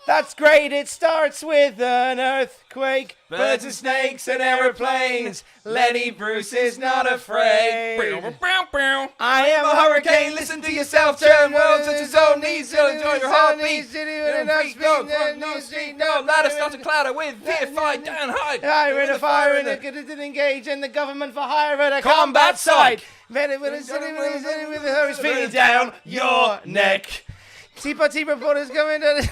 That's great. It starts with an earthquake, birds and snakes and aeroplanes. Lenny Bruce is not afraid. I am a hurricane. Listen to yourself. Turn world such as own needs. Enjoy your heartbeat. No, ladder starts to clatter with fear, fight, down high. Fire in a fire and it didn't engage in the government for hire at a combat site. With the hose feeding down your neck. T-Party reporters going to...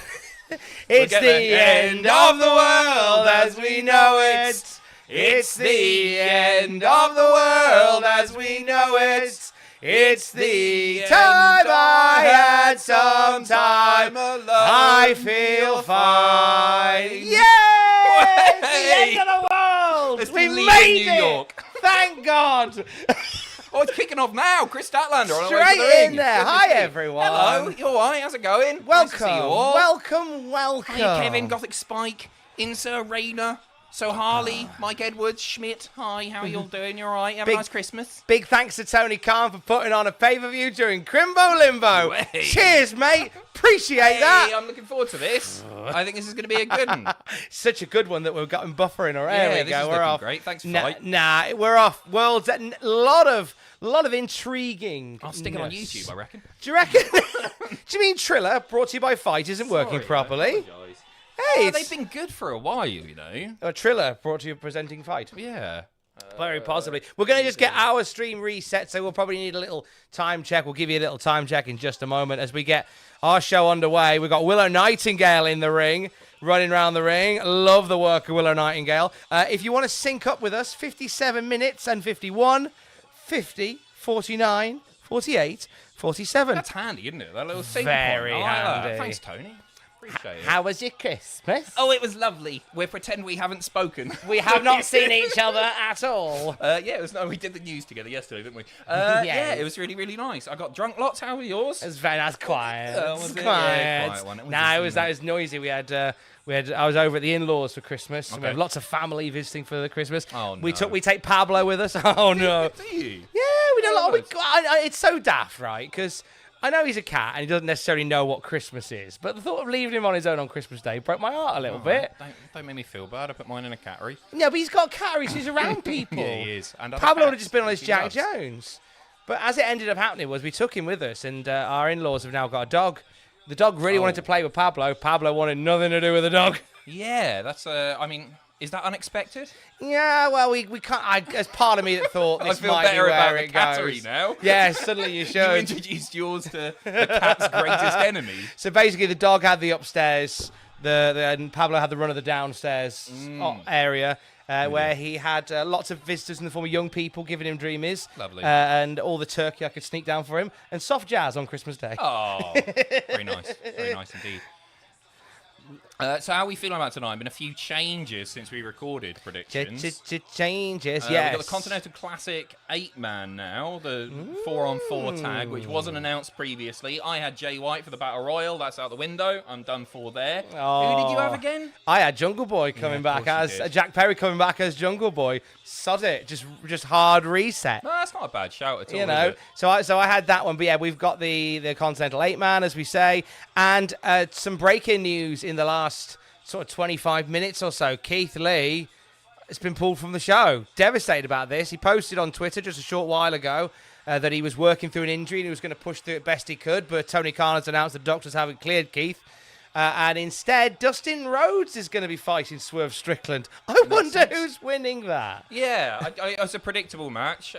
It's the end of the world as we know it. It's the end of the world as we know it. It's the time I had some time alone. I feel fine. Yay! It's the end of the world. We made it. New York. Thank God. Oh, it's kicking off now. Chris Statlander. Straight in there. Hi, everyone. Hello. You all right? How's it going? Welcome. Nice to see you all. Welcome. Hi, Kevin, Gothic Spike, Insa Arena. So Harley, Mike Edwards, Schmidt. Hi, how are you all doing? You all right? Have a nice Christmas. Big thanks to Tony Khan for putting on a pay-per-view during Crimbo Limbo. Hey. Cheers, mate. Appreciate that. I'm looking forward to this. I think this is going to be a good one. Such a good one that we've got him buffering already. Yeah, this is we're off. Great. Thanks, Fight. Nah, we're off. Worlds. A lot of intriguing. I'll stick it on YouTube, I reckon. Do you reckon? Do you mean Triller, brought to you by Fight, isn't working properly? Hey, they've been good for a while, you know. Triller, brought to you presenting Fight. Yeah. Very possibly. We're going to just get our stream reset, so we'll probably need a little time check. We'll give you a little time check in just a moment as we get our show underway. We've got Willow Nightingale in the ring, running around the ring. Love the work of Willow Nightingale. If you want to sync up with us, 57 minutes and 51, 50, 49, 48, 47. That's handy, isn't it? That little sync Very point. handy. Thanks, Tony. Appreciate it. How was your Christmas? Oh, it was lovely. We'll pretend we haven't spoken. We have not seen each other at all. We did the news together yesterday, didn't we? Yeah, it was really, really nice. I got drunk lots. How were yours? It was very nice, quiet. Was it? Quiet. Yeah, quiet one. That was noisy. We had. I was over at the in-laws for Christmas. Okay. We had lots of family visiting for the Christmas. Oh no. We take Pablo with us. Oh no. Do you? Yeah, we did a lot. It's so daft, right? Because I know he's a cat and he doesn't necessarily know what Christmas is, but the thought of leaving him on his own on Christmas Day broke my heart a little bit. Don't make me feel bad. I put mine in a cattery. Yeah, but he's got catteries. He's around people. Yeah, he is. And Pablo would have just been on his Jack Jones. But as it ended up happening was we took him with us, and our in-laws have now got a dog. The dog really wanted to play with Pablo. Pablo wanted nothing to do with the dog. Yeah, that's. Is that unexpected? Yeah, well, we can't. As part of me that thought this I feel might better be about where the it cattery goes. now. Yeah, suddenly you should. You introduced yours to the cat's greatest enemy. So basically, the dog had the upstairs, and Pablo had the run of the downstairs area. Where he had lots of visitors in the form of young people giving him dreamies. Lovely. And all the turkey I could sneak down for him. And soft jazz on Christmas Day. Oh, very nice. Very nice indeed. So how are we feeling about tonight? Been a few changes since we recorded predictions. Changes, yes. We've got the Continental Classic 8-man now, the 4-on-4 tag, which wasn't announced previously. I had Jay White for the Battle Royal. That's out the window. I'm done for there. Oh. Who did you have again? I had Jungle Boy coming back as Jack Perry coming back as Jungle Boy. Sod it, just hard reset. No, that's not a bad shout at all. You know, so I had that one, but yeah, we've got the Continental 8-man, as we say, and some breaking news in the last sort of 25 minutes or so. Keith Lee has been pulled from the show. Devastated about this. He posted on Twitter just a short while ago that he was working through an injury and he was going to push through it best he could, but Tony Khan has announced the doctors haven't cleared Keith. And instead, Dustin Rhodes is going to be fighting Swerve Strickland. I wonder who's winning that. Yeah, it's a predictable match.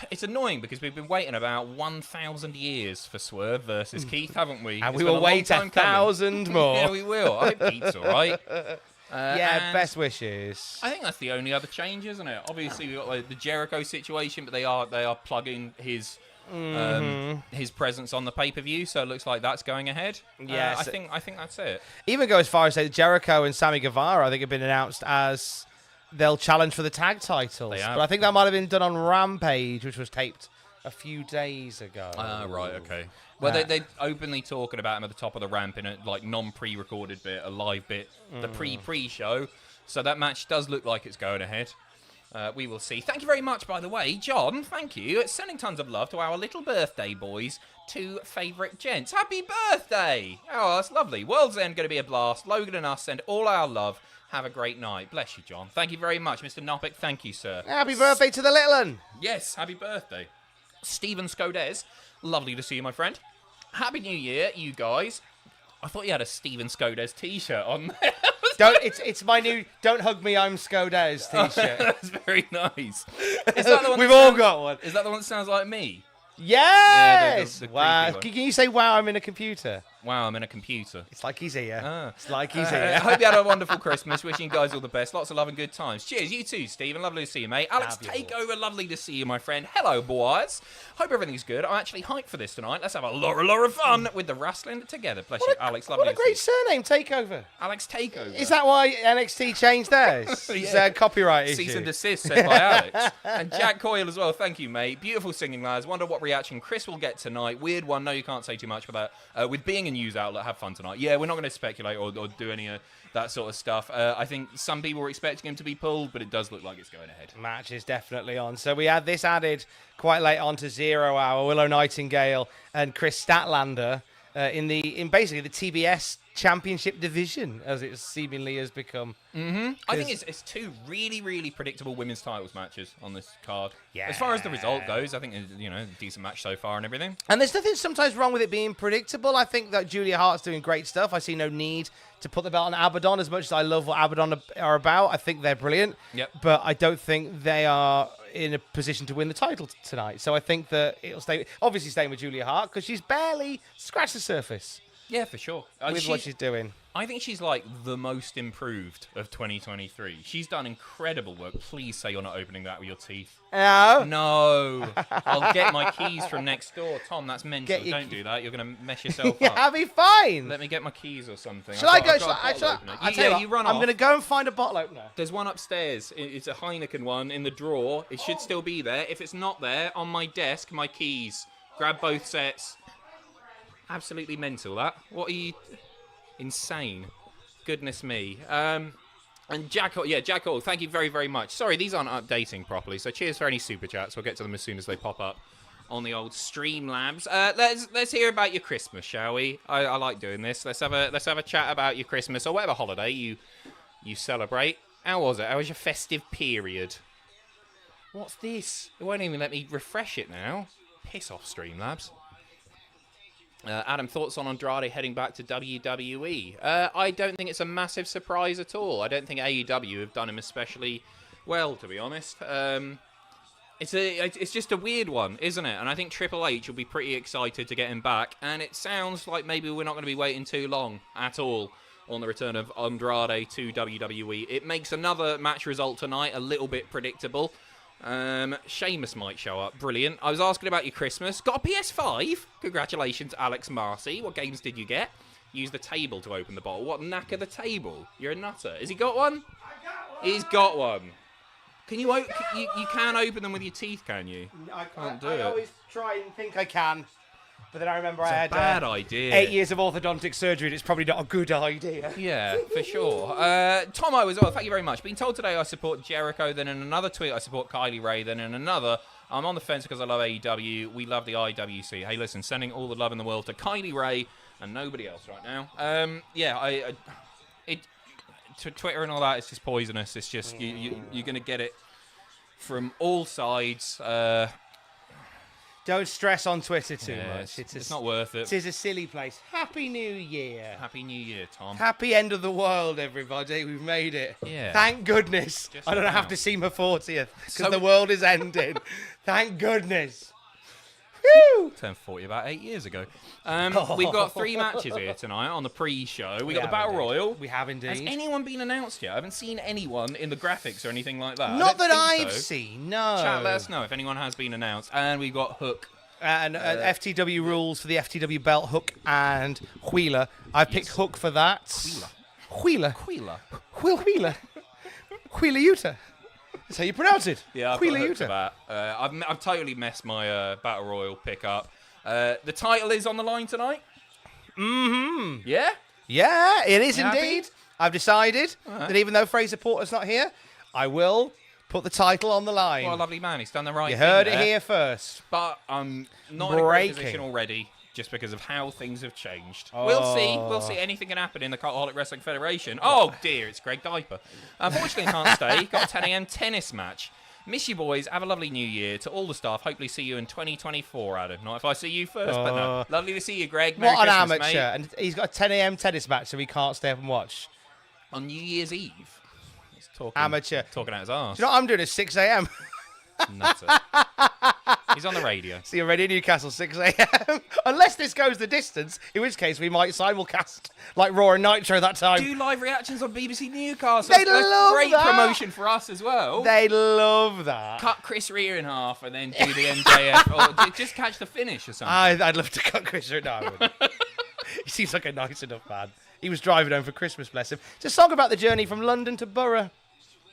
It's annoying because we've been waiting about 1,000 years for Swerve versus Keith, haven't we? And we will wait 1,000 more. Yeah, we will. I hope Keith's all right. Best wishes. I think that's the only other change, isn't it? Obviously, we've got the Jericho situation, but they are plugging his presence on the pay-per-view, so it looks like that's going ahead. Yes. I think that's it. Even go as far as say that Jericho and Sammy Guevara, I think, have been announced as they'll challenge for the tag titles. But I think that might have been done on Rampage, which was taped a few days ago. Right, okay. Well, they're openly talking about him at the top of the ramp in a non-pre-recorded bit, a live bit, the pre-show. So that match does look like it's going ahead. We will see. Thank you very much, by the way, John. Thank you. Sending tons of love to our little birthday boys. 2 favourite gents. Happy birthday! Oh, that's lovely. World's End going to be a blast. Logan and us send all our love. Have a great night. Bless you, John. Thank you very much, Mr. Nopick. Thank you, sir. Happy birthday to the little one. Yes, happy birthday. Stephen Scodes. Lovely to see you, my friend. Happy New Year, you guys. I thought you had a Stephen Scodes t-shirt on there. It's my new "Don't Hug Me, I'm Scodes" t-shirt. That's very nice. Is that the one We've all got one. Is that the one that sounds like me? Yes! The Wow. creepy Can you say "Wow, I'm in a computer"? Wow, I'm in a computer. It's like he's here. Ah. It's like he's I here. hope you had a wonderful Christmas. Wishing you guys all the best. Lots of love and good times. Cheers. You too, Stephen. Lovely to see you, mate. Alex Takeover. Lovely to see you, my friend. Hello, boys. Hope everything's good. I'm actually hyped for this tonight. Let's have a lot of fun with the wrestling together. Bless you, Alex. Lovely What a great surname, Takeover. Alex Takeover. Is that why NXT changed theirs? It's a copyright issue. Cease and desist said by Alex. And Jack Coyle as well. Thank you, mate. Beautiful singing, lads. Wonder what reaction Chris will get tonight. Weird one. No, you can't say too much for that. With being a news outlet, have fun tonight. Yeah, we're not going to speculate or do any of that sort of stuff. I think some people were expecting him to be pulled, but it does look like it's going ahead. Match is definitely on. So we had this added quite late on to 0 Hour, Willow Nightingale and Chris Statlander in basically the TBS Championship division, as it seemingly has become. Mm-hmm. I think it's 2 really, really predictable women's titles matches on this card. Yeah. As far as the result goes, I think it's, a decent match so far and everything. And there's nothing sometimes wrong with it being predictable. I think that Julia Hart's doing great stuff. I see no need to put the belt on Abadon. As much as I love what Abadon are about, I think they're brilliant. Yep. But I don't think they are in a position to win the title tonight. So I think that it'll obviously staying with Julia Hart because she's barely scratched the surface. Yeah, for sure. With what she's doing. I think she's like the most improved of 2023. She's done incredible work. Please say you're not opening that with your teeth. No. No. I'll get my keys from next door. Tom, that's mental. Don't do that. You're going to mess yourself up. I'll be fine. Let me get my keys or something. Shall I go? You run off. I'm going to go and find a bottle opener. There's one upstairs. It's a Heineken one in the drawer. It should still be there. If it's not there, on my desk, my keys. Grab both sets. Absolutely mental, that. What are you... Insane. Goodness me. And Jack Hall, thank you very, very much. Sorry, these aren't updating properly, so cheers for any super chats. We'll get to them as soon as they pop up on the old Streamlabs. Let's hear about your Christmas, shall we? I like doing this. Let's have a chat about your Christmas or whatever holiday you celebrate. How was it? How was your festive period? What's this? It won't even let me refresh it now. Piss off, Streamlabs. Adam, thoughts on Andrade heading back to WWE? I don't think it's a massive surprise at all. I don't think AEW have done him especially well, to be honest. It's just a weird one, isn't it? And I think Triple H will be pretty excited to get him back. And it sounds like maybe we're not going to be waiting too long at all on the return of Andrade to WWE. It makes another match result tonight a little bit predictable. Sheamus might show up. Brilliant. I was asking about your Christmas. Got a PS5? Congratulations, Alex Marcy. What games did you get? Use the table to open the bottle. What, knacker the table? You're a nutter. Has he got one? I got one. He's got one. Can you can open them with your teeth, can you? I can't do I it. always try and think I can. But then I remember I had bad idea. 8 years of orthodontic surgery, and it's probably not a good idea. Yeah, for sure. Tomo as well, thank you very much. Being told today I support Jericho, then in another tweet I support Kylie Ray, then in another I'm on the fence because I love AEW. We love the IWC. Hey, listen, sending all the love in the world to Kylie Ray and nobody else right now. Twitter and all that, it's just poisonous. It's just you're going to get it from all sides. Don't stress on Twitter too much. It's not worth it. It is a silly place. Happy New Year. Happy New Year, Tom. Happy end of the world, everybody. We've made it. Yeah. Thank goodness. Just I don't about. have to see my 40th because the world is ending. Thank goodness. Woo! Turned 40 about 8 years ago. We've got 3 matches here tonight on the pre-show. We got the Battle Royal. We have indeed. Has anyone been announced yet? I haven't seen anyone in the graphics or anything like that. Not that I've seen, no. Chat, let us know if anyone has been announced. And we've got Hook. And FTW rules for the FTW belt, Hook and Wheeler. I picked Hook for that. Wheeler. Wheeler Yuta. That's how you pronounce it. Yeah, I've Wheeler got Hook for Yuta. that. I've totally messed my Battle Royal pick up. The title is on the line tonight. Mm-hmm. Yeah? Yeah, it is You happy? indeed. I've decided that even though Fraser Porter's not here, I will Put the title on the line. What a lovely man. He's done the right thing. You heard it there. here first. But I'm not in a great position already, just because of how things have changed. Oh. We'll see. We'll see. Anything can happen in the Cultaholic Wrestling Federation. Oh, dear. It's Greg Diaper. Unfortunately, can't stay. Got a 10 a.m. tennis match. Miss you, boys. Have a lovely new year. To all the staff, hopefully see you in 2024, Adam. Not if I see you first, but no. Lovely to see you, Greg. Merry What an Christmas, amateur. mate. And he's got a 10 a.m. tennis match, so he can't stay up and watch. On New Year's Eve. He's talking, Amateur. Talking out his arse. Do you know what I'm doing at 6 a.m.? Nutter. He's on the radio. See you already in Newcastle, 6 a.m. Unless this goes the distance, in which case we might simulcast like Raw and Nitro that time. Do live reactions on BBC Newcastle. They love great that. promotion for us as well. They love that. Cut Chris Rea in half and then do the MJF. Or just catch the finish or something. I'd love to cut Chris right now. He seems like a nice enough man. He was driving home for Christmas, bless him. It's a song about the journey from London to Borough.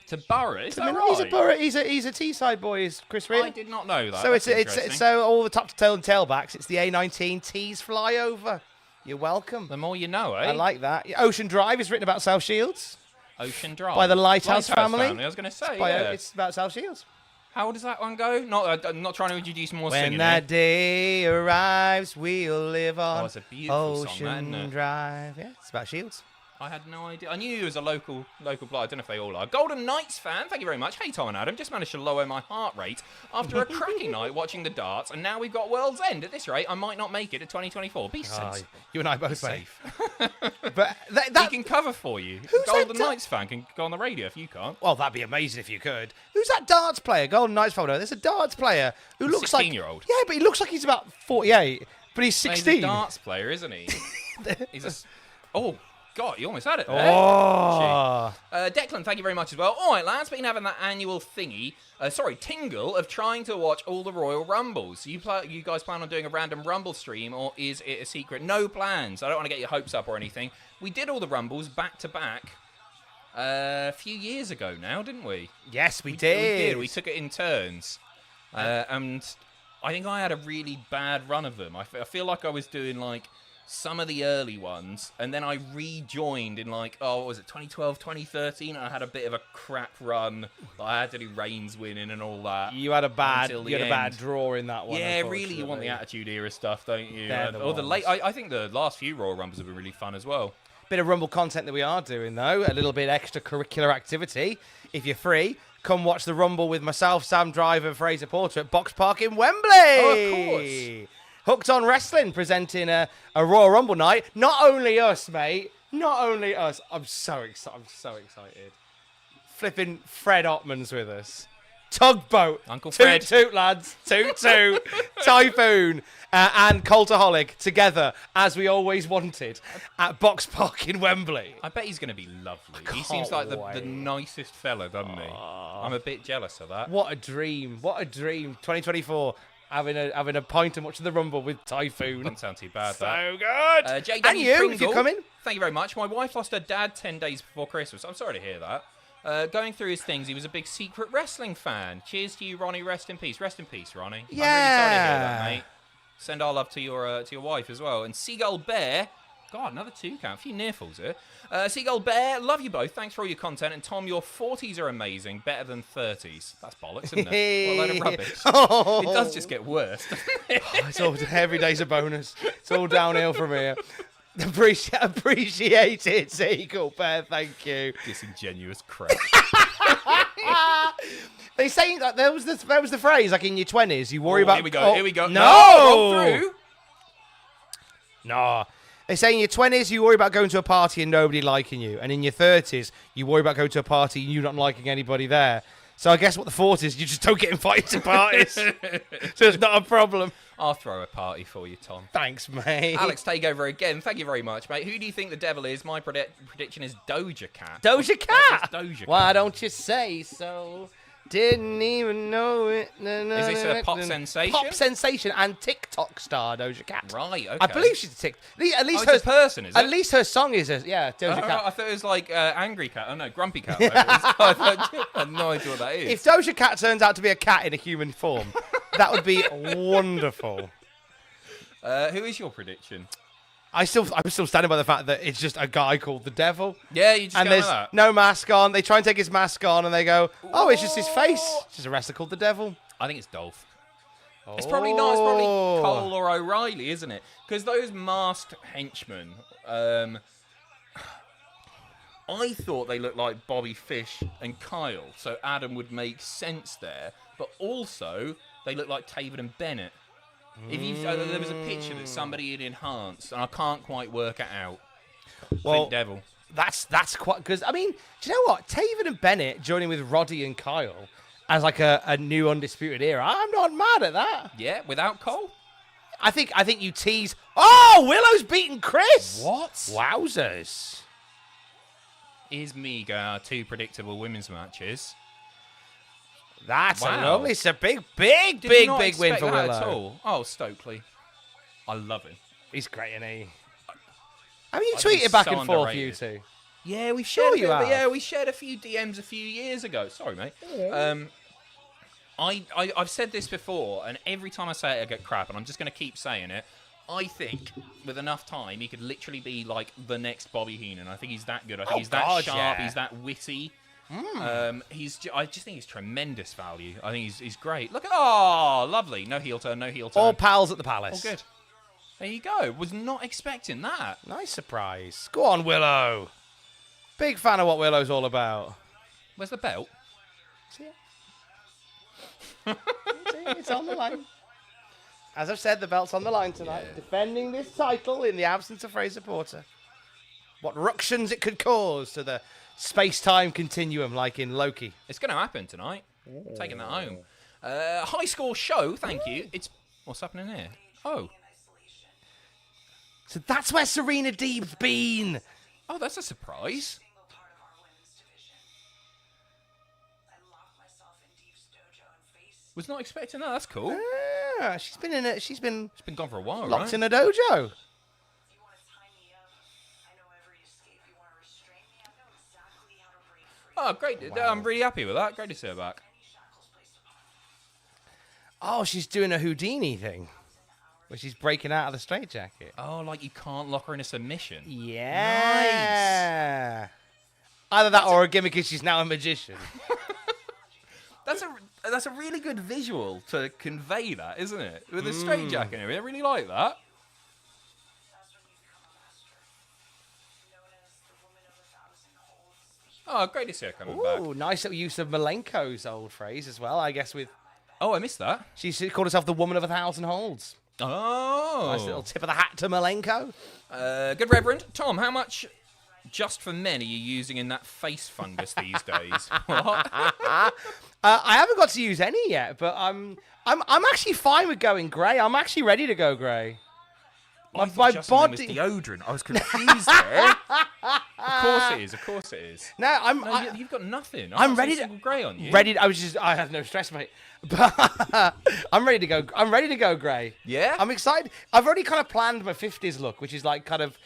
To Borough? Is that He's a right? Borough. He's a Teesside boy. Is Chris Rea? I did not know that. So That's it's interesting. so all the top to tail and tailbacks. It's the A19 Tees flyover. You're welcome. The more you know, eh? I like that. Ocean Drive is written about South Shields Ocean Drive. by the Lighthouse family. I was going to say, By, yeah. It's about South Shields. How does that one go? I'm not trying to introduce more When singing. that day arrives, we'll live on it's a beautiful song, Ocean that, isn't it? Drive. Yeah, it's about Shields. I had no idea. I knew he was a local player. I don't know if they all are. Golden Knights fan, thank you very much. Hey, Tom and Adam, just managed to lower my heart rate after a cracking night watching the darts, and now we've got World's End. At this rate, I might not make it to 2024. Be safe. You and I both mate. Safe. But He can cover for you. Who's Golden that Knights fan can go on the radio if you can't. Well, that'd be amazing if you could. Who's that darts player? Golden Knights folder. There's a darts player who looks like 16-year-old. Yeah, but he looks like he's about 48, but he's 16. He's a darts player, isn't he? Oh, God, you almost had it there. Oh. Declan, thank you very much as well. All right, lads, been having that annual tingle of trying to watch all the Royal Rumbles. You guys plan on doing a random Rumble stream, or is it a secret? No plans. I don't want to get your hopes up or anything. We did all the Rumbles back to back a few years ago now, didn't we? Yes, we We did. did. We took it in turns. And I think I had a really bad run of them. I feel like I was doing like some of the early ones, and then I rejoined in like, what was it, 2012, 2013, and I had a bit of a crap run. I had to do Reigns winning and all that. You had a bad end. draw in that one. Yeah, really, you want the Attitude Era stuff, don't you? They're the Or the ones. late. I think the last few Royal Rumbles have been really fun as well. Bit of Rumble content that we are doing, though. A little bit extracurricular activity. If you're free, come watch the Rumble with myself, Sam Driver, and Fraser Porter at Box Park in Wembley. Oh, of course. Hooked on Wrestling presenting a Royal Rumble night. Not only us, mate. Not only us. I'm so excited. Flipping Fred Ottman's with us. Tugboat. Uncle toot, Fred. Toot, lads. Toot, toot. Typhoon. And Cultaholic together, as we always wanted, at Box Park in Wembley. I bet he's going to be lovely. He can't seems like the wait. nicest fella, doesn't he? I'm a bit jealous of that. What a dream. What a dream. 2024. Having a pint and watching the Rumble with Typhoon. Doesn't sound too bad, that. So good. JW And you, Pringle, if you're coming. Thank you very much. My wife lost her dad 10 days before Christmas. I'm sorry to hear that. Going through his things, he was a big secret wrestling fan. Cheers to you, Ronnie. Rest in peace. Rest in peace, Ronnie. I'm really sorry to hear that, mate. Send our love to your wife as well. And Seagull Bear. God, another 2 count. A few nearfalls here. Seagull Bear, love you both. Thanks for all your content. And Tom, your 40s are amazing. Better than 30s. That's bollocks, isn't it? What a load of rubbish. It does just get worse, doesn't it? It's all, every day's a bonus. It's all downhill from here. Appreciate it, Seagull Bear. Thank you. Disingenuous crap. They say that there was the phrase, like in your 20s, you worry about... Here we go. Here we go. No! Roll through. No. They say in your 20s, you worry about going to a party and nobody liking you. And in your 30s, you worry about going to a party and you not liking anybody there. So I guess what the 40s, you just don't get invited to parties. So it's not a problem. I'll throw a party for you, Tom. Thanks, mate. Alex, take over again. Thank you very much, mate. Who do you think the devil is? My prediction is Doja Cat. Doja Cat? Doja Cat. Why don't you say so? Didn't even know it. Is this a pop sensation? Pop sensation and TikTok star Doja Cat. Right, okay. I believe she's a TikTok. At least it's a person, is it? At least her song is Doja Cat. I thought it was like Angry Cat. Oh, no, Grumpy Cat. I had no idea what that is. If Doja Cat turns out to be a cat in a human form, that would be wonderful. Who is your prediction? I'm still standing by the fact that it's just a guy called the Devil. Yeah, you just and go there's with that. no mask on. They try and take his mask on, and they go, "Oh, it's just his face." It's just a wrestler called the Devil. I think it's Dolph. It's probably not. It's probably Oh. Cole or O'Reilly, isn't it? Because those masked henchmen, I thought they looked like Bobby Fish and Kyle, so Adam would make sense there. But also, they look like Taven and Bennett. If you, there was a picture that somebody had enhanced, and I can't quite work it out. Well, Think Devil. That's quite because I mean, do you know what? Taven and Bennett joining with Roddy and Kyle as like a new undisputed era. I'm not mad at that. Yeah, without Cole. I think you tease. Oh, Willow's beating Chris. What? Wowzers! Is Mega 2 predictable women's matches? That's a Wow. lovely. It's a big Did not win expect for that Willow. at all. Oh, Stokely. I love him. He's great, isn't he? I mean, you I think tweeted he's back so and forth, you underrated. two. Yeah, we Sure shared you have. yeah, we shared a few DMs a few years ago. Sorry, mate. I've said this before, and every time I say it, I get crap, and I'm just going to keep saying it. I think with enough time, he could literally be like the next Bobby Heenan. I think he's that good. I think he's that sharp. Yeah. He's that witty. I just think he's tremendous value. I think he's great. Look at lovely. No heel turn. No heel turn. All pals at the Palace. All good. There you go. Was not expecting that. Nice surprise. Go on, Willow. Big fan of what Willow's all about. Where's the belt? See it? It's on the line. As I've said, the belt's on the line tonight. Yeah. Defending this title in the absence of Fraser Porter. What ructions it could cause to the space-time continuum, like in Loki. It's going to happen tonight. Taking that home. High score show. Thank you. What's happening here? Oh. So that's where Serena Deeb's been. Oh, that's a surprise. Was not expecting that. That's cool. Ah, she's been She's been gone for a while, locked right? in a dojo. Oh, great. Wow. I'm really happy with that. Great to see her back. Oh, she's doing a Houdini thing, where she's breaking out of the straitjacket. Oh, like you can't lock her in a submission. Yeah. Either that or a gimmick is she's now a magician. That's a really good visual to convey that, isn't it? With the straitjacket and everything. I really like that. Oh, great to see her coming back. Ooh, nice little use of Malenko's old phrase as well, I guess, with... Oh, I missed that. She called herself the woman of 1,000 holds. Oh. Nice little tip of the hat to Malenko. Good Reverend. Tom, how much just for men are you using in that face fungus these days? What? I haven't got to use any yet, but I'm actually fine with going grey. I'm actually ready to go grey. My body was deodorant. I was confused there. Of course it is. No, You've got nothing. I'm ready to grey on you. I have no stress, mate. But I'm ready to go. I'm ready to go grey. Yeah? I'm excited. I've already kind of planned my 50s look, which is like kind of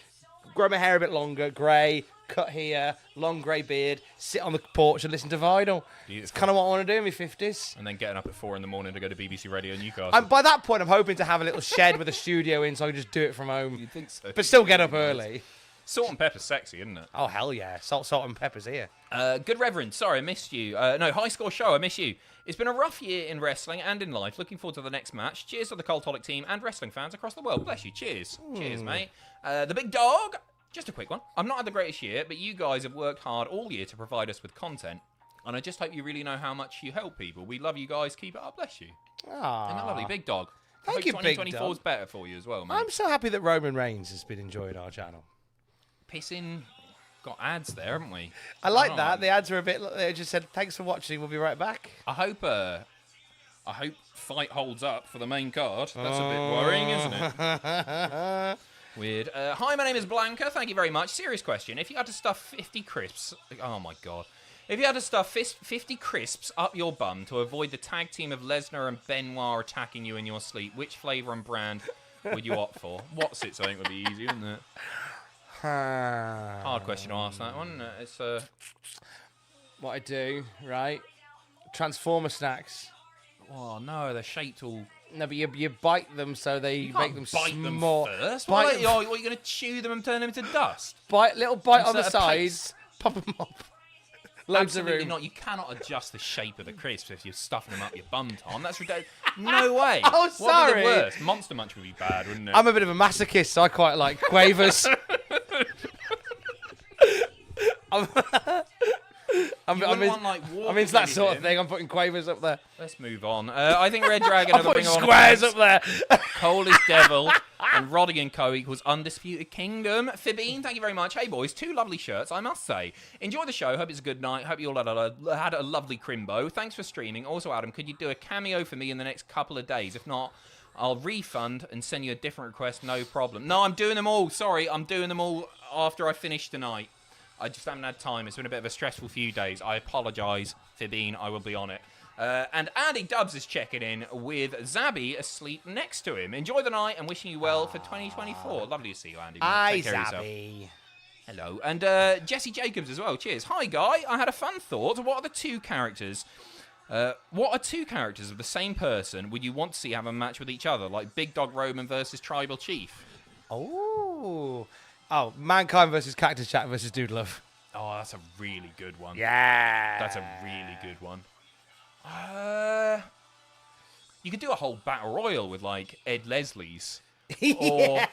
grow my hair a bit longer, grey, cut here, long grey beard, sit on the porch and listen to Idol. It's kind of what I want to do in my 50s. And then getting up at 4 a.m. to go to BBC Radio Newcastle. And by that point, I'm hoping to have a little shed with a studio in, so I can just do it from home. You'd think so. But still get up early. Salt and pepper's sexy, isn't it? Oh, hell yeah. Salt and pepper's here. Good Reverend, sorry, I missed you. No, High Score Show, I miss you. It's been a rough year in wrestling and in life. Looking forward to the next match. Cheers to the Cultaholic team and wrestling fans across the world. Bless you. Cheers. Cheers, mate. The Big Dog. Just a quick one. I'm not had the greatest year, but you guys have worked hard all year to provide us with content. And I just hope you really know how much you help people. We love you guys. Keep it up. Bless you. Aww. Isn't that lovely? Big Dog. Thank you, Big Dog. 2024 is better for you as well, mate. I'm so happy that Roman Reigns has been enjoying our channel. Pissing. Got ads there, haven't we? I like that. The ads are a bit... They just said, thanks for watching. We'll be right back. I hope fight holds up for the main card. That's a bit worrying, isn't it? Weird. Hi, my name is Blanca. Thank you very much. Serious question. If you had to stuff 50 crisps... Oh, my God. If you had to stuff 50 crisps up your bum to avoid the tag team of Lesnar and Benoit attacking you in your sleep, which flavour and brand would you opt for? What's it? So I think would be easy, wouldn't it? Hard question to ask that one. It's what I do, right? Transformer snacks. Oh no, they're shaped all No, but you bite them so they You make can't them bite them small. first. Bite What, them- are you going to chew them and turn them into dust? little bite on the Instead of sides, pop them up. Loads of Absolutely room. not. You cannot adjust the shape of the crisps if you're stuffing them up your bum, Tom. That's ridiculous. No way. Oh, What would sorry. be the worst? Monster Munch would be bad, wouldn't it? I'm a bit of a masochist, so I quite like quavers. I'm into that sort of thing. I'm putting quavers up there. Let's move on. I think Red Dragon I'm are the putting Ring of Honor squares fans. up there. Cole is Devil, and Roddy and Co equals Undisputed Kingdom. Fibine, thank you very much. Hey, boys, 2 lovely shirts, I must say. Enjoy the show. Hope it's a good night. Hope you all had a lovely crimbo. Thanks for streaming. Also, Adam, could you do a cameo for me in the next couple of days? If not, I'll refund and send you a different request. No problem. No, I'm doing them all. Sorry, I'm doing them all after I finish tonight. I just haven't had time. It's been a bit of a stressful few days. I apologise, Fibine. I will be on it. And Andy Dubs is checking in with Zabby asleep next to him. Enjoy the night and wishing you well for 2024. Lovely to see you, Andy. Hi, Take care of yourself. Zabby. Hello. And Jesse Jacobs as well. Cheers. Hi, Guy. I had a fun thought. What are two characters of the same person would you want to see have a match with each other? Like Big Dog Roman versus Tribal Chief. Oh, Mankind versus Cactus Jack versus Dude Love. Oh, that's a really good one. Yeah. That's a really good one. You could do a whole battle royal with like Ed Leslie's, or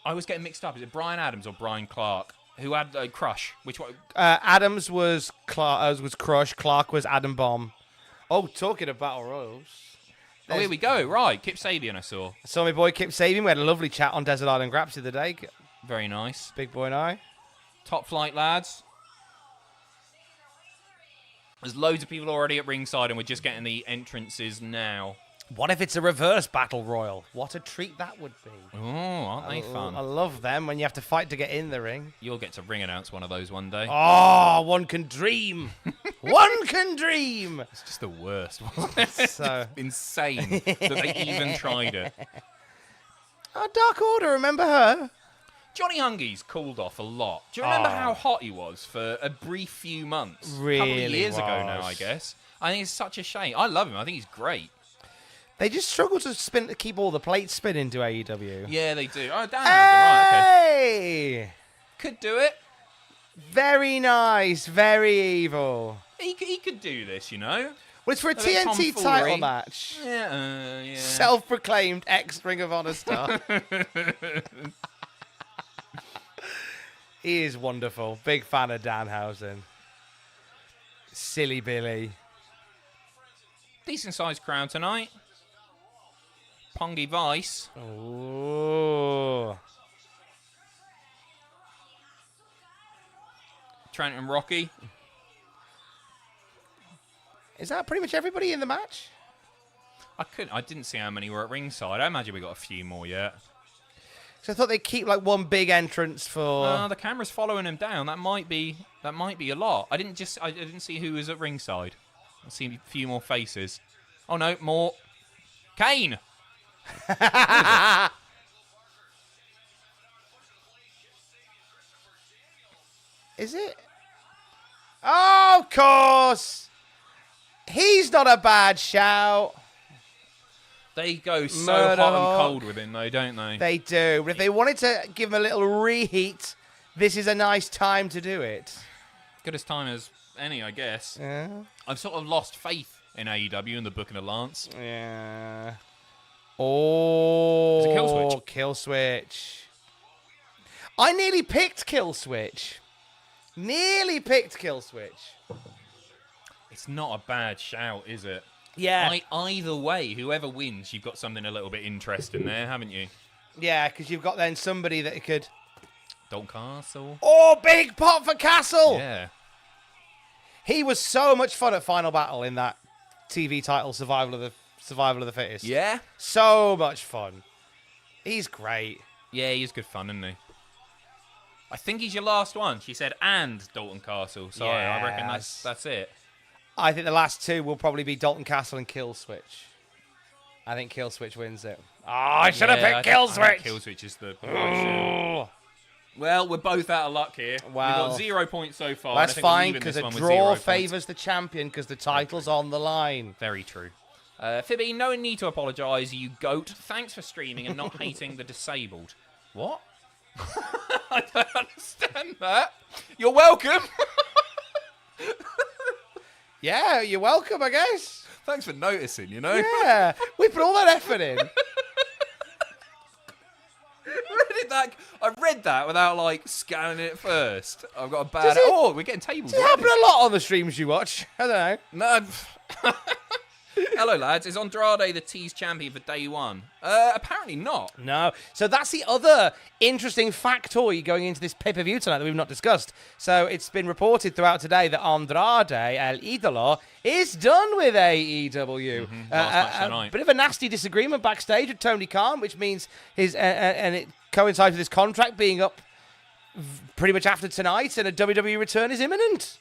I was getting mixed up. Is it Brian Adams or Brian Clark who had Crush? Which one? Adams was Crush. Clark was Adam Bomb. Oh, talking of battle royals. Oh, here we go. Right, Kip Sabian I saw. I saw my boy Kip Sabian. We had a lovely chat on Desert Island Graps the other day. Very nice. Big boy and I. Top flight lads. There's loads of people already at ringside and we're just getting the entrances now. What if it's a reverse battle royal? What a treat that would be. Oh, aren't they fun? I love them when you have to fight to get in the ring. You'll get to ring announce one of those one day. Oh, one can dream. One can dream. It's just the worst, wasn't it? So insane that they even tried it. Oh, Dark Order, remember her? Johnny Hungy's cooled off a lot. Do you remember how hot he was for a brief few months? A couple of years ago now, I guess. I think it's such a shame. I love him. I think he's great. They just struggle to keep all the plates spinning to AEW. Yeah, they do. Oh, damn. Right, okay. Hey! Could do it. Very nice. Very evil. He could do this, you know? Well, it's for a bit TNT tomfoolery. title match. Yeah. Self-proclaimed ex-Ring of Honor star. He is wonderful. Big fan of Danhausen. Silly Billy. Decent sized crowd tonight. Pongy Vice. Oh. Trent and Rocky. Is that pretty much everybody in the match? I didn't see how many were at ringside. I imagine we got a few more yet. So I thought they'd keep like one big entrance for. The camera's following him down. That might be a lot. I didn't see who was at ringside. I see a few more faces. Oh no, more. Kane. Is it? Oh, of course. He's not a bad shout. They go so Murder hot and Hawk. cold with him, though, don't they? They do. But if they wanted to give him a little reheat, this is a nice time to do it. Good as time as any, I guess. Yeah. I've sort of lost faith in AEW and the booking of Lance. Yeah. Oh. Is it Kill Switch? Kill Switch. I nearly picked Kill Switch. It's not a bad shout, is it? Yeah. Either way, whoever wins, you've got something a little bit interesting there, haven't you? Yeah, because you've got then somebody that could. Dalton Castle. Oh, big pop for Castle. Yeah. He was so much fun at Final Battle in that TV title, Survival of the Fittest. Yeah? So much fun. He's great. Yeah, he's good fun, isn't he? I think he's your last one. She said, and Dalton Castle. So I reckon that's it. I think the last two will probably be Dalton Castle and Kill Switch. I think Kill Switch wins it. Oh, I should have picked Kill Switch. Kill Switch is the right. Well, we're both out of luck here. Well, we've got 0 points so far. That's and I think we're fine leaving because this a one with draw 0 points. favours the champion because the title's on the line. Very true. Phoebe, no need to apologise, you goat. Thanks for streaming and not hating the disabled. What? I don't understand that. You're welcome. Yeah, you're welcome, I guess. Thanks for noticing, you know? Yeah, we put all that effort in. I read that without, like, scanning it first. I've got a bad... we're getting tables. Does it happen a lot on the streams you watch? I don't know. No. Hello, lads. Is Andrade the T's champion for day one? Apparently not. No. So that's the other interesting factoid going into this pay-per-view tonight that we've not discussed. So it's been reported throughout today that Andrade, El Idolo, is done with AEW. Last match tonight. Bit of a nasty disagreement backstage with Tony Khan, which means his and it coincides with his contract being up pretty much after tonight, and a WWE return is imminent.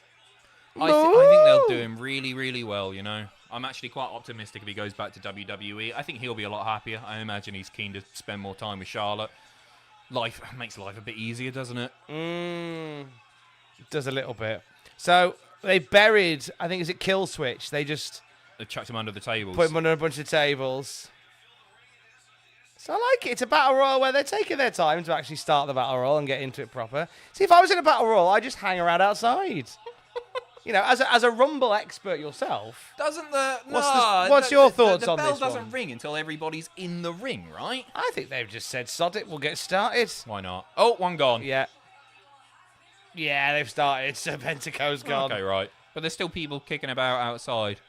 I think they'll do him really, really well, you know. I'm actually quite optimistic if he goes back to WWE. I think he'll be a lot happier. I imagine he's keen to spend more time with Charlotte. Life makes life a bit easier, doesn't it? Does a little bit. So they buried, I think, is it Kill Switch? They chucked him under the tables. put him under a bunch of tables. So I like it. It's a battle royal where they're taking their time to actually start the battle royal and get into it proper. See, if I was in a battle royal, I'd just hang around outside. You know, as a Rumble expert yourself. Doesn't the... What's your thoughts on this The bell doesn't one? ring until everybody's in the ring, right? I think they've just said, sod it, we'll get started. Why not? Oh, one gone. Yeah. Yeah, they've started. So Pentaco's gone. Okay, right. But there's still people kicking about outside.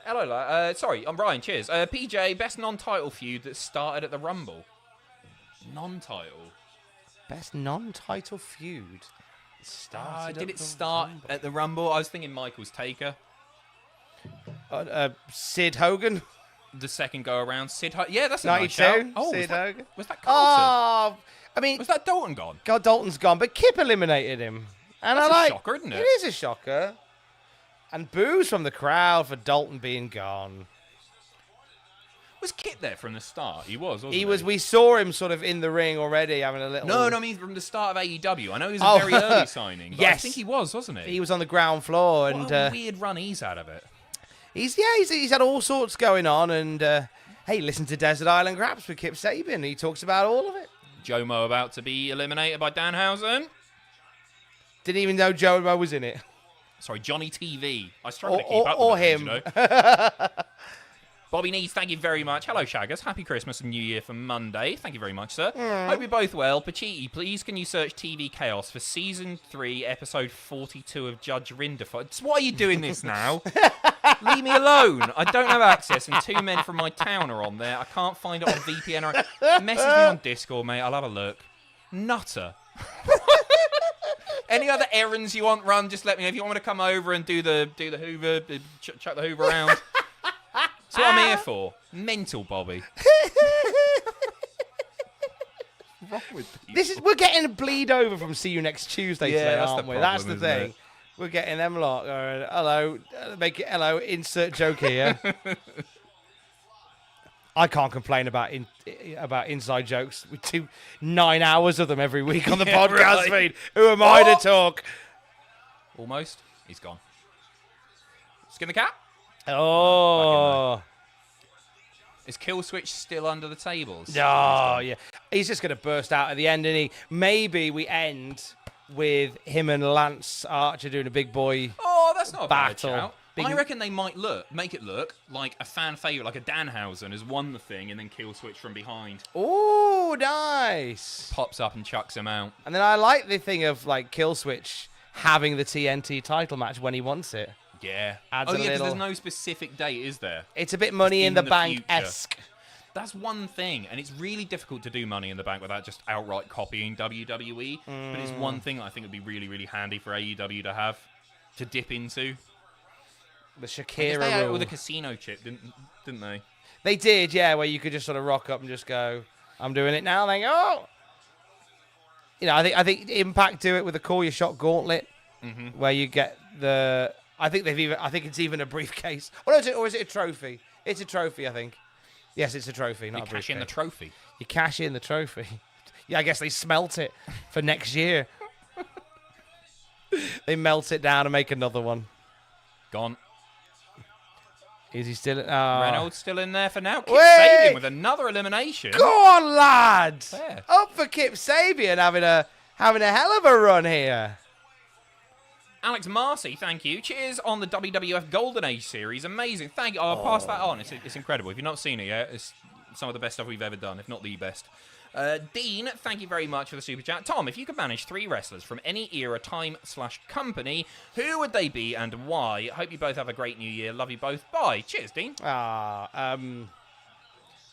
Hello, sorry, I'm Brian, cheers. PJ, best non-title feud that started at the Rumble. Non-title? Best non-title feud. Did it start at the Rumble? I was thinking Michael's Taker. Sid Hogan. The second go around. Yeah, that's a 92. nice shout. Oh, Sid Hogan. Was that Carlton? Oh, I mean, Was that Dalton gone? God, Dalton's gone, but Kip eliminated him. And That's I like, a shocker, isn't it? It is a shocker. And boos from the crowd for Dalton being gone. Was Kit there from the start? He was, wasn't he? He was. We saw him sort of in the ring already, having a little. No, I mean from the start of AEW. I know he was a very early signing. But Yes. I think he was, wasn't he? He was on the ground floor, and What a weird run he's out of it. he's had all sorts going on. And hey, listen to Desert Island Graps with Kip Sabian. He talks about all of it. Jomo about to be eliminated by Danhausen. Didn't even know Joe Mo was in it. Sorry, Johnny TV. I struggle to keep up Or with those, him. you know? Bobby Needs, thank you very much. Hello, Shaggers. Happy Christmas and New Year for Monday. Thank you very much, sir. Hope you're both well. Pacitti, please can you search TV Chaos for Season 3, Episode 42 of Judge Rinderfight? Why are you doing this now? Leave me alone. I don't have access, and two men from my town are on there. I can't find it on VPN. Or message me on Discord, mate. I'll have a look. Nutter. Any other errands you want run, just let me know. If you want me to come over and do the Hoover, chuck the Hoover around. That's what I'm here for. Mental, Bobby. What's wrong with people? We're getting a bleed over from See You Next Tuesday today, that's aren't the we? That's problem, the isn't thing. it? We're getting them lot. Hello, make it hello. Insert joke here. I can't complain about inside jokes. We do 9 hours of them every week on the podcast feed. Who am I to talk? Almost. He's gone. Skin the cat. Oh. Is Kill Switch still under the tables? Oh, yeah. He's just going to burst out at the end, and maybe we end with him and Lance Archer doing a big boy. Oh, that's not a bad battle. shout. Big- I reckon they might make it look like a fan favourite, like a Danhausen has won the thing and then Kill Switch from behind. Oh, nice. Pops up and chucks him out. And then I like the thing of like Kill Switch having the TNT title match when he wants it. Yeah. Adds oh, a yeah, because little- there's no specific date, is there? It's a bit Money in in the the Bank-esque. That's one thing, and it's really difficult to do Money in the Bank without just outright copying WWE. But it's one thing that I think would be really, really handy for AEW to have, to dip into. The They Shakira had it rule. with a casino chip, didn't they? They did, yeah, where you could just sort of rock up and just go, I'm doing it now. And they go, oh. You know, I think Impact do it with the Call Your Shot Gauntlet, where you get the. I think it's even a briefcase. Or is it a trophy? It's a trophy, I think. Yes, it's a trophy, not You a briefcase. cash in the trophy. You cash in the trophy. Yeah, I guess they smelt it for next year. They melt it down and make another one. Gone. Is he still? Reynolds still in there for now. Kip Wait. Sabian with another elimination. Go on, lad. Fair. Up for Kip Sabian having a hell of a run here. Alex Marcy, thank you. Cheers on the WWF Golden Age series. Amazing. Thank you. I'll pass that on. It's incredible. If you've not seen it yet, it's some of the best stuff we've ever done, if not the best. Dean, thank you very much for the super chat. Tom, if you could manage 3 wrestlers from any era, time/company, who would they be and why? Hope you both have a great new year. Love you both. Bye. Cheers, Dean.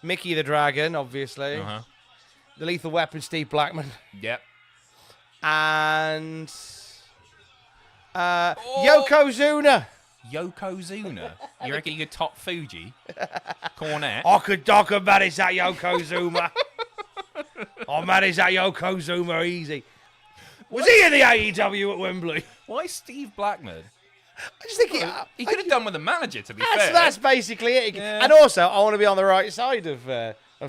Mickey the Dragon, obviously. Uh-huh. The Lethal Weapon, Steve Blackman. Yep. And Yokozuna. Yokozuna. You reckon you could top Fuji? Cornette. I could manage that Yokozuna. I'll manage that Yokozuna easy. Was he in the AEW at Wembley? Why Steve Blackman? I just think He could have done with the manager, to be fair. that's basically it. Yeah. And also, I want to be on the right side of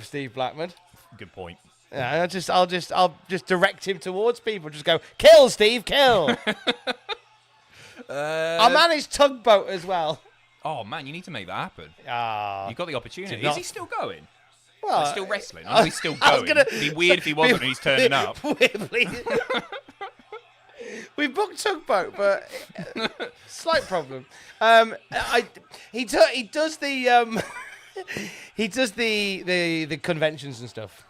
Steve Blackman. Good point. Yeah, I'll just direct him towards people. Just go, kill, Steve, kill. I managed Tugboat as well. Oh, man, you need to make that happen. Ah, You got the opportunity. did not- Is he still going? well, He's still wrestling. I know he's still going. It'd be weird if he wasn't and he's turning up. We booked Tugboat, but slight problem. He does the he does the conventions and stuff.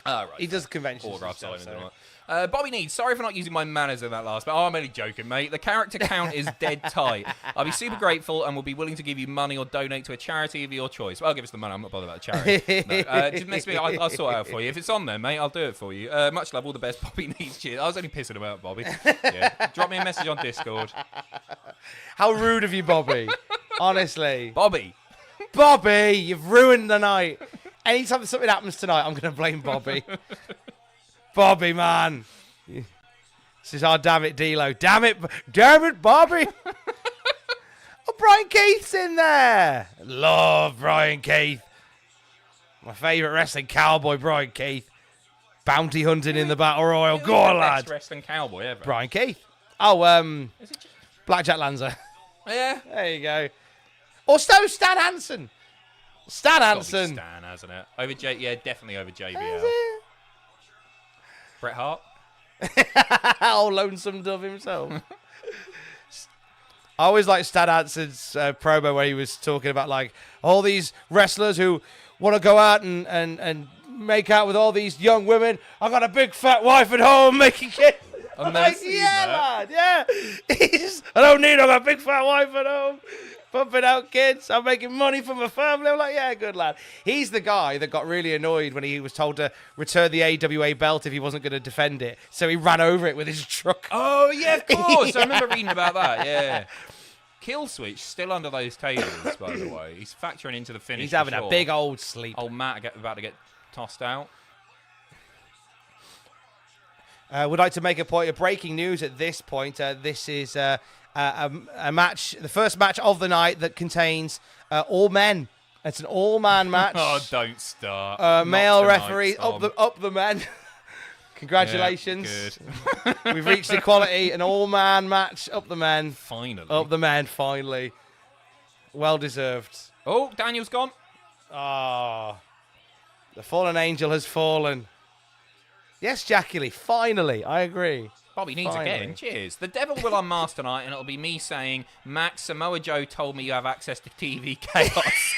Oh, right. He does conventions. Autograph and stuff, signing and so. all that. Bobby Needs, sorry for not using my manners in that last, but I'm only joking, mate. The character count is dead tight. I'll be super grateful and will be willing to give you money or donate to a charity of your choice. Well, give us the money. I'm not bothered about the charity. No, just mess me. I'll sort it out for you. If it's on there, mate, I'll do it for you. Much love. All the best. Bobby Needs. Cheers. I was only pissing about Bobby. Yeah. Drop me a message on Discord. How rude of you, Bobby. Honestly. Bobby, You've ruined the night. Anytime something happens tonight, I'm going to blame Bobby. Bobby, man. This is our damn it, D'Lo. Damn it, Bobby. Oh, Brian Keith's in there. Love Brian Keith. My favourite wrestling cowboy, Brian Keith. Bounty hunting in the Battle Royal. Go on, lad. best wrestling cowboy ever. Brian Keith. Oh, Is it Blackjack Lanza. yeah. There you go. Or Stan Hansen. Stan Gotta be Hansen. Stan, hasn't it? Over yeah, definitely over JBL. Is it? Bret Hart. Oh, Lonesome Dove himself. I always like Stan Hansen's promo where he was talking about like all these wrestlers who want to go out and make out with all these young women. I got a big fat wife at home making kids. I've I'm never like, seen yeah, that. lad, yeah. I don't need. I got a big fat wife at home. Pumping out kids. I'm making money for my family. I'm like, yeah, good lad. He's the guy that got really annoyed when he was told to return the AWA belt if he wasn't going to defend it. So he ran over it with his truck. Oh, yeah, of course. I remember reading about that, yeah. Kill Switch still under those tables, by the way. He's factoring into the finish. He's having for a sure. big old sleep. Old Matt about to get tossed out. Would like to make a point of breaking news at this point. This is a match, the first match of the night that contains all men. It's an all-man match. Oh, don't start. Male Not tonight, referee, Tom. up the men. Congratulations. Yeah, good. We've reached equality. An all-man match. Up the men. Finally. Up the men, finally. Well deserved. Oh, Daniel's gone. Ah, the fallen angel has fallen. Yes, Jackie Lee, finally. I agree. Bobby needs Finally. again. Cheers. The devil will unmask tonight, and it'll be me saying, Max, Samoa Joe told me you have access to TV chaos.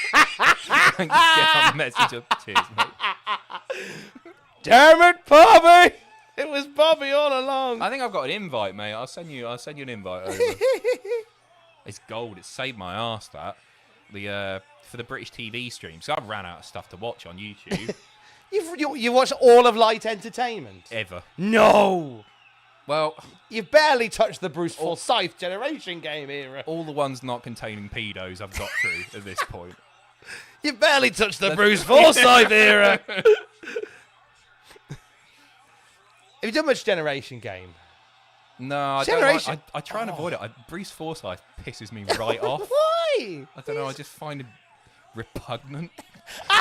Get our message up. Cheers, mate. Damn it, Bobby! It was Bobby all along. I think I've got an invite, mate. I'll send you an invite over. It's gold. It saved my ass, that. For the British TV stream. So I've ran out of stuff to watch on YouTube. You watched all of Light Entertainment? Ever. No! Well, You've barely touched the Bruce Forsyth Generation Game era. all the ones not containing pedos I've got through at this point. You've barely touched the Bruce Forsyth era. Have you done much Generation Game? No, I Generation- don't. I try and avoid it. Bruce Forsyth pisses me right off. Why? I don't know. I just find him repugnant.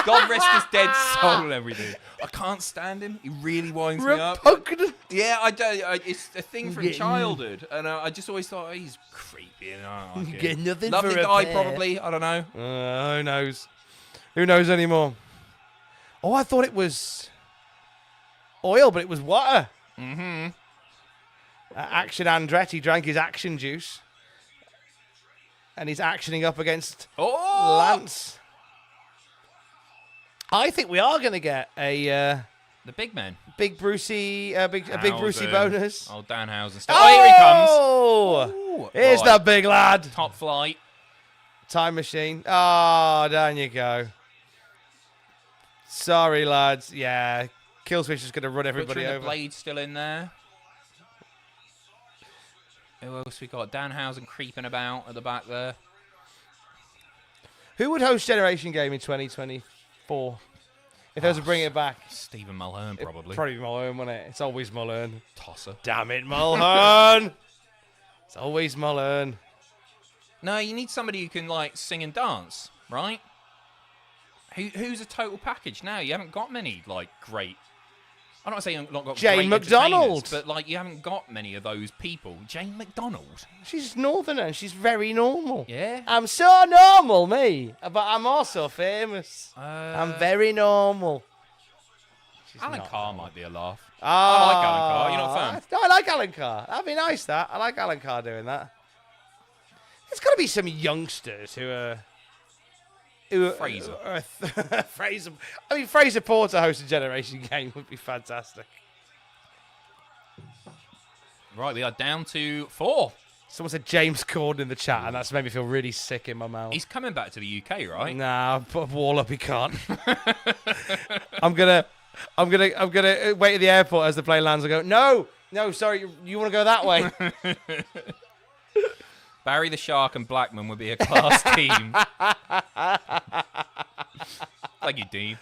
God rest his dead soul and everything. I can't stand him. He really winds me up. Repugnant. Yeah, I don't. It's a thing from childhood, and I just always thought he's creepy. And I don't like You it. get nothing Lovely for a guy, pair. probably. I don't know. Who knows? Who knows anymore? Oh, I thought it was oil, but it was water. Mm-hmm. Action Andretti drank his action juice. And he's actioning up against Lance. I think we are going to get a The big man. big Brucey, a big Brucey bonus. Oh, Danhausen stuff. Oh, here he comes. Oh, here's right. that big lad. Top flight. Time machine. Oh, down you go. Sorry, lads. Yeah, Killswitch is going to run everybody Butcher and over. the Blade still in there. Who else we got? Danhausen creeping about at the back there. Who would host Generation Game in 2024? If they was to bring it back. Stephen Mulhern, probably. Probably Mulhern, wouldn't it? It's always Mulhern. Tosser. Damn it, Mulhern! It's always Mulhern. No, you need somebody who can, like, sing and dance, right? Who's a total package now? You haven't got many, like, great... I'm not saying you've not got Jane great McDonald. entertainers, but, like, you haven't got many of those people. Jane McDonald. She's northerner and she's very normal. Yeah? I'm so normal, me. But I'm also famous. I'm very normal. She's Alan not Carr normal. might be a laugh. Oh, I like Alan Carr. You're not a fan? No, I like Alan Carr. That'd be nice, that. I like Alan Carr doing that. There's got to be some youngsters who are... Fraser. Fraser. I mean, Fraser Porter hosting Generation Game would be fantastic. Right, we are down to 4. Someone said James Corden in the chat, and that's made me feel really sick in my mouth. He's coming back to the UK, right? Nah, put a wall up. He can't. I'm gonna wait at the airport as the plane lands and go. No, sorry, you want to go that way? Barry the Shark and Blackman would be a class team. Thank you, Dean.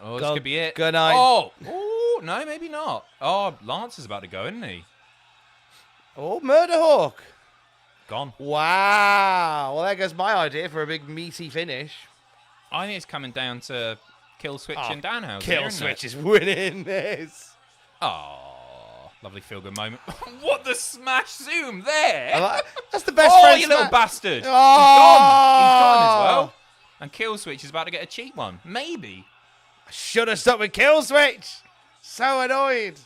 Oh, this could be it. Good night. Oh, ooh, no, maybe not. Oh, Lance is about to go, isn't he? Oh, Murderhawk. Gone. Wow. Well, there goes my idea for a big meaty finish. I think it's coming down to Killswitch and Danhausen. Killswitch is winning this. Oh, lovely feel-good moment. What the smash zoom there? That's the best. Oh, you little bastard. Oh. He's gone as well. And Killswitch is about to get a cheap one. Maybe. I should have stuck with Killswitch. So annoyed.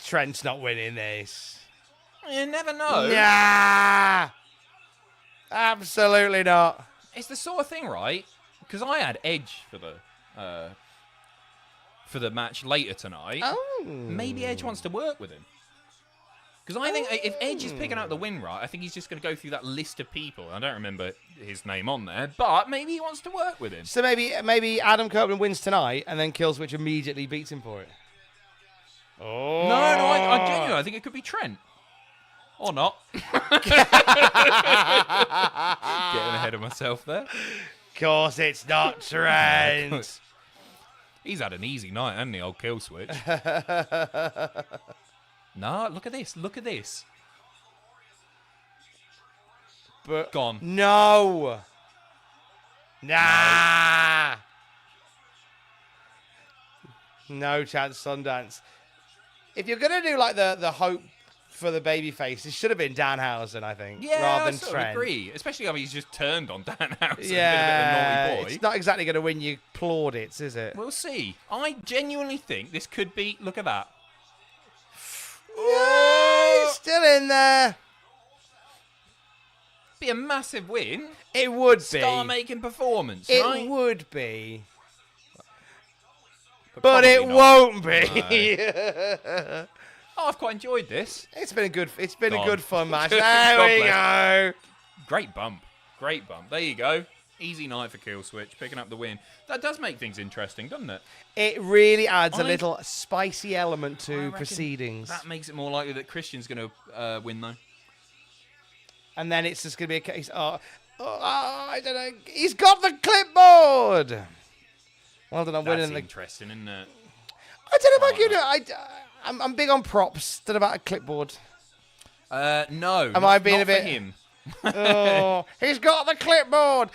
Trent's not winning this. You never know. Nah. Absolutely not. It's the sort of thing, right? Because I had Edge for the match later tonight. Oh. Maybe Edge wants to work with him. Because I think if Edge is picking out the win, right, I think he's just going to go through that list of people. I don't remember his name on there, but maybe he wants to work with him. So maybe Adam Copeland wins tonight, and then Killswitch immediately beats him for it. Oh. No, I genuinely, I think it could be Trent. Or not. Getting ahead of myself there. Of course it's not Trent. He's had an easy night, hasn't he, old Killswitch? No, look at this. Look at this. But Gone. No. Nah. No chance, Sundance. If you're gonna do like the hope for the babyface, it should have been Danhausen, I think, Yeah, rather I than sort of Trent. agree. Especially how he's just turned on Danhausen. Yeah, A bit of a naughty boy. it's not exactly gonna win you plaudits, is it? We'll see. I genuinely think this could be. Look at that. Yeah, he's still in there. Be a massive win. It would be. Star-making performance, It right? would be. But probably it not. won't be. Oh, I've quite enjoyed this. It's been a good Gone. fun match. God There we bless. go. Great bump. Great bump. There you go. Easy night for Killswitch, picking up the win. That does make things interesting, doesn't it? It really adds a I- little spicy element I to reckon proceedings. That makes it more likely that Christian's going to win, though. And then it's just going to be a case. I don't know. He's got the clipboard. Well done on That's winning the. interesting, isn't it? I don't know about you. I'm big on props. Don't know about a clipboard. No. Am I not- being not a bit- for him. Oh, he's got the clipboard.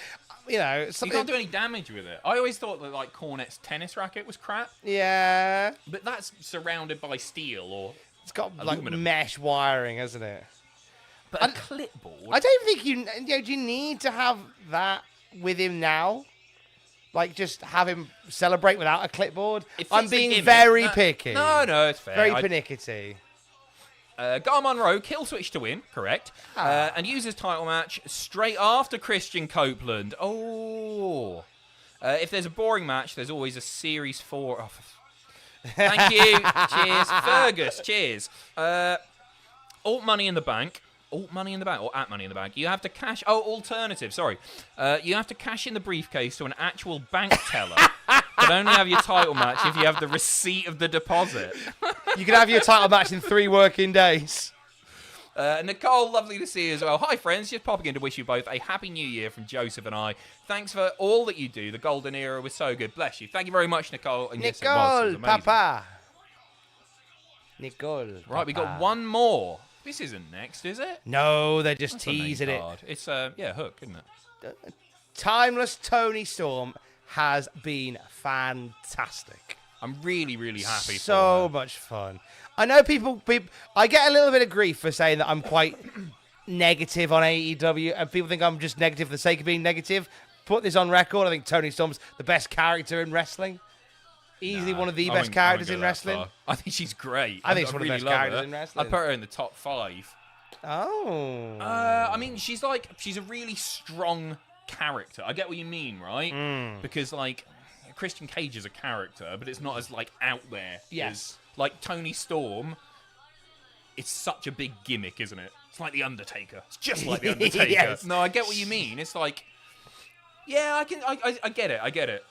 You know, You something. can't do any damage with it. I always thought that like Cornette's tennis racket was crap, Yeah, but that's surrounded by steel or it's got like aluminum. mesh wiring, hasn't it? But a clipboard. I don't think you know, do you need to have that with him now? Like, just have him celebrate without a clipboard? It fits I'm the being gimmick. very picky. No, it's fair. Very pernickety. Gar Monroe, kill switch to win, correct. And uses title match straight after Christian Copeland. Oh. If there's a boring match, there's always a Series 4. Oh, thank you. Cheers. Fergus, cheers. Alt Money in the Bank. Alt Money in the Bank or at Money in the Bank. You have to cash... Oh, alternative, sorry. You have to cash in the briefcase to an actual bank teller. But only have your title match if you have the receipt of the deposit. You can have your title match in 3 working days. Nicole, lovely to see you as well. Hi, friends. Just popping in to wish you both a happy new year from Joseph and I. Thanks for all that you do. The golden era was so good. Bless you. Thank you very much, Nicole. And yes, it was amazing. Papa. Nicole. Right, we got Papa. one more. This isn't next, is it? No, they're just That's the main teasing it. card. It's, Hook, isn't it? Timeless Toni Storm has been fantastic. I'm really, really happy So for her. much fun. I know people. I get a little bit of grief for saying that I'm quite negative on AEW, and people think I'm just negative for the sake of being negative. Put this on record. I think Toni Storm's the best character in wrestling. Easily one of the best characters in wrestling. I think she's great. I think she's one of the really best love characters her. in wrestling. I put her in the top 5. Oh. I mean, she's a really strong character. I get what you mean, right? Because like Christian Cage is a character, but it's not as like out there. Yes. As, like Toni Storm. It's such a big gimmick, isn't it? It's like the Undertaker. It's just like the Undertaker. Yes. No, I get what you mean. It's like, yeah, I get it. I get it.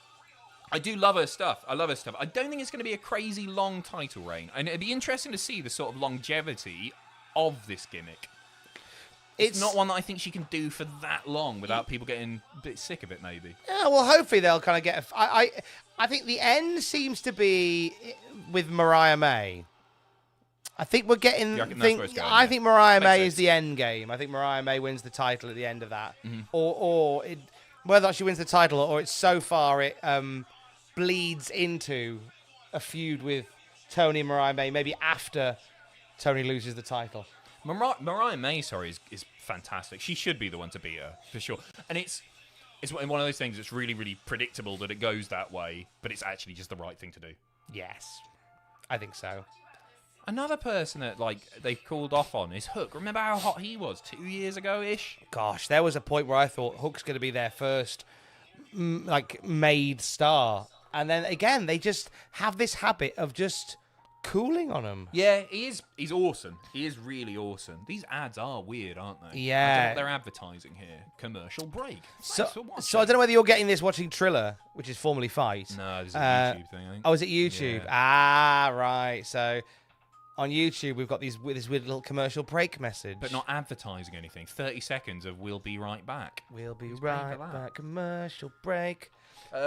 I do love her stuff. I love her stuff. I don't think it's going to be a crazy long title reign. And it'd be interesting to see the sort of longevity of this gimmick. It's not one that I think she can do for that long without people getting a bit sick of it, maybe. Yeah, well, hopefully they'll kind of get... I think the end seems to be with Mariah May. I think we're getting... You reckon that's where it's going, I yeah. think Mariah Makes May sense. is the end game. I think Mariah May wins the title at the end of that. Or whether she wins the title or it's so far it bleeds into a feud with Toni and Mariah May, maybe after Toni loses the title. Mariah May, is fantastic. She should be the one to beat her, for sure. And it's one of those things that's really, really predictable that it goes that way, but it's actually just the right thing to do. Yes, I think so. Another person that like they've called off on is Hook. Remember how hot he was 2 years ago-ish? Gosh, there was a point where I thought Hook's going to be their first made star. And then again, they just have this habit of just cooling on him. Yeah, he's awesome. He is really awesome. These ads are weird, aren't they? Yeah. I don't know what they're advertising here. Commercial break. So Thanks for watching. I don't know whether you're getting this watching Triller, which is formerly Fight. No, this is a YouTube thing, I think. Oh, is it YouTube? Yeah. Ah, right. So on YouTube, we've got this weird little commercial break message. But not advertising anything. 30 seconds of "We'll be right back." We'll be Who's paying right for that? back. Commercial break.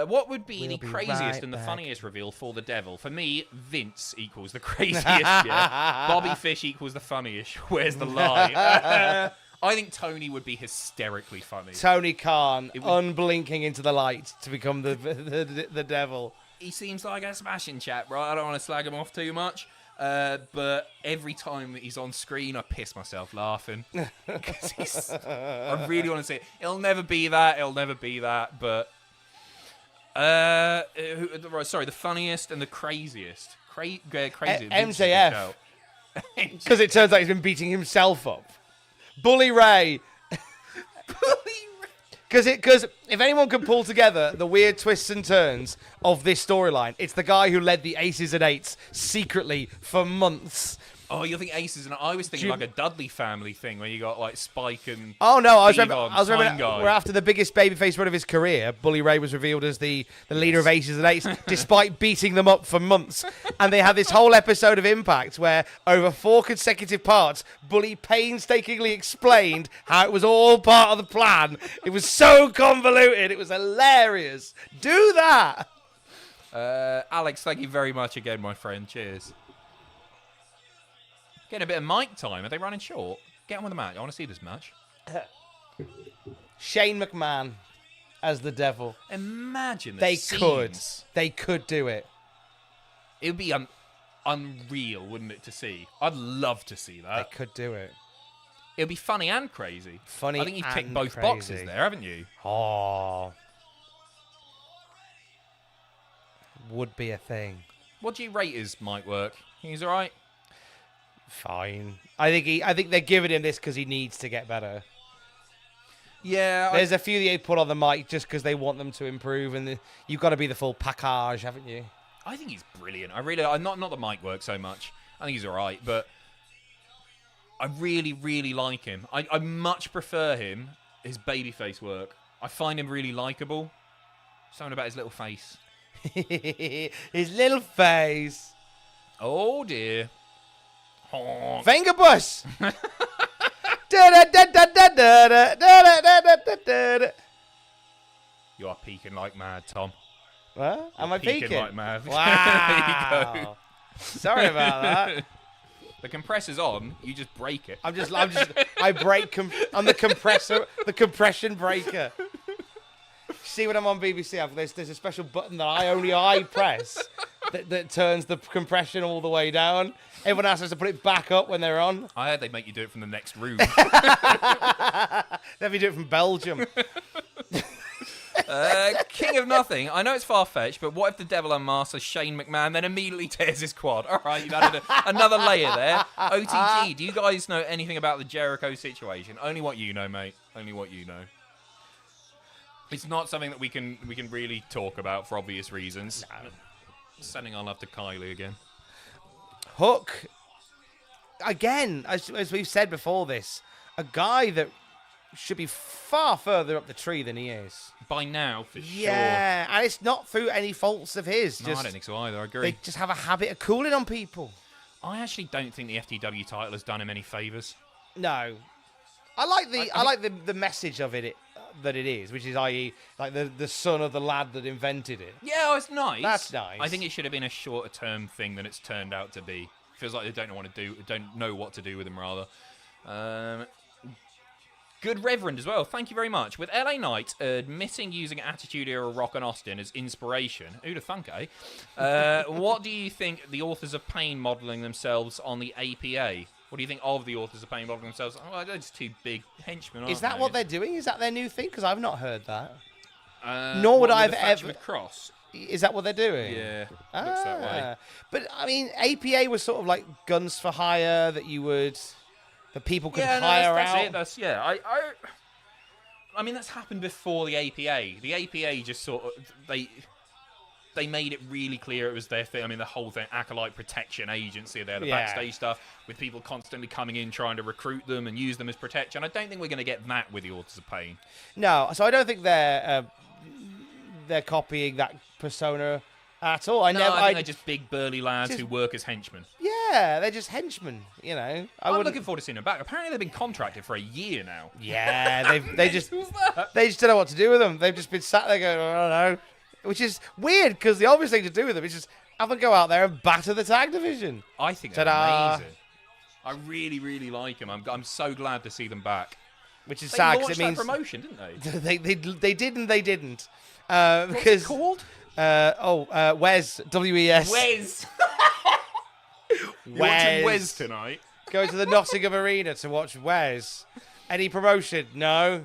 What would be We'll the be craziest right and the back. funniest reveal for the devil? For me, Vince equals the craziest. Yeah. Bobby Fish equals the funniest. Where's the lie? I think Toni would be hysterically funny. Tony Khan It would- unblinking into the light to become the devil. He seems like a smashing chap, right? I don't want to slag him off too much. But every time that he's on screen, I piss myself laughing. 'Cause I really want to say it. It'll never be that. It'll never be that. But sorry, the funniest and the craziest. Crazy. MJF. Because it turns out he's been beating himself up. Bully Ray. Because if anyone can pull together the weird twists and turns of this storyline, it's the guy who led the Aces and Eights secretly for months. Oh, you think Aces and I was thinking Do- like a Dudley family thing where you got like Spike and Oh no, I was Devon, remember Time Guy. where after the biggest babyface run of his career, Bully Ray was revealed as the leader of Aces and Eights, despite beating them up for months. And they had this whole episode of Impact where, over 4 consecutive parts, Bully painstakingly explained how it was all part of the plan. It was so convoluted. It was hilarious. Do that. Alex, thank you very much again, my friend. Cheers. Getting a bit of mic time. Are they running short? Get on with the match. I want to see this match. Shane McMahon as the devil. Imagine They scenes. could do it. It would be unreal, wouldn't it, to see? I'd love to see They that. could do it. It would be funny and crazy. Funny I think you've ticked and both crazy. boxes there, haven't you? Oh. Would be a thing. What do you rate his mic work? He's all right. Fine. I think they're giving him this because he needs to get better. Yeah. There's a few they put on the mic just because they want them to improve, and you've got to be the full package, haven't you? I think he's brilliant. Not the mic work so much. I think he's all right, but I really, really like him. I much prefer his babyface work. I find him really likable. Something about his little face. His little face. Oh dear. Honk. Finger bus. You are peeking like mad, Tom. What? Am I Peeking peeking? like mad. Wow. There you go. Sorry about that. The compressor's on. You just break it. I break. I'm the compression breaker. See, when I'm on BBC, there's a special button that only I press that turns the compression all the way down. Everyone else has to put it back up when they're on. I heard they make you do it from the next room. Let me do it from Belgium. King of Nothing. I know it's far-fetched, but what if the Devil unmasks Shane McMahon, then immediately tears his quad? All right, you've added another layer there. OTG, do you guys know anything about the Jericho situation? Only what you know, mate. Only what you know. It's not something that we can really talk about for obvious reasons. No. Sending our love to Kylie again. Hook. Again, as we've said before this, a guy that should be far further up the tree than he is. By now, for sure. Yeah, and it's not through any faults of his. No, I don't think so either. I agree. They just have a habit of cooling on people. I actually don't think the FTW title has done him any favours. No. I like the message of it that it is, which is, i.e., like the son of the lad that invented it. Yeah, it's nice. That's nice. I think it should have been a shorter term thing than it's turned out to be. Feels like they don't know what to do with him rather. Good Reverend as well. Thank you very much. With LA Knight admitting using Attitude Era Rock and Austin as inspiration. Who'da thunk, eh? What do you think the Authors of Pain modelling themselves on the APA? What do you think of the Authors of Pain modelling themselves? Oh, they're just two big henchmen, aren't Is that they? what they're doing? Is that their new thing? Because I've not heard that. Nor would I have ever. ever. Cross. Is that what they're doing? Yeah, looks that way. But I mean, APA was sort of like guns for hire that people could hire out. That's I mean, that's happened before the APA. The APA just sort of they made it really clear it was their thing. I mean, the whole thing, Acolyte Protection Agency, the backstage stuff with people constantly coming in trying to recruit them and use them as protection. I don't think we're going to get that with the Authors of Pain. No, so I don't think they're copying that persona at all. I think they're just big burly lads who work as henchmen. Yeah, they're just henchmen. You know, I'm looking forward to seeing them back. Apparently, they've been contracted for a year now. Yeah, they just don't know what to do with them. They've just been sat there going, I don't know. Which is weird because the obvious thing to do with them is just have them go out there and batter the tag division. I think they're amazing. I really, really like them. I'm so glad to see them back. Which is they sad because it means that promotion, didn't they? they did and they didn't. What's because it called? Wes, W-E-S. Wes. You're watching Wes tonight. Go to the Nottingham Arena to watch Wes. Any promotion? No.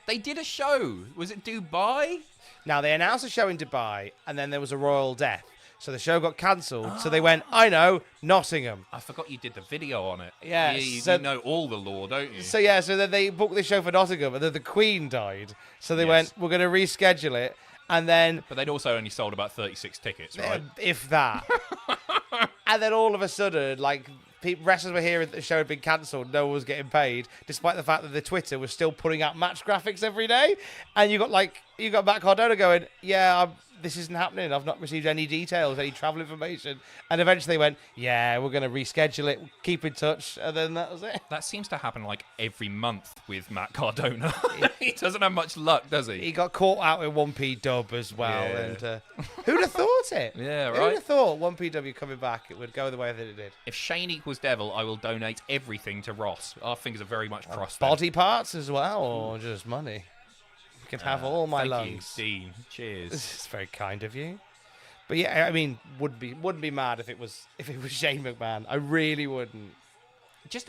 They did a show. Was it Dubai? Now, they announced a show in Dubai, and then there was a royal death. So the show got cancelled. So they went, I know, Nottingham. I forgot you did the video on it. Yeah. You know all the lore, don't you? So then they booked the show for Nottingham, and then the Queen died. So they went, we're going to reschedule it. And then... But they'd also only sold about 36 tickets, right? If that. And then all of a sudden, like... Wrestlers were hearing that the show had been cancelled. No one was getting paid, despite the fact that the Twitter was still putting out match graphics every day. And you got Matt Cardona going, this isn't happening. I've not received any details, any travel information. And eventually they went, we're going to reschedule it. Keep in touch. And then that was it. That seems to happen like every month with Matt Cardona. He doesn't have much luck, does he? He got caught out with 1P dub as well. Yeah. And who'd have thought it? Yeah, right. Who'd have thought 1PW coming back, it would go the way that it did? If Shane equals Devil, I will donate everything to Ross. Our fingers are very much crossed. Body parts as well, or just money? can have all my thank lungs. you, Dean. Cheers. This is very kind of you. But yeah, I mean, wouldn't be mad if it was Shane McMahon. I really wouldn't. Just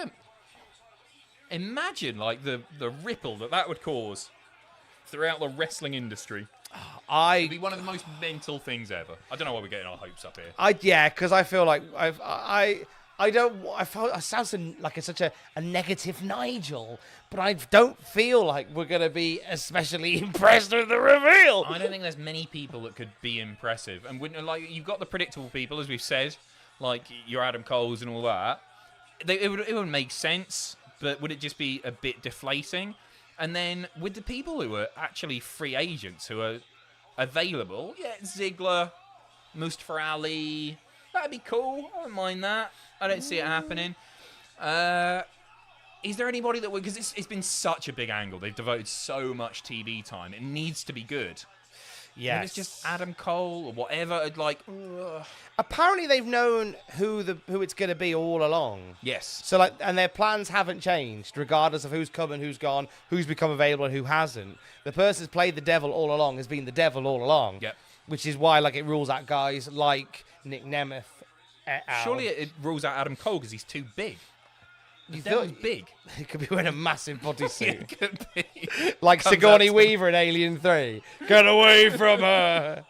imagine like the ripple that would cause throughout the wrestling industry. It'd be one of the most mental things ever. I don't know why we're getting our hopes up here. Yeah, because I feel like I sound like such a negative Nigel, but I don't feel like we're gonna be especially impressed with the reveal. I don't think there's many people that could be impressive, and like you've got the predictable people, as we've said, like your Adam Coles and all that. It would make sense, but would it just be a bit deflating? And then with the people who are actually free agents who are available, yeah, Ziggler, Mustafa Ali, that'd be cool. I don't mind that. I don't see it happening. Is there anybody that would... Because it's been such a big angle. They've devoted so much TV time. It needs to be good. Yeah, It's just Adam Cole or whatever. Like, apparently they've known who it's going to be all along. yes. So like, and their plans haven't changed, regardless of who's come and who's gone, who's become available and who hasn't. The person who's played the devil all along has been the devil all along. Yep. Which is why like it rules out guys like Nick Nemeth. Surely it rules out Adam Cole because he's too big. The devil's big. He could be wearing a massive bodysuit. It could be. Like Comes Sigourney out to- Weaver in Alien 3. Get away from her!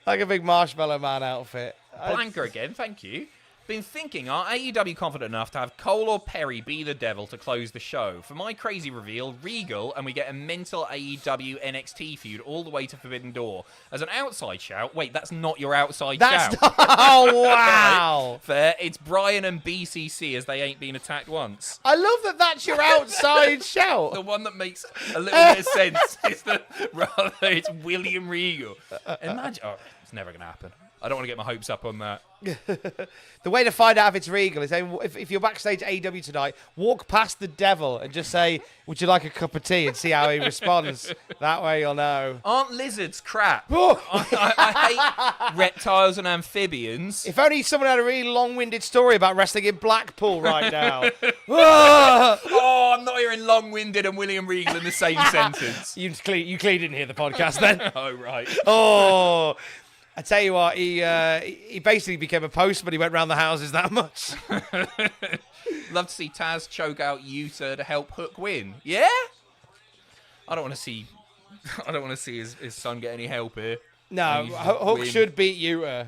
Like a big Marshmallow Man outfit. Blanker again, thank you. Been thinking, are AEW confident enough to have Cole or Perry be the devil to close the show? For my crazy reveal, Regal, and we get a mental AEW NXT feud all the way to Forbidden Door. As an outside shout, wait, that's not your outside shout. Oh, wow! Fair, it's Brian and BCC as they ain't been attacked once. I love that that's your outside shout. The one that makes a little bit of sense is that rather it's William Regal. Imagine, oh, it's never going to happen. I don't want to get my hopes up on that. The way to find out if it's Regal is if you're backstage at AEW tonight, walk past the devil and just say, "Would you like a cup of tea?" and see how he responds. That way you'll know. Aren't lizards crap? Oh. I hate reptiles and amphibians. If only someone had a really long-winded story about wrestling in Blackpool right now. Ah! Oh, I'm not hearing long-winded and William Regal in the same sentence. You clearly didn't hear the podcast then. Oh, right. Oh, I tell you what, he basically became a postman. He went round the houses that much. Love to see Taz choke out Yuta to help Hook win. Yeah? I don't want to see his son get any help here. No, Hook should beat Yuta.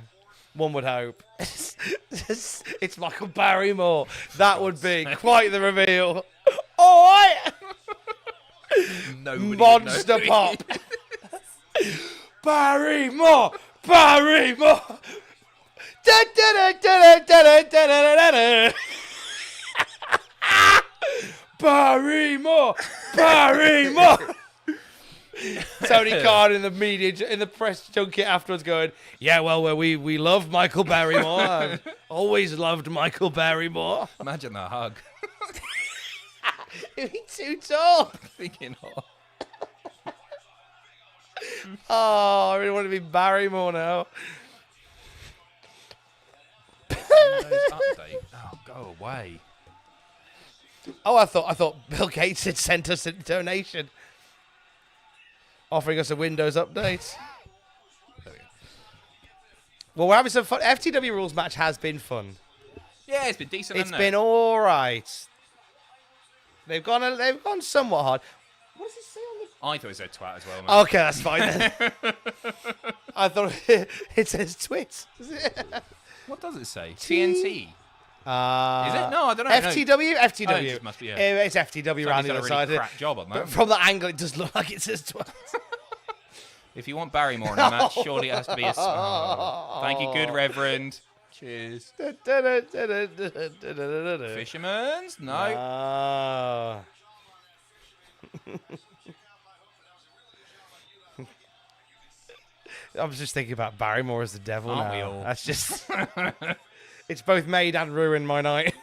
One would hope. It's Michael Barrymore. That would be quite the reveal. All right. Monster pop. Barrymore. Barrymore. Barrymore. Barrymore. Tony Khan in the media, in the press junket afterwards going, yeah, well, we love Michael Barrymore. I've always loved Michael Barrymore. Imagine that hug. Is he too tall? Thinking, Oh, I really want to be Barrymore now. update. Oh, go away. Oh, I thought Bill Gates had sent us a donation, offering us a Windows update. Well, we're having some fun. FTW rules match has been fun. Yeah, it's been decent. It's been all right. They've gone somewhat hard. What does it say on the? I thought it said twat as well. Man. Okay, that's fine then. I thought it says twit. What does it say? TNT. Is it? No, I don't know. FTW? No. FTW. Oh, it must be, yeah. It's FTW around the other Somebody's done a side. really crap job on that. But from the angle, it does look like it says twat. If you want Barrymore in a match, surely it has to be a... Oh. Thank you, good Reverend. Cheers. Fisherman's? No. I was just thinking about Barrymore as the devil Aren't now. we all? That's just... It's both made and ruined my night.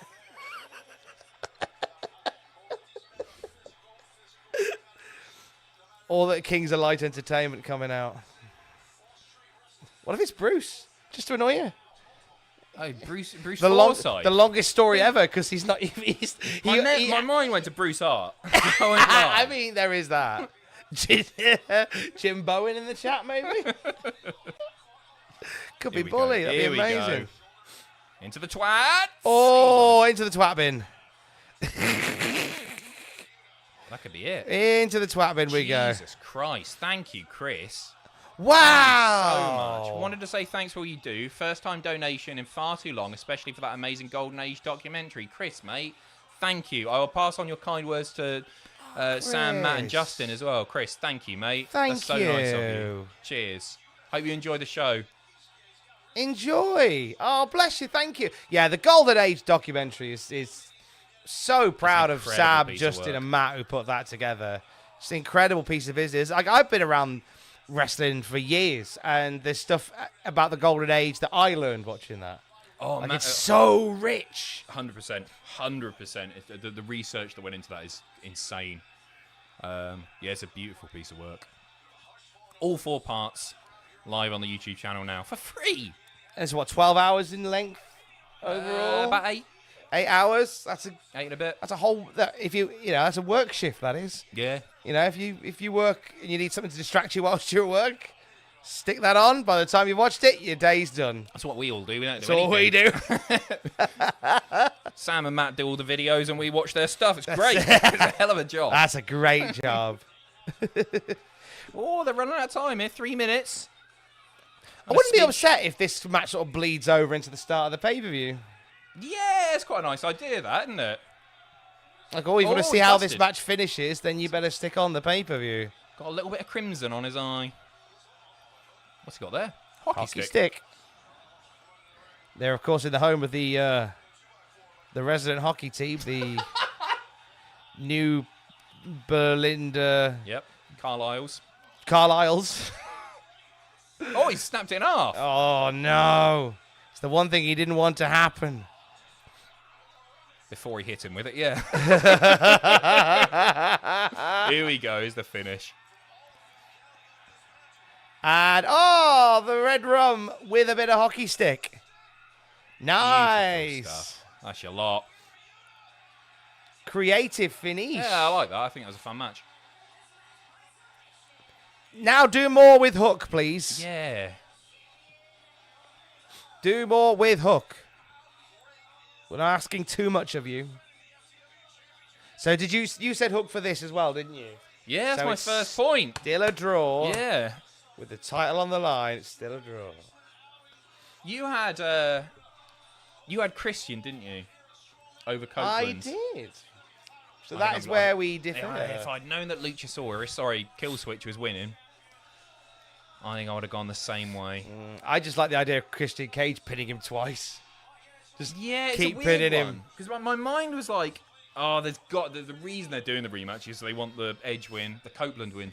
All that Kings of Light Entertainment coming out. What if it's Bruce? Just to annoy you? Oh, Bruce The Forsyth. longest story ever, because he's not. My mind went to Bruce Hart. I mean, there is that. Jim Bowen in the chat, maybe. Could be bully. That'd be amazing. Go. Into the twat. Oh, into the twat bin. That could be it. Into the twat bin we go. Jesus Christ. Thank you, Chris. Wow. So much. Wanted to say thanks for all you do. First time donation in far too long, especially for that amazing Golden Age documentary. Chris, mate, thank you. I will pass on your kind words to Sam, Matt, and Justin as well. Chris, thank you, mate. That's so nice of you. Cheers. Hope you enjoy the show. Enjoy. Oh, bless you. Thank you. Yeah, the Golden Age documentary is so proud of Sam, Justin, and Matt who put that together. It's an incredible piece of business. Like, I've been around wrestling for years, and there's stuff about the Golden Age that I learned watching that. Oh, like, it's so rich. 100%. 100%. The research that went into that is insane. Yeah, it's a beautiful piece of work. All 4 parts live on the YouTube channel now for free. And it's what, 12 hours in length overall? About 8. 8 hours. That's 8 and a bit. That's a whole. That's a work shift. That is. Yeah. You know, if you work and you need something to distract you whilst you're at work, stick that on. By the time you've watched it, your day's done. That's what we all do. We don't do That's all we do. Sam and Matt do all the videos and we watch their stuff. It's great. It's a hell of a job. That's a great job. Oh, they're running out of time here. 3 minutes. I wouldn't be upset if this match sort of bleeds over into the start of the pay-per-view. Yeah, it's quite a nice idea, that, isn't it? Like, you want to see how this match finishes, then you better stick on the pay-per-view. Got a little bit of crimson on his eye. What's he got there? Hockey stick. They're, of course, in the home of the resident hockey team, the New Berlinda... Yep, Carlisle's. Oh, he snapped it in half. Oh, no. It's the one thing he didn't want to happen. Before he hit him with it, yeah. Here we go, is the finish. And, the red rum with a bit of hockey stick. Nice. That's your lot. Creative finish. Yeah, I like that. I think that was a fun match. Now do more with Hook, please. Yeah. Do more with Hook. We're not asking too much of you. So did you said Hook for this as well, didn't you? Yeah, that's my first point. Still a draw. Yeah. With the title on the line, it's still a draw. You had Christian, didn't you? Over Copeland. I did. So that is where we differ. If I'd known that Killswitch was winning, I think I would have gone the same way. I just like the idea of Christian Cage pinning him twice. Just keep pinning him. Because my mind was like, there's got the reason they're doing the rematch is they want the Copeland win,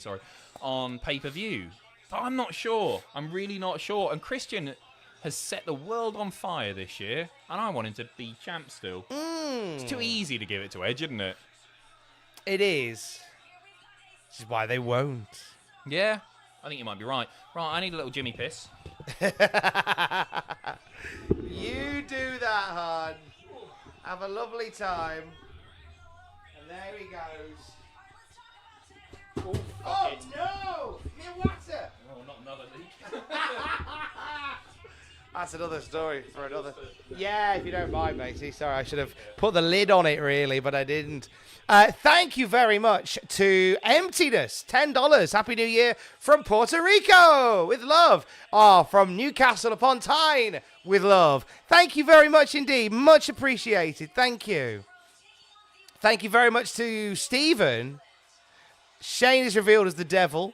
on pay-per-view. But I'm not sure. I'm really not sure. And Christian has set the world on fire this year, and I want him to be champ still. It's too easy to give it to Edge, isn't it? It is. Which is why they won't. Yeah, I think you might be right. Right, I need a little Jimmy piss. You do that, hon. Have a lovely time. And there he goes. Oh, no! Near water! Oh, not another leak. That's another story for another... Yeah, if you don't mind, matey. Sorry, I should have put the lid on it, really, but I didn't. Thank you very much to Emptiness. $10. Happy New Year from Puerto Rico. With love. From Newcastle upon Tyne. With love. Thank you very much indeed. Much appreciated. Thank you. Thank you very much to Stephen. Shane is revealed as the devil.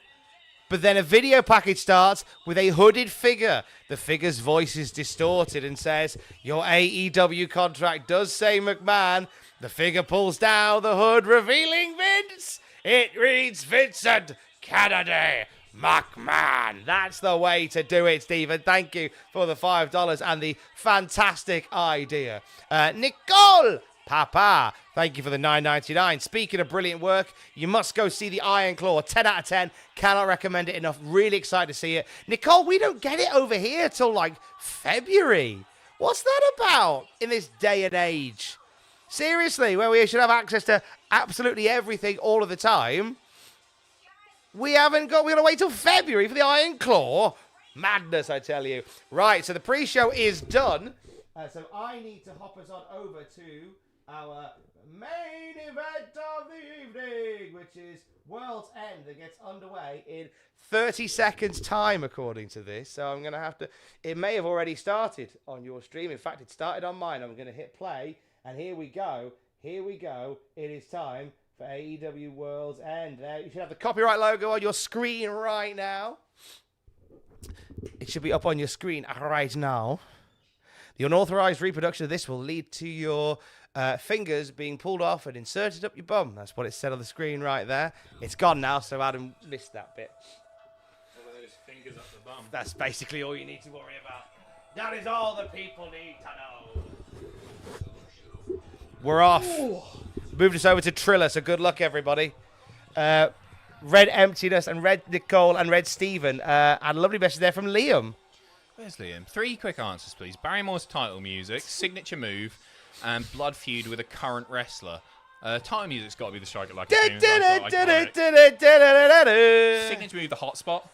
But then a video package starts with a hooded figure. The figure's voice is distorted and says, "Your AEW contract does say McMahon." The figure pulls down the hood, revealing Vince. It reads Vincent Kennedy McMahon. That's the way to do it, Stephen. Thank you for the $5 and the fantastic idea. Nicole Papa, thank you for the $9.99. Speaking of brilliant work, you must go see the Iron Claw. 10 out of 10. Cannot recommend it enough. Really excited to see it. Nicole, we don't get it over here till like February. What's that about in this day and age? Seriously, where we should have access to absolutely everything all of the time. We got to wait till February for the Iron Claw. Madness, I tell you. Right, so the pre-show is done. So I need to hop us on over to our main event of the evening, which is World's End, that gets underway in 30 seconds time, according to this. So I'm going to have to... It may have already started on your stream. In fact, it started on mine. I'm going to hit play, and here we go. Here we go. It is time for AEW World's End. Now, you should have the copyright logo on your screen right now. It should be up on your screen right now. The unauthorized reproduction of this will lead to your fingers being pulled off and inserted up your bum. That's what it said on the screen right there. It's gone now, so Adam missed that bit. Fingers up the bum. That's basically all you need to worry about. That is all the people need to know. We're off. Ooh. Moved us over to Triller, so good luck, everybody. Red Emptiness and Red Nicole and Red Steven. And a lovely message there from Liam. Where's Liam? 3 quick answers, please. Barrymore's title music, signature move, and blood feud with a current wrestler. Title music's got to be the Strike It Like a signature move, the hotspot.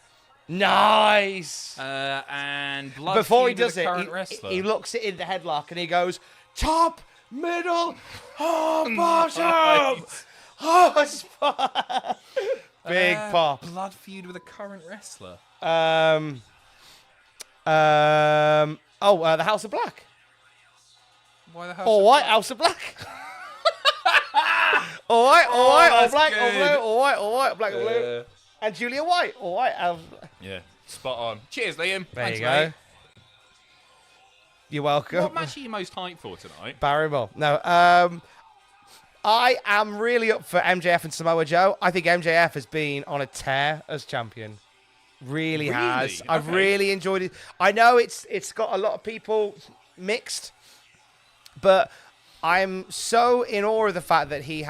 Nice. And blood before feud he does with a it, current wrestler. he looks it in the headlock and he goes, top, middle, bottom. Hotspot. Big pop. Blood feud with a current wrestler. The House of Black. Why the House all of white Black? House of Black. all white, all black, good. all blue, all white, black, and blue. And Julia White, all white. Yeah, spot on. Cheers, Liam. There Thanks, you go. mate. You're welcome. What match are you most hyped for tonight? Barrymore. No, I am really up for MJF and Samoa Joe. I think MJF has been on a tear as champion. Really has. Okay. I've really enjoyed it. I know it's got a lot of people mixed, but I'm so in awe of the fact that he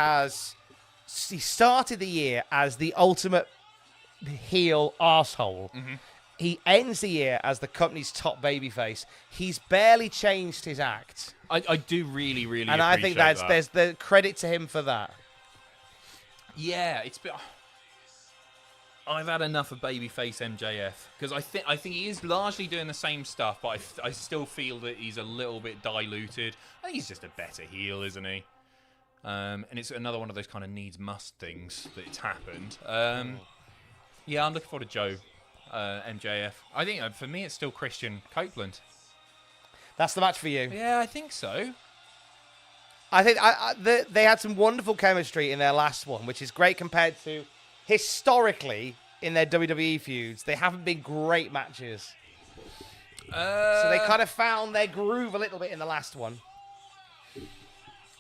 started the year as the ultimate heel arsehole. Mm-hmm. He ends the year as the company's top babyface. He's barely changed his act. I do really and I think there's the credit to him for that. Yeah, it's been... I've had enough of babyface MJF because I think he is largely doing the same stuff, but I still feel that he's a little bit diluted. I think he's just a better heel, isn't he? And it's another one of those kind of needs-must things that it's happened. Yeah, I'm looking forward to Joe, MJF. I think for me it's still Christian Copeland. That's the match for you. Yeah, I think so. I think they had some wonderful chemistry in their last one, which is great compared to historically in their WWE feuds. They haven't been great matches. So they kind of found their groove a little bit in the last one.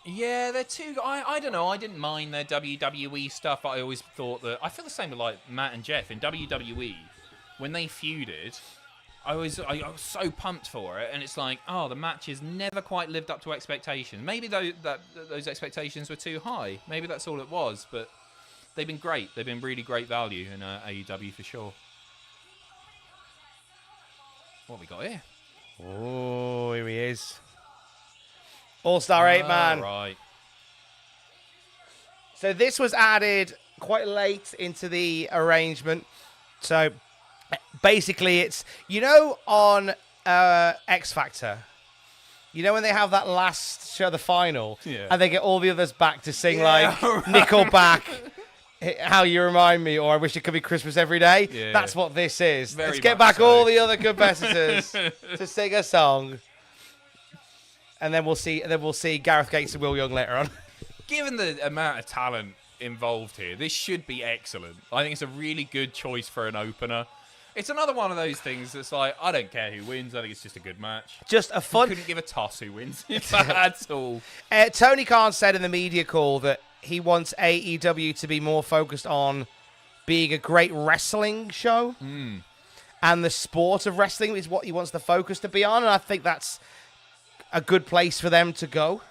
Yeah, they're too... I don't know. I didn't mind their WWE stuff, but I always thought that... I feel the same with like Matt and Jeff in WWE. When they feuded, I was so pumped for it, and it's like, oh, the matches never quite lived up to expectations. Maybe those expectations were too high. Maybe that's all it was, but they've been great. They've been really great value in AEW for sure. What have we got here? Oh, here he is. All-Star 8-Man. Right. So this was added quite late into the arrangement. So basically it's, on X Factor, when they have that last show, the final, and they get all the others back to sing Nickelback, How You Remind Me, or I Wish It Could Be Christmas Every Day. Yeah. That's what this is. Let's get back all the other competitors to sing a song. And then we'll see Gareth Gates and Will Young later on. Given the amount of talent involved here, this should be excellent. I think it's a really good choice for an opener. It's another one of those things that's like, I don't care who wins. I think it's just a good match. Just a fun... Couldn't give a toss who wins at all. Tony Khan said in the media call that he wants AEW to be more focused on being a great wrestling show. Mm. And the sport of wrestling is what he wants the focus to be on. And I think that's a good place for them to go.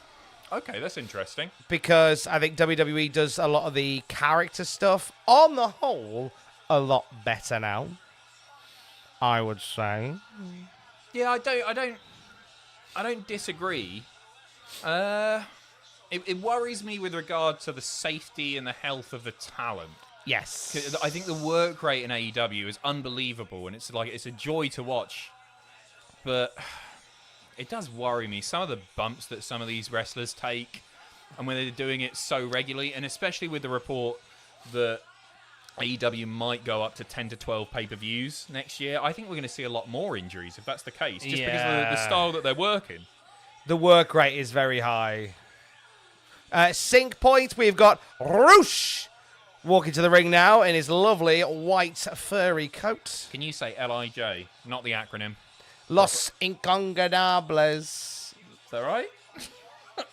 Okay, that's interesting. Because I think WWE does a lot of the character stuff, on the whole, a lot better now, I would say. Yeah, I don't... I don't disagree. It worries me with regard to the safety and the health of the talent. Yes. 'Cause I think the work rate in AEW is unbelievable, and it's a joy to watch. But it does worry me, some of the bumps that some of these wrestlers take, and when they're doing it so regularly, and especially with the report that AEW might go up to 10 to 12 pay-per-views next year. I think we're going to see a lot more injuries if that's the case, just because of the style that they're working. The work rate is very high. Sync point, we've got Roosh walking to the ring now in his lovely white furry coat. Can you say LIJ, not the acronym? Los Incongonables. Is that right?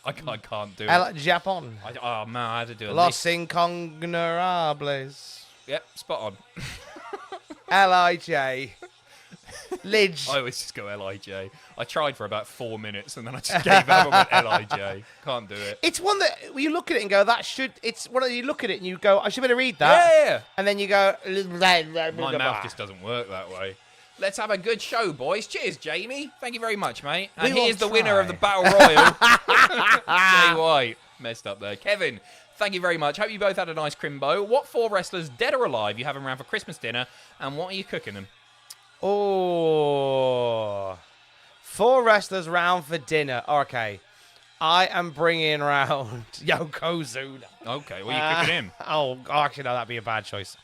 I can't do El it. Japón. Oh, man, I had to do it. Los Incongonables. Yep, spot on. L-I-J. Lidge. I always just go LIJ. I tried for about 4 minutes and then I just gave up and went LIJ. Can't do it. It's one that you look at it and go, it's one that you look at it and you go, I should better read that. Yeah. And then you go, My mouth just doesn't work that way. Let's have a good show, boys. Cheers, Jamie. Thank you very much, mate. And here's the winner of the Battle Royal. Jay White. Messed up there. Kevin, thank you very much. Hope you both had a nice crimbo. What 4 wrestlers, dead or alive, you have around for Christmas dinner, and what are you cooking them? Oh, 4 wrestlers round for dinner. Okay, I am bringing round Yokozuna. Okay, well, you're cooking him. Actually, no, that'd be a bad choice.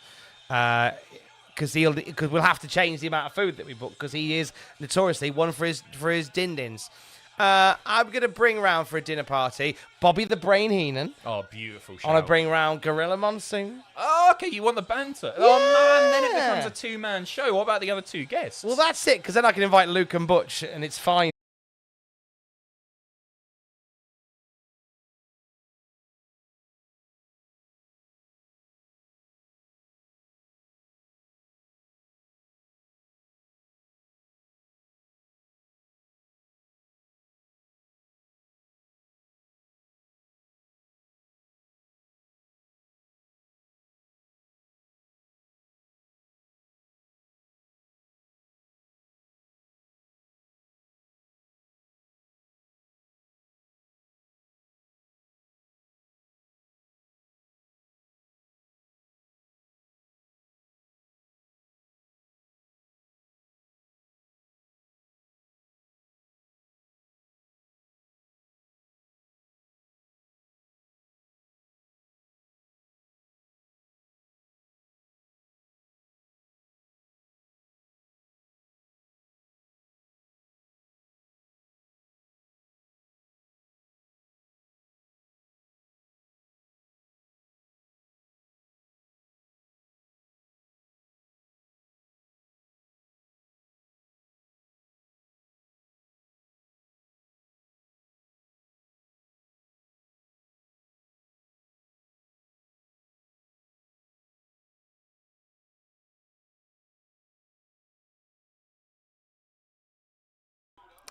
Because we'll have to change the amount of food that we book because he is notoriously one for his din-dins. I'm going to bring round for a dinner party Bobby the Brain Heenan. Oh, beautiful show. I'm going to bring round Gorilla Monsoon. Oh, okay, you want the banter. Yeah. Oh, man, then it becomes a 2-man show. What about the other 2 guests? Well, that's it, because then I can invite Luke and Butch, and it's fine.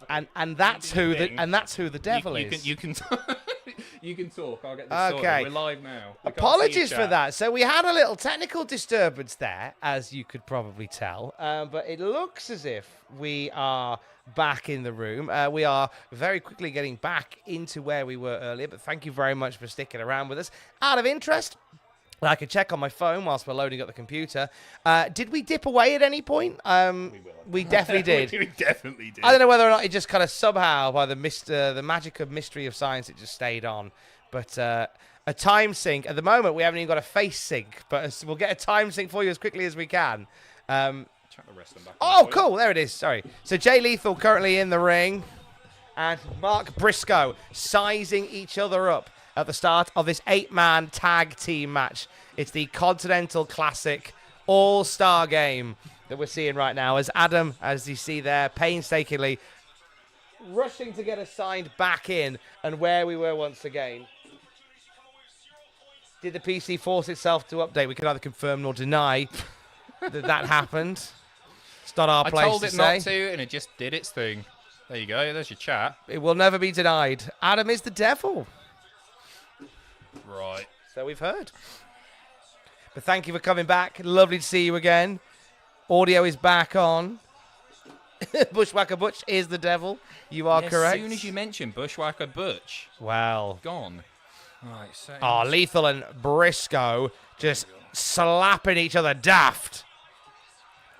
And that's who the devil is. You can talk. I'll get this sorted. We're live now. Apologies for that. So we had a little technical disturbance there, as you could probably tell. But it looks as if we are back in the room. We are very quickly getting back into where we were earlier. But thank you very much for sticking around with us. Out of interest, I could check on my phone whilst we're loading up the computer. Did we dip away at any point? We definitely did. We definitely did. I don't know whether or not it just kind of somehow, by the magic of mystery of science, it just stayed on. But a time sync. At the moment, we haven't even got a face sync. But we'll get a time sync for you as quickly as we can. Chuck the rest of them back Oh, cool. There it is. Sorry. So Jay Lethal currently in the ring. And Mark Briscoe sizing each other up at the start of this 8-man tag team match. It's the Continental Classic All-Star Game that we're seeing right now. As Adam, as you see there, painstakingly rushing to get us signed back in and where we were once again. Did the PC force itself to update? We can neither confirm nor deny that happened. It's not our place to say. I told it not to, and it just did its thing. There you go. There's your chat. It will never be denied. Adam is the devil. Right. So we've heard. But thank you for coming back. Lovely to see you again. Audio is back on. Bushwhacker Butch is the devil. You are correct. As soon as you mention Bushwhacker Butch, well, gone. Right, so Lethal and Briscoe just slapping each other daft.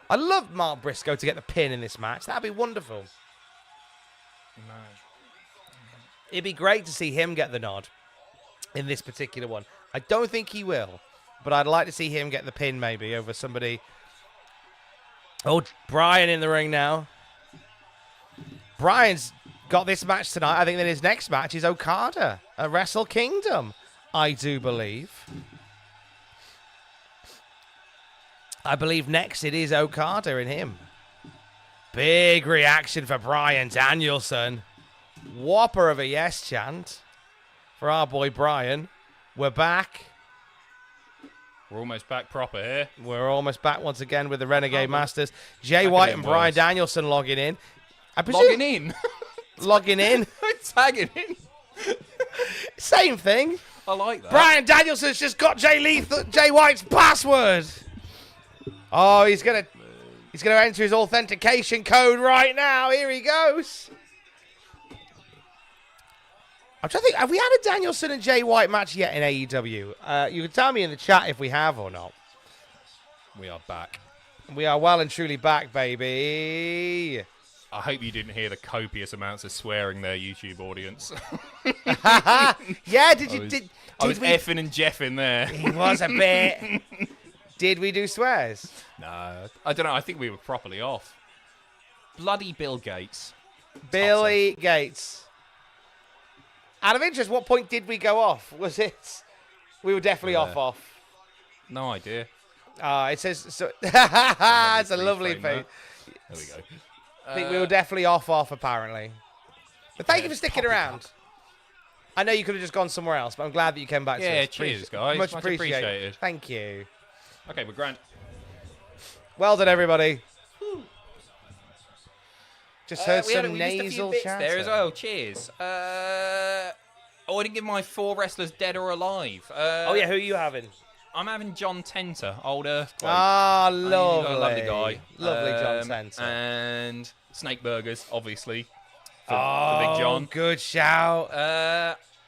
I love Mark Briscoe to get the pin in this match. That'd be wonderful. It'd be great to see him get the nod in this particular one. I don't think he will, but I'd like to see him get the pin maybe over somebody. Oh, Brian in the ring now. Brian's got this match tonight. I think that his next match is Okada at Wrestle Kingdom, I do believe. I believe next it is Okada and him. Big reaction for Brian Danielson. Whopper of a yes chant for our boy Brian. We're back. We're almost back proper here. We're almost back once again with the Renegade Masters. Jay White and Brian Danielson logging in. I presume logging in? Logging in. Tagging in. Same thing. I like that. Brian Danielson's just got Jay White's password. Oh, he's gonna enter his authentication code right now. Here he goes. I'm trying to think, have we had a Danielson and Jay White match yet in AEW? You can tell me in the chat if we have or not. We are back. We are well and truly back, baby. I hope you didn't hear the copious amounts of swearing there, YouTube audience. Yeah, did I you? was, Did I was we? effing and jeffing there. He was a bit. Did we do swears? No, I don't know. I think we were properly off. Bloody Bill Gates. Billy Gates. Out of interest, what point did we go off? Was it? We were definitely off. No idea. It says so. It's a lovely thing. There we go. I think we were definitely off, apparently. But thank you for sticking around. Up. I know you could have just gone somewhere else, but I'm glad that you came back to us. Yeah, cheers, guys. Much appreciated. appreciated. Thank you. Okay, we're grand. Well done, everybody. Just heard we some missed a few nasal bits chatter. there as well. Cheers. I didn't give my 4 wrestlers dead or alive. Oh, yeah, who are you having? I'm having John Tenter, old Earthquake. Ah, lovely. Lovely guy. Lovely John Tenter. And Snake Burgers, obviously. For Oh, Big John. good shout.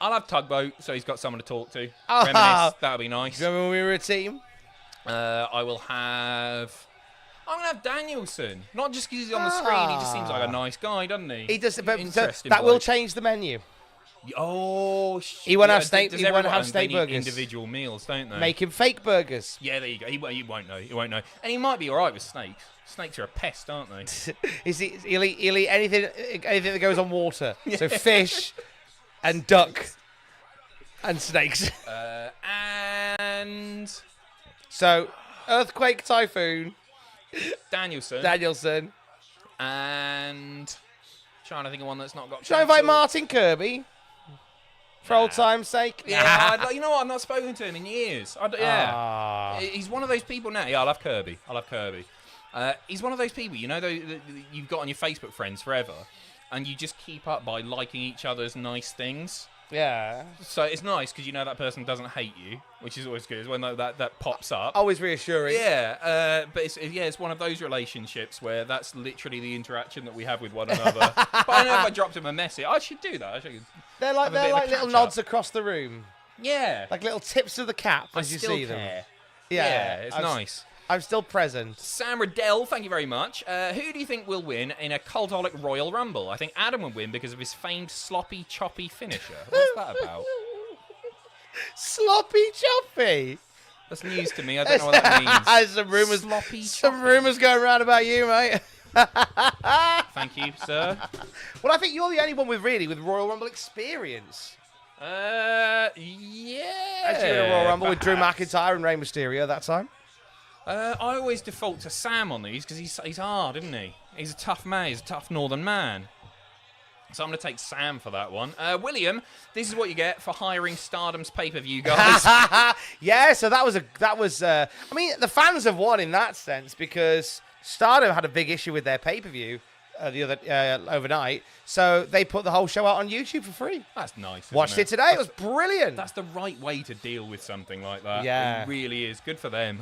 I'll have Tugboat, so he's got someone to talk to. Oh. Reminisce, that'll be nice. Do you remember when we were a team? I will have... I'm going to have Danielson. Not just because he's on the screen. He just seems like a nice guy, doesn't he? He does, but Interesting that will bloke. change the menu. Oh, He won't have does steak. He won't everyone- have they steak need burgers. individual meals, don't they? Make him fake burgers. Yeah, there you go. He won't know. He won't know. And he might be all right with snakes. Snakes are a pest, aren't they? He'll eat anything that goes on water. So fish and duck and snakes. And So Earthquake, Typhoon, Danielson. Danielson. And trying to think of one that's not got. Should I invite cancelled. Martin Kirby? For old time's sake? Yeah, you know what? I've not spoken to him in years. Yeah. Ah. He's one of those people now. Yeah, I love Kirby. He's one of those people, you know, that you've got on your Facebook friends forever, and you just keep up by liking each other's nice things. Yeah. So it's nice because you know that person doesn't hate you, which is always good when that pops up. Always reassuring. Yeah, but it's one of those relationships where that's literally the interaction that we have with one another. But I know if I dropped him a message, I should do that. They're like have a bit of a little catch-up. nods across the room. Yeah. Like little tips of the cap I as you still see them. care. Yeah, it's I'm nice. I'm still present. Sam Riddell, thank you very much. Who do you think will win in a Cultaholic Royal Rumble? I think Adam will win because of his famed sloppy, choppy finisher. What's that about? Sloppy choppy. That's news to me. I don't know what that means. Some rumors. Sloppy Some choppy. rumors going around about you, mate. Thank you, sir. Well, I think you're the only one with Royal Rumble experience. Yeah. Actually, in a Royal Rumble with Drew perhaps. McIntyre and Rey Mysterio that time. I always default to Sam on these because he's hard, isn't he? He's a tough man. He's a tough northern man. So I'm going to take Sam for that one. William, this is what you get for hiring Stardom's pay-per-view, guys. Yeah, so that was. I mean, the fans have won in that sense because Stardom had a big issue with their pay-per-view overnight. So they put the whole show out on YouTube for free. That's nice. Watched it today. It was brilliant. That's the right way to deal with something like that. Yeah. It really is. Good for them.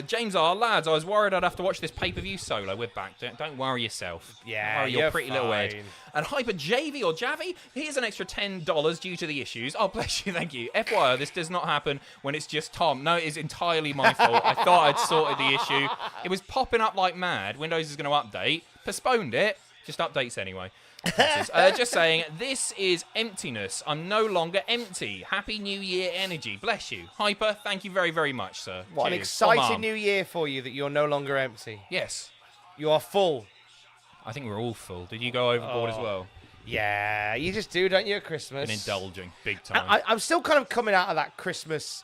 James R. Lads, I was worried I'd have to watch this pay-per-view solo. We're back. Don't worry yourself. Yeah, Don't worry your you're pretty little head. fine. And Hyper JV or Javi, here's an extra $10 due to the issues. Oh, bless you. Thank you. FYI, this does not happen when it's just Tom. No, it is entirely my fault. I thought I'd sorted the issue. It was popping up like mad. Windows is going to update. Postponed it. Just updates anyway. Just saying, this is emptiness. I'm no longer empty. Happy New Year energy. Bless you. Hyper, thank you very, very much, sir. What an Cheers. exciting new year for you that you're no longer empty. Yes. You are full. I think we're all full. Did you go overboard as well? Yeah, you just do, don't you, at Christmas? Been indulging big time. I'm still kind of coming out of that Christmas,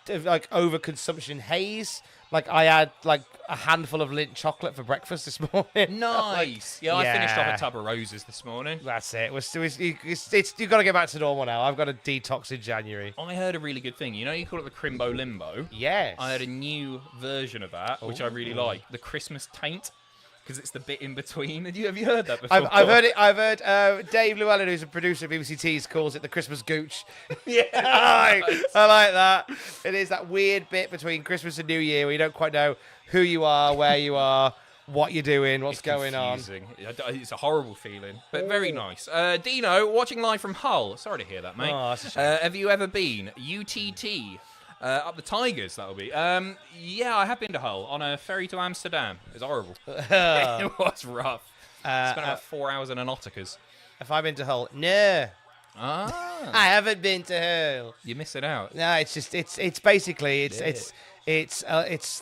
like, overconsumption haze. Like, I had, like, a handful of Lindt chocolate for breakfast this morning. Nice. I finished off a tub of roses this morning. That's it. You've got to get back to normal now. I've got a detox in January. I heard a really good thing. You know, you call it the Crimbo Limbo. Yes. I had a new version of that, which I really like. The Christmas Taint, because it's the bit in between. Have you heard that before? I've heard it. I've heard Dave Llewellyn, who's a producer of BBC Tees, calls it the Christmas Gooch. Yeah. I like that. It is that weird bit between Christmas and New Year where you don't quite know who you are, where you are, what you're doing, what's going confusing. It's a horrible feeling, but very nice. Dino, watching live from Hull. Sorry to hear that, mate. Oh, that's a shame. Have you ever been UTT? Up the Tigers, that'll be. Yeah, I have been to Hull on a ferry to Amsterdam. It was horrible. It was rough. Spent about 4 hours in an Nauticas. Have I been to Hull? No. Ah, I haven't been to Hull. you're missing out. No, it's just it's basically it's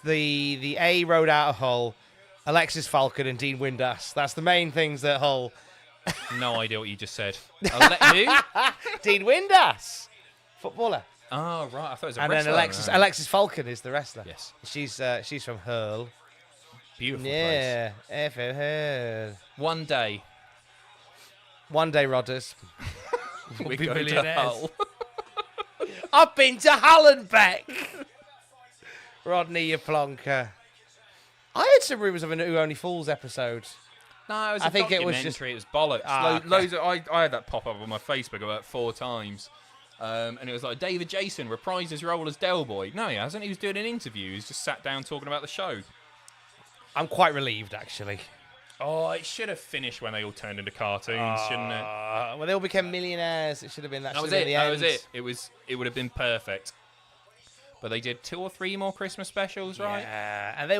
the A road out of Hull, Alexis Falcon and Dean Windass. That's the main things that Hull. No idea what you just said. Who? Dean Windass, footballer. Oh, right. I thought it was a And wrestler. then Alexis Falcon is the wrestler. Yes. She's from Hull. Beautiful Yeah, from Hull. place. One day, Rodders. we're be going to millionaires. Hull. I've been to Hull and back. Rodney, you plonker. I heard some rumours of a Who Only Fools episode. No, it was I a think it was documentary. It was bollocks. Okay. Loads of, I had that pop up on my Facebook about 4 times. And it was like, David Jason reprised his role as Del Boy. No, he hasn't. He was doing an interview. He's just sat down talking about the show. I'm quite relieved, actually. Oh, it should have finished when they all turned into cartoons, shouldn't it? When they all became millionaires, it should have been that. That was should have it. been the That end. was it. It would have been perfect. But they did 2 or 3 more Christmas specials, right? Yeah, and they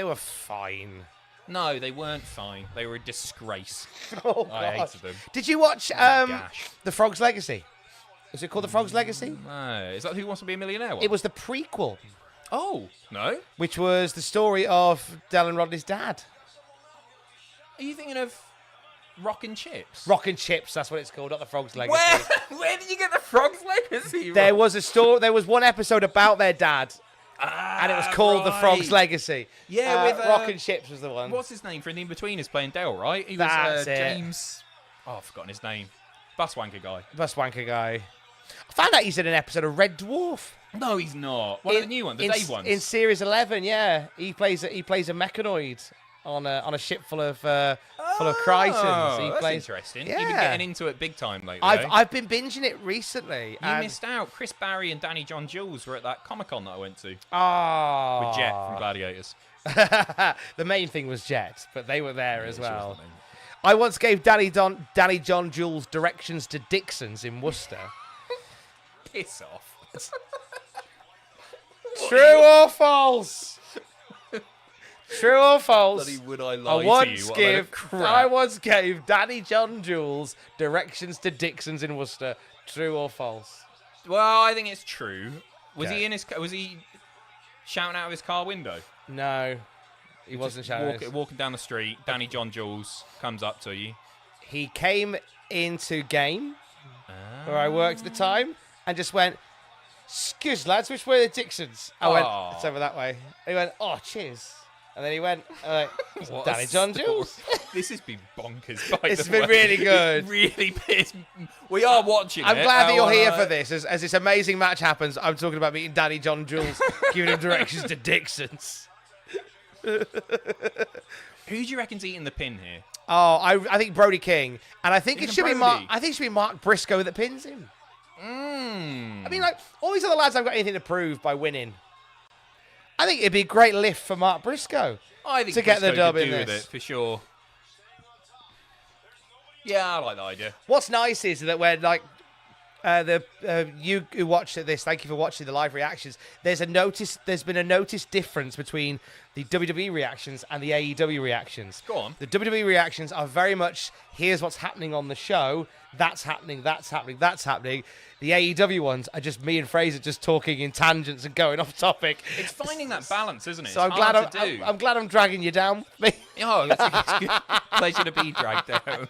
were fine. No, they weren't fine. They were a disgrace. Oh, I gosh. hated them. Did you watch Gosh. The Frog's Legacy? Is it called The Frog's Legacy? No, is that Who Wants to Be a Millionaire one? It was the prequel, Oh, no? which was the story of Del and Rodney's dad. Are you thinking of Rock and Chips? Rock and Chips, that's what it's called, not The Frog's Legacy. Where did you get the Frog's Legacy? There was a story. There was one episode about their dad, and it was called The Frog's Legacy. Yeah, with Rock and Chips was the one. What's his name for an in-betweeners playing Dale, right? He was That's it. James... Oh, I've forgotten his name. Buswanker guy. Bus wanker guy. I found out he's in an episode of Red Dwarf. No, he's not. One of the new ones, the Dave ones. In Series 11, yeah, he plays a mechanoid on a ship full of Crichtons. He That's plays. interesting. Yeah. You've been getting into it big time lately. I've been binging it recently. You missed out. Chris Barry and Danny John Jules were at that Comic-Con that I went to with Oh, Jet from Gladiators. the main thing was Jet, but they were there as She was well. the main- I once gave Danny John Jules directions to Dixon's in Worcester. Piss off. True or false? True or false? Bloody would I I lie to you? once What a load of crap. gave Danny John Jules directions to Dixon's in Worcester. True or false? Well, I think it's true. Was Okay. he in his? Was he shouting out of his car window? No, he wasn't shouting. Walking down the street, Danny John Jules comes up to you. He came into game where I worked at the time and just went, "Excuse lads, which way are the Dixons?" I went, Oh. "It's over that way." He went, "Oh, cheers." And then he went, What a Danny John story. Jules. This has been bonkers. By It's the been way. really good. It really pissed. We are watching I'm it. glad that you're here for this. As this amazing match happens, I'm talking about meeting Danny John Jules, giving him directions to Dixon's. Who do you reckon's eating the pin here? Oh, I think Brody King, and I think it should be Mark. Brody? I think it should be Mark Briscoe that pins him. I mean, like all these other lads haven't got anything to prove by winning. I think it'd be a great lift for Mark Briscoe. I think to get the Briscoe dub could in do with this. it for sure. Yeah, I like the idea. What's nice is that when like you who watched this, thank you for watching the live reactions. There's been a noticed difference between the WWE reactions and the AEW reactions. Go on. The WWE reactions are very much here's what's happening on the show. That's happening. That's happening. That's happening. The AEW ones are just me and Fraser just talking in tangents and going off topic. It's finding that balance, isn't it? So I'm glad I'm dragging you down with me. Oh, it's good. Pleasure to be dragged down.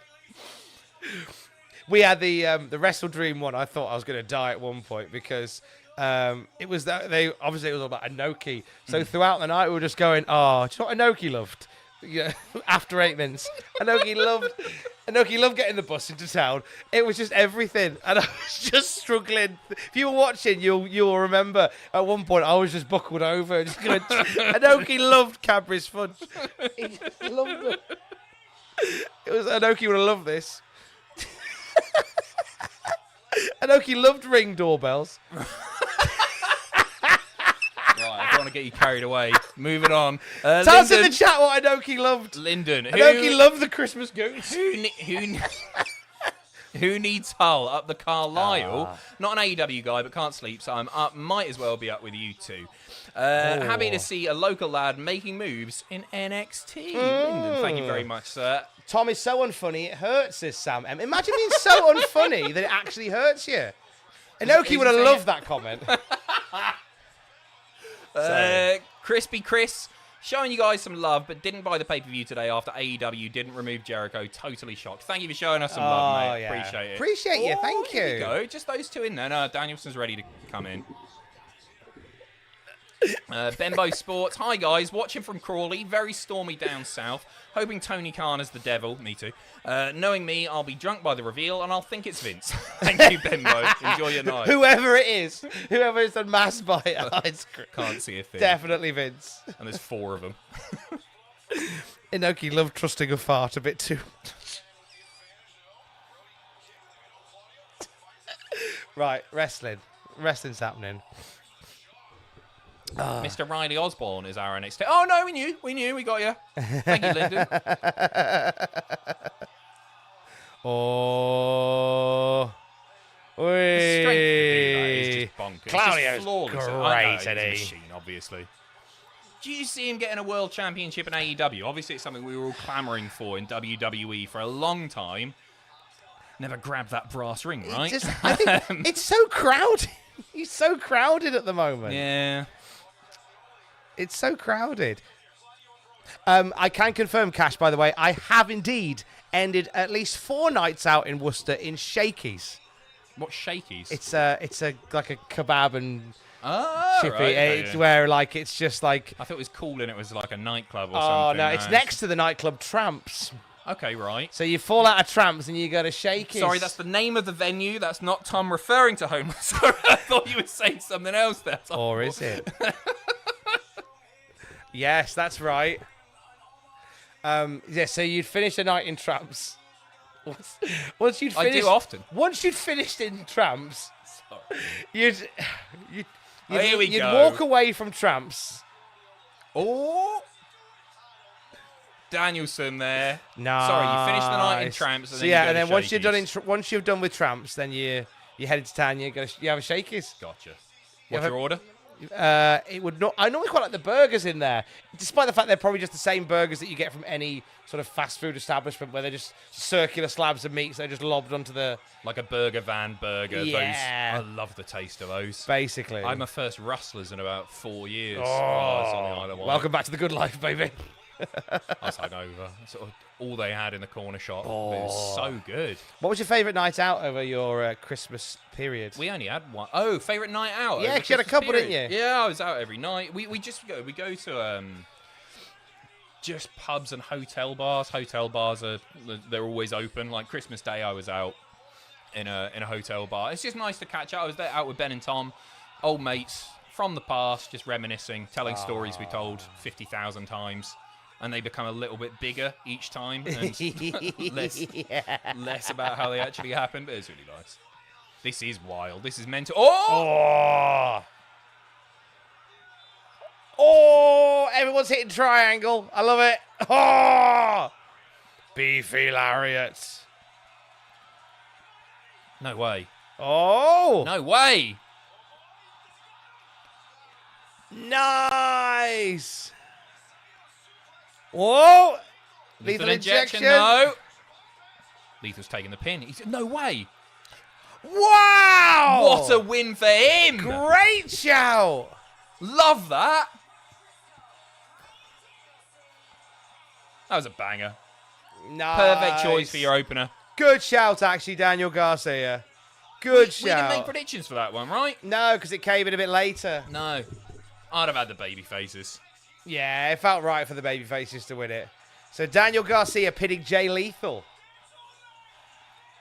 We had the Wrestle Dream one. I thought I was going to die at one point because it was that it was all about Inoki. So throughout the night we were just going, oh, do you know what Inoki loved? Yeah, after 8 minutes, Inoki loved getting the bus into town. It was just everything, and I was just struggling. If you were watching, you'll remember at one point I was just buckled over, just going. Inoki loved Cadbury's Fudge. He loved it. It was Inoki would have loved this. Inoki loved Ring doorbells. Right, I don't want to get you carried away. Moving on. Tell us in the chat what Inoki loved. Lyndon. Inoki loved the Christmas goose. Who needs Hull up the Carlisle? Not an AEW guy, but can't sleep, so I'm up. Might as well be up with you two. Happy to see a local lad making moves in NXT. Lyndon, thank you very much, sir. Tom is so unfunny, it hurts, says Sam M. Imagine being so unfunny that it actually hurts you. Inoki would have loved that comment. Crispy Chris, showing you guys some love, but didn't buy the pay-per-view today after AEW didn't remove Jericho. Totally shocked. Thank you for showing us some love, mate. Yeah. Appreciate it. Appreciate you, thank you. Here we go. Just those two in there. No, Danielson's ready to come in. Bembo Sports. Hi, guys. Watching from Crawley. Very stormy down south. Hoping Tony Khan is the devil. Me too. Knowing me, I'll be drunk by the reveal, and I'll think it's Vince. Thank you, Bembo. Enjoy your night. Whoever it is. Whoever is done mass by it. Can't see a thing. Definitely Vince. And there's 4 of them. Inoki loved trusting a fart a bit too. Right, wrestling. Wrestling's happening. Mr. Riley Osborne is our NXT. Oh, no, we knew. We got you. Thank you, Lyndon. Oh. The strength to do that is just bonkers. Claudio's flawless. great, He's isn't a he? machine, obviously. Do you see him getting a world championship in AEW? Obviously, it's something we were all clamoring for in WWE for a long time. Never grabbed that brass ring, right? I think it's so crowded. He's so crowded at the moment. Yeah. It's so crowded. I can confirm, Cash, by the way, I have indeed ended at least 4 nights out in Worcester in Shakey's. What Shakey's? It's like a kebab and chippy. Right, okay, it's where like it's just like. I thought it was cool and it was like a nightclub or Oh something. no, it's next to the nightclub Tramps. Okay, right. So you fall out of Tramps and you go to Shakey's. Sorry, that's the name of the venue. That's not Tom referring to homeless. Sorry, I thought you were saying something else there, Tom. Or is it? Yes, that's right. Yeah, so you'd finish a night in Tramps. Once you'd finished, I do often. Once you'd finished in Tramps, you'd here we you'd go. walk away from Tramps. Oh, Danielson there. No, Sorry, you finished the night in Tramps, and so then yeah, you go and then to once you're done Shakey's. once you've done with Tramps, then you head into town. You have a Shakey's. Gotcha. You What's have your order? It would not. I normally quite like the burgers in there, despite the fact they're probably just the same burgers that you get from any sort of fast food establishment, where they're just circular slabs of meats they're just lobbed onto the. Like a burger van burger. Yeah. Those, I love the taste of those. Basically, I'm my first Rustlers in about 4 years. Oh, I was on the Isle of Wight. welcome back to the good life, baby. I was hungover. Sort of all they had in the corner shop. It was so good. What was your favourite night out over your Christmas period? We only had one. Oh, favourite night out. Yeah, over 'cause you had a Christmas couple, period. didn't you? Yeah, I was out every night. We go to just pubs and hotel bars. Hotel bars they're always open. Like Christmas Day, I was out in a hotel bar. It's just nice to catch up. I was there out with Ben and Tom, old mates from the past, just reminiscing, telling stories we told 50,000 times. And they become a little bit bigger each time, and less about how they actually happened, but it's really nice. This is wild. This is mental. Oh! Oh! Everyone's hitting triangle. I love it. Oh! Beefy lariats. No way. Oh! No way. Nice. Whoa! Lethal injection. No. Lethal's taking the pin. He's no way. Wow! What a win for him. Great shout. Love that. That was a banger. Nice. Perfect choice for your opener. Good shout, actually, Daniel Garcia. Good We shout. didn't make predictions for that one, right? No, because it came in a bit later. No. I'd have had the baby faces. Yeah, it felt right for the babyfaces to win it. So Daniel Garcia pitting Jay Lethal.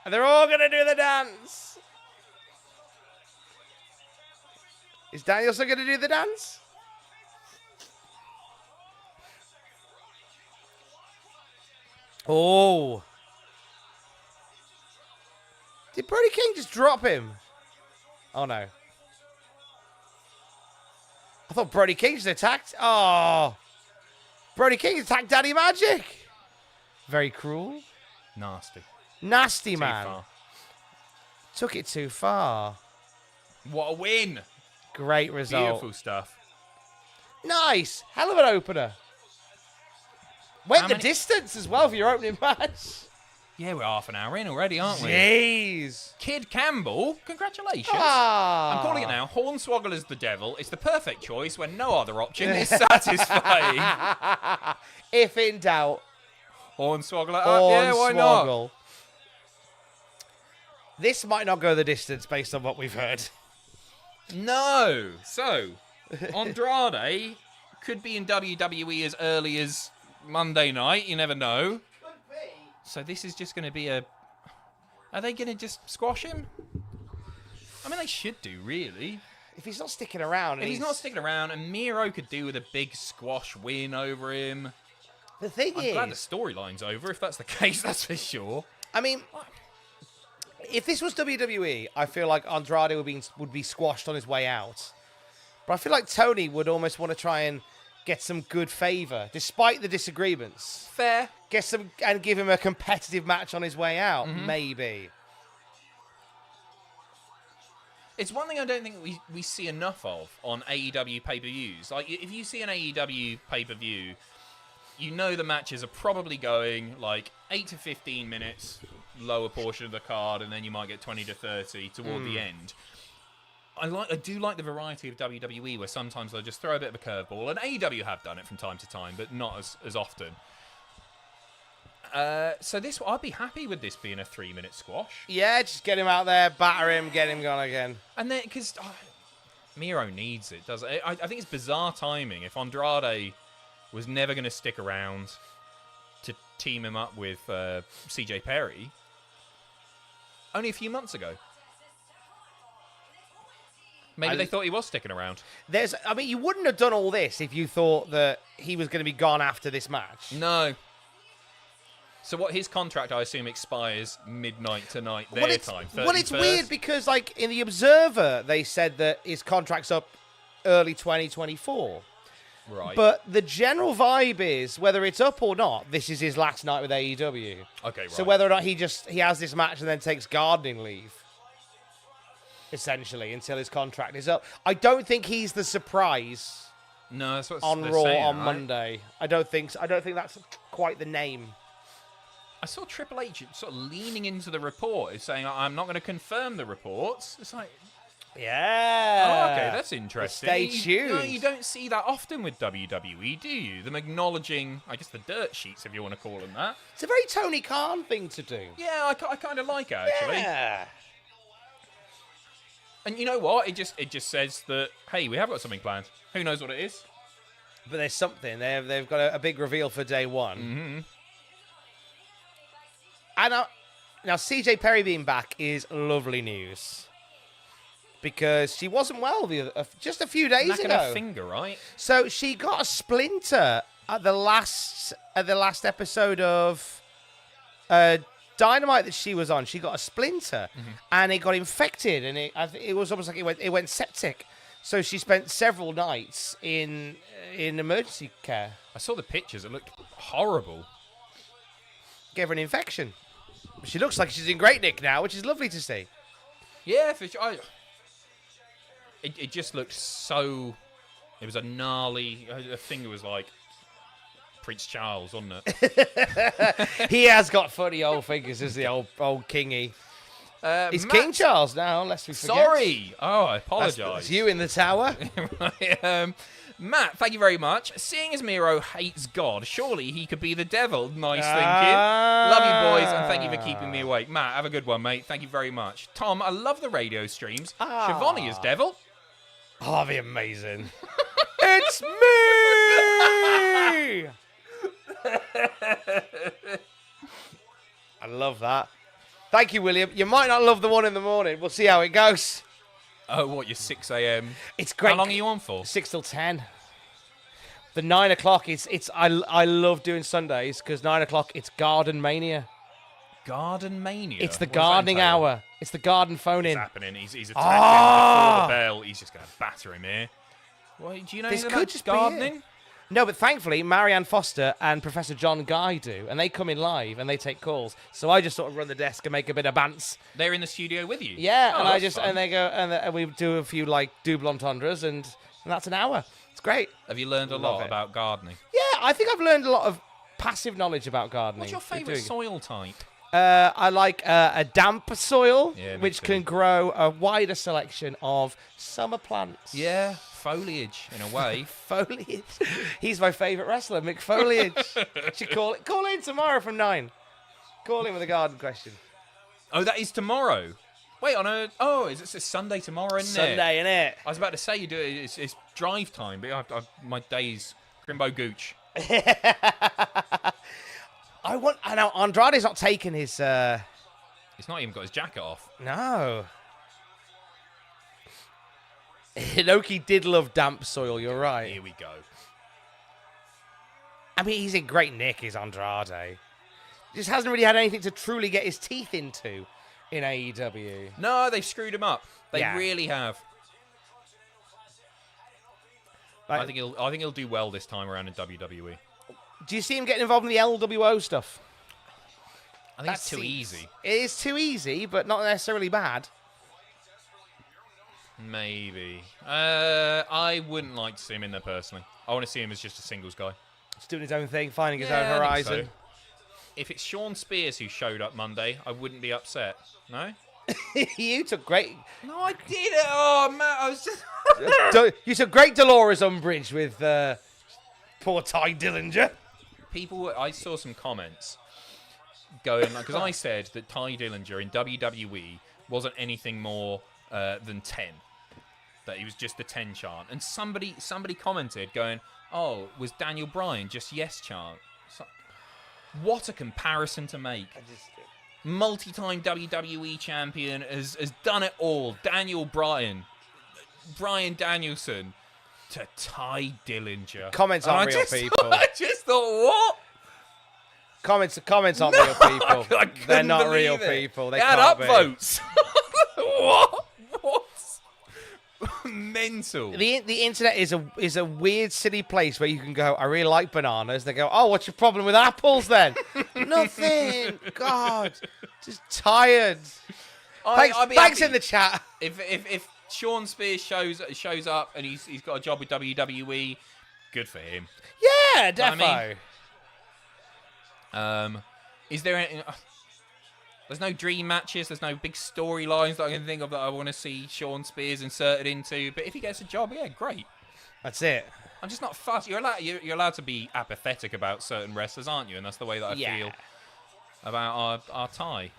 And they're all going to do the dance. Is Danielson going to do the dance? Oh. Did Brody King just drop him? Oh, no. I thought Brody King just attacked. Oh. Brody King attacked Daddy Magic. Very cruel. Nasty. Nasty, Too man. far. Took it too far. What a win. Great result. Beautiful stuff. Nice. Hell of an opener. Went How the many- distance as well for your opening match. Yeah, we're half an hour in already, aren't we? Jeez. Kid Campbell, congratulations. Ah. I'm calling it now. Hornswoggler's the devil. It's the perfect choice when no other option is satisfying. If in doubt, Hornswoggler up, yeah, why not? Hornswoggle. This might not go the distance based on what we've heard. No. So, Andrade could be in WWE as early as Monday night. You never know. So this is just going to be a... Are they going to just squash him? I mean, they should do, really. If he's not sticking around... If he's not sticking around, and Miro could do with a big squash win over him. The thing I'm is... glad the storyline's over, if that's the case, that's for sure. I mean, if this was WWE, I feel like Andrade would be squashed on his way out. But I feel like Toni would almost want to try and get some good favour, despite the disagreements. Fair. Get some and give him a competitive match on his way out, maybe. It's one thing I don't think we see enough of on AEW pay-per-views. Like, if you see an AEW pay-per-view, you know the matches are probably going, like, 8 to 15 minutes, lower portion of the card, and then you might get 20 to 30 toward the end. I do like the variety of WWE, where sometimes they'll just throw a bit of a curveball, and AEW have done it from time to time, but not as often. So I'd be happy with this being a 3-minute squash. Yeah, just get him out there, batter him, get him gone again. And then, because Miro needs it, doesn't it? I think it's bizarre timing. If Andrade was never going to stick around to team him up with CJ Perry, only a few months ago. Maybe they thought he was sticking around. I mean, you wouldn't have done all this if you thought that he was going to be gone after this match. No. So his contract, I assume, expires midnight tonight, time. Well, it's weird because, like, in The Observer, they said that his contract's up early 2024. Right. But the general vibe is, whether it's up or not, this is his last night with AEW. Okay, right. So whether or not he has this match and then takes gardening leave, essentially, until his contract is up. I don't think he's the surprise No, that's what on they're Raw saying, on right? Monday. I don't think so. I don't think that's quite the name. I saw Triple H sort of leaning into the report, is saying, I'm not going to confirm the reports. It's like, Yeah. oh, okay, that's interesting. Stay tuned. You don't see that often with WWE, do you? Them acknowledging, I guess, the dirt sheets, if you want to call them that. It's a very Tony Khan thing to do. Yeah, I kind of like it, actually. Yeah. And you know what? It just says that, hey, we have got something planned. Who knows what it is? But there's something. They've got a big reveal for day one. Mm-hmm. And now CJ Perry being back is lovely news. because she wasn't well just a few days Knacking ago. her finger, right? So she got a splinter at the last episode of Dynamite that she was on. She got a splinter, and it got infected, and it was almost like it went septic. So she spent several nights in emergency care. I saw the pictures. It looked horrible. Gave her an infection. She looks like she's in great nick now, which is lovely to see. Yeah, for sure. It just looked so... It was a gnarly... Her finger was like Prince Charles, wasn't it? He has got funny old fingers, as the old kingy. He's King Charles now, lest we forget. Sorry. Oh, I apologise. That's you in the tower. Matt, thank you very much. Seeing as Miro hates God, surely he could be the devil. Nice thinking. Love you, boys, and thank you for keeping me awake. Matt, have a good one, mate. Thank you very much. Tom, I love the radio streams. Shivani is devil. Oh, that'd be amazing. It's me! I love that. Thank you, William. You might not love the one in the morning. We'll see how it goes. Oh, what, your 6 a.m.? It's great. How long are you on for? 6 till 10. The 9 o'clock, I love doing Sundays because 9 o'clock, it's Garden Mania. Garden Mania? It's the gardening hour. It's the garden phone in. What's happening? He's attacking before the bell. He's just going to batter him here. Well, do you know anything about gardening? No, but thankfully, Marianne Foster and Professor John Guy do, and they come in live and they take calls. So I just sort of run the desk and make a bit of bants. They're in the studio with you? Yeah, oh, and they go, and we do a few like double entendres, and that's an hour. It's great. Have you learned a lot about gardening? Yeah, I think I've learned a lot of passive knowledge about gardening. What's your favourite soil type? I like a damp soil, which too. can grow a wider selection of summer plants. Yeah, foliage in a way. Foliage. He's my favourite wrestler, Mick Foliage. Should call in tomorrow from 9. Call in with a garden question. Oh, that is tomorrow. Wait, it's Sunday tomorrow, isn't it? Sunday, innit? I was about to say you do it. It's drive time, but my day's Grimbo Gooch. I know Andrade's not taking his. He's not even got his jacket off. No. Inoki did love damp soil. You're right. Here we go. I mean, he's in great nick, is Andrade. Just hasn't really had anything to truly get his teeth into in AEW. No, they've screwed him up. They really have. Like, I think he'll do well this time around in WWE. Do you see him getting involved in the LWO stuff? I think it's too easy. It is too easy, but not necessarily bad. Maybe. I wouldn't like to see him in there personally. I want to see him as just a singles guy. Just doing his own thing, finding his own I think horizon. so. If it's Sean Spears who showed up Monday, I wouldn't be upset. No? You took great... No, I didn't. Oh, Matt, I was just... You took great Dolores umbrage with poor Ty Dillinger. I saw some comments going, because I said that Ty Dillinger in WWE wasn't anything more than 10. That he was just the 10 chant. And somebody commented going, oh, was Daniel Bryan just yes chant? So, what a comparison to make. Multi-time WWE champion has done it all. Daniel Bryan, Bryan Danielson, to Ty Dillinger. Comments aren't real people. I just thought, what? Comments aren't real people. They're not real people. They add can't up be. votes. What? Mental. The internet is a weird, silly place where you can go, I really like bananas. They go, oh, what's your problem with apples then? Nothing. God, just tired. Thanks in the chat. If Sean Spears shows up and he's got a job with WWE, good for him. Yeah, defo. You know what I mean? Is there anything... There's no dream matches. There's no big storylines that I can think of that I want to see Sean Spears inserted into. But if he gets a job, yeah, great. That's it. I'm just not fussed. You're allowed to be apathetic about certain wrestlers, aren't you? And that's the way that I feel about our tie.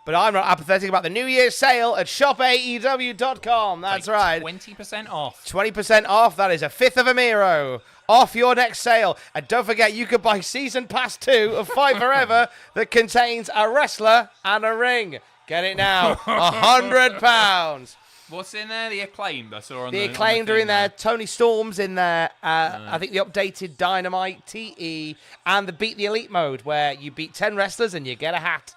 But I'm not apathetic about the New Year's sale at shopaew.com. That's right. 20% off. 20% off. That is a fifth of a Miro off your next sale. And don't forget, you could buy Season Pass 2 of Fight Forever that contains a wrestler and a ring. Get it now. £100. What's in there? The Acclaimed. I saw on the Acclaimed are in there. Tony Storm's in there. I think the updated Dynamite TE and the Beat the Elite mode where you beat 10 wrestlers and you get a hat.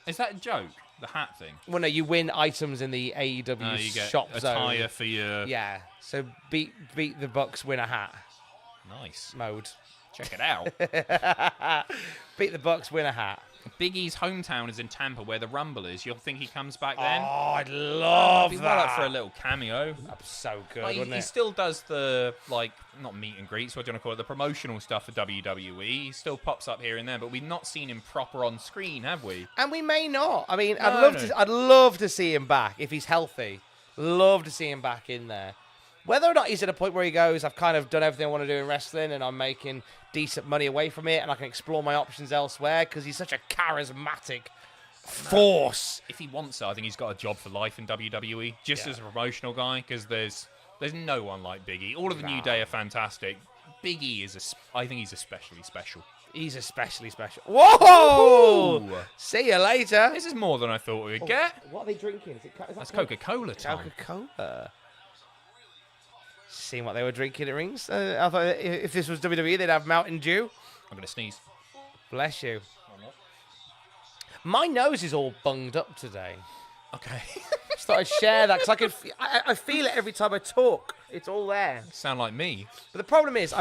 Is that a joke? The hat thing? Well, no, you win items in the AEW you get shop zone. Attire for your... Yeah, so beat the Bucks, win a hat. Nice. Mode. Check it out. Beat the Bucks, win a hat. Big E's hometown is in Tampa, where the Rumble is. You'll think he comes back then? Oh, I'd love He'd be that. well up for a little cameo. That's so good, Like, wouldn't he it? still does the, like, not meet and greets, what do you want to call it, the promotional stuff for WWE. He still pops up here and there, but we've not seen him proper on screen, have we? And we may not. I mean, No. I'd love to see him back if he's healthy. Love to see him back in there. Whether or not he's at a point where he goes, I've kind of done everything I want to do in wrestling and I'm making decent money away from it and I can explore my options elsewhere because he's such a charismatic force. If he wants it, I think he's got a job for life in WWE, just as a promotional guy, because there's no one like Big E. All of the New Day are fantastic. Big E I think he's especially special. He's especially special. Whoa! Ooh. See you later. This is more than I thought we would get. What are they drinking? Is that That's Coca-Cola time. Coca-Cola. Seeing what they were drinking at rings. I thought if this was WWE, they'd have Mountain Dew. I'm going to sneeze. Bless you. My nose is all bunged up today. Okay. Just thought I'd share that because I feel it every time I talk. It's all there. Sound like me. But the problem is,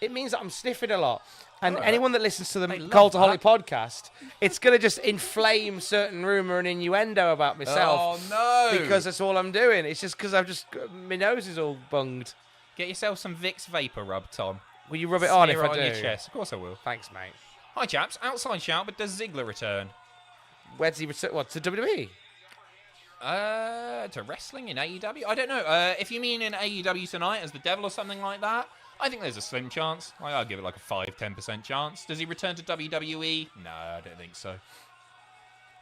it means that I'm sniffing a lot. And Right. anyone that listens to the They love Cultaholic that. podcast, it's going to just inflame certain rumour and innuendo about myself. Oh, no. Because that's all I'm doing. It's just because my nose is all bunged. Get yourself some Vicks Vapor Rub, Tom. Will you rub it on if Smear I it do? on your chest. Of course I will. Thanks, mate. Hi, chaps. Outside shout, but does Ziggler return? Where does he return? What, to WWE? To wrestling in AEW? I don't know. If you mean in AEW tonight as the devil or something like that, I think there's a slim chance. I'll give it like a 5-10% chance. Does he return to WWE? No, I don't think so.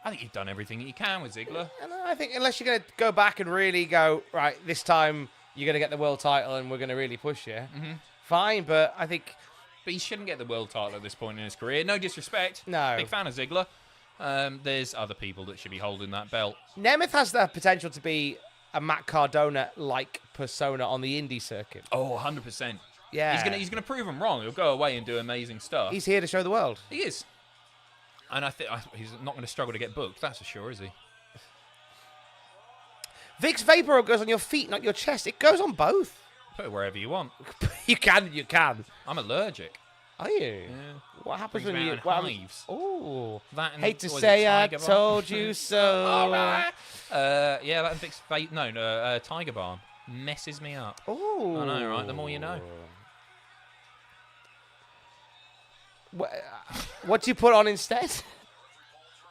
I think you've done everything that you can with Ziggler. And I think unless you're going to go back and really go, right, this time you're going to get the world title and we're going to really push you, fine, but I think... But he shouldn't get the world title at this point in his career. No disrespect. No. Big fan of Ziggler. There's other people that should be holding that belt. Nemeth has the potential to be a Matt Cardona-like persona on the indie circuit. Oh, 100%. Yeah. He's gonna prove him wrong. He'll go away and do amazing stuff. He's here to show the world. He is. And I think he's not going to struggle to get booked, that's for sure, is he? Vicks Vapor goes on your feet, not your chest. It goes on both. Put it wherever you want. You can. I'm allergic. Are you? Yeah. What happens Brings when me you... out in hives. Oh. That and, Hate to what is say it, I Tiger Balm? told you so. All right. Yeah, that Vicks Vapor... No, Tiger Balm. Messes me up. Oh. I know, right? The more you know. What do you put on instead?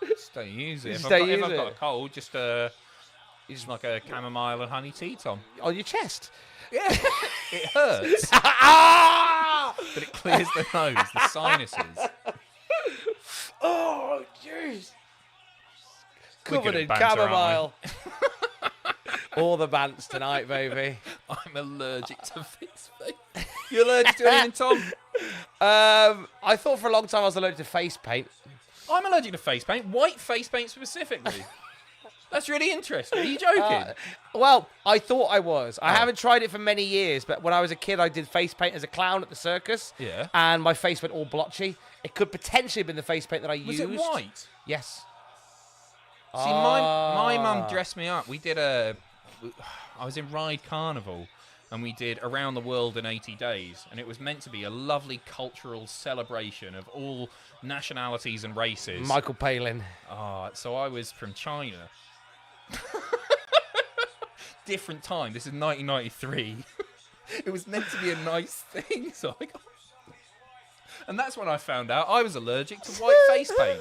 Just don't use it. Just If don't I've use got a it. cold, just like a chamomile and honey tea, Tom. On your chest? Yeah. It hurts, Ah! but it clears the nose, the sinuses. Oh, jeez. We're Covered good at in banter, aren't we? chamomile. All the bants tonight, baby. I'm allergic to Vicks Vapor. You allergic to anything, Tom? I thought for a long time I was allergic to face paint. I'm allergic to face paint. White face paint specifically. That's really interesting. Are you joking? Well, I thought I was. I haven't tried it for many years, but when I was a kid, I did face paint as a clown at the circus. Yeah. And my face went all blotchy. It could potentially have been the face paint that I Was used. it white? Yes. See, my mum dressed me up. I was in Ride Carnival, and we did Around the World in 80 Days, and it was meant to be a lovely cultural celebration of all nationalities and races. Michael Palin. So I was from China. Different time. This is 1993. It was meant to be a nice thing, so I got... And that's when I found out I was allergic to white face paint.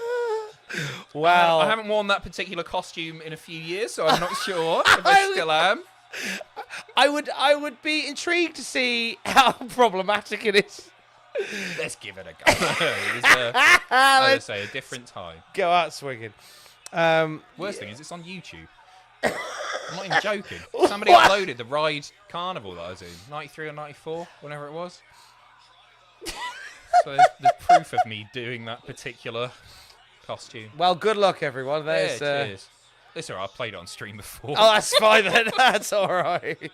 Well, I haven't worn that particular costume in a few years, so I'm not sure if I still am. I would be intrigued to see how problematic it is. Let's give it a go. It was, as I say, a different time. Go out swinging. Worst thing is it's on YouTube. I'm not even joking. Somebody uploaded the Ride Carnival that I was in, 93 or 94, whenever it was. So there's proof of me doing that particular costume. Well, good luck, everyone. Yeah, There's, cheers. Listen, I played it on stream before. Oh, that's fine then. That's all right.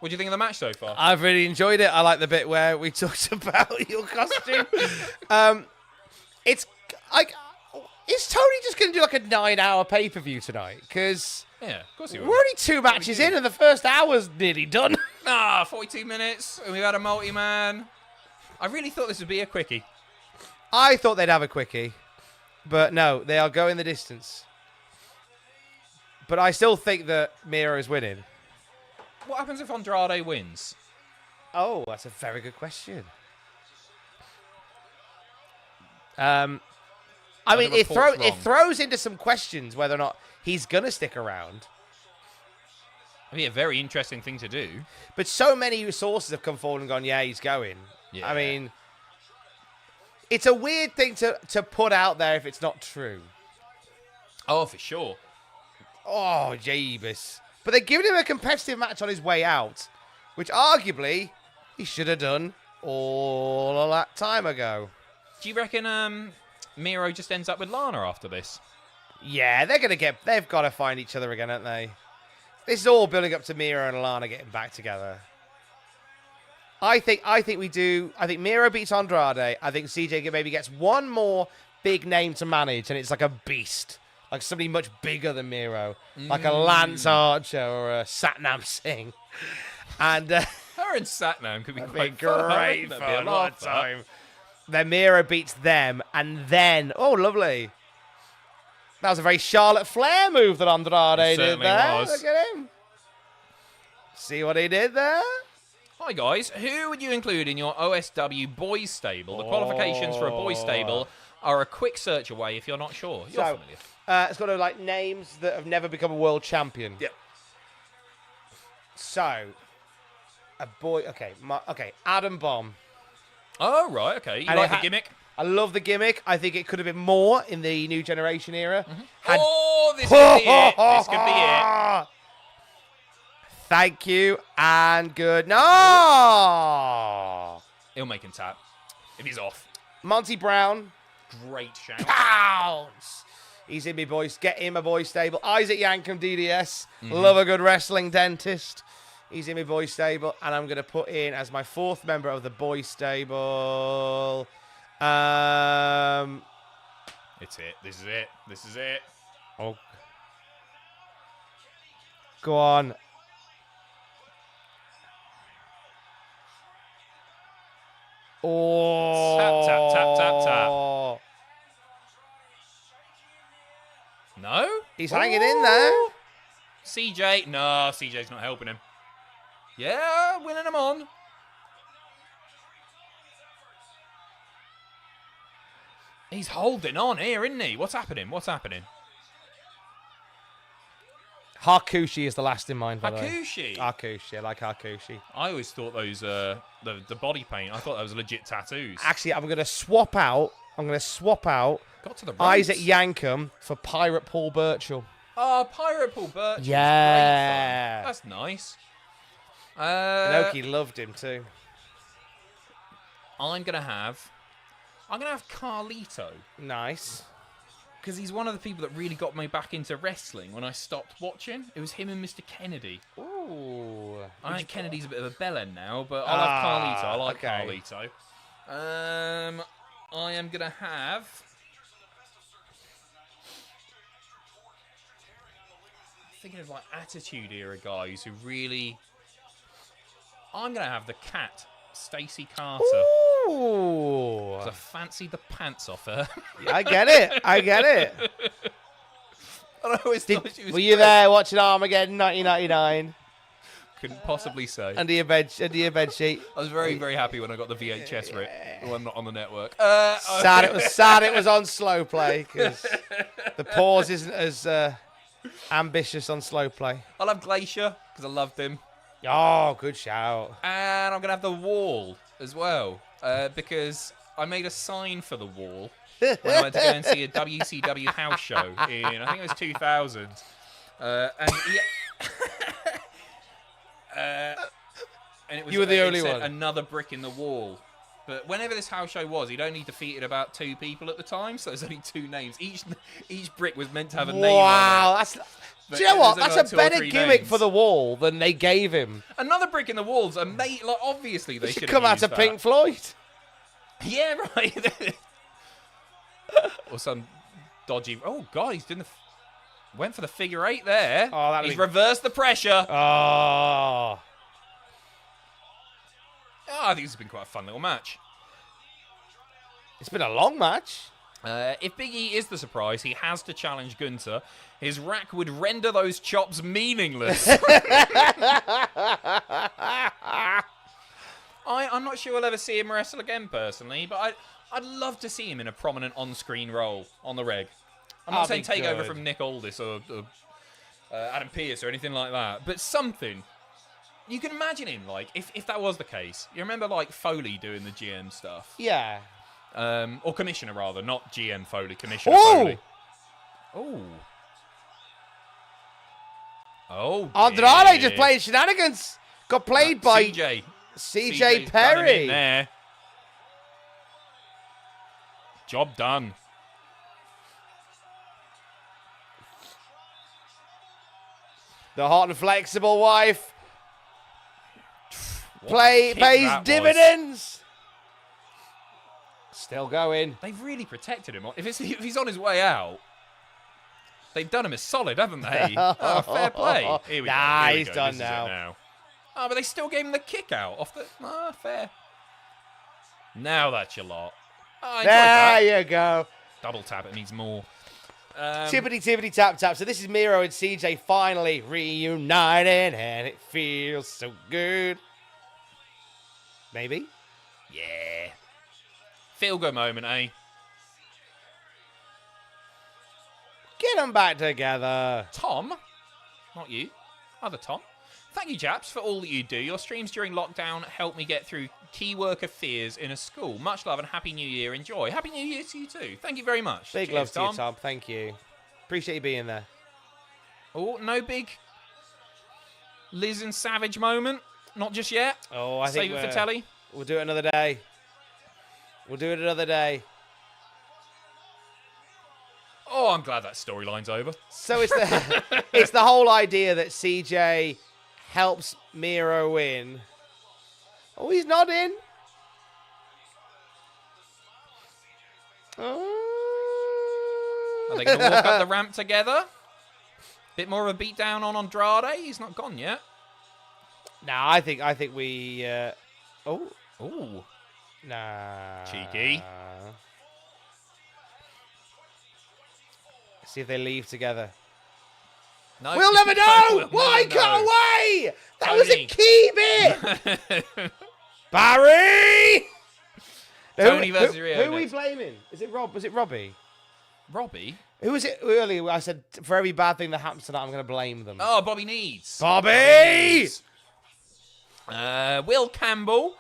What do you think of the match so far? I've really enjoyed it. I like the bit where we talked about your costume. It's like, is Tony just going to do like a 9-hour pay-per-view tonight? Because Yeah, of course he we're will. only 2 matches in, and the first hour's nearly done. 42 minutes, and we've had a multi-man. I really thought this would be a quickie. I thought they'd have a quickie, but no, they are going the distance. But I still think that Miro is winning. What happens if Andrade wins? Oh, that's a very good question. I mean, it throws into some questions whether or not he's gonna stick around. It'd be a very interesting thing to do. But so many sources have come forward and gone, yeah, he's going. Yeah. I mean, it's a weird thing to put out there if it's not true. Oh, for sure. Oh, Jeebus. But they're giving him a competitive match on his way out, which arguably he should have done all of that time ago. Do you reckon Miro just ends up with Lana after this? Yeah, they've got to find each other again, haven't they? This is all building up to Miro and Lana getting back together. I think we do. I think Miro beats Andrade. I think CJ maybe gets one more big name to manage, and it's like a beast. Like somebody much bigger than Miro. Like a Lance Archer or a Satnam Singh. And Her and Satnam could be quite great fun. for a lot of time. Then Miro beats them, and then... Oh, lovely. That was a very Charlotte Flair move that Andrade did there. Was. Look at him. See what he did there? Hi, guys. Who would you include in your OSW boys stable? The qualifications for a boys stable are a quick search away if you're not sure. You're familiar. It's got like names that have never become a world champion. Yep. So, a boy... Okay, Adam Bomb. Oh, right, okay. You like the gimmick? I love the gimmick. I think it could have been more in the New Generation era. Oh, this could be it. This could be it. Thank you, and good. No! He'll make him tap if he's off. Monty Brown. Great shout. Pounds! He's in me, boys. Get him a boy stable. Isaac Yankum, DDS. Love a good wrestling dentist. He's in my boy stable. And I'm going to put in as my fourth member of the boy stable. It's it. This is it. This is it. Oh. Go on. Oh. Tap, tap, tap, tap, tap. No? He's hanging in there. CJ. No, CJ's not helping him. Yeah, winning him on. He's holding on here, isn't he? What's happening? What's happening? Hakushi is the last in mind, by the way. Hakushi. Hakushi. I like Hakushi. I always thought those the body paint. I thought that was legit tattoos. Actually, I'm going to swap out. Got to the ropes. Isaac Yankum for Pirate Paul Burchill. Oh, Pirate Paul Burchill. Yeah. That's nice. Inoki loved him too. I'm gonna have Carlito. Nice. Because he's one of the people that really got me back into wrestling when I stopped watching. It was him and Mr. Kennedy. Ooh. I think Kennedy's a bit of a bellend now, but I'll have Carlito. I like Carlito. I am going to have... thinking of like Attitude Era guys who really... I'm going to have the Cat, Stacey Carter. Ooh. I fancied the pants off her. I get it. I get it. I always thought she was Were you there watching Armageddon 1999? Couldn't possibly say. Under your bed sheet. I was very, very happy when I got the VHS for it. The one not on the network. Sad it was on slow play because the pause isn't as ambitious on slow play. I'll have Glacier because I loved him. Oh, good shout. And I'm going to have the Wall as well because I made a sign for the Wall when I went to go and see a WCW house show in, I think it was 2000. And it was, you were the only said, one. Another brick in the wall. But whenever this house show was, he'd only defeated about 2 people at the time, so there's only 2 names. Each brick was meant to have a name on it. Wow, do you know what? That's like a 2 or better 3 gimmick names. for the wall than they gave him. Another brick in the walls, like, obviously they He should should come have out to used that. Pink Floyd. Yeah, right. Or some dodgy... Oh, God, he's doing the... Went for the figure 8 there. Oh, He's reversed the pressure. Oh. I think this has been quite a fun little match. It's been a long match. If Big E is the surprise, he has to challenge Gunther. His rack would render those chops meaningless. I'm not sure we'll ever see him wrestle again, personally, but I'd love to see him in a prominent on-screen role on the reg. I'm not saying take over from Nick Aldis or Adam Pearce or anything like that, but something. You can imagine him, like, if that was the case. You remember, like, Foley doing the GM stuff? Yeah. Or Commissioner, rather. Not GM Foley, Commissioner Ooh! Foley. Oh. Oh, Andrade dear. just playing shenanigans. Got played by CJ. CJ CJ's done him in Perry. there. Job done. The hot and flexible wife What a kick pays that was. dividends. Still going. They've really protected him. If he's on his way out, they've done him a solid, haven't they? Oh, fair play. Here we go. Nah, Here we he's go. done This is it now. now. Oh, but they still gave him the kick out off the... fair. Now that's your lot. Oh, I enjoyed that. There you go. Double tap, it needs more. Tippity tippity tap tap. So this is Miro and CJ finally reunited, and it feels so good. Maybe. Yeah. Feel good moment, eh? Get them back together. Tom, not you, other Tom. Thank you, Japs, for all that you do. Your streams during lockdown helped me get through key worker fears in a school. Much love and Happy New Year. Enjoy. Happy New Year to you too. Thank you very much. Big Cheers, love to you, Tom. Thank you. Appreciate you being there. Oh, no big Liz and Savage moment. Not just yet. Oh, I think Save it for telly. We'll do it another day. We'll do it another day. Oh, I'm glad that storyline's over. So it's the it's the whole idea that CJ helps Miro win. Oh, he's not in. Oh. Are they going to walk up the ramp together? Bit more of a beatdown on Andrade. He's not gone yet. Nah, I think we. Oh, Ooh. nah. Cheeky. See if they leave together. No, We'll never know. Why never cut know. away? That was a Tony. key bit. Barry. Tony versus Riho Who are we next. blaming? Is it Rob? Was it Robbie? Robbie? Who was it earlier? I said for every bad thing that happens tonight, I'm going to blame them. Oh, Bobby Needs. Bobby! Needs. Will Campbell.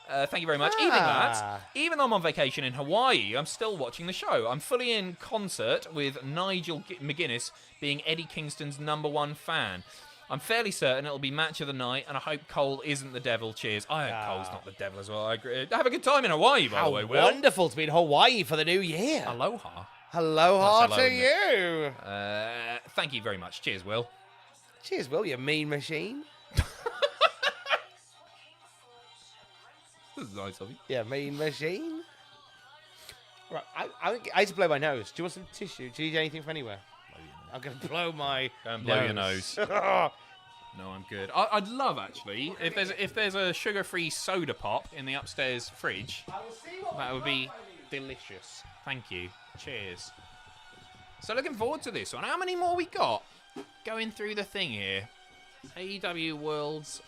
Thank you very much. Evening, lads. Even though I'm on vacation in Hawaii, I'm still watching the show. I'm fully in concert with Nigel McGuinness being Eddie Kingston's #1 fan. I'm fairly certain it'll be match of the night, and I hope Cole isn't the devil. Cheers. I hope Cole's not the devil as well. I agree. Have a good time in Hawaii, by How the way, Will. wonderful to be in Hawaii for the new year. Aloha. Aloha That's hello, to isn't you. Thank you very much. Cheers, Will. Cheers, Will, you mean machine. This is nice of you. Yeah, mean machine. Right, I need to blow my nose. Do you want some tissue? Do you need anything from anywhere? I'm going to blow my Go and blow your nose. No, I'm good. I'd love, actually, if there's a sugar-free soda pop in the upstairs fridge, that would be delicious. Thank you. Cheers. So looking forward to this one. How many more we got? Going through the thing here. AEW Worlds.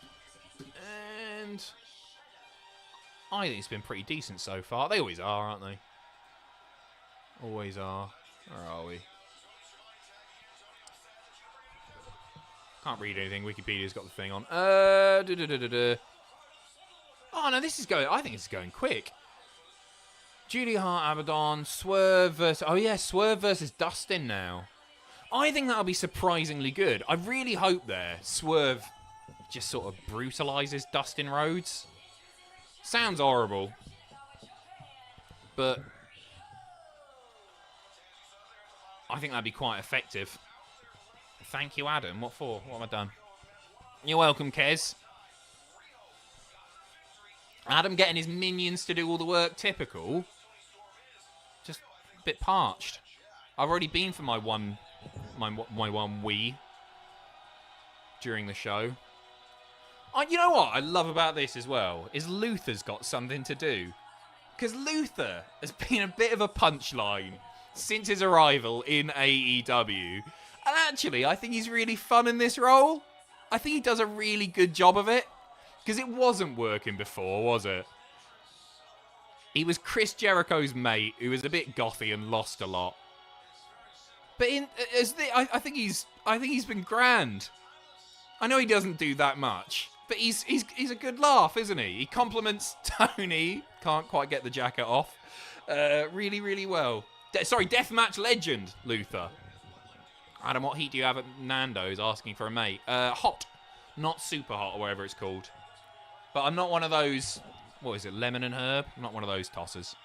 And I think it's been pretty decent so far. They always are, aren't they? Always are. Where are we? Can't read anything. Wikipedia's got the thing on. Oh, no, this is going... I think this is going quick. Judy Hart, Abadon, Swerve versus... Oh, yeah, Swerve versus Dustin now. I think that'll be surprisingly good. I really hope Swerve just sort of brutalizes Dustin Rhodes. Sounds horrible. but I think that'd be quite effective. Thank you, Adam. What for? What have I done? You're welcome, Kez. Adam getting his minions to do all the work, typical. Just a bit parched. I've already been for my one wee during the show. You know what I love about this as well is Luther's got something to do. Because Luther has been a bit of a punchline since his arrival in AEW. And actually, I think he's really fun in this role. I think he does a really good job of it. Because it wasn't working before, was it? He was Chris Jericho's mate, who was a bit gothy and lost a lot. But I think he's been grand. I know he doesn't do that much, but he's a good laugh, isn't he? He compliments Toni. Can't quite get the jacket off. Really, really well. Deathmatch legend, Luther. Adam, what heat do you have at Nando's? Asking for a mate. Hot, not super hot, or whatever it's called. But I'm not one of those, what is it, lemon and herb? I'm not one of those tossers.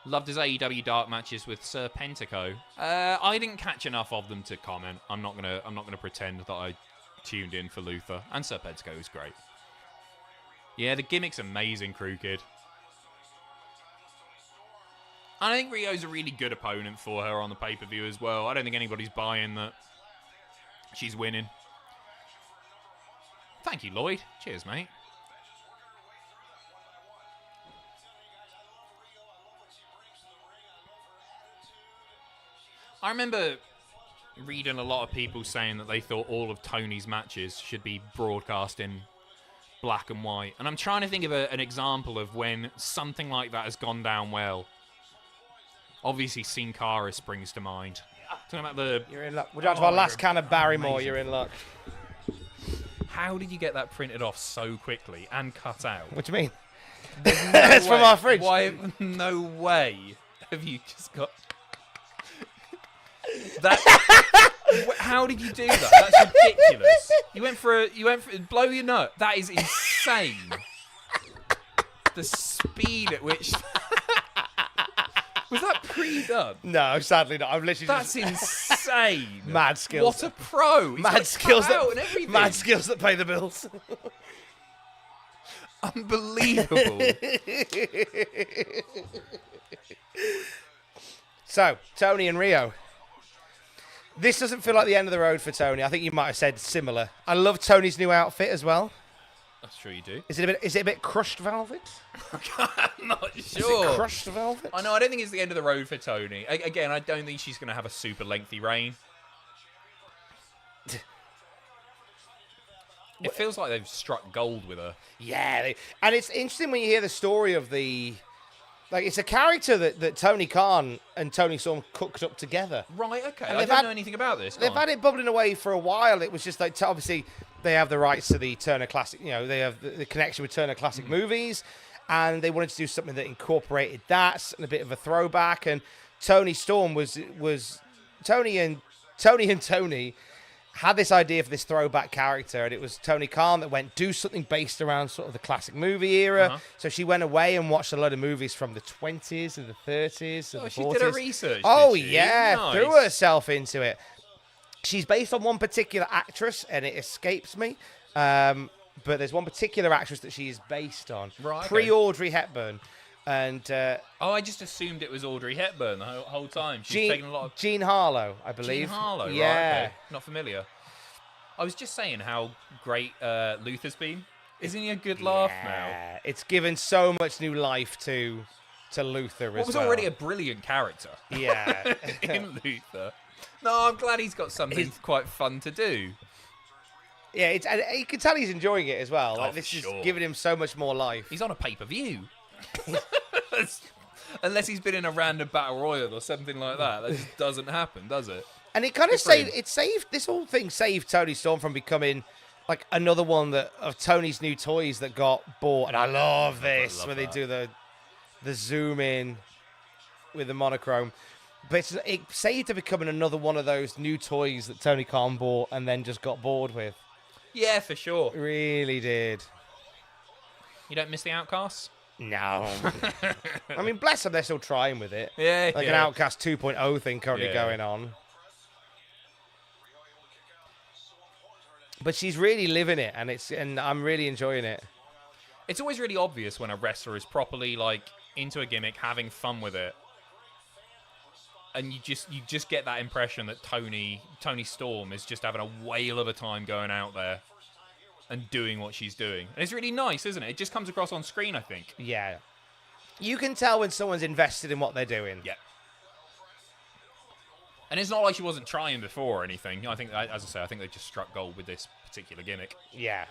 Loved his AEW dark matches with Sir Pentaco. I didn't catch enough of them to comment. I'm not gonna pretend that I tuned in for Luther. And Sir Pentaco was great. Yeah, the gimmick's amazing, Crew Kid. I think Riho's a really good opponent for her on the pay-per-view as well. I don't think anybody's buying that she's winning. Thank you, Lloyd. Cheers, mate. I remember reading a lot of people saying that they thought all of Toni's matches should be broadcast in black and white. And I'm trying to think of an example of when something like that has gone down well. Obviously, Sin Cara springs to mind. Talking about the... You're in luck. We're down to our last can of Barrymore. Amazing. You're in luck. How did you get that printed off so quickly and cut out? What do you mean? It's from our fridge. Why? No way have you just got... That... How did you do that? That's ridiculous. You went for blow your nut. That is insane. The speed at which... Was that pre-done? No, sadly not. I've literally That's insane. Mad skills. What a pro. He's mad skills that pay the bills. Unbelievable. So, Toni and Riho. This doesn't feel like the end of the road for Toni. I think you might have said similar. I love Toni's new outfit as well. That's true, you do. Is it a bit crushed velvet? I'm not sure. Is it crushed velvet? I know. I don't think it's the end of the road for Toni. Again, I don't think she's going to have a super lengthy reign. It feels like they've struck gold with her. Yeah, and it's interesting when you hear the story of the... Like, it's a character that Tony Khan and Tony Storm cooked up together. Right, okay. I don't know anything about this. They've had it bubbling away for a while. It was just like, obviously, they have the rights to the Turner Classic, you know, they have the connection with Turner Classic Movies, and they wanted to do something that incorporated that and a bit of a throwback. And Tony Storm was Tony had this idea for this throwback character, and it was Tony Khan that went, do something based around sort of the classic movie era. Uh-huh. So she went away and watched a lot of movies from the 20s and the 30s and the 40s. She did her research, Oh, did she? yeah, Nice. Threw herself into it. She's based on one particular actress, and it escapes me. But there's one particular actress that she is based on. Right, okay. Pre-Audrey Hepburn. And I just assumed it was Audrey Hepburn the whole time. She's taken a lot of... Jean Harlow, I believe. Jean Harlow, yeah. Right, okay. Not familiar. I was just saying how great Luther's been. Isn't he a good laugh now? It's given so much new life to Luther as well. What was already a brilliant character. Yeah. In Luther. No, I'm glad he's got something quite fun to do. Yeah, and you can tell he's enjoying it as well. Like, Oh, this is sure. giving him so much more life. He's on a pay-per-view. Unless he's been in a random battle royal or something like that. That just doesn't happen, does it? And it kind of saved this whole thing saved Toni Storm from becoming like another one of Tony's new toys that got bought. And I love this when they do the zoom in with the monochrome. But it saved her becoming another one of those new toys that Tony Khan bought and then just got bored with. Yeah, for sure. It really did. You don't miss the Outcasts? No. I mean, bless them, they're still trying with it. Yeah, Like an Outcast 2.0 thing currently going on. But she's really living it, and I'm really enjoying it. It's always really obvious when a wrestler is properly like into a gimmick, having fun with it, and you just get that impression that Toni Storm is just having a whale of a time going out there and doing what she's doing. And it's really nice, isn't it? It just comes across on screen, I think. Yeah. You can tell when someone's invested in what they're doing. Yeah. And it's not like she wasn't trying before or anything. I think, as I say, I think they just struck gold with this particular gimmick. Yeah.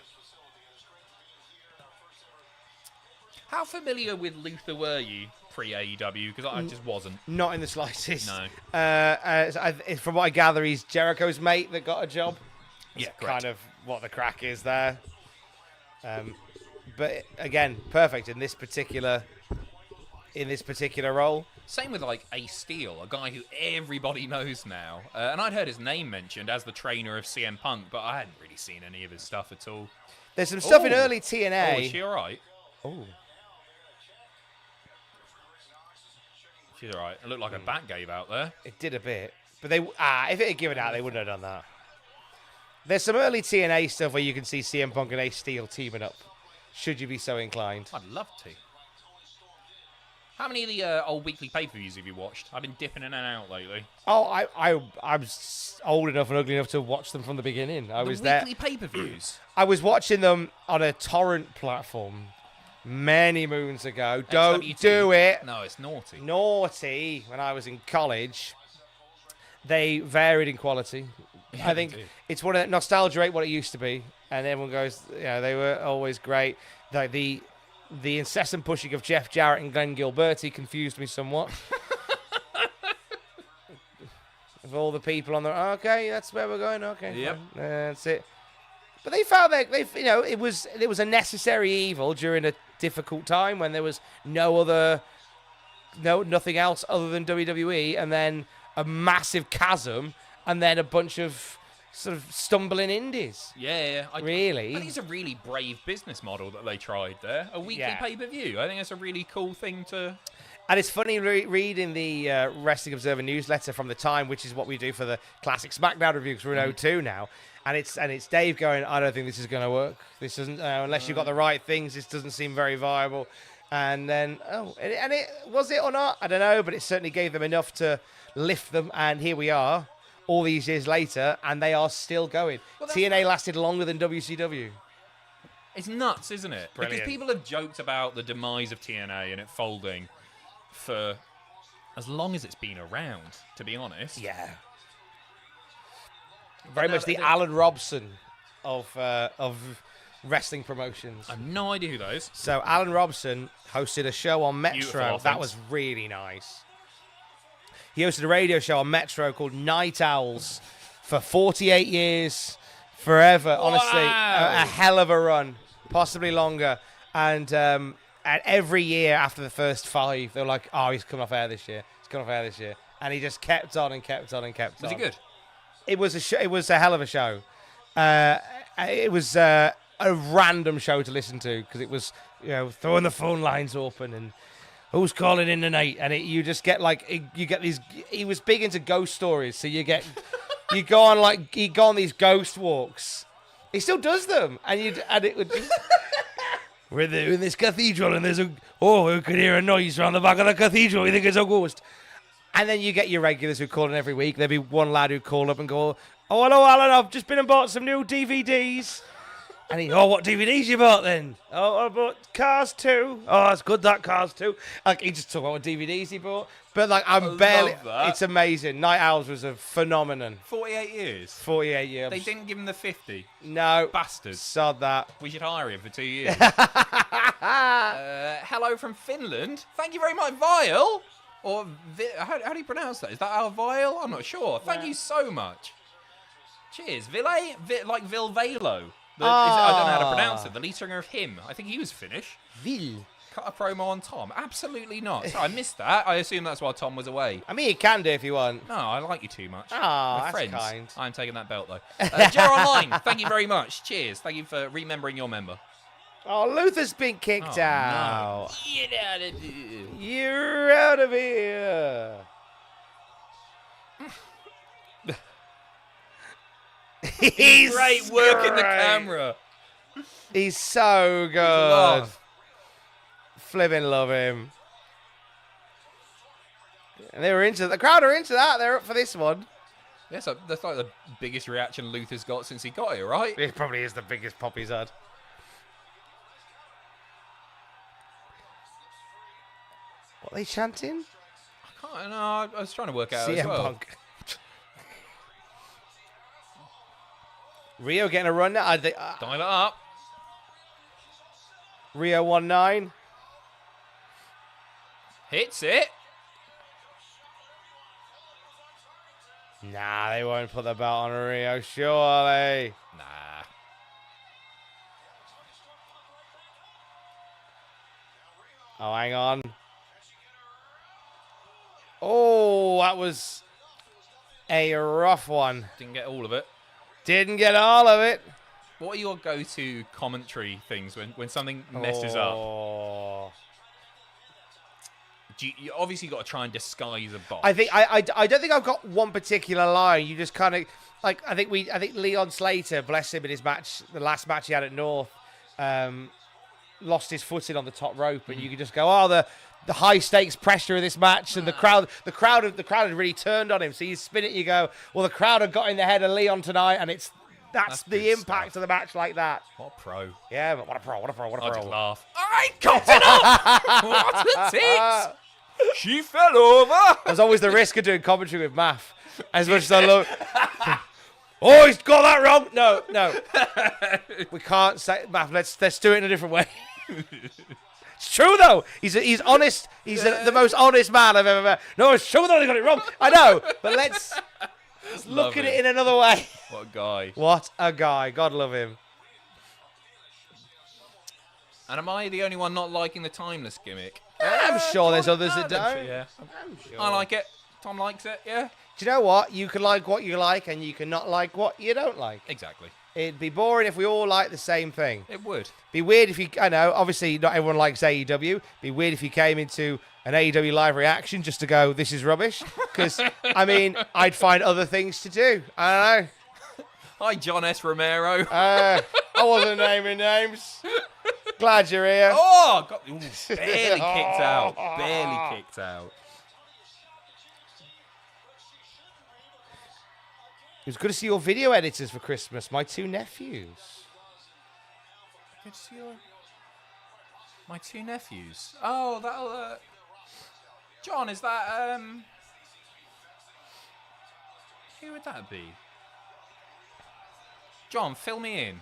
How familiar with Luther were you pre-AEW? Because I just wasn't. Not in the slightest. No. From what I gather, he's Jericho's mate that got a job. Yeah, That's correct. kind of what the crack is there. But again, perfect in this particular role. Same with like Ace Steel, a guy who everybody knows now. And I'd heard his name mentioned as the trainer of CM Punk, but I hadn't really seen any of his stuff at all. There's some stuff in early TNA. Oh, is she all right? Oh. She's all right. It looked like a bat gave out there. It did a bit. But if it had given out, they wouldn't have done that. There's some early TNA stuff where you can see CM Punk and Ace Steel teaming up, should you be so inclined. I'd love to. How many of the old weekly pay-per-views have you watched? I've been dipping in and out lately. Oh, I'm old enough and ugly enough to watch them from the beginning. I was there. Weekly pay-per-views? I was watching them on a torrent platform many moons ago. Don't XWT. do it. No, it's naughty. Naughty. When I was in college, they varied in quality. Yeah, I think it's one of the nostalgia rate what it used to be, and everyone goes, they were always great. Like the incessant pushing of Jeff Jarrett and Glenn Gilberti confused me somewhat. Of all the people on the okay, that's where we're going. Okay, yep, that's it. But they found that it was a necessary evil during a difficult time when there was nothing else other than WWE, and then a massive chasm, and then a bunch of sort of stumbling indies. Yeah. Really? I think it's a really brave business model that they tried there. A weekly pay-per-view. I think it's a really cool thing to... And it's funny reading the Wrestling Observer newsletter from the time, which is what we do for the classic SmackDown review, because we're in 02 now. And it's Dave going, I don't think this is going to work. This isn't, unless you've got the right things, this doesn't seem very viable. And then, was it or not? I don't know, but it certainly gave them enough to lift them. And here we are, all these years later, and they are still going. Well, TNA lasted longer than WCW. It's nuts, isn't it? Brilliant. Because people have joked about the demise of TNA and it folding for as long as it's been around, to be honest. Yeah. Very much the Alan Robson of wrestling promotions. I have no idea who those. So Alan Robson hosted a show on Metro. Beautiful That was really nice. He hosted a radio show on Metro called Night Owls for 48 years, forever. Wow. Honestly, a hell of a run, possibly longer. And every year after the first 5, they were like, "Oh, he's coming off air this year. He's coming off air this year," and he just kept on and kept on and kept on. Was it good? It was a hell of a show. It was a random show to listen to because it was throwing the phone lines open and who's calling in tonight, and you just get you get these. He was big into ghost stories, so you go on these ghost walks. He still does them, and it would. We're there in this cathedral, and we could hear a noise around the back of the cathedral. We think it's a ghost. And then you get your regulars who call in every week. There'd be one lad who'd call up and go, "Oh, hello, Alan, I've just been and bought some new DVDs." And what DVDs you bought then? "Oh, I bought Cars 2. Oh, it's good, that Cars 2. Like, he just talked about what DVDs he bought. But, love that. It's amazing. Night Owls was a phenomenon. 48 years. 48 years. They didn't give him the 50. No. Bastards. Sod that. We should hire him for 2 years. Hello from Finland. Thank you very much, Vile. Or, how do you pronounce that? Is that our Vile? I'm not sure. Thank you so much. Cheers. Ville? Like Vilvelo. I don't know how to pronounce it. The lead singer of Him. I think he was Finnish. Vil. Cut a promo on Tom. Absolutely not. Sorry, I missed that. I assume that's why Tom was away. I mean, you can do if you want. No, I like you too much. Oh, We're that's friends. kind. I'm taking that belt, though. Jer Online, thank you very much. Cheers. Thank you for remembering your member. Oh, Luther's been kicked out. No. Get out of here. You're out of here. He's Great working the camera. He's so good. Flipping love him. And the crowd are into that. They're up for this one. Yeah, so that's like the biggest reaction Luther's got since he got here, right? It probably is the biggest pop he's had. What are they chanting? I can't know. I was trying to work out CM as well. Punk. Riho getting a run now. Dial it up. Riho 1-9. Hits it. Nah, they won't put the belt on Riho, surely. Nah. Oh, hang on. Oh, that was a rough one. Didn't get all of it. Didn't get all of it. What are your go-to commentary things when something messes up? You obviously got to try and disguise a botch. I think I don't think I've got one particular line. You just kind of like I think Leon Slater, bless him, in his match, the last match he had at North, lost his footing on the top rope, and you could just go, oh, the high stakes pressure of this match, and the crowd had really turned on him. So you spin it, you go, well, the crowd have got in the head of Leon tonight, and that's the impact of the match like that. What a pro. Yeah, but what a pro. I just laugh. I got it up! What a tits! She fell over! There's always the risk of doing commentary with Math. As much as I love... Oh, he's got that wrong! No. We can't say... Math, let's do it in a different way. It's true, though. He's honest. He's the most honest man I've ever met. No, it's true that he got it wrong. I know. But let's look at it in another way. What a guy. What a guy. God love him. And am I the only one not liking the timeless gimmick? I'm sure there's others that don't. Yeah. I'm sure. I like it. Tom likes it, yeah. Do you know what? You can like what you like, and you can not like what you don't like. Exactly. It'd be boring if we all liked the same thing. It would. Be weird if you... I know, obviously, not everyone likes AEW. Be weird if you came into an AEW live reaction just to go, this is rubbish. Because, I mean, I'd find other things to do. I don't know. Hi, John S. Romero. I wasn't naming names. Glad you're here. Oh, barely kicked out. Barely kicked out. It was good to see your video editors for Christmas. My two nephews. Good to see my two nephews. Oh, that'll... John, is that... Who would that be? John, fill me in.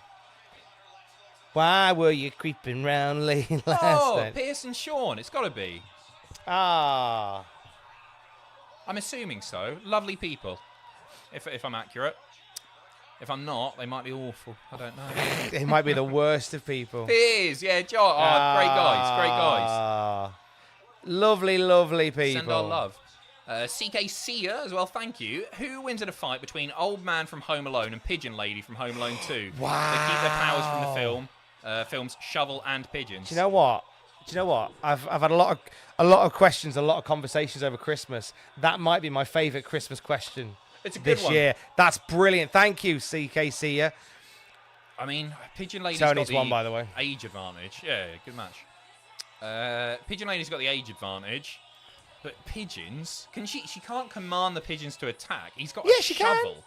Why were you creeping round late last night? Pierce and Sean. It's got to be. Ah. I'm assuming so. Lovely people. If I'm accurate. If I'm not, they might be awful. I don't know. They might be the worst of people. It is, yeah, John. Oh, great guys. Lovely, lovely people. Send our love. CK Sia as well, thank you. Who wins in a fight between Old Man from Home Alone and Pigeon Lady from Home Alone 2? Wow. They keep their powers from the films Shovel and Pigeons. Do you know what? I've had a lot of questions, a lot of conversations over Christmas. That might be my favourite Christmas question. It's a good this one. year. That's brilliant. Thank you, CK Sia. I mean, Pigeon Lady's Tony's got the won, by the way. age advantage. Yeah, good match. Pigeon Lady's got the age advantage. But pigeons, she can't command the pigeons to attack. He's got a she shovel.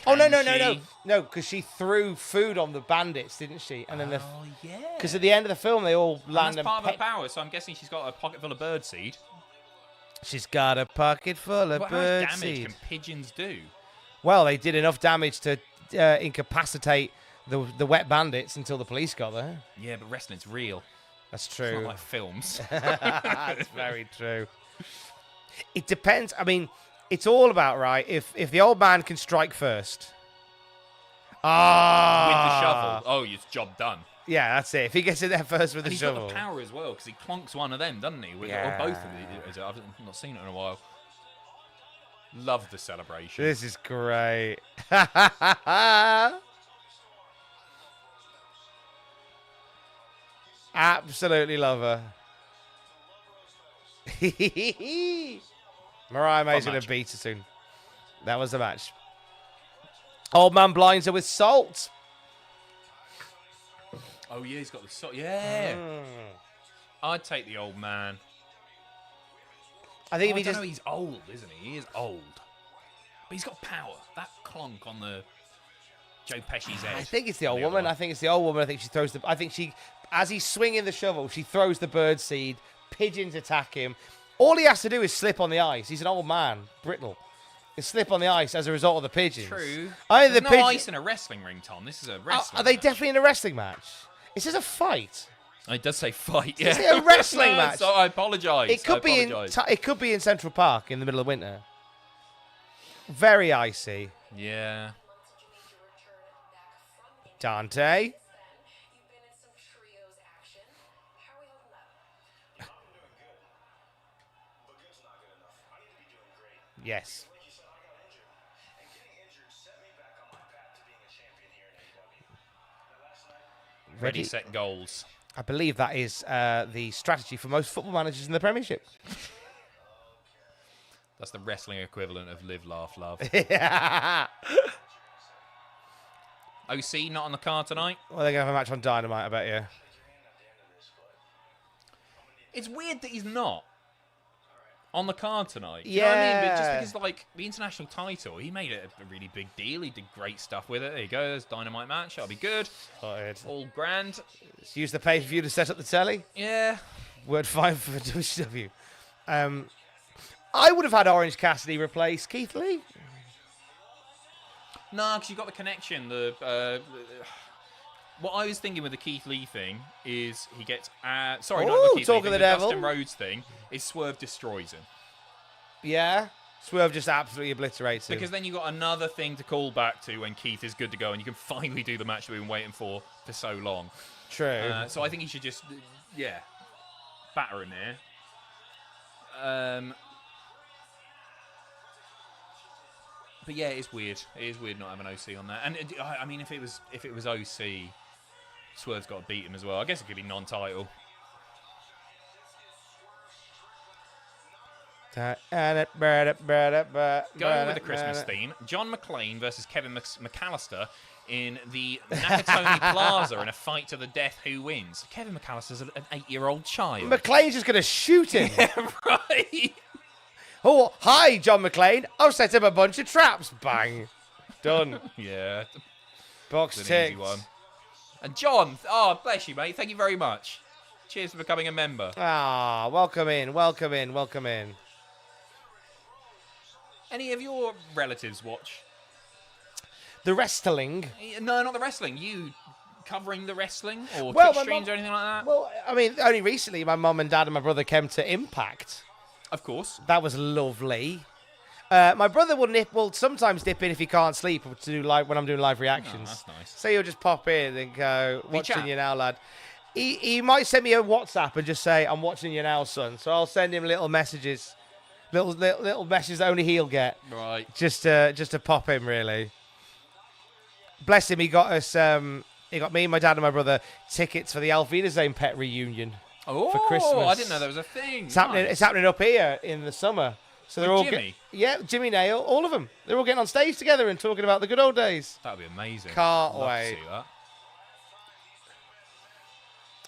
Can. No, because she threw food on the bandits, didn't she? And then yeah. Because at the end of the film, they all land. That's part of her power, so I'm guessing she's got a pocket full of birdseed. She's got a pocket full of How much damage birdseed. can pigeons do? Well, they did enough damage to incapacitate the wet bandits until the police got there. Yeah, but wrestling's real. That's It's true. not like films. That's very true. It depends. I mean, it's all about, right, if the old man can strike first. With the shovel. Oh, it's job done. Yeah, that's it. If he gets in there first with And the he's shovel. got the power as well, because he clonks one of them, doesn't he? Yeah. Or both of them. I've not seen it in a while. Love the celebration. This is great. Absolutely love her. Mariah May's going to beat her soon. That was the match. Old man blinds her with salt. Oh, yeah, he's got the salt. Yeah. I'd take the old man. I think if he know he's old, isn't he? He is old. But he's got power. That clonk on the Joe Pesci's head. I think it's the old woman. I think it's the old woman. I think she throws the... I think she... As he's swinging the shovel, she throws the bird seed. Pigeons attack him. All he has to do is slip on the ice. He's an old man. Brittle. He slip on the ice as a result of the pigeons. True. There's no ice in a wrestling ring, Tom. This is a wrestling Are they match. definitely in a wrestling match? It says a fight. It does say fight, yeah. Is it a wrestling match? So I apologise. It could be in Central Park in the middle of winter. Very icy. Yeah. Dante. Yes. Ready, set, goals. I believe that is the strategy for most football managers in the Premiership. That's the wrestling equivalent of live, laugh, love. OC not on the card tonight? Well, they're going to have a match on Dynamite, I bet you. It's weird that he's not on the card tonight. Yeah. You know what I mean? But just because, like, the international title, he made it a really big deal. He did great stuff with it. There you go. There's Dynamite match. That'll be good. All grand. Let's use the pay-per-view to set up the telly. Yeah. Word 5 for WCW. I would have had Orange Cassidy replace Keith Lee. No, because you've got the connection. What I was thinking with the Keith Lee thing is he gets... not the Keith Lee thing, the Dustin Rhodes thing is Swerve destroys him. Yeah. Swerve just absolutely obliterates him. Because then you've got another thing to call back to when Keith is good to go and you can finally do the match that we've been waiting for so long. True. So I think he should just, batter him here. But yeah, it is weird. It is weird not having OC on that. And I mean, if it was OC, Swerve's got to beat him as well. I guess it could be non-title. Going with the Christmas theme, John McClane versus Kevin McAllister in the Nakatomi Plaza in a fight to the death. Who wins? Kevin McAllister's an 8-year-old child. McClane's just going to shoot him. Yeah, right. Oh, hi, John McClane. I've set up a bunch of traps. Bang. Done. Yeah. Box It's an easy ticked. one. And John, oh, bless you, mate. Thank you very much. Cheers for becoming a member. Ah, welcome in, welcome in, welcome in. Any of your relatives watch? The wrestling. No, not the wrestling. You covering the wrestling or Well, Twitch my streams mum- or anything like that? Well, I mean, only recently my mum and dad and my brother came to Impact. Of course. That was lovely. My brother will sometimes dip in if he can't sleep to do when I'm doing live reactions. Oh, that's nice. So he'll just pop in and go, watching chat? you now, lad. He might send me a WhatsApp and just say, I'm watching you now, son. So I'll send him little messages. Little messages that only he'll get. Right. Just to pop him, really. Bless him, he got us he got me, my dad and my brother tickets for the Alvina Zane pet reunion. Oh, for Christmas. I didn't know there was a thing. It's happening up here in the summer. So they're With all Jimmy? Jimmy Nail, all of them. They're all getting on stage together and talking about the good old days. That'd be amazing. Can't Love wait. to see that.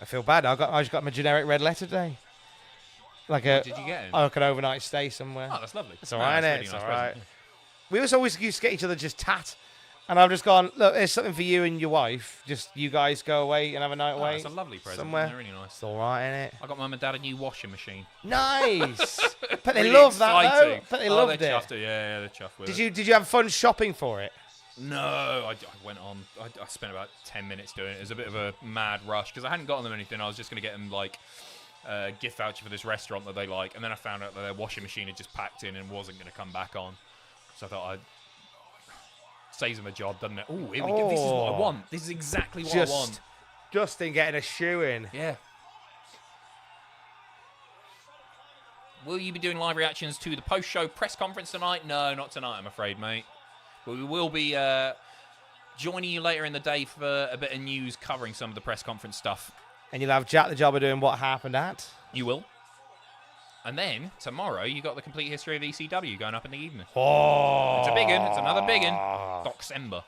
I feel bad. I just got my generic red letter today. Like What did you get him? like an overnight stay somewhere. Oh, that's lovely. It's all right, that's innit? It's nice all right. present. We always used to get each other just tat. And I've just gone, look, there's something for you and your wife. Just you guys go away and have a night Oh, away. that's a lovely present. somewhere. They're really nice. It's all right, innit? I got mum and dad a new washing machine. Nice. But they Really love that, though. exciting. But they Oh, loved they're it. chuffed. Yeah, they're chuffed with it. Did you have fun shopping for it? No, I went on. I spent about 10 minutes doing it. It was a bit of a mad rush because I hadn't gotten them anything. I was just going to get them like a gift voucher for this restaurant that they like, and then I found out that their washing machine had just packed in and wasn't going to come back on. So I thought I'd saves them a job, doesn't it? Oh, here we go. This is what I want. This is exactly what I want. Justin getting a shoe in. Yeah. Will you be doing live reactions to the post-show press conference tonight? No, not tonight, I'm afraid, mate. But we will be joining you later in the day for a bit of news covering some of the press conference stuff. And you'll have Jack the Jobber doing What Happened At. You will. And then, tomorrow, you got the complete history of ECW going up in the evening. Oh. It's a big one. It's another big one. Docember.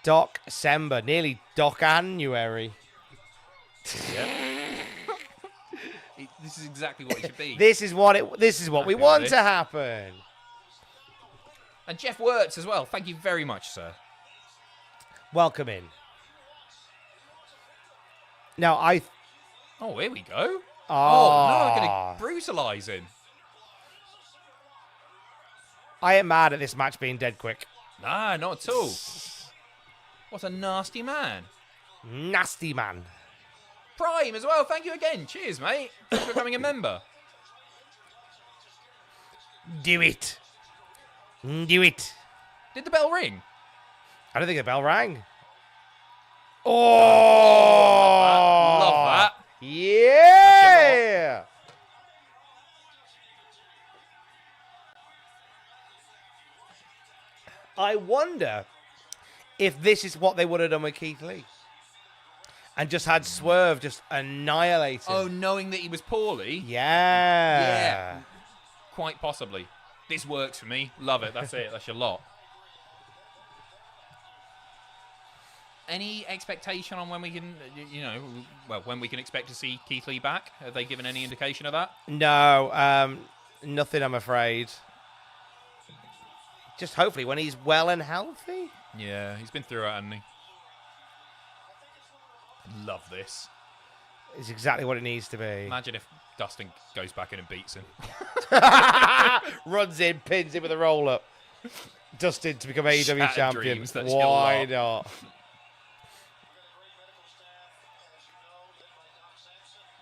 Docember. Nearly Doc-Annuary. Yeah. This is exactly what it should be. This is what we want to happen. And Jeff Wirtz as well. Thank you very much, sir. Welcome in. Now, Oh, here we go. Oh, no, they're going to brutalise him. I am mad at this match being dead quick. Nah, not at all. What a nasty man. Nasty man. Prime as well. Thank you again. Cheers, mate. Thanks for becoming a member. Do it. Do it. Did the bell ring? I don't think the bell rang. Oh! Love that. Yeah! I wonder if this is what they would have done with Keith Lee. And just had Swerve just annihilate him. Oh, knowing that he was poorly? Yeah. Quite possibly. This works for me. Love it. That's it. That's your lot. Any expectation on when we can, when we can expect to see Keith Lee back? Have they given any indication of that? No, nothing, I'm afraid. Just hopefully when he's well and healthy. Yeah, he's been through it, hasn't he? Love this. It's exactly what it needs to be. Imagine if Dustin goes back in and beats him. Runs in, pins him with a roll-up. Dustin to become AEW champion. Dreams, that's why not?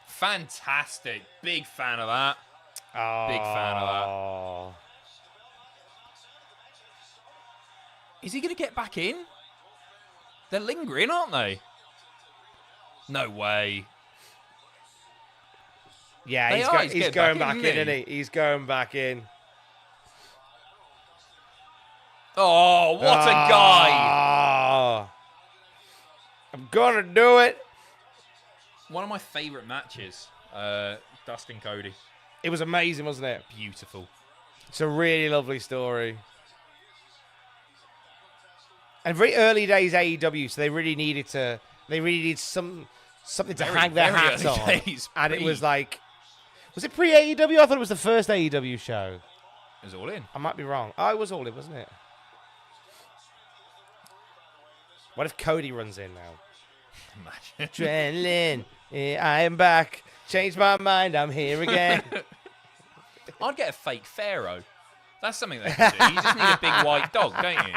Fantastic. Big fan of that. Oh. Big fan of that. Is he going to get back in? They're lingering, aren't they? No way. Yeah, he's going back in, isn't he? He's going back in. Oh, what a guy. I'm going to do it. One of my favourite matches. Dustin Cody. It was amazing, wasn't it? Beautiful. It's a really lovely story. And very early days AEW, so they really needed something to hang their hats on. And it was like, was it pre-AEW? I thought it was the first AEW show. It was All In. I might be wrong. Oh, it was All In, wasn't it? What if Cody runs in now? Imagine. Adrenaline, I am back. Changed my mind, I'm here again. I'd get a fake Pharaoh. That's something they can do. You just need a big white dog, don't you?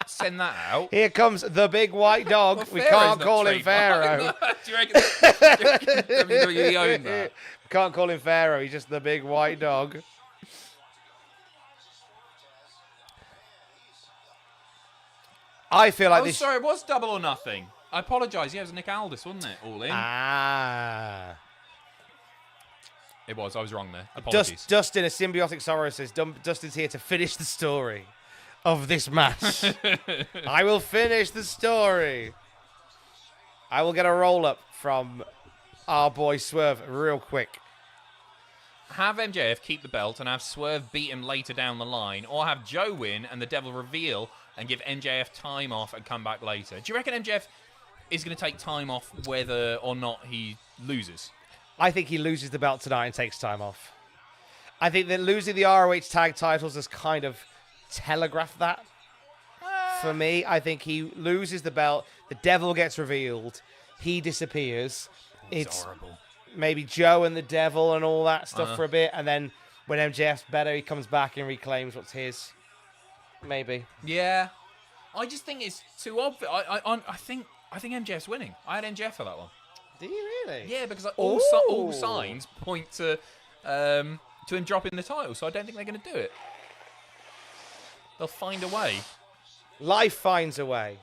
Send that out. Here comes the big white dog. Well, we can't call him Pharaoh. Do you reckon WWE own that? We can't call him Pharaoh. He's just the big white dog. I feel like this. Sorry, it was Double or Nothing. I apologise. Yeah, it was Nick Aldis, wasn't it? All In. Ah. It was. I was wrong there. Apologies. Dustin, a symbiotic sorrow, says Dustin's here to finish the story of this match. I will finish the story. I will get a roll-up from our boy Swerve real quick. Have MJF keep the belt and have Swerve beat him later down the line, or have Joe win and the Devil reveal and give MJF time off and come back later. Do you reckon MJF is going to take time off whether or not he loses? I think he loses the belt tonight and takes time off. I think that losing the ROH tag titles has kind of telegraphed that. For me, I think he loses the belt, the Devil gets revealed, he disappears. It's horrible. Maybe Joe and the Devil and all that stuff for a bit, and then when MJF's better, he comes back and reclaims what's his. Maybe. Yeah. I just think it's too obvious. I think MJF's winning. I had MJF for that one. Do you really? Yeah, because all signs point to him dropping the title, so I don't think they're going to do it. They'll find a way. Life finds a way.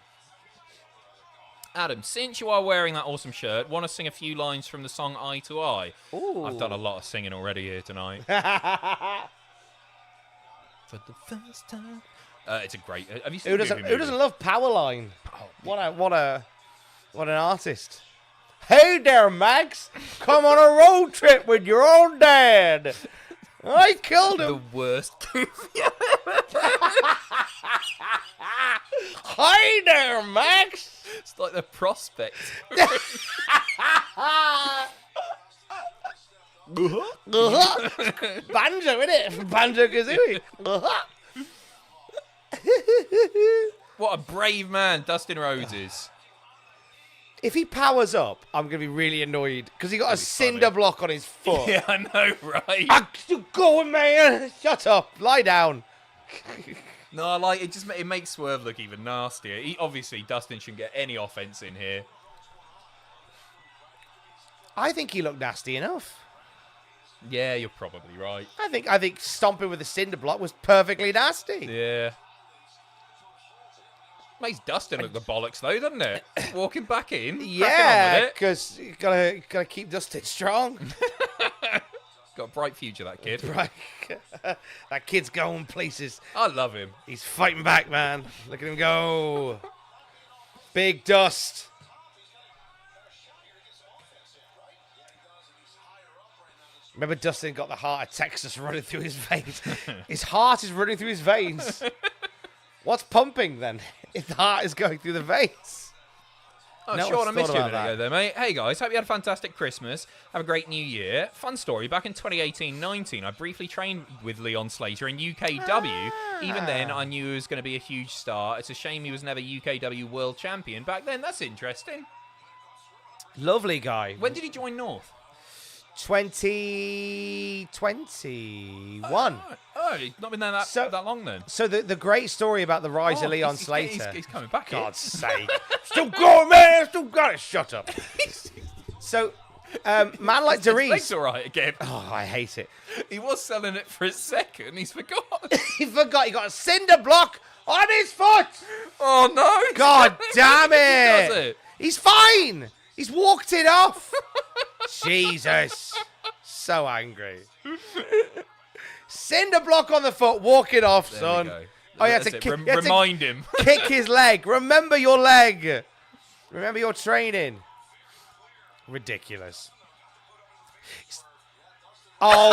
Adam, since you are wearing that awesome shirt, want to sing a few lines from the song Eye to Eye? Ooh. I've done a lot of singing already here tonight. For the first time. It's a great. Have you seen Who doesn't love Powerline? Oh, What an artist. Hey there, Max. Come on a road trip with your old dad. I killed him. The worst. Hi there, Max. It's like the prospect. Banjo, innit? Banjo Kazooie. What a brave man Dustin Rhodes is. If he powers up, I'm going to be really annoyed because he got a cinder block on his foot. Yeah, I know, right? I'm still going, man. Shut up. Lie down. No, I like it. It makes Swerve look even nastier. Obviously, Dustin shouldn't get any offense in here. I think he looked nasty enough. Yeah, you're probably right. I think stomping with a cinder block was perfectly nasty. Yeah. Makes Dustin look the bollocks, though, doesn't it? Walking back in. Yeah, because you gotta keep Dustin strong. Got a bright future, that kid. Right. That kid's going places. I love him. He's fighting back, man. Look at him go. Big Dust. Remember Dustin got the heart of Texas running through his veins? His heart is running through his veins. What's pumping, then? If the heart is going through the veins. Oh, No Sean, I one's missed thought you a about minute ago there, mate. Hey, guys, hope you had a fantastic Christmas. Have a great new year. Fun story, back in 2018-19, I briefly trained with Leon Slater in UKW. Even then, I knew he was going to be a huge star. It's a shame he was never UKW World Champion back then. That's interesting. Lovely guy. When did he join North? 2021. Oh, he's not been there that long then. So the great story about the rise of Leon Slater. He's coming back here. God's sake. Still going, man. Still got it. Shut up. So, man like Leg's Darius. all right again. Oh, I hate it. He was selling it for a second. He's forgot. He forgot he got a cinder block on his foot. Oh, no. God damn He it. does it. He's fine. He's walked it off. Jesus. So angry. Cinder block on the foot. Walk it off, There son. we go. Oh, you had That's to it. kick. You had to Remind him. kick his leg. Remember your leg. Remember your training. Ridiculous. Oh,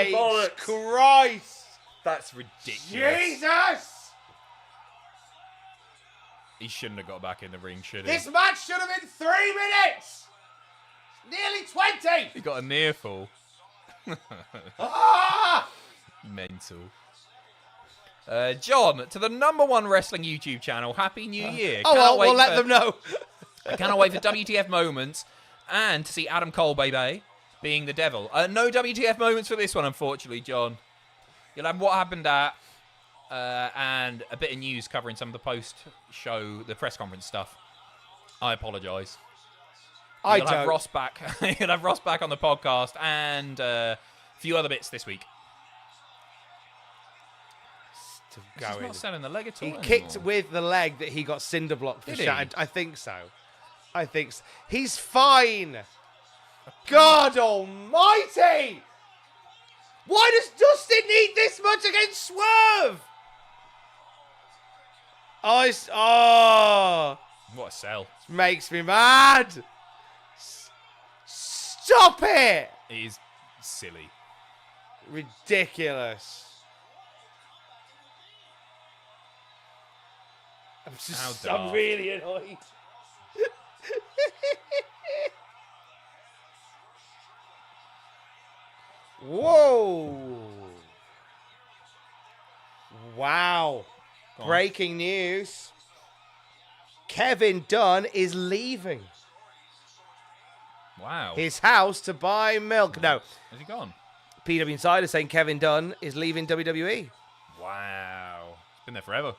Jesus Christ. That's ridiculous. Jesus. He shouldn't have got back in the ring, should he? This match should have been 3 minutes. Nearly 20. He got a near fall. Ah! Mental. John, to the #1 wrestling YouTube channel, Happy New Year. Oh, well, we'll let them know. I cannot wait for WTF moments and to see Adam Cole, baby, being the devil. No WTF moments for this one, unfortunately, John. You'll have what happened at and a bit of news covering some of the post-show, the press conference stuff. I apologise. You'll have Ross back. You'll have Ross back on the podcast and a few other bits this week. Still He's going. not selling the leg at all He anymore. kicked with the leg that he got cinder blocked for Did he? shattered. I think so. He's fine. God almighty! Why does Dustin need this much against Swerve? Oh, What a sell. makes me mad. Stop it! It is silly. Ridiculous. How I'm daft. really annoyed. Whoa. Wow. Go on. Breaking news. Kevin Dunn is leaving Wow. his house to buy milk. No, Has he gone? PW Insider saying Kevin Dunn is leaving WWE. Wow. He's been there forever.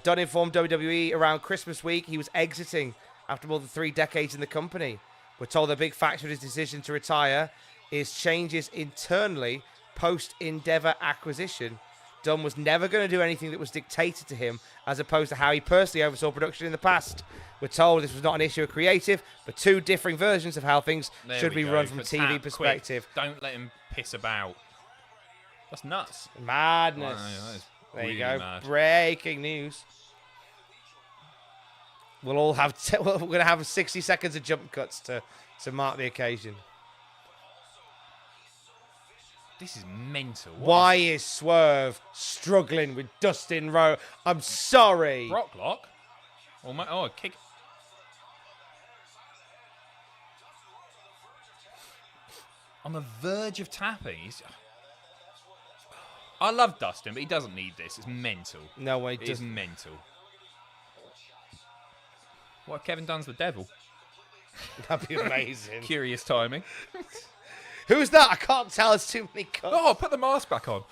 Dunn informed WWE around Christmas week he was exiting after more than 3 decades in the company. We're told the big factor of his decision to retire is changes internally post-Endeavor acquisition. Dunn was never going to do anything that was dictated to him, as opposed to how he personally oversaw production in the past. We're told this was not an issue of creative, but 2 differing versions of how things There should we be go. run from a But TV tap, perspective. quick. Don't let him piss about. That's nuts. Madness. Wow, that is There you really go. mad. Breaking news. We'll all have we're going to have 60 seconds of jump cuts to mark the occasion. This is mental. Why is Swerve struggling with Dustin Rhodes? I'm sorry. Brock lock? A kick. On the verge of tapping. I love Dustin, but he doesn't need this. It's mental. No way. It is mental. What if Kevin Dunn's the devil? That'd be amazing. Curious timing. Who's that? I can't tell. There's too many cuts. Oh, put the mask back on.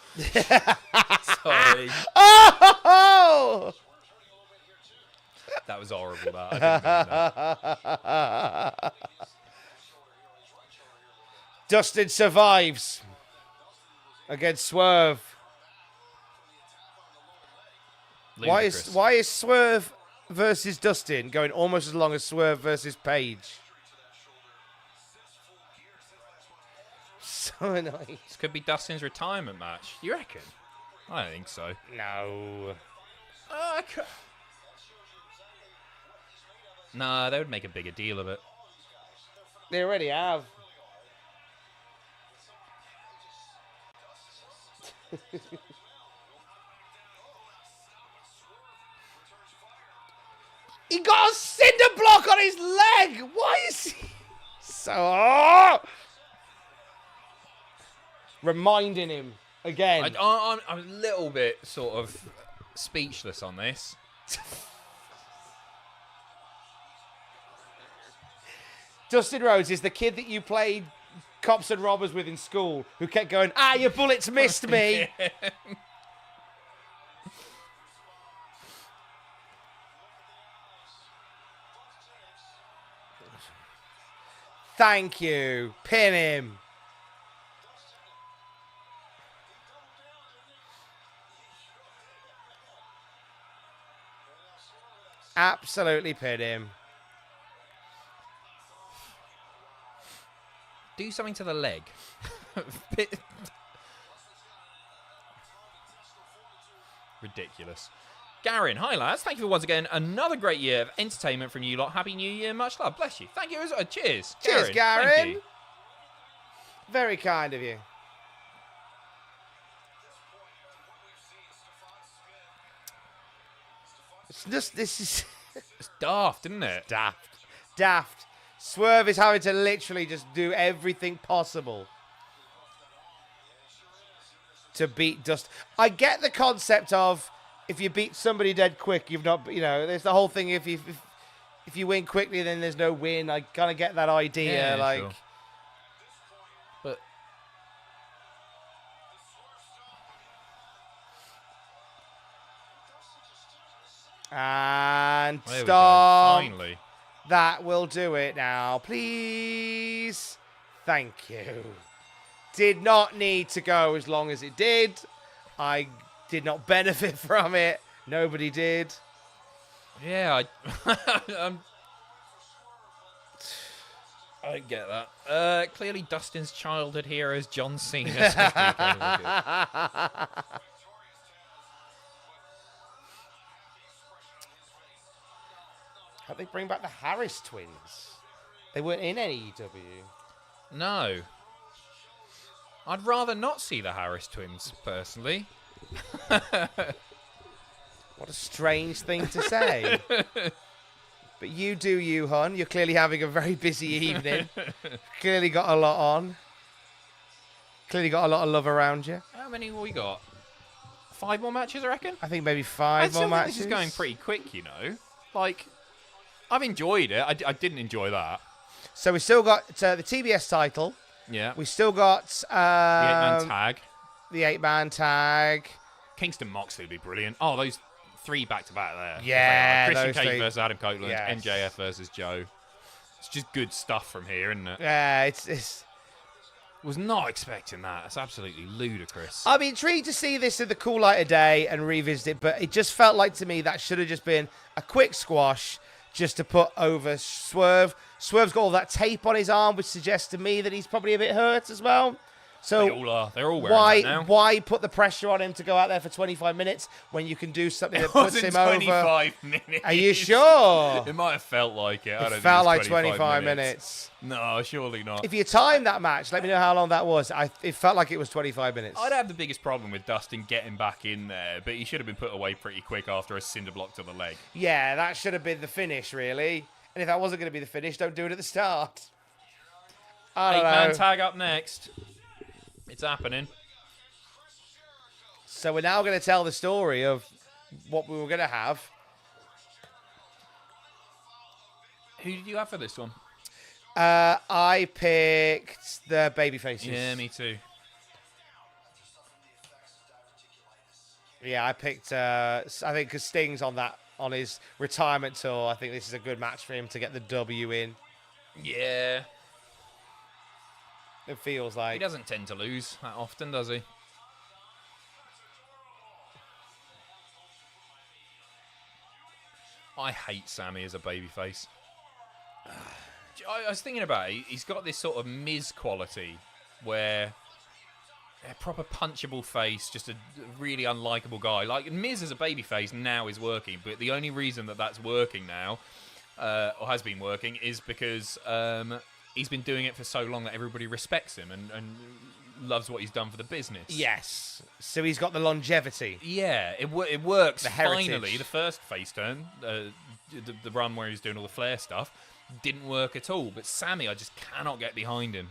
Sorry. Oh! That was horrible, that. I didn't mean that. Dustin survives against Swerve. Ludicrous. Why is Swerve versus Dustin going almost as long as Swerve versus Paige? So annoying. This could be Dustin's retirement match. You reckon? I don't think so. No. Nah, they would make a bigger deal of it. They already have. He got a cinder block on his leg. Why is he so reminding him again? I'm a little bit sort of speechless on this. Dustin Rhodes is the kid that you played cops and robbers with in school who kept going, your bullets missed me. Thank you. Pin him. Absolutely pin him. Do something to the leg. Ridiculous. Garen, hi lads. Thank you for once again another great year of entertainment from you lot. Happy New Year. Much love. Bless you. Thank you. Cheers. Cheers, Garen. Thank you. Very kind of you. It's just, this is... It's daft, isn't it? Daft. Swerve is having to literally just do everything possible to beat Dust. I get the concept of if you beat somebody dead quick, you've not, there's the whole thing. If you win quickly, then there's no win. I kind of get that idea. Yeah, sure. But and there we go. stop. Finally. That will do it now, please. Thank you. Did not need to go as long as it did. I did not benefit from it. Nobody did. Yeah, I don't get that. Clearly, Dustin's childhood hero is John Cena. How'd they bring back the Harris twins? They weren't in AEW. No. I'd rather not see the Harris twins, personally. What a strange thing to say. But you do you, hon. You're clearly having a very busy evening. Clearly got a lot on. Clearly got a lot of love around you. How many have we got? 5 more matches, I reckon? I think maybe 5 more matches. This is going pretty quick, Like, I've enjoyed it. I didn't enjoy that. So we still got the TBS title. Yeah. We still got The 8-man tag. The 8-man tag. Kingston Moxley would be brilliant. Oh, those 3 back-to-back there. Yeah, Christian those Cage 3 versus Adam Copeland. Yes. MJF versus Joe. It's just good stuff from here, isn't it? Yeah, it's... Was not expecting that. It's absolutely ludicrous. I'm intrigued to see this in the cool light of day and revisit it, but it just felt like to me that should have just been a quick squash just to put over Swerve. Swerve's got all that tape on his arm, which suggests to me that he's probably a bit hurt as well. So They all are. They're all wearing that now. why put the pressure on him to go out there for 25 minutes when you can do something that It puts wasn't him 25 over? minutes. Are you sure? It might have felt like it. I don't It think felt it like was 25 minutes. No, surely not. If you time that match, let me know how long that was. It felt like it was 25 minutes. I'd have the biggest problem with Dustin getting back in there, but he should have been put away pretty quick after a cinder block to the leg. Yeah, that should have been the finish, really. And if that wasn't going to be the finish, don't do it at the start. I don't know. 8-man tag up next. It's happening. So we're now going to tell the story of what we were going to have. Who did you have for this one? I picked the baby faces. Yeah, me too. Yeah, I picked. I think because Sting's on his retirement tour. I think this is a good match for him to get the W in. Yeah. It feels He like. doesn't tend to lose that often, does he? I hate Sammy as a babyface. I was thinking about it. He's got this sort of Miz quality where a proper punchable face, just a really unlikable guy. Like, Miz as a babyface now is working, but the only reason that that's working now, or has been working, is because he's been doing it for so long that everybody respects him and loves what he's done for the business. Yes. So he's got the longevity. Yeah, it works The heritage. finally. The first face turn, the run where he's doing all the Flair stuff, didn't work at all. But Sammy, I just cannot get behind him.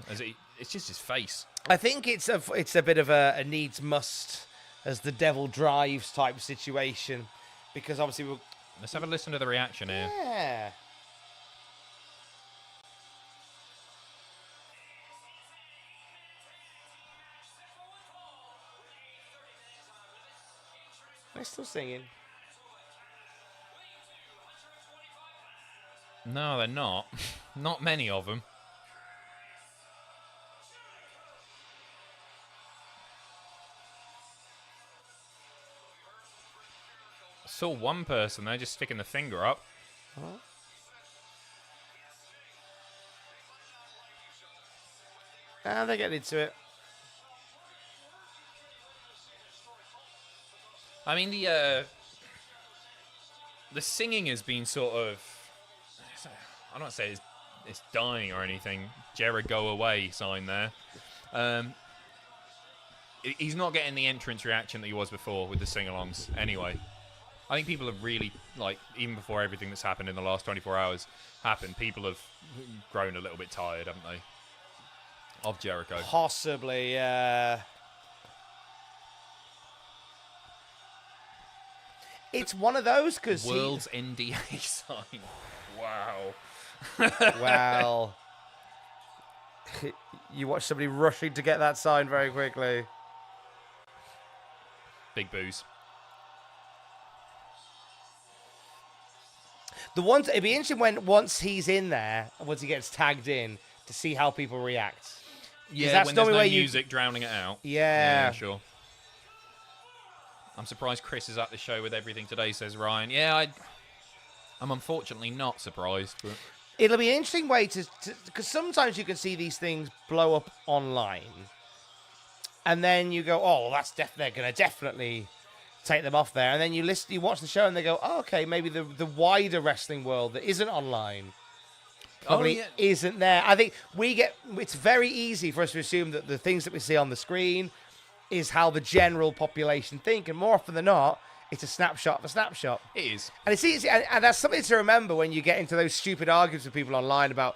It's just his face. I think it's a bit of a needs must as the devil drives type situation, because obviously Let's have a listen to the reaction here. yeah. They're still singing. No, they're not. Not many of them. I saw one person there just sticking the finger up. Huh? They're getting into it. I mean, the singing has been sort of, I don't say it's dying or anything. Jericho, go away sign there. He's not getting the entrance reaction that he was before with the sing-alongs anyway. I think people have really, like, even before everything that's happened in the last 24 hours happened, people have grown a little bit tired, haven't they? Of Jericho. Possibly, It's one of those because World's NDA sign. Wow. Well, you watch somebody rushing to get that sign very quickly. Big boos. It'd be interesting once he's in there, once he gets tagged in, to see how people react. Yeah, that's when there's normally no where you- music drowning it out. Yeah. Sure. I'm surprised Chris is at the show with everything today, says Ryan. Yeah, I'm unfortunately not surprised. But It'll be an interesting way to because sometimes you can see these things blow up online, and then you go, "Oh, well, they're going to definitely take them off there." And then you watch the show, and they go, "Oh, okay, maybe the wider wrestling world that isn't online probably isn't there." I think it's very easy for us to assume that the things that we see on the screen is how the general population think, and more often than not, it's a snapshot of a snapshot. it is. And it's easy, and that's something to remember when you get into those stupid arguments with people online about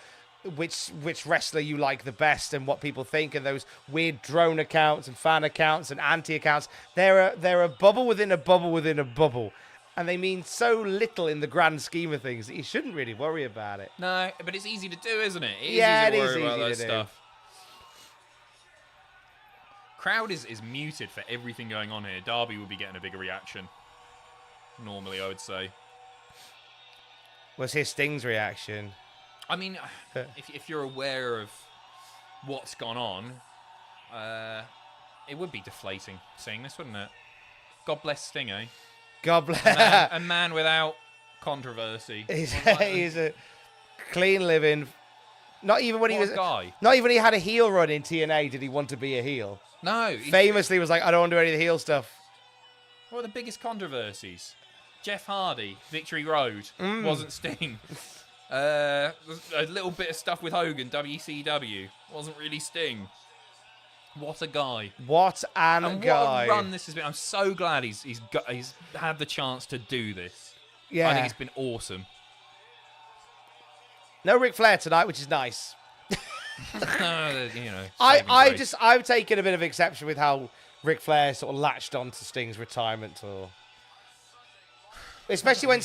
which wrestler you like the best and what people think, and those weird drone accounts and fan accounts and anti-accounts. They're a bubble within a bubble within a bubble, and they mean so little in the grand scheme of things that you shouldn't really worry about it. No, but it's easy to do, isn't it? It is Yeah, easy to it is worry about easy that to do. stuff. Crowd is muted for everything going on here. Darby would be getting a bigger reaction. Normally, I would say. What's his Sting's reaction? I mean, if you're aware of what's gone on, it would be deflating seeing this, wouldn't it? God bless Sting, eh? God bless. A man without controversy. He's a clean living, Not even when What he was a guy. Not even when he had a heel run in TNA did he want to be a heel. No. Famously was like, I don't want to do any of the heel stuff. What are the biggest controversies? Jeff Hardy, Victory Road, wasn't Sting. A little bit of stuff with Hogan, WCW, wasn't really Sting. What a guy. What an guy. What a run this has been. I'm so glad he's had the chance to do this. Yeah. I think it's been awesome. No Ric Flair tonight, which is nice. You know, I've taken a bit of exception with how Ric Flair sort of latched on to Sting's retirement tour. Especially when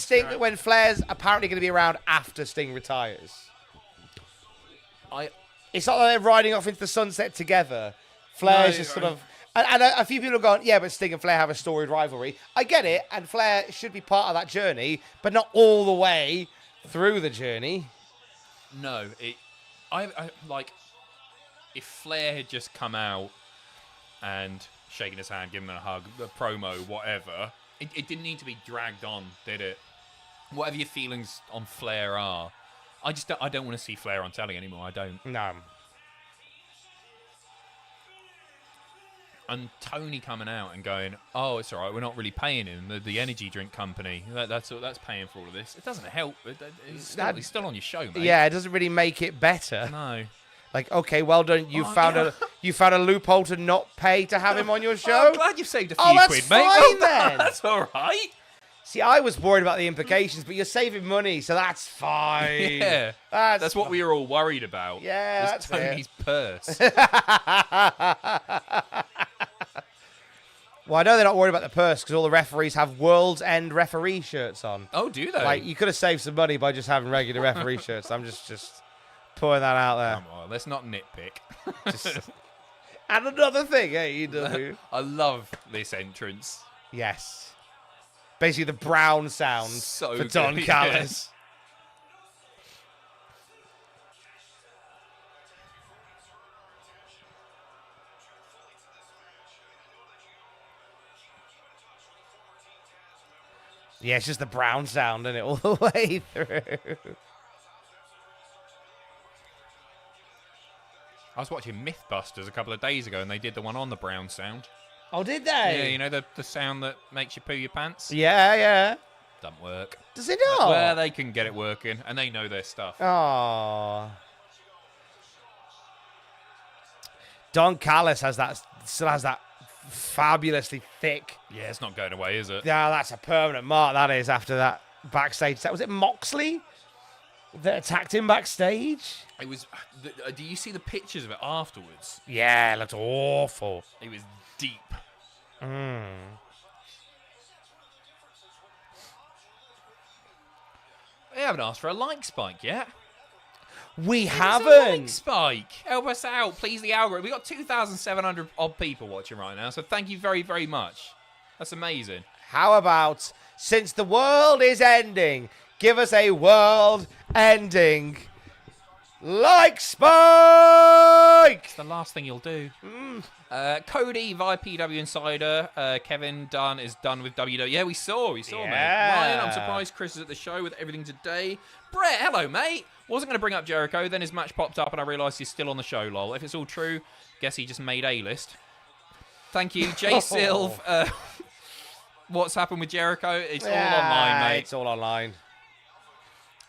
Flair's apparently going to be around after Sting retires. It's not like they're riding off into the sunset together. Flair's just sort of... And a few people have gone, yeah, but Sting and Flair have a storied rivalry. I get it, and Flair should be part of that journey, but not all the way through the journey. No, I like, if Flair had just come out and shaking his hand, giving him a hug, a promo, whatever, it didn't need to be dragged on, did it? Whatever your feelings on Flair are, I don't want to see Flair on telly anymore. I don't. No. And Toni coming out and going, oh, it's all right, we're not really paying him. The energy drink company, that's paying for all of this. It doesn't help. He's still on your show, mate. Yeah, it doesn't really make it better. No. Like, okay, well done. You found a loophole to not pay to have him on your show. I'm glad you've saved a few that's quid, mate. fine then. That's all right. See, I was worried about the implications, but you're saving money, so that's fine. Yeah, that's what we were all worried about. Yeah, that's that's Tony's purse. Well, I know they're not worried about the purse because all the referees have World's End referee shirts on. Oh, do they? Like, you could have saved some money by just having regular referee shirts. I'm just putting that out there. Come on, let's not nitpick. And another thing, AEW. I love this entrance. Yes. Basically the brown sound So for Don good, Callis. Yeah, it's just the brown sound, isn't it, all the way through. I was watching Mythbusters a couple of days ago, and they did the one on the brown sound. Oh, did they? Yeah, you know the sound that makes you poo your pants? Yeah. Doesn't work. Does it not? Well, they can get it working, and they know their stuff. Oh. Don Callis still has that fabulously thick. Yeah, it's not going away, is it? Yeah, that's a permanent mark, that is, after that backstage set. Was it Moxley that attacked him backstage? It was. Do you see the pictures of it afterwards? Yeah, it looked awful. It was deep. They haven't asked for a like spike yet. We Like haven't. spike. Help us out, please. The algorithm. We got 2,700 odd people watching right now, so thank you very, very much. That's amazing. How about, since the world is ending, give us a world-ending like spike. It's the last thing you'll do. Cody via PW Insider. Kevin Dunn is done with WWE. Yeah, we saw, mate. Ryan, I'm surprised Chris is at the show with everything today. Brett, hello, mate. Wasn't going to bring up Jericho, then his match popped up and I realised he's still on the show, lol. If it's all true, guess he just made A-list. Thank you, Jay Silv. What's happened with Jericho? It's all online, mate. It's all online.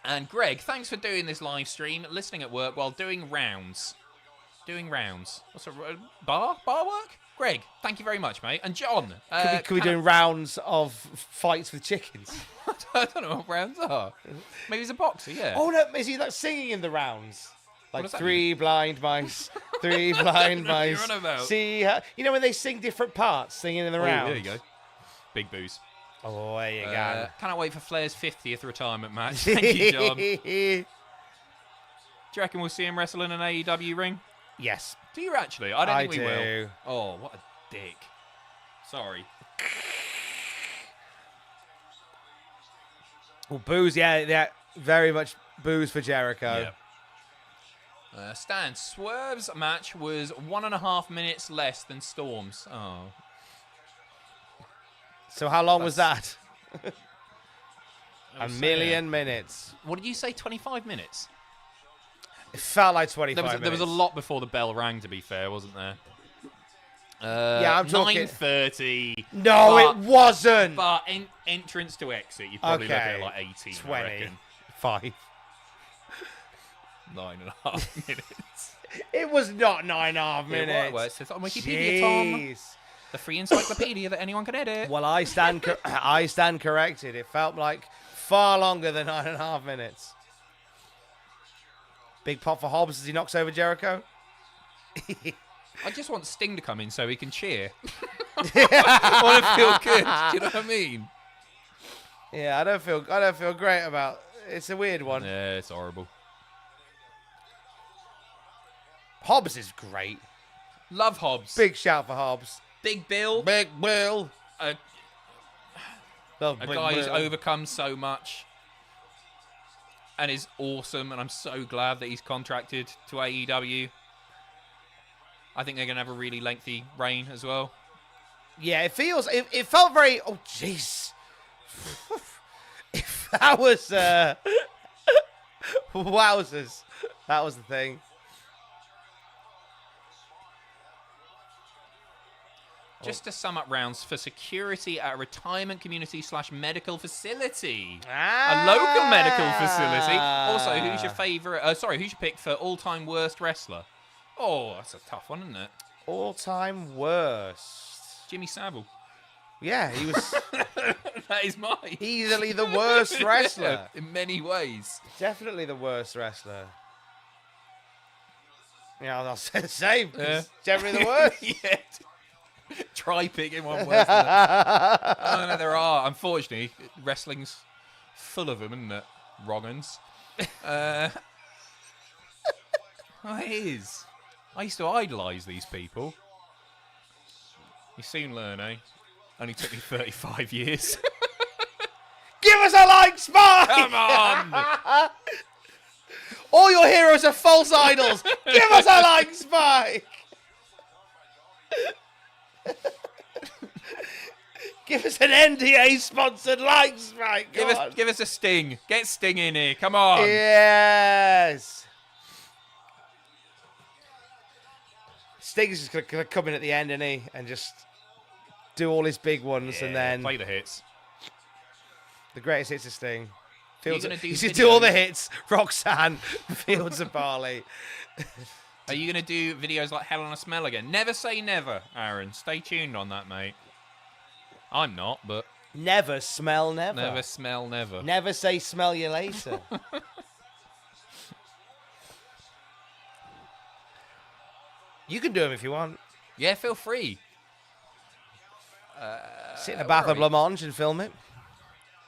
And Greg, thanks for doing this live stream, listening at work while doing rounds. What's a bar work? Greg, thank you very much, mate. And John. Could we do rounds of fights with chickens? I don't know what rounds are. Maybe he's a boxer, yeah. Oh, no, is he like singing in the rounds? Like does that three blind mice, three blind mice. You're on about. See, you know when they sing different parts, singing in the rounds? There you go. Big booze. Oh, there you go. Cannot wait for Flair's 50th retirement match. Thank you, John. Do you reckon we'll see him wrestle in an AEW ring? Yes. Do you actually? I don't think we do. will. Oh, what a dick. Sorry. Well, booze, yeah, very much booze for Jericho. Yeah. Stan, Swerve's match was 1.5 minutes less than Storm's. Oh. So how long was that? A million minutes. What did you say, 25 minutes? It felt like 25 minutes. There was a lot before the bell rang, to be fair, wasn't there? Yeah, I'm talking 9:30. No, it wasn't. But entrance to exit, you probably look at like 18. 20. 5. 9.5 minutes. It was not 9.5 minutes. Well, it says on Wikipedia, Tom. The free encyclopedia that anyone can edit. Well, I stand corrected. It felt like far longer than 9.5 minutes. Big pop for Hobbs as he knocks over Jericho. I just want Sting to come in so he can cheer. I want to feel good. Do you know what I mean? Yeah, I don't feel great about. It's a weird one. Yeah, it's horrible. Hobbs is great. Love Hobbs. Big shout for Hobbs. Big Bill. Big Bill. A guy who's overcome so much and is awesome, and I'm so glad that he's contracted to AEW. I think they're going to have a really lengthy reign as well. Yeah, it felt very, oh jeez. That was, wowzers. That was the thing. Just to sum up rounds, for security at a retirement community / medical facility. A local medical facility. Also, who's your favourite, who's your pick for all-time worst wrestler? Oh, that's a tough one, isn't it? All-time worst. Jimmy Savile. Yeah, he was That is mine. easily the worst wrestler. In many ways. Definitely the worst wrestler. Yeah, I'll say the same. Yeah. Definitely the worst. Yeah. Try picking one worse than that. Oh, no, there are. Unfortunately, wrestling's full of them, isn't it? Wrong-uns. Well, it is. I used to idolise these people. You soon learn, eh? Only took me 35 years. Give us a like, Spike! Come on! All your heroes are false idols. Give us a like, Spike! Give us an NDA-sponsored like, Spike. Give us a Sting. Get Sting in here. Come on. Yes. Sting's just going to come in at the end, isn't he? And just do all his big ones, and then play the hits. The greatest hits of Sting. You should do all the hits. Roxanne, Fields of Barley. Are you going to do videos like Hell on a Smell again? Never say never, Aaron. Stay tuned on that, mate. I'm not, but... Never smell never. Never smell never. Never say smell you later. You can do them if you want. Yeah, feel free. Sit in a bath of blancmange and film it.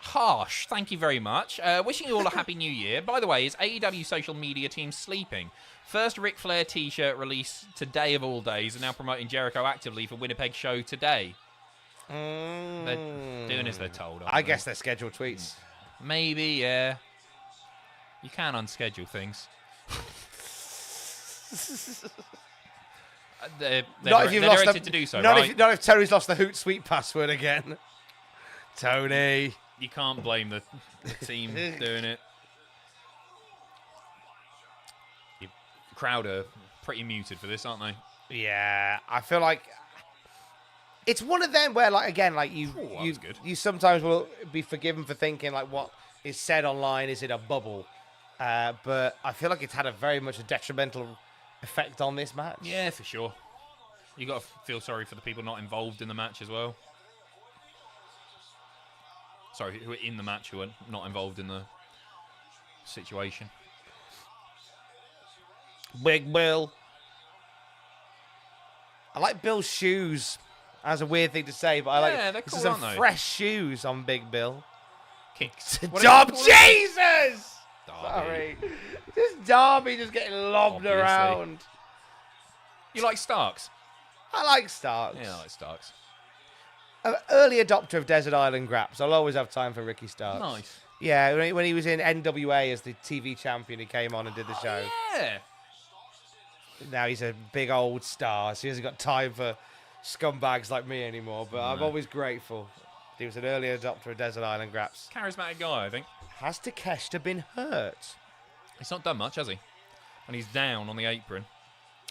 Harsh, thank you very much. Wishing you all a happy new year. By the way, is AEW social media team sleeping? First Ric Flair t-shirt release today of all days, and now promoting Jericho actively for Winnipeg show today. They're doing as they're told. I guess they're scheduled tweets. Maybe, yeah. You can unschedule things. They're directed to do so, right? Not if Tony's lost the Hootsuite password again. Tony. You can't blame the team doing it. The crowd are pretty muted for this, aren't they? Yeah, I feel like it's one of them where, like, again, like you sometimes will be forgiven for thinking like what is said online is in a bubble, but I feel like it's had a very much a detrimental effect on this match. Yeah, for sure. You got to feel sorry for the people not involved in the match as well. Sorry, who are in the match who are not involved in the situation. Big Bill. I like Bill's shoes. That's a weird thing to say, but I like they're cool, some aren't they? fresh shoes on Big Bill. Kicks. Darby, Jesus! Darby. Sorry. Just Darby just getting lobbed Obviously. around. You like Starks? I like Starks. Yeah, I like Starks. An early adopter of Desert Island Graps. I'll always have time for Ricky Starks. Nice. Yeah, when he was in NWA as the TV champion, he came on and did the show. Yeah. Now he's a big old star, so he hasn't got time for scumbags like me anymore, but I'm always grateful. He was an early adopter of Desert Island Graps. Charismatic guy, I think. Has Takeshita been hurt? He's not done much, has he? And he's down on the apron.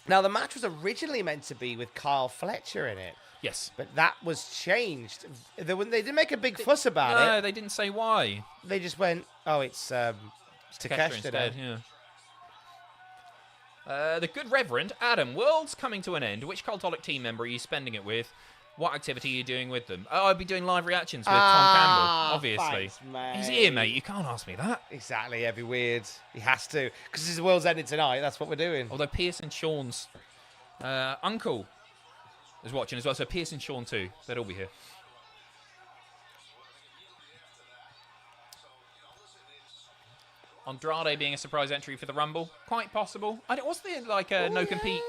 Now, the match was originally meant to be with Kyle Fletcher in it. Yes. But that was changed. They didn't make a big fuss about it. No, they didn't say why. They just went, oh, it's Takeshita instead, yeah. The good Reverend Adam, world's coming to an end. Which Cultaholic team member are you spending it with? What activity are you doing with them? Oh, I'd be doing live reactions with Tom Campbell, obviously. Thanks, mate. He's here, mate. You can't ask me that. Exactly, every weird. He has to. Because this is the world's ending tonight. That's what we're doing. Although Pierce and Sean's uncle is watching as well. So Pierce and Sean too. They'd all be here. Andrade being a surprise entry for the Rumble. Quite possible. Was there like a no-compete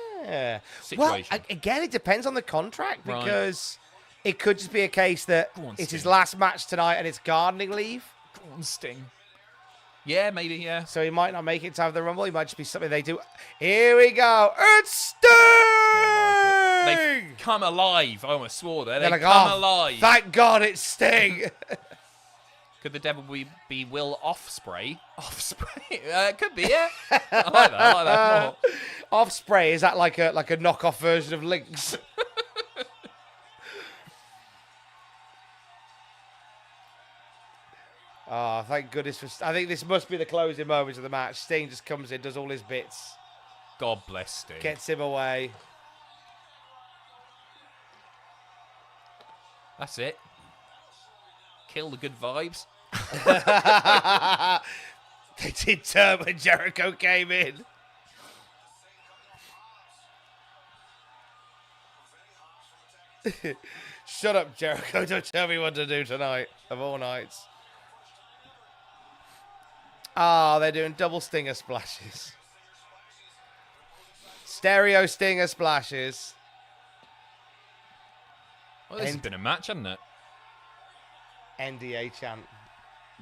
situation? Well, again, it depends on the contract Right. because it could just be a case that Go on, it's his Sting. last match tonight and it's gardening leave. Go on, Sting. Yeah, maybe, yeah. So he might not make it to have the Rumble. It might just be something they do. Here we go. It's Sting! They've come alive. I almost swore there. They've They're like, come "Oh, alive. Thank God it's Sting. Could the devil be Will Offspray? Offspray? Could be, yeah. I like that more. Offspray, is that like a knockoff version of Lynx? Oh, thank goodness for... I think this must be the closing moments of the match. Sting just comes in, does all his bits, God bless Sting. gets him away. That's it. Kill the good vibes. They did turn when Jericho came in. Shut up, Jericho. Don't tell me what to do tonight, of all nights. Ah, they're doing double stinger splashes. Stereo stinger splashes. Well, this has been a match, hasn't it? NDA chant.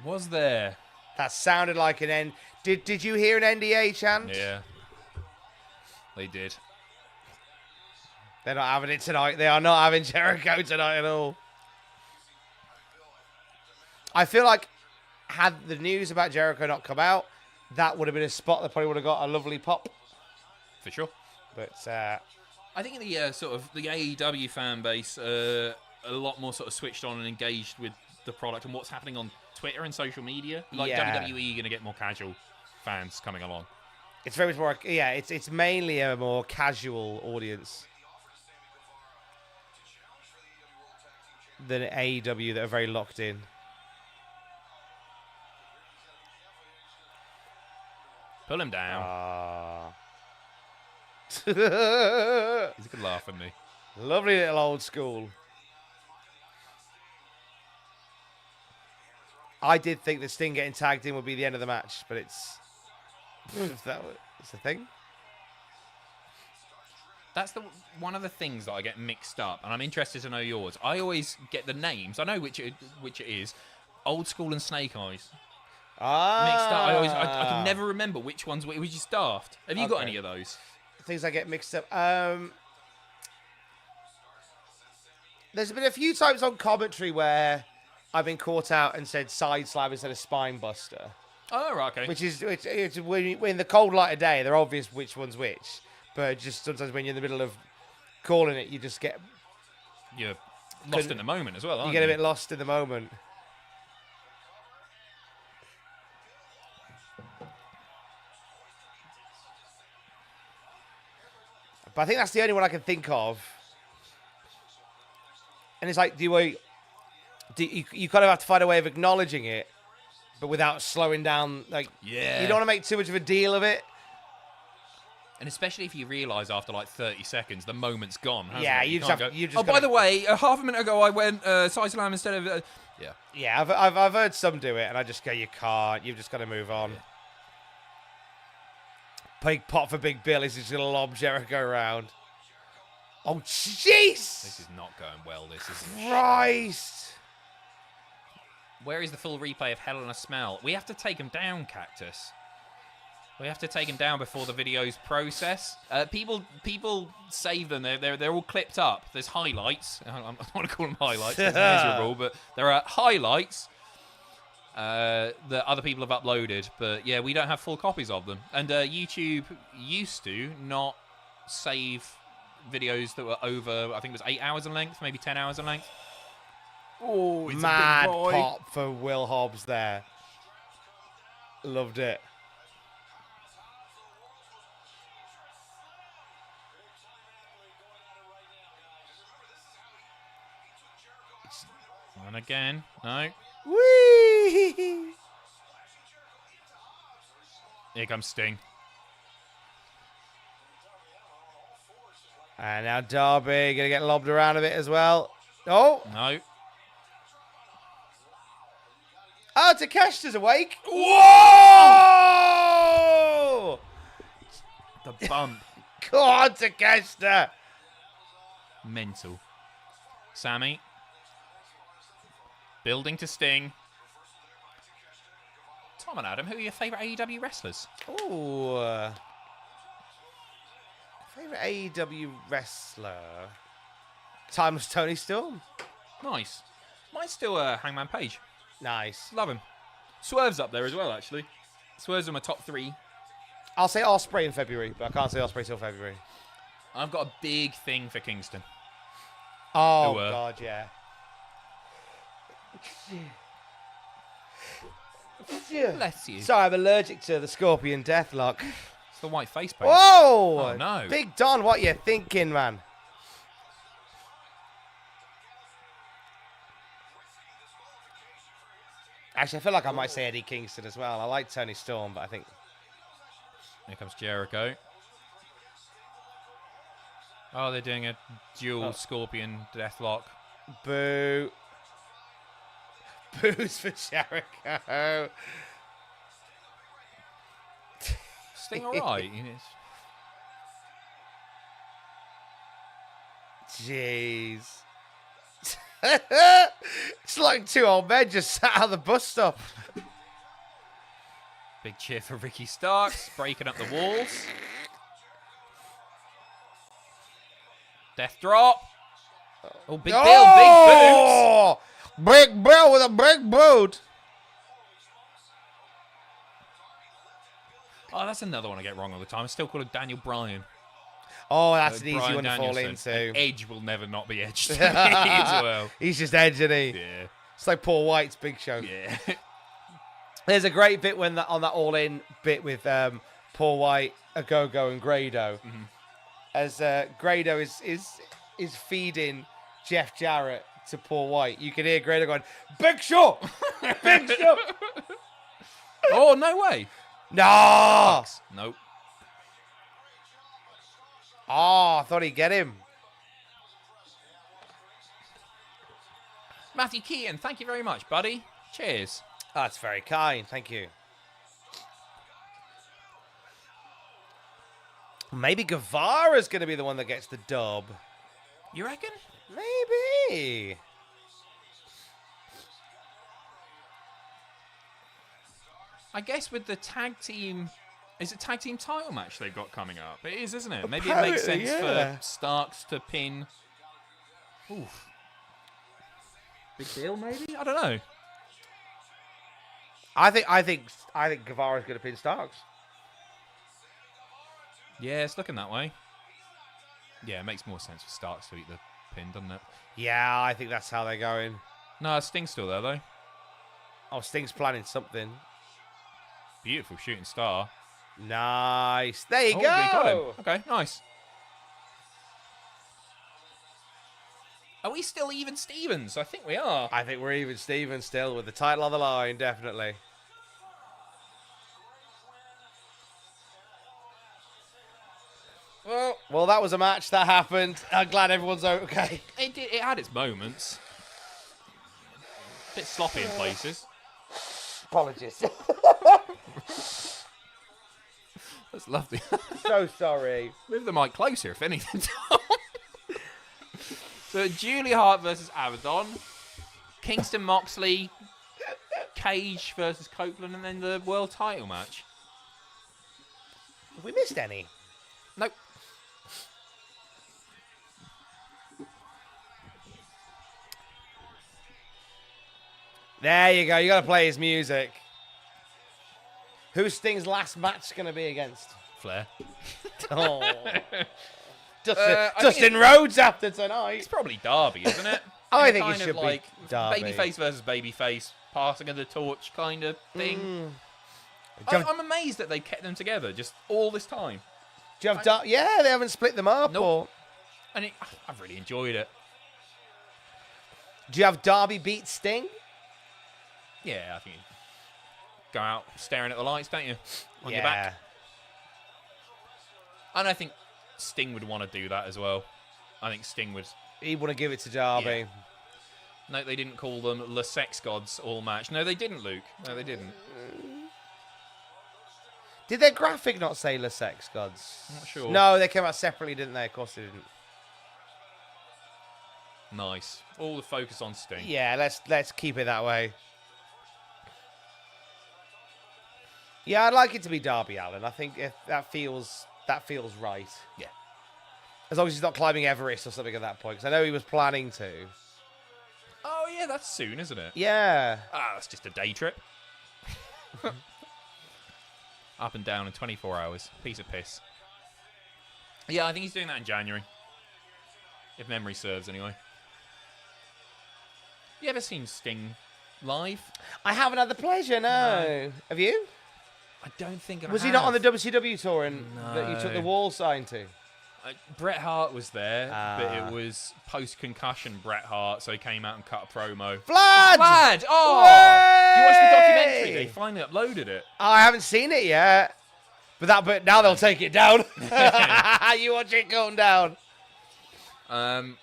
Was there? That sounded like an N. Did you hear an NDA chant? Yeah. They did. They're not having it tonight. They are not having Jericho tonight at all. I feel like had the news about Jericho not come out, that would have been a spot that probably would have got a lovely pop. For sure. But I think the sort of the AEW fan base a lot more sort of switched on and engaged with the product and what's happening on Twitter and social media. Like Yeah. WWE going to get more casual fans coming along. it's very much more. Yeah, it's mainly a more casual audience than AEW that are very locked in. Pull him down. Ah. He's a good laugh, isn't he? Lovely little old school. I did think that Sting getting tagged in would be the end of the match, but it's if that was the thing. That's one of the things that I get mixed up, and I'm interested to know yours. I always get the names. I know which it is. Old School and Snake Eyes. Mixed up. I can never remember which ones. It was just daft. Have you got any of those? Things I get mixed up. There's been a few times on commentary where I've been caught out and said side slam instead of spine buster. Oh, right, okay. Which is it's when in the cold light of day, they're obvious which one's which. But just sometimes when you're in the middle of calling it, you just get You're lost in the moment as well, aren't you get a bit lost in the moment. But I think that's the only one I can think of. And it's like, you kind of have to find a way of acknowledging it, but without slowing down. Like, Yeah. you don't want to make too much of a deal of it. And especially if you realise after like 30 seconds the moment's gone. Hasn't Yeah, it? you can't just go, have- oh, by the way, half a minute ago I went side slam instead of. Yeah. Yeah, I've heard some do it, and I just go, you can't. You've just got to move on. Yeah. Big pot for Big Bill is just going to lob Jericho around. Oh, jeez! This is not going well. This is. Christ! Where is the full replay of Hell in a Smell? We have to take him down, Cactus. We have to take him down before the videos process. People save them. They're all clipped up. There's highlights. I don't want to call them highlights. It's miserable, but there are highlights. that other people have uploaded. But yeah, we don't have full copies of them. And YouTube used to not save videos that were over, I think it was 8 hours in length, maybe 10 hours in length. Oh, it's a mad big boy. pop for Will Hobbs there. Loved it. And again, no. Whee! Here comes Sting. And now Darby gonna get lobbed around a bit as well. Oh, No. oh, Takeshita's awake. Whoa! The bump. Go on, Takeshita. Mental. Sammy. Building to Sting. Tom and Adam, who are your favourite AEW wrestlers? Oh, favorite AEW wrestler. Timeless Tony Storm. Nice. Mine's still Hangman Page. Nice. Love him. Swerve's up there as well, actually. Swerve's in my top 3. I'll say Ospreay in February, but I can't say Ospreay till February. I've got a big thing for Kingston. Oh, God, yeah. Bless you. Sorry, I'm allergic to the Scorpion Deathlock. It's the white face paint. Whoa! Oh, no. Big Don, what you thinking, man? Actually, I feel like I might say Eddie Kingston as well. I like Tony Storm, but I think... Here comes Jericho. Oh, they're doing a dual Scorpion Deathlock. Boo. Boos for Jericho. Sting alright. Jeez. It's like 2 old men just sat at the bus stop. Big cheer for Ricky Starks, breaking up the walls. Death drop. Oh, big Bill, big boots. Big Bill with a big boot. Oh, that's another one I get wrong all the time. I still call it Daniel Bryan. Oh, that's an easy Bryan one to fall Danielson. into. And Edge will never not be Edge to me as well. He's just Edge, isn't he? Yeah. It's like Paul White's Big Show. Yeah. There's a great bit when on that All-In bit with Paul White, Agogo, and Grado. Mm-hmm. As Grado is feeding Jeff Jarrett to Paul White, you can hear Grado going, "Big Show, Big Show." Oh, no way. No. Nope. Oh, I thought he'd get him. Matthew Keaton, thank you very much, buddy. Cheers. Oh, that's very kind. Thank you. Maybe Guevara's going to be the one that gets the dub. You reckon? Maybe. I guess with the tag team... Is it tag team title match they've got coming up? It is, isn't it? Maybe it makes sense for Starks to pin... Oof. Big deal, maybe? I don't know. I think Guevara's going to pin Starks. Yeah, it's looking that way. Yeah, it makes more sense for Starks to eat the pin, doesn't it? Yeah, I think that's how they're going. No, Sting's still there, though. Oh, Sting's planning something. Beautiful shooting star. Nice. There you Oh, go. we got him. Okay, nice. Are we still even Stevens? I think we are. I think we're even Steven still with the title on the line, definitely. Well, that was a match that happened. I'm glad everyone's okay. It had its moments. A bit sloppy in places. Apologies. That's lovely. So sorry. Move the mic closer, if anything. So, Julia Hart versus Abadon. Kingston Moxley. Cage versus Copeland. And then the world title match. Have we missed any? Nope. There you go. You got to play his music. Who's Sting's last match going to be against? Flair. Oh. Dustin Rhodes after tonight. It's probably Darby, isn't it? I think kind it should of like be Darby. babyface versus babyface, passing of the torch kind of thing. Mm. I'm amazed that they kept them together just all this time. Do you have yeah, they haven't split them up. Nope. Or... And I've really enjoyed it. Do you have Darby beat Sting? Yeah, I think you go out staring at the lights, don't you? On your back. And I think Sting would want to do that as well. I think Sting would. He'd want to give it to Darby. Yeah. No, they didn't call them Le Sex Gods all match. No, they didn't, Luke. No, they didn't. Did their graphic not say Le Sex Gods? I'm not sure. No, they came out separately, didn't they? Of course they didn't. Nice. All the focus on Sting. Yeah, let's keep it that way. Yeah, I'd like it to be Darby Allin. I think if that feels right. Yeah. As long as he's not climbing Everest or something at that point, because I know he was planning to. Oh, yeah, that's soon, isn't it? Yeah. Ah, that's just a day trip. Up and down in 24 hours. Piece of piss. Yeah, I think he's doing that in January. If memory serves, anyway. You ever seen Sting live? I haven't had the pleasure, no. Have you? I don't think I Was have. he not on the WCW tour that you took the No. wall sign to? Bret Hart was there, but Ah. it was post-concussion Bret Hart, so he came out and cut a promo. Vlad! Vlad! Oh! Way! You watched the documentary? They finally uploaded it. Oh, I haven't seen it yet. But now they'll take it down. You watch it going down. What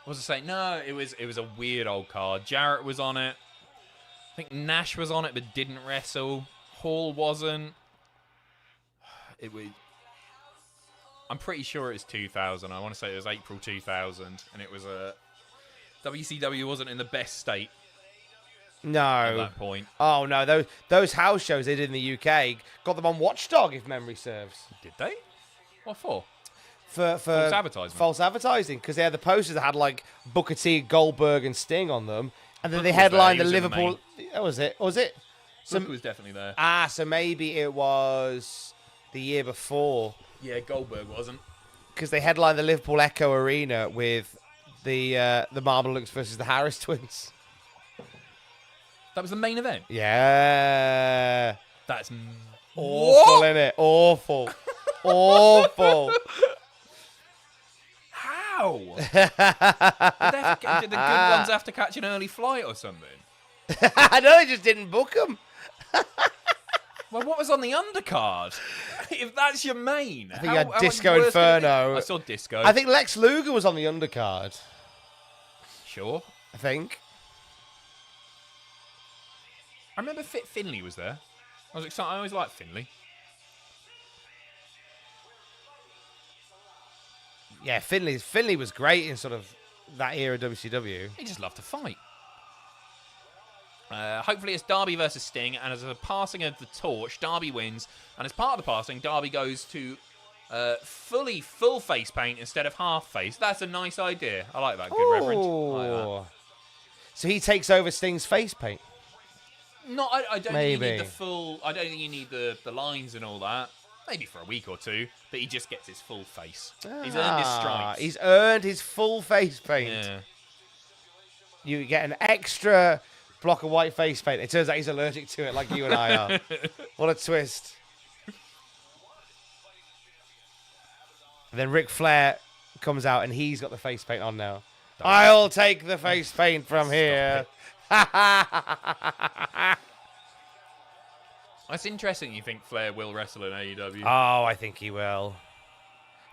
was I saying? No, it was a weird old card. Jarrett was on it. I think Nash was on it, but didn't wrestle. Hall wasn't. I'm pretty sure it was 2000. I want to say it was April 2000, and it was WCW wasn't in the best state at No. that point. Oh, no. Those house shows they did in the UK got them on Watchdog, if memory serves. Did they? What for? For False advertising. False advertising, because they had the posters that had, like, Booker T, Goldberg, and Sting on them. And then Booker they was there, headlined he the was in the Liverpool... That was it? Was it? Booker was definitely there. So maybe it was the year before. Yeah, Goldberg wasn't. Because they headlined the Liverpool Echo Arena with the Marmalux versus the Harris twins. That was the main event. Yeah. That's Awful, innit? Awful. Awful. How? Did the good ones have to catch an early flight or something? I know, they just didn't book them. Well, what was on the undercard? If that's your main. I think you had Disco Inferno. I saw Disco. I think Lex Luger was on the undercard. Sure. I think. I remember Fit Finley was there. I was excited. I always liked Finley. Yeah, Finley was great in sort of that era of WCW. He just loved to fight. Hopefully it's Darby versus Sting, and as a passing of the torch, Darby wins, and as part of the passing, Darby goes to full face paint instead of half face. That's a nice idea. I like that. Good reference. I like that. So he takes over Sting's face paint. No, I don't think you Maybe. need the full... I don't think you need the lines and all that. Maybe for a week or two, but he just gets his full face. He's earned his stripes. He's earned his full face paint. Yeah. You get an extra block of white face paint. It turns out he's allergic to it like you and I are. What a twist. And then Ric Flair comes out and he's got the face paint on now. I'll take the face paint from here. It's interesting you think Flair will wrestle in AEW. Oh, I think he will.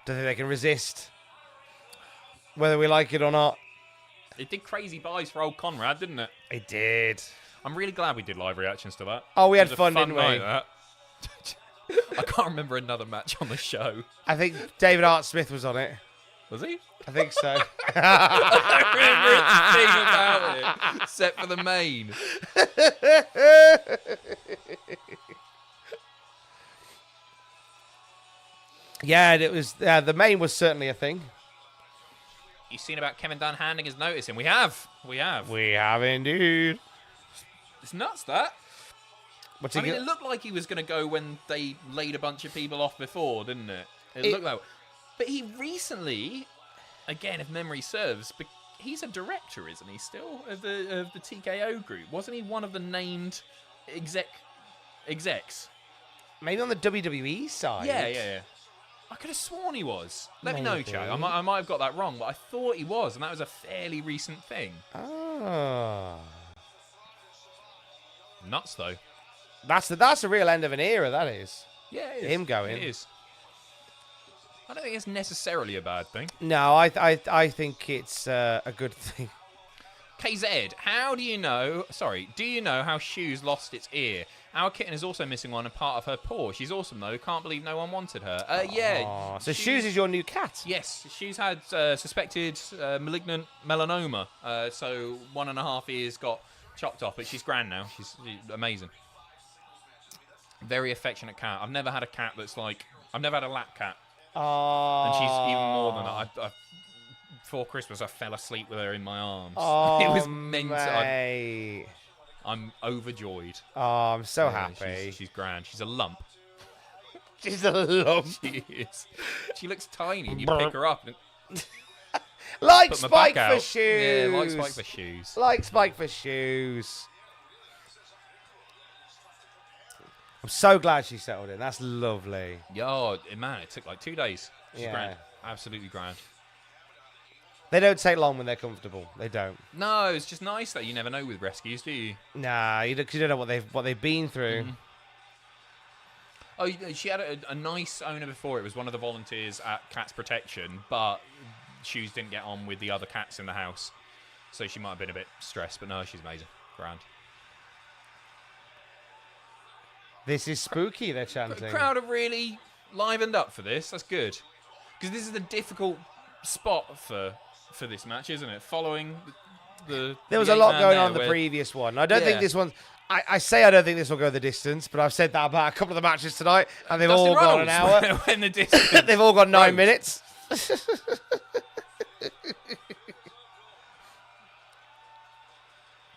Don't think they can resist. Whether we like it or not. It did crazy buys for old Conrad, didn't it? It did. I'm really glad we did live reactions to that. Oh, we had It was a fun, didn't we? night, that. I can't remember another match on the show. I think David Hart Smith was on it. Was he? I think so. I remember a thing about it, except for the main. Yeah, it was. The main was certainly a thing. You seen about Kevin Dunn handing his notice in? We have. We have indeed. It's nuts, that. What's I mean, it looked like he was going to go when they laid a bunch of people off before, didn't it? It looked like. But he recently, again, if memory serves, he's a director, isn't he? Still of the TKO group, wasn't he? One of the named execs. Maybe on the WWE side. Yeah. I could have sworn he was. Let me know, Chad. I might have got that wrong, but I thought he was, and that was a fairly recent thing. Oh. Nuts, though. That's the real end of an era, that is. Yeah, it is. Him going. It is. I don't think it's necessarily a bad thing. No, I think it's a good thing. KZ, do you know how Shoes lost its ear? Our kitten is also missing one and part of her paw. She's awesome, though. Can't believe no one wanted her. Yeah. So Shoes is your new cat? Yes. Shoes had suspected malignant melanoma. So 1.5 ears got chopped off, but she's grand now. She's amazing. Very affectionate cat. I've never had a cat that's like... I've never had a lap cat. And she's even more than that. Before Christmas, I fell asleep with her in my arms. It was mental. I'm overjoyed. Oh, I'm so happy. She's grand. She's a lump. She's a lump. She is. She looks tiny, and you pick her up. And like Spike for Shoes. Yeah, like Spike for Shoes. Like Spike for Shoes. I'm so glad she settled in. That's lovely. Yo, man, it took like 2 days. She's grand. Absolutely grand. They don't take long when they're comfortable. They don't. No, it's just nice that you never know with rescues, do you? Nah, you don't know what they've been through. Mm-hmm. Oh, she had a nice owner before. It was one of the volunteers at Cats Protection, but Shoes didn't get on with the other cats in the house, so she might have been a bit stressed. But no, she's amazing. Grand. This is spooky, they're chanting. The crowd have really livened up for this. That's good. Because this is a difficult spot for this match, isn't it? Following the there was a lot going on in the previous one. I don't think this one... I say I don't think this will go the distance, but I've said that about a couple of the matches tonight, and they've all gone an hour. When the distance they've all got 9 minutes.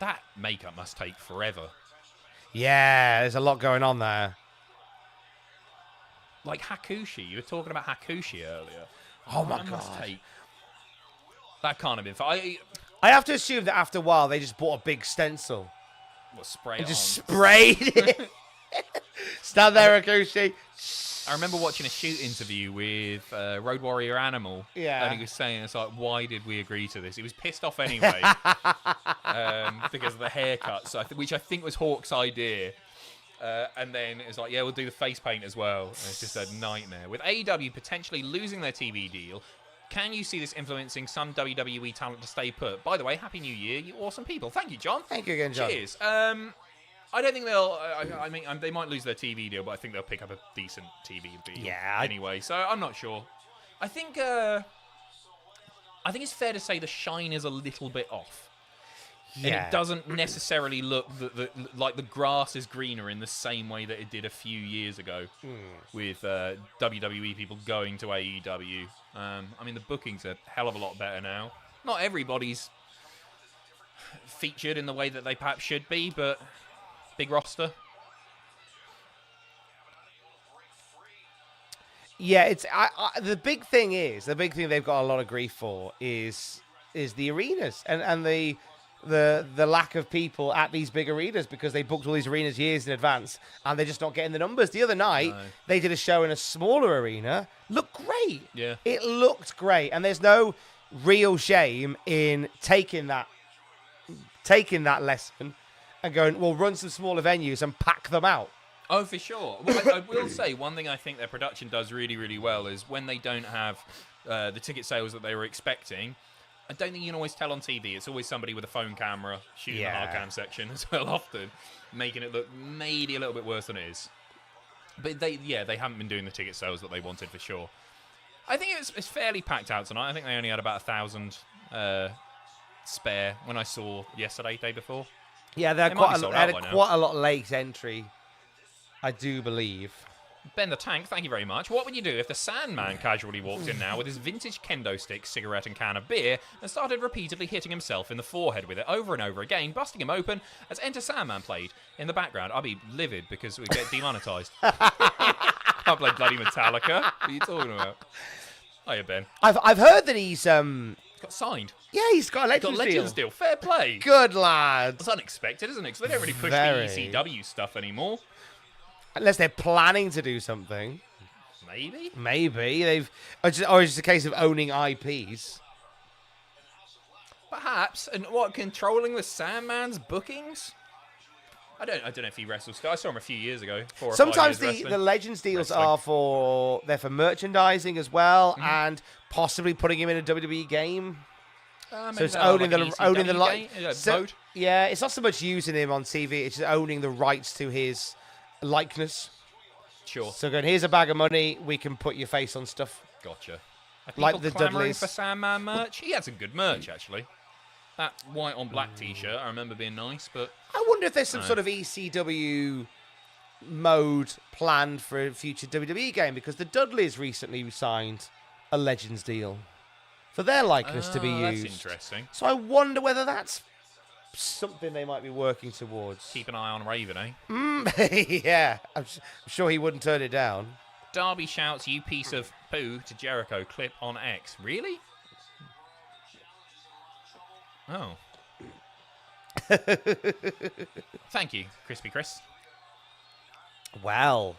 That makeup must take forever. Yeah, there's a lot going on there. Like Hakushi. You were talking about Hakushi earlier. Oh, my God. That can't have been fun. I have to assume that after a while, they just bought a big stencil. What, spray and it just on? Sprayed it. Stand there, Hakushi. I remember watching a shoot interview with Road Warrior Animal. Yeah. And he was saying, it's like, why did we agree to this? He was pissed off anyway. Because of the haircuts, which I think was Hawk's idea. And then it was like, yeah, we'll do the face paint as well. And it's just a nightmare. With AEW potentially losing their TV deal, can you see this influencing some WWE talent to stay put? By the way, Happy New Year, you awesome people. Thank you, John. Thank you again, John. Cheers. I don't think they'll... I mean, they might lose their TV deal, but I think they'll pick up a decent TV deal anyway. So I'm not sure. I think it's fair to say the shine is a little bit off. Yeah. And it doesn't necessarily look like the grass is greener in the same way that it did a few years ago with WWE people going to AEW. I mean, the booking's a hell of a lot better now. Not everybody's featured in the way that they perhaps should be, but big roster. Yeah, it's the big thing they've got a lot of grief for is the arenas and the lack of people at these big arenas, because they booked all these arenas years in advance and they're just not getting the numbers. The other night, they did a show in a smaller arena. Looked great. Yeah. It looked great. And there's no real shame in taking that lesson and going, well, run some smaller venues and pack them out. Oh, for sure. Well, I will say one thing I think their production does really, really well is when they don't have the ticket sales that they were expecting, I don't think you can always tell on TV. It's always somebody with a phone camera shooting the hard cam section as well, often making it look maybe a little bit worse than it is. But they haven't been doing the ticket sales that they wanted for sure. I think it's fairly packed out tonight. I think they only had about 1,000 spare when I saw yesterday, day before. Yeah, they had quite a lot late entry, I do believe. Ben the Tank, thank you very much. What would you do if the Sandman casually walked in now with his vintage kendo stick, cigarette and can of beer and started repeatedly hitting himself in the forehead with it over and over again, busting him open as Enter Sandman played in the background? I'd be livid because we get demonetized. Can't play bloody Metallica. What are you talking about? Hiya, Ben. I've heard that he's Got signed. Yeah, he's got a Legends deal. Fair play. Good lad. It's unexpected, isn't it? Because they don't really push Very. the ECW stuff anymore. Unless they're planning to do something. Maybe. They've or it's just a case of owning IPs. Perhaps. And what, controlling the Sandman's bookings? I don't know if he wrestles still. I saw him a few years ago. 4 or 5 Sometimes years the Legends deals Wrestling. are for merchandising as well, and possibly putting him in a WWE game. So it's owning the mode. Yeah, it's not so much using him on TV; it's just owning the rights to his likeness. Sure. So going, here's a bag of money. We can put your face on stuff. Gotcha. Are Like people the clamoring Dudleys. for Sandman merch? He had some good merch, actually. That white on black T-shirt, I remember being nice, but I wonder if there's some sort of ECW mode planned for a future WWE game, because the Dudleys recently signed a Legends deal for their likeness to be used. That's interesting. So I wonder whether that's something they might be working towards. Keep an eye on Raven, eh? Yeah, I'm sure he wouldn't turn it down. Darby shouts, "You piece of poo," to Jericho. Clip on X. Really? Oh. Thank you, Crispy Chris. Well,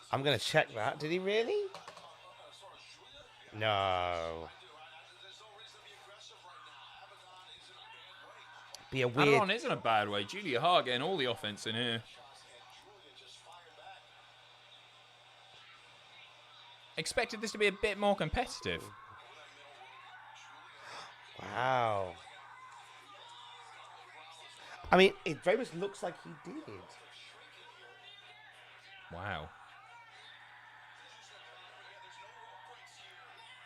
I'm going to check that. Did he really? No. Be a weird... Abadon isn't a bad way. Julia Hart getting all the offense in here. Expected this to be a bit more competitive. Wow. I mean, it very much looks like he did. Wow.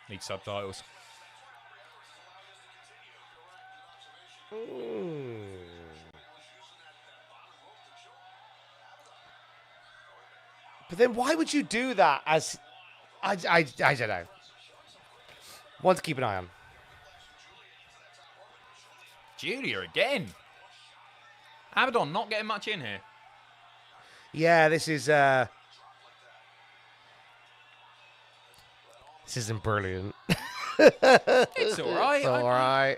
Need subtitles. But then why would you do that as... I don't know. One to keep an eye on. Julia again. Abadon not getting much in here. Yeah, this is... This isn't brilliant. It's all right. It's all right.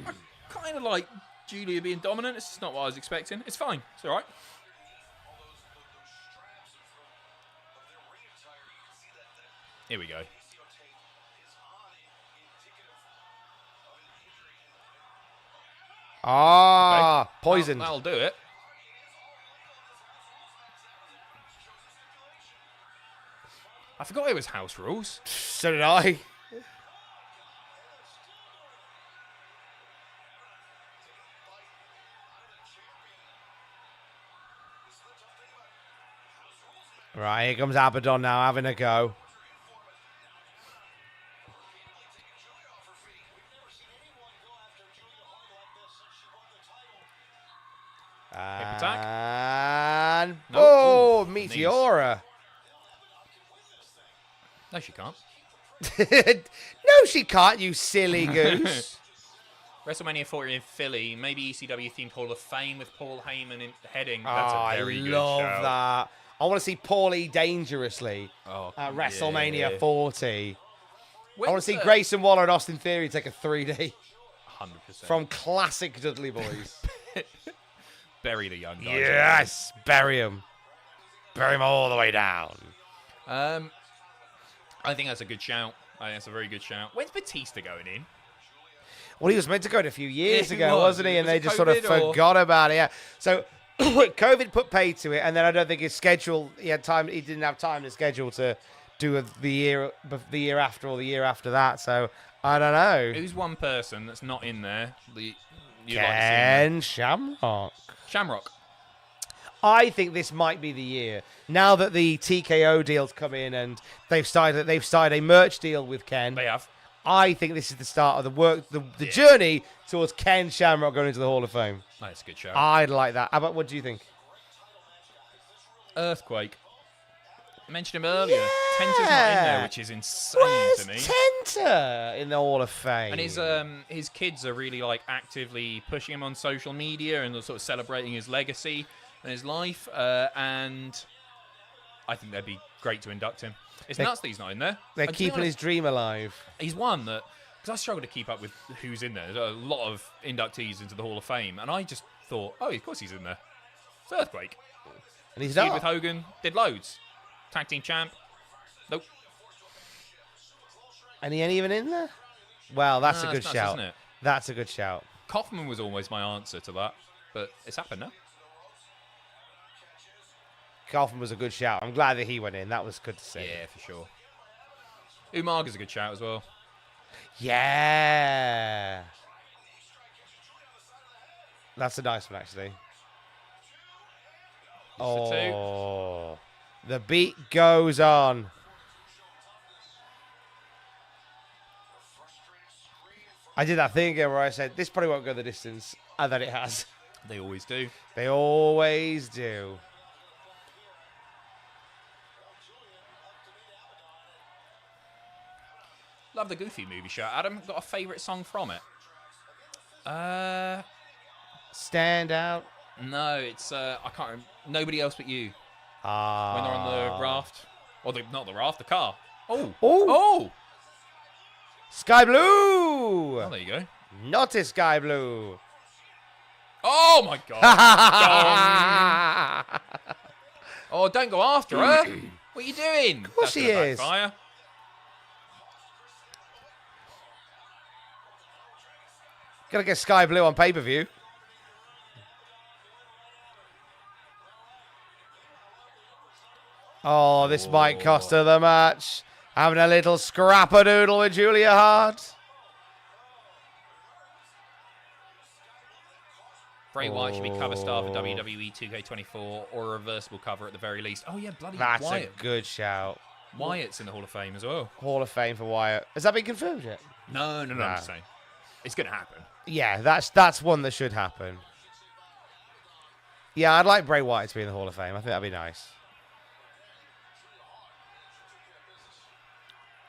I kind of like Julia being dominant. It's just not what I was expecting. It's fine. It's all right. Here we go. Ah, Okay. poisoned. That'll do it. I forgot it was house rules. So did I. Right, here comes Abadon now, having a go. attack. And No. boom, Ooh, Meteora. No, she can't. No, she can't, you silly goose. WrestleMania 40 in Philly, maybe ECW themed Hall of Fame with Paul Heyman in heading. That's a very good love shout. that. I want to see Paulie dangerously Oh, at WrestleMania yeah. 40. I want to When's see the- Grayson Waller and Austin Theory take a 3D 100%. from classic Dudley Boys. Bury the young guys. Yes, bury him. Bury him all the way down. I think that's a good shout. I think that's a very good shout. When's Batista going in? Well, he was meant to go in a few years Yeah, he ago, was. wasn't he? Was And they it just sort of COVID or- forgot about it. Yeah. So COVID put paid to it, and then I don't think his schedule. He had time. He didn't have time to schedule to do the year after or the year after that. So I don't know. Who's one person that's not in there? You'd like to see him Ken Shamrock. there? Shamrock. I think this might be the year now that the TKO deals come in and they've started a merch deal with Ken. They have. I think this is the start of the work, the journey towards Ken Shamrock going into the Hall of Fame. That's a good shout. I'd like that. How about what do you think? Earthquake. I mentioned him earlier. Yeah. Tenta's not in there, which is insane Where's to me. Tenta in the Hall of Fame? And his kids are really like actively pushing him on social media and sort of celebrating his legacy and his life. And I think they'd be great to induct him. It's nuts that he's not in there. They're keeping his dream alive. He's one that, because I struggle to keep up with who's in there. There's a lot of inductees into the Hall of Fame, and I just thought, oh, of course he's in there. It's Earthquake. And he's Feud not. with Hogan, did loads. Tag team champ. Nope. And he ain't even in there? Well, that's a good nuts, shout. isn't it? That's a good shout. Kaufman was always my answer to that, but it's happened now. Kaufman was a good shout. I'm glad that he went in. That was good to see. Yeah, for sure. Umarga's a good shout as well. Yeah. That's a nice one, actually. Oh, the beat goes on. I did that thing again where I said, this probably won't go the distance, and then it has. They always do. They always do. Love the Goofy movie show. Adam, got a favourite song from it? Stand out. No, it's I can't remember. Nobody Else But You. Ah. When they're on the raft. Or not the raft, the car. Oh. Oh. Oh. Sky Blue. Oh, there you go. Not a Sky Blue. Oh, my God. Oh, don't go after her. What are you doing? Of course she is. Backfire. Gotta get Sky Blue on pay-per-view. Oh, this might cost her the match. Having a little scrap-a-doodle with Julia Hart. Bray Wyatt should be cover star for WWE 2K24 or a reversible cover at the very least. Oh, yeah, bloody That's Wyatt. a good shout. Wyatt's in the Hall of Fame as well. Hall of Fame for Wyatt. Has that been confirmed yet? No, I'm just saying. It's going to happen. Yeah, that's one that should happen. Yeah, I'd like Bray Wyatt to be in the Hall of Fame. I think that'd be nice.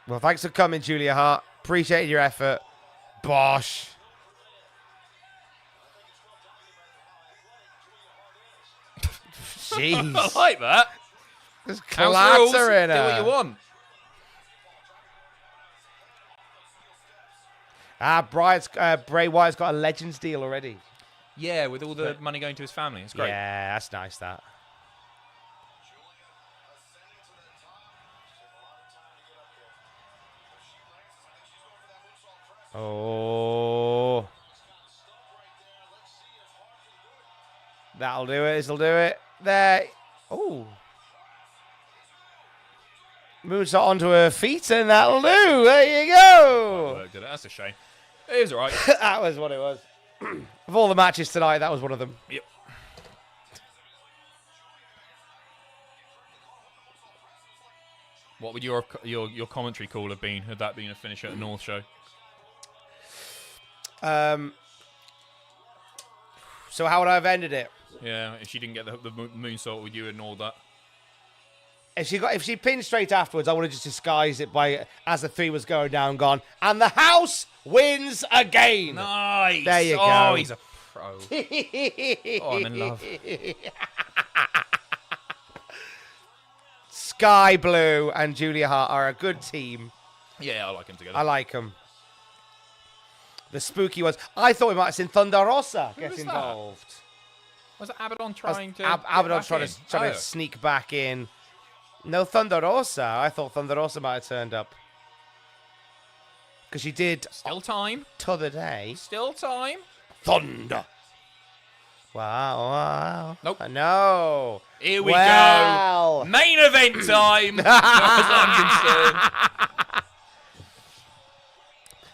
Well, thanks for coming, Julia Hart. Appreciate your effort. Bosh. Jeez. I like that. Just House rules. clattering Do what her. you want. Bray Wyatt's got a Legends deal already. Yeah, with all the money going to his family. It's great. Yeah, that's nice, that. Oh. That'll do it. This'll do it. There. Oh. Moves her onto her feet, and that'll do. There you go. That's a shame. It was all right. That was what it was. Of all the matches tonight, that was one of them. Yep. What would your commentary call have been had that been a finish at a North show? So how would I have ended it? Yeah, if she didn't get the moonsault, would you ignore that? If she pinned straight afterwards, I would have just disguised it by, as the 3 was going down, gone, and the house wins again. Nice. There you go. Oh, he's a pro. Oh, I'm in love. Sky Blue and Julia Hart are a good team. Yeah, I like him together. I like them. The spooky ones. I thought we might have seen Thunder Rosa get was that? involved. Was it Abadon trying to? Abadon trying to sneak back in. No, Thunder Rosa. I thought Thunder Rosa might have turned up. Because she did. Still time. T'other day. Still time. Thunder. Wow. Nope. No. Here we Well. go. Main event time. As I'm concerned.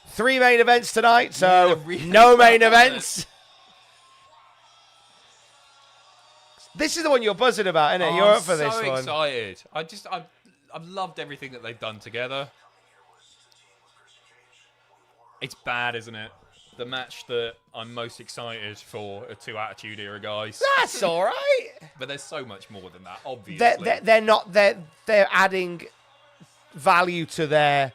3 main events tonight, so Yeah, really no main well. events. This is the one you're buzzing about, isn't it? You're up for this I'm so one. excited. I've loved everything that they've done together. It's bad, isn't it? the match that I'm most excited for are two Attitude Era guys. That's all right. But there's so much more than that, obviously. They're adding value to their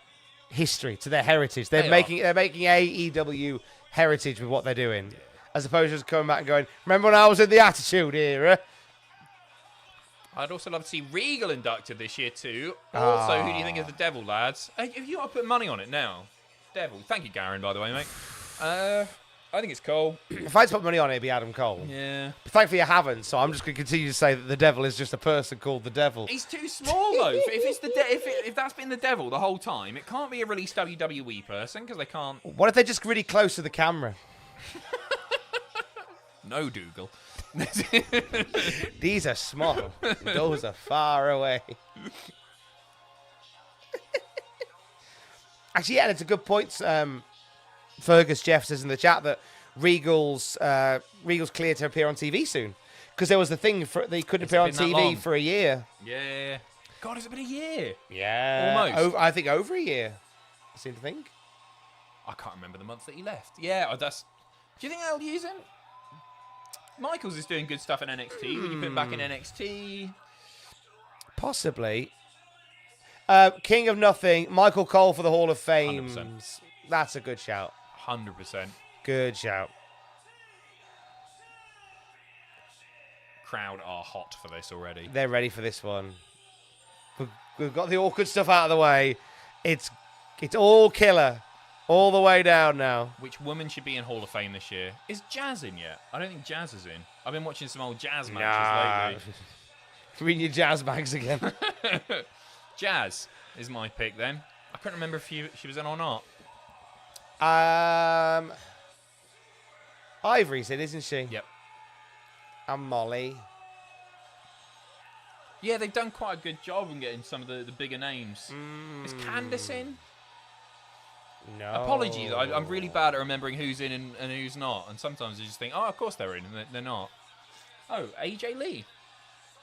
history, to their heritage. They're making AEW heritage with what they're doing, as opposed to just coming back and going, remember when I was in the Attitude Era? I'd also love to see Regal inducted this year too. Also, who do you think is the Devil, lads? If you want to put money on it now, Devil. Thank you, Garen, by the way, mate. I think it's Cole. If I had to put money on it, it'd be Adam Cole. Yeah. But thankfully, I haven't, so I'm just going to continue to say that the Devil is just a person called the Devil. He's too small though. If that's been the Devil the whole time, it can't be a released WWE person because they can't. What if they're just really close to the camera? No, Dougal. These are small. Those are far away. Actually, yeah, it's a good point. Fergus Jeff says in the chat that Regal's clear to appear on TV soon, because there was the thing they couldn't appear on TV for a year. Yeah. God, has it been a year? Yeah. Almost. I think over a year. I seem to think. I can't remember the month that he left. Yeah, that's. Do you think they'll use him? Michaels is doing good stuff in NXT. Would you put him back in NXT? Possibly. King of Nothing, Michael Cole for the Hall of Fame. 100%. That's a good shout. 100%. Good shout. Crowd are hot for this already. They're ready for this one. We've got the awkward stuff out of the way. It's all killer. All the way down now. Which woman should be in Hall of Fame this year? Is Jazz in yet? I don't think Jazz is in. I've been watching some old Jazz matches lately. Reading your Jazz bags again. Jazz is my pick then. I couldn't remember if she was in or not. Ivory's in, isn't she? Yep. And Molly. Yeah, they've done quite a good job in getting some of the bigger names. Is Candice in? No. Apologies, I'm really bad at remembering who's in and who's not. And sometimes I just think, oh, of course they're in, and they're not. Oh, AJ Lee.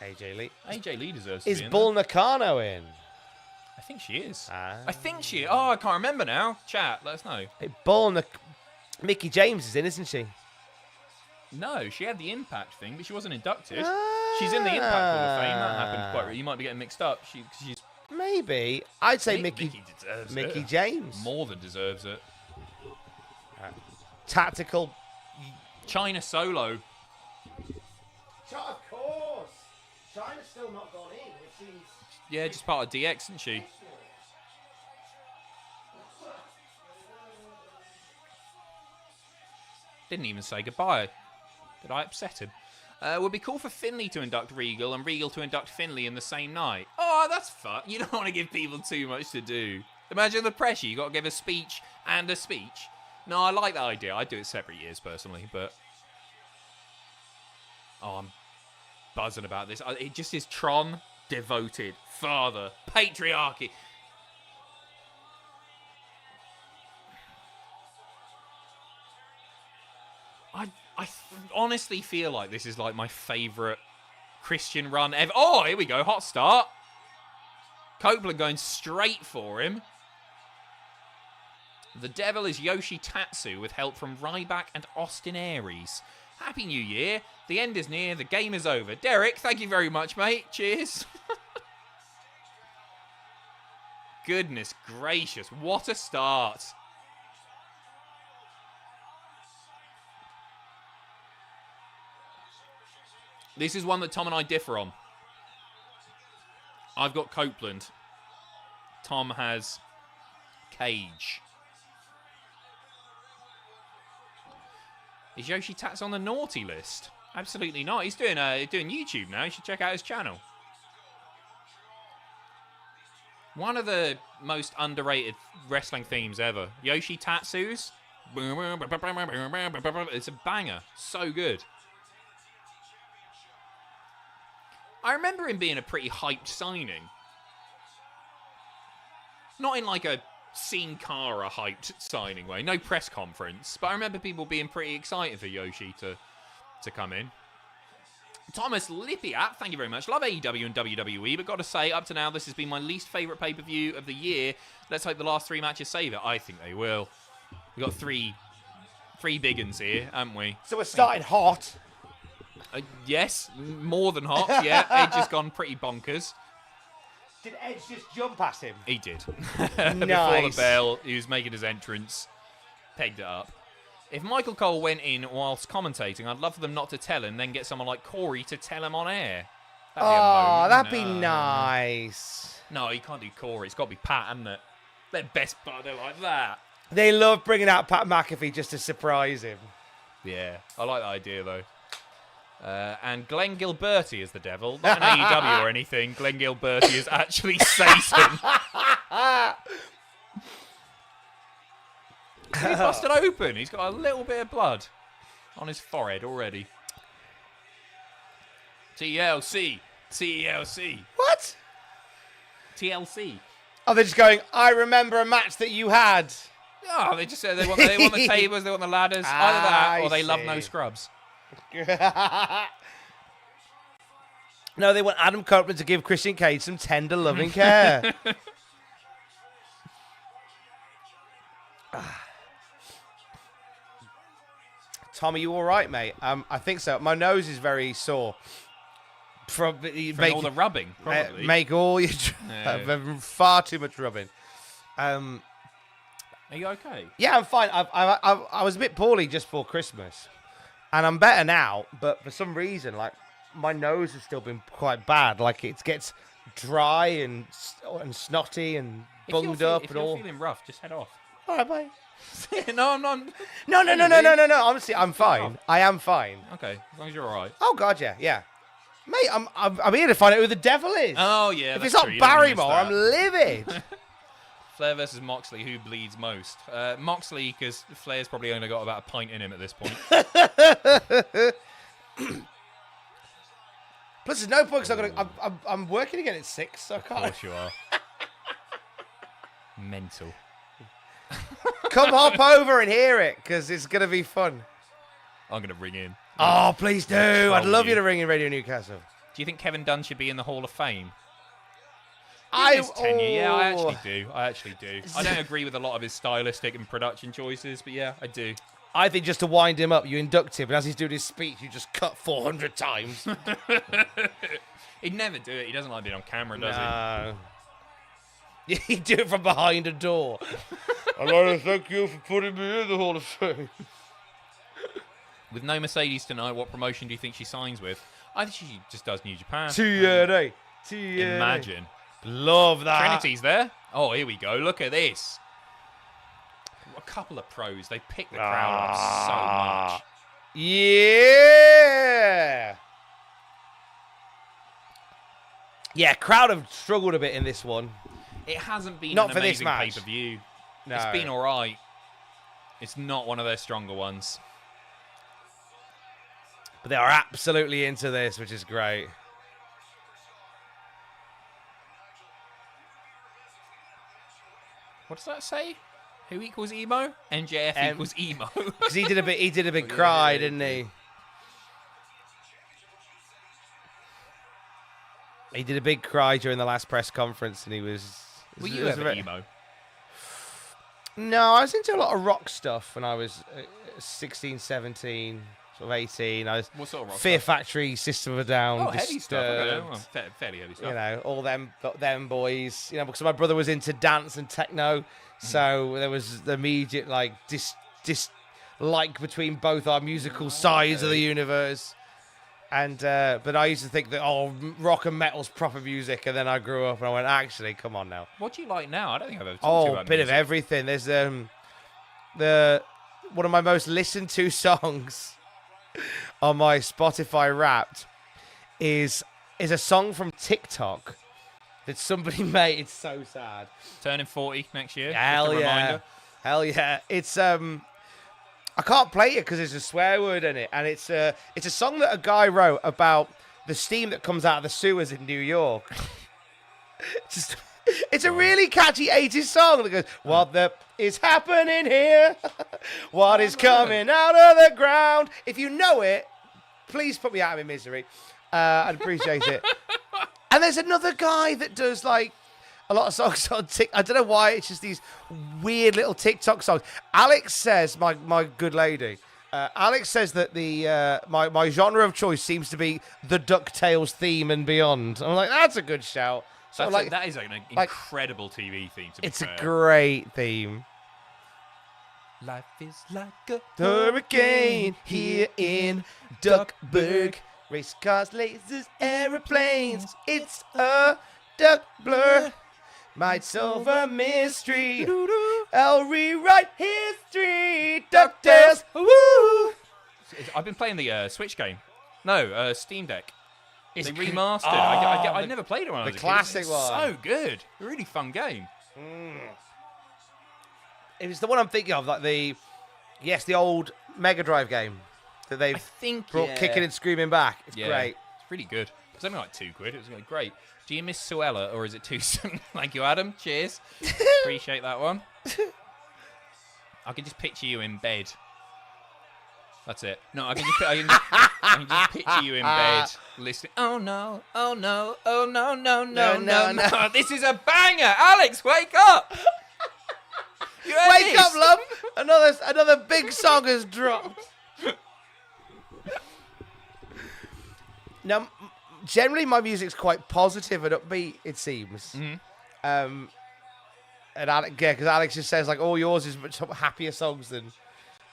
AJ Lee. AJ Lee deserves to be in. Is Bull Nakano in? I think she is. Ah. I think she is. Oh, I can't remember now. Chat, let us know. Hey, Mickey James is in, isn't she? No, she had the Impact thing, but she wasn't inducted. She's in the Impact Hall of Fame. That happened quite. You might be getting mixed up. She's maybe. I'd say Mickey deserves Mickey it. James. More than deserves it. Tactical. China Solo. Of course. China's still not gone in. Yeah, just part of DX, isn't she? Didn't even say goodbye. Did I upset him? Would be cool for Finlay to induct Regal and Regal to induct Finlay in the same night. Oh, that's fun. You don't want to give people too much to do. Imagine the pressure. You got to give a speech and a speech. No, I like that idea. I'd do it separate years personally, but I'm buzzing about this. It just is Tron, devoted, father, patriarchy. I honestly feel like this is like my favourite Christian run ever. Oh, here we go. Hot start. Copeland going straight for him. The Devil is Yoshi Tatsu with help from Ryback and Austin Aries. Happy New Year. The end is near. The game is over. Derek, thank you very much, mate. Cheers. Goodness gracious. What a start. This is one that Tom and I differ on. I've got Copeland. Tom has Cage. Is Yoshi Tats on the naughty list? Absolutely not. He's doing YouTube now. You should check out his channel. One of the most underrated wrestling themes ever. Yoshi Tatsu's. It's a banger. So good. I remember him being a pretty hyped signing. Not in like a Sin Cara hyped signing way. No press conference. But I remember people being pretty excited for Yoshi to come in. Thomas Lippiat, thank you very much. Love AEW and WWE, but got to say, up to now, this has been my least favourite pay-per-view of the year. Let's hope the last three matches save it. I think they will. We've got three Three big uns here, haven't we? So we're starting hot. Yes, more than hot. Yeah, Edge has gone pretty bonkers. Did Edge just jump past him? He did. Nice. Before the bell, he was making his entrance. Pegged it up. If Michael Cole went in whilst commentating, I'd love for them not to tell him, then get someone like Corey to tell him on air. That'd be nice. No, you can't do Corey. It's got to be Pat, hasn't it? Their best buddy like that. They love bringing out Pat McAfee just to surprise him. Yeah, I like that idea, though. And Glenn Gilberti is the devil. Not an AEW or anything. Glenn Gilberti is actually Satan. He's busted open. He's got a little bit of blood on his forehead already. TLC. TLC. What? TLC. Oh, they're just going, I remember a match that you had. Oh, they just said they want the tables, they want the ladders. Either that or they love no scrubs. No, they want Adam Copeland to give Christian Cage some tender, loving care. Tom, are you all right, mate? I think so. My nose is very sore. From all the rubbing, probably. Make all your... far too much rubbing. Are you okay? Yeah, I'm fine. I was a bit poorly just before Christmas. And I'm better now, but for some reason, like, my nose has still been quite bad. Like, it gets dry and snotty and bunged up and all. If you're feeling rough, just head off. All right, bye. No, I'm not. No. Honestly, I'm fine. I am fine. Okay, as long as you're all right. Oh, God, yeah. Mate, I'm here to find out who the devil is. Oh, yeah, if it's not Barrymore, I'm livid. Flair versus Moxley, who bleeds most? Moxley, because Flair's probably only got about a pint in him at this point. Plus, there's no point because I'm working again at 6, so I can't. Of course you are. Mental. Come hop over and hear it, because it's going to be fun. I'm going to ring in. Oh, please do. I'd love you to ring in Radio Newcastle. Do you think Kevin Dunn should be in the Hall of Fame? Tenure. Yeah, I actually do. I don't agree with a lot of his stylistic and production choices, but yeah, I do. I think just to wind him up, you induct him, and as he's doing his speech, you just cut 400 times. He'd never do it. He doesn't like being on camera, does he? He'd do it from behind a door. I'd like to thank you for putting me in the Hall of Fame. With no Mercedes tonight, what promotion do you think she signs with? I think she just does New Japan. TNA. Imagine. Love that. Trinity's there. Oh, here we go. Look at this. A couple of pros. They pick the crowd up so much. Yeah. Yeah, crowd have struggled a bit in this one. It hasn't been not an for this amazing match. pay-per-view. No. It's been all right. It's not one of their stronger ones. But they are absolutely into this, which is great. What does that say? Who equals emo? MJF equals emo. Because he did a big cry, didn't he? He did a big cry during the last press conference, and he was... Were you ever emo? No, I was into a lot of rock stuff when I was 16, 17, sort of 18. I was what sort of rock Fear stuff? Factory, System of a Down. Oh, heavy stuff. Okay. Well, fairly heavy stuff. You know, all them boys. You know, because my brother was into dance and techno, so there was the immediate dislike between both our musical sides of the universe. And but I used to think that rock and metal's proper music, and then I grew up and I went, actually, come on now. What do you like now? I don't think I've ever talked to you about a bit music. of everything. There's one of my most listened to songs on my Spotify Wrapped is a song from TikTok that somebody made. It's so sad. Turning 40 next year. Hell yeah. Reminder. Hell yeah. It's I can't play it because there's a swear word in it, and it's a song that a guy wrote about the steam that comes out of the sewers in New York. It's a really catchy 80s song that goes, what the is happening here? What is coming out of the ground? If you know it, please put me out of my misery. I'd appreciate it. And there's another guy that does like a a lot of songs on TikTok. I don't know why. It's just these weird little TikTok songs. Alex says, my good lady, Alex says that the my genre of choice seems to be the DuckTales theme and beyond. I'm like, that's a good shout. So that is an incredible TV theme. To be it's fair. a great theme. Life is like a Hurricane here in Duckburg. Race cars, lasers, aeroplanes. It's a duck blur. Might solve a mystery. I'll rewrite history. DuckTales. Woo! I've been playing the Switch game. No, Steam Deck. It's they remastered. I never played it when I was the a kid. classic It's one. So good. A really fun game. It was the one I'm thinking of, like the old Mega Drive game that they've brought kicking and screaming back. It's great. It's really good. It was only like £2. It was great. Do you miss Suella or is it too soon? Thank you, Adam. Cheers. Appreciate that one. I can just picture you in bed. That's it. No, I can just picture you in bed listening. Oh no, oh no, oh no, no, no, no. This is a banger. Alex, wake up. Wake up, love. Another big song has dropped. Now, generally, my music's quite positive and upbeat, it seems. And Alex, because Alex just says, like, oh, yours is much happier songs than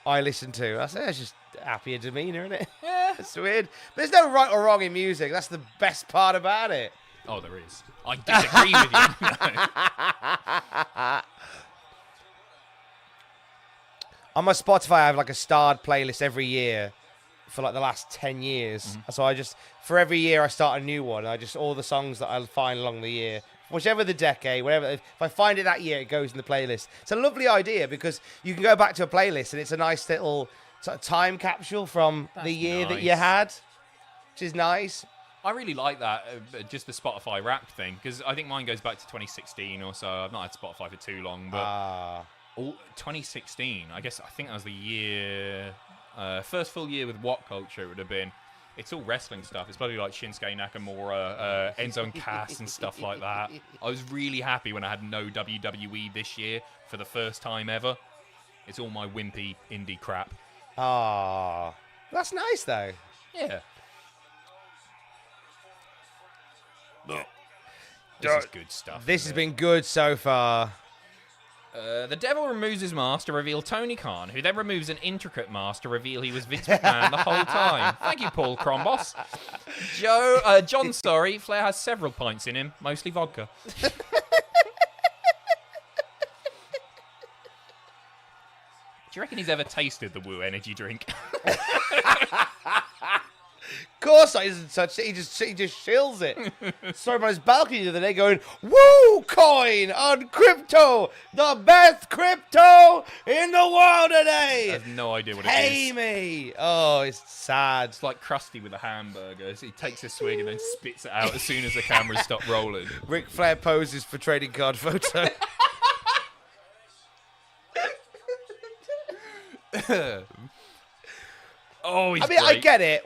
I listen to. I say, it's just happier demeanor, isn't it? Yeah. It's weird. There's no right or wrong in music. That's the best part about it. Oh, there is. I disagree with you. No. On my Spotify, I have like a starred playlist every year for like the last 10 years. So for every year, I start a new one. All the songs that I find along the year, whichever the decade, whatever. If I find it that year, it goes in the playlist. It's a lovely idea because you can go back to a playlist and it's a nice little sort of time capsule from the year that you had, which is nice. I really like that, just the Spotify Wrapped thing, because I think mine goes back to 2016 or so. I've not had Spotify for too long, but 2016, I think that was the year, first full year with What Culture it would have been. It's all wrestling stuff. It's probably like Shinsuke Nakamura, Enzo and Cass and stuff like that. I was really happy when I had no WWE this year for the first time ever. It's all my wimpy indie crap. Ah, that's nice though. Yeah. This is good stuff. This has been good so far. The devil removes his mask to reveal Tony Khan, who then removes an intricate mask to reveal he was Vince McMahon the whole time. Thank you, Paul Crombos. John, sorry, Flair has several pints in him, mostly vodka. Do you reckon he's ever tasted the Woo energy drink? Of course, he doesn't touch it. He just shills it. Saw him on his balcony the other day going, "Woo coin on crypto, the best crypto in the world today." I have no idea what Pay it is. me. Oh, it's sad. It's like Krusty with a hamburger. So he takes a swig and then spits it out as soon as the cameras stop rolling. Ric Flair poses for trading card photo. Oh, he's I mean, great. I get it.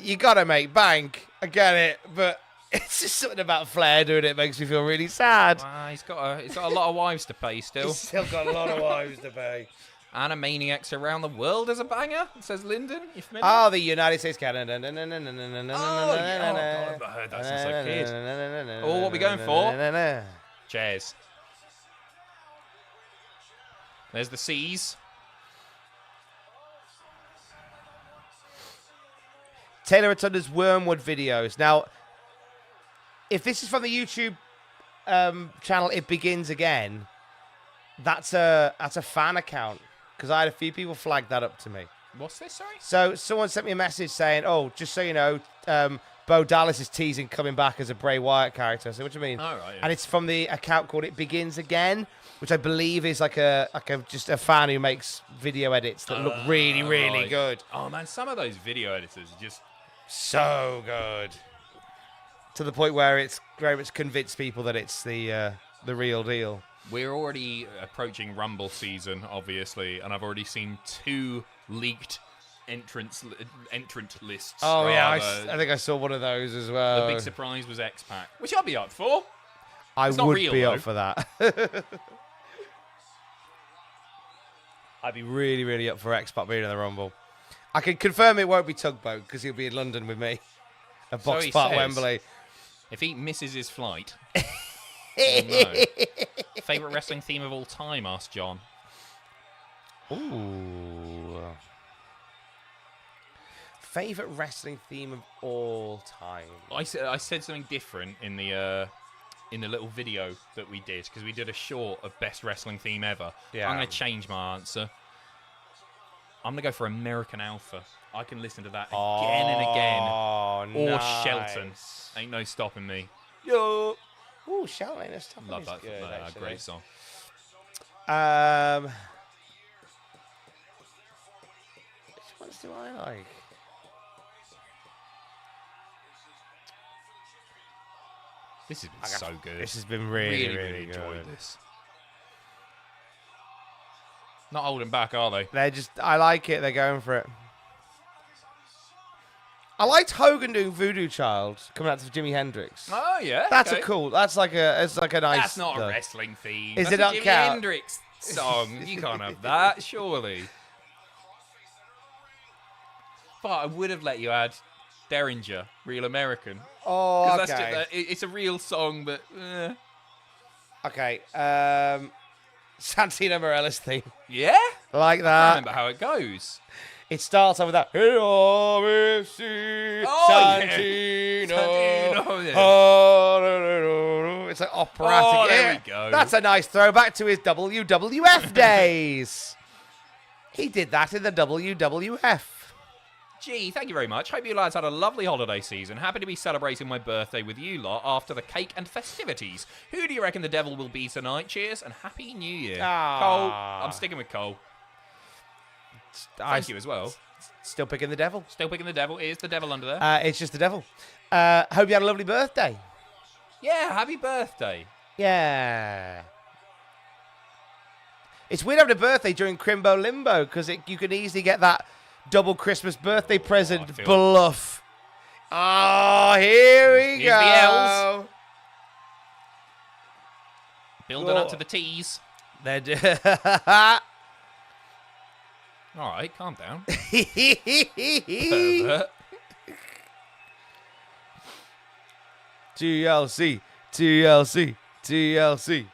You gotta make bank. I get it, but it's just something about Flair doing it makes me feel really sad. He's got a lot of wives to pay still. He's still got a lot of wives to pay. Animaniacs around the world as a banger, says Lyndon. You familiar? Oh, the United States, Canada. Oh, yeah. God, I've heard that since I was a kid. Oh, what are we going for? Chairs. There's the C's. Taylor Rotunda's Wormwood videos. Now, if this is from the YouTube channel, It Begins Again, that's a fan account. Because I had a few people flag that up to me. What's this, sorry? So someone sent me a message saying, "Oh, just so you know, Bo Dallas is teasing coming back as a Bray Wyatt character." I said, "What do you mean?" Oh, right, yeah. And it's from the account called It Begins Again, which I believe is like just a fan who makes video edits that look really, really good. Oh man, some of those video editors are just So good. To the point where it's very much convinced people that it's the real deal. We're already approaching Rumble season, obviously, and I've already seen 2 leaked entrant lists. Oh, yeah, rather. I think I saw one of those as well. The big surprise was X-Pac, which I'll be up for. I It's not would real, be though. up for that. I'd be really, really up for X-Pac being in the Rumble. I can confirm it won't be Tugboat because he'll be in London with me. At So Box he Park, says. Wembley. If he misses his flight. Oh, no. Favorite wrestling theme of all time? Asked John. Ooh. Favorite wrestling theme of all time. I said something different in the little video that we did because we did a short of best wrestling theme ever. Yeah. I'm going to change my answer. I'm going to go for American Alpha. I can listen to that again and again. Oh, Or nice. Shelton. Ain't no stopping me. Yo. Ooh, Shelton ain't no stopping me. Love that. Good, Great song. Which ones do I like? This has been so good. This has been really, really enjoyed good. this. Not holding back, are they? They're just, I like it. They're going for it. I liked Hogan doing Voodoo Child coming out to Jimi Hendrix. Oh yeah, That's okay. a cool. It's like a nice. That's not a wrestling theme. Is That's it a not Jimi count? Hendrix song. You can't have that, surely. But I would have let you add Derringer, Real American. Oh, 'Cause okay. that's just, it's a real song, but Okay. Santino Morella's theme. yeah. Like I that. remember how it goes. It starts off with that. Hey, oh, Santino. Santino, yeah. Oh, it's like operatic. Oh, there Yeah. we go. That's a nice throwback to his WWF days. He did that in the WWF. Gee, thank you very much. Hope you lads had a lovely holiday season. Happy to be celebrating my birthday with you lot after the cake and festivities. Who do you reckon the devil will be tonight? Cheers and Happy New Year. Ah. Cole. I'm sticking with Cole. Thank you as well. Still picking the devil. Still picking the devil. Is the devil under there? It's just the devil. Hope you had a lovely birthday. Yeah, happy birthday. Yeah. It's weird having a birthday during Crimbo Limbo because you can easily get that double Christmas birthday present I feel- bluff. Oh, here we Here's go. the L's. Building up to the T's. All right, calm down. Pervert. TLC, TLC, TLC.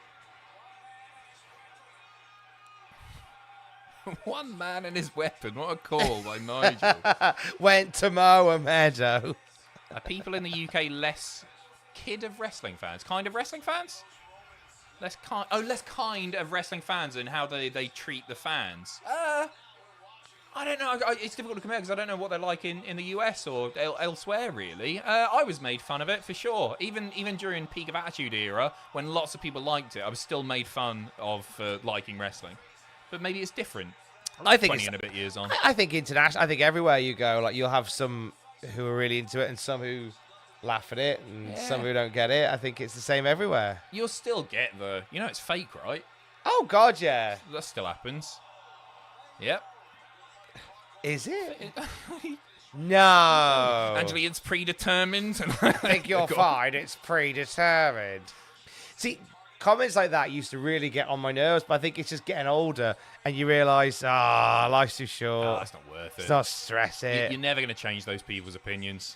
One man and his weapon. What a call by Nigel. Went to Moa Meadow. Are people in the UK less kid of wrestling fans? Kind of wrestling fans? Less kind of wrestling fans and how they treat the fans. I don't know. It's difficult to compare because I don't know what they're like in the US or elsewhere, really. I was made fun of it, for sure. Even during Peak of Attitude era, when lots of people liked it, I was still made fun of liking wrestling. But maybe it's different. I think 20 it's, and a bit years on. I think international. I think everywhere you go, like you'll have some who are really into it and some who laugh at it and some who don't get it. I think it's the same everywhere. You'll still get it's fake, right? Oh God, yeah. That still happens. Yep. Is it? No. Actually, it's predetermined. I think you're fine. It's predetermined. See, comments like that used to really get on my nerves, but I think it's just getting older and you realise, life's too short. Oh, that's not worth it. It's not stress it. You're never going to change those people's opinions.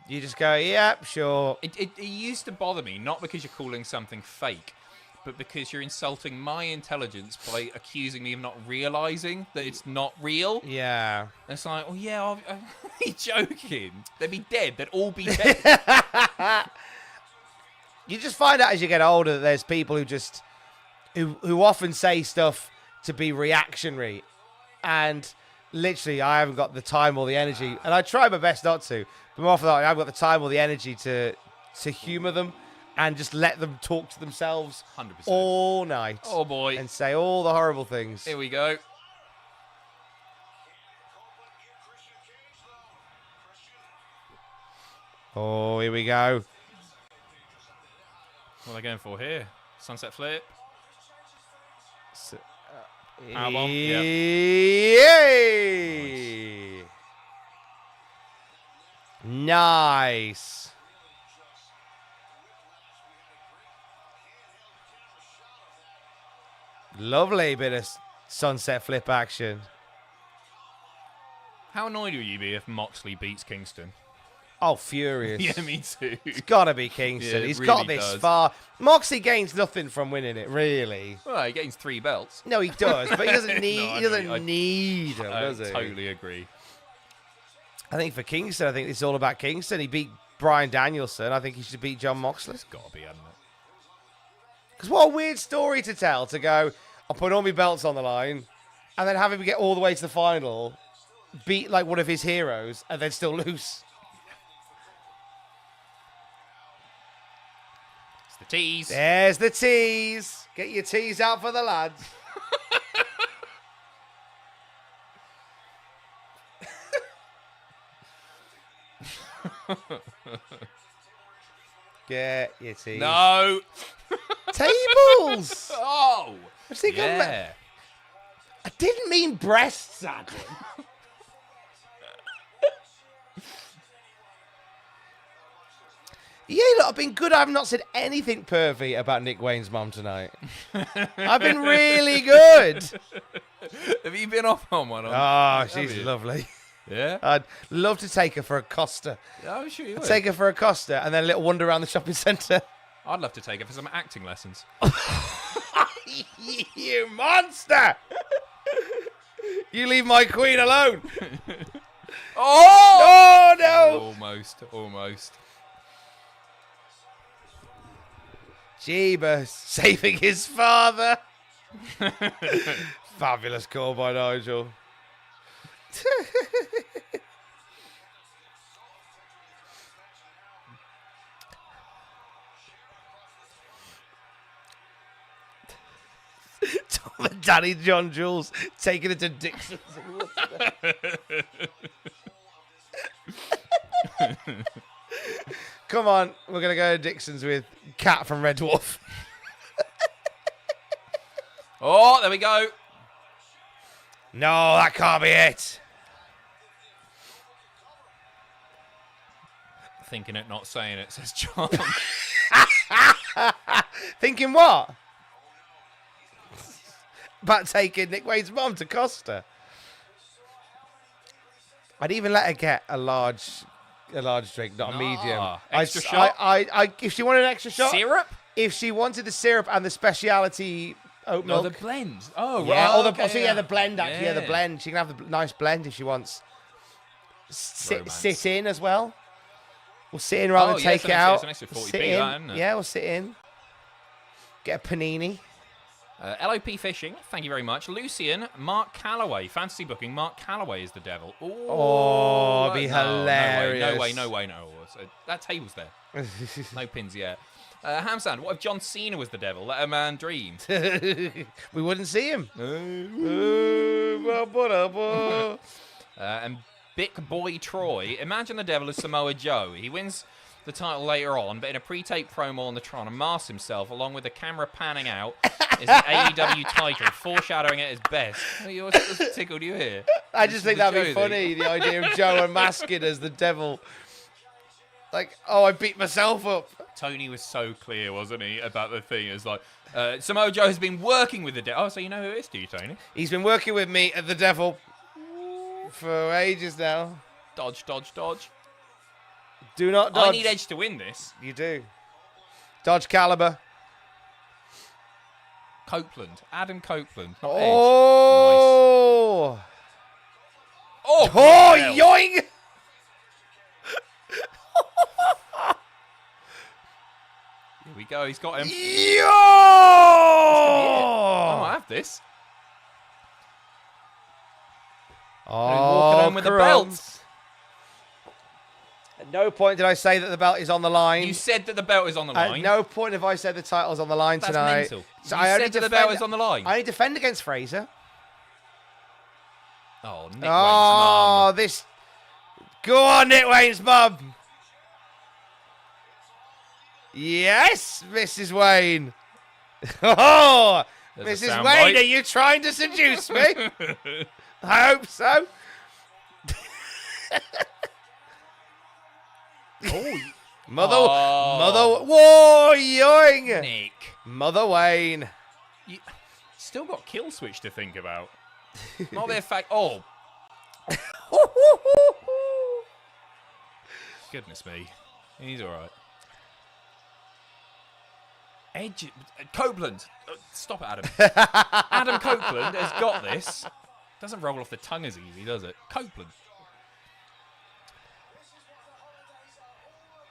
You just go, yep, sure. It used to bother me, not because you're calling something fake, but because you're insulting my intelligence by accusing me of not realising that it's not real. Yeah. And it's like, oh yeah, I'll be joking. They'd be dead. They'd all be dead. You just find out as you get older that there's people who often say stuff to be reactionary, and literally I haven't got the time or the energy, and I try my best not to, but more often than not, I haven't got the time or the energy to humour them and just let them talk to themselves 100%. all night. Oh boy. And say all the horrible things. Here we go. Oh, here we go. What are they going for here? Sunset flip. Powerbomb. Yep. Yay! Nice. Lovely bit of sunset flip action. How annoyed will you be if Moxley beats Kingston? Oh, furious. Yeah, me too. It's got to be Kingston. Yeah, He's really got this does. far. Moxley gains nothing from winning it, really. Well, he gains 3 belts. No, he does, but he doesn't need. No, I he doesn't know, need them, I does he? totally agree. I think for Kingston, I think it's all about Kingston. He beat Bryan Danielson. I think he should beat John Moxley. It's got to be, hasn't it? Because what a weird story to tell. To go, I'll put all my belts on the line, and then have him get all the way to the final, beat like one of his heroes, and then still lose. It's the tease. There's the tease. Get your tease out for the lads. Get your tease. No. Tables. Oh. I think Yeah. I didn't mean breasts, Adam. Yeah, look, I've been good. I've not said anything pervy about Nick Wayne's mum tonight. I've been really good. Have you been off on one? Oh, she's lovely. Yeah? I'd love to take her for a Costa. Yeah, I'm sure you would. Take her for a Costa and then a little wander around the shopping centre. I'd love to take her for some acting lessons. You monster! You leave my queen alone. Oh! Oh, no! Almost. Jeebus, saving his father. Fabulous call by Nigel. Tom and Danny John Jules taking it to Dixon's. Come on, we're going to go to Dixon's with Cat from Red Dwarf. Oh, there we go. No, that can't be it. Thinking it, not saying it, says John. Thinking what? About taking Nick Wayne's mum to Costa. I'd even let her get a large drink, not a medium. Extra shot? I if she wanted an extra shot. Syrup? If she wanted the syrup and the speciality oat No, milk. the blend. Oh, Yeah, right. or the, Okay, so yeah, the blend, actually. Yeah, the Yeah. blend. She can have the nice blend if she wants. Romance. Sit in as well. We'll sit in rather than take it out. It's an extra 40p, Sit in. that, isn't it? Yeah, we'll sit in. Get a panini. LOP Fishing, thank you very much. Lucian, Mark Calloway, fantasy booking. Mark Calloway is the devil. Ooh, Oh, it'd be hilarious. No way. So that table's there. No pins yet. Hamstand, what if John Cena was the devil? Let a man dream. We wouldn't see him. And Big Boy Troy, imagine the devil as Samoa Joe. He wins the title later on, but in a pre-tape promo on the Tron, and masks himself along with the camera panning out is the AEW title, foreshadowing it as best. What's tickled you here? I just think that'd be Joe funny, the idea of Joe unmasking as the devil. Like, oh, I beat myself up. Tony was so clear, wasn't he, about the thing? It's like, Samoa Joe has been working with the devil. Oh, so you know who it is, do you, Tony? He's been working with me at the devil for ages now. Dodge. Do not dodge. I need Edge to win this. You do. Dodge Caliber. Copeland. Adam Copeland. Not Oh. Edge. Nice. Oh, Oh, yoing! Here we go. He's got him. Yo! I might have this. walking home with the belt. At no point did I say that the belt is on the line. You said that the belt is on the line. At no point have I said the title's on the line That's tonight. mental. So You I only said that the defend- belt is on the line. I only defend against Fraser. Oh, Nick Wayne's Oh, mum. this. Go on, Nick Wayne's mum. Yes, Mrs. Wayne. Oh, There's a Mrs. sound Wayne, bite. are you trying to seduce me? I hope so. Oh, Mother, Oh. whoa, yoing. Nick. Mother Wayne. Still got kill switch to think about. Not their fact. Oh. Goodness me. He's all right. Edge. Copeland. Stop it, Adam. Adam Copeland has got this. Doesn't roll off the tongue as easy, does it? Copeland.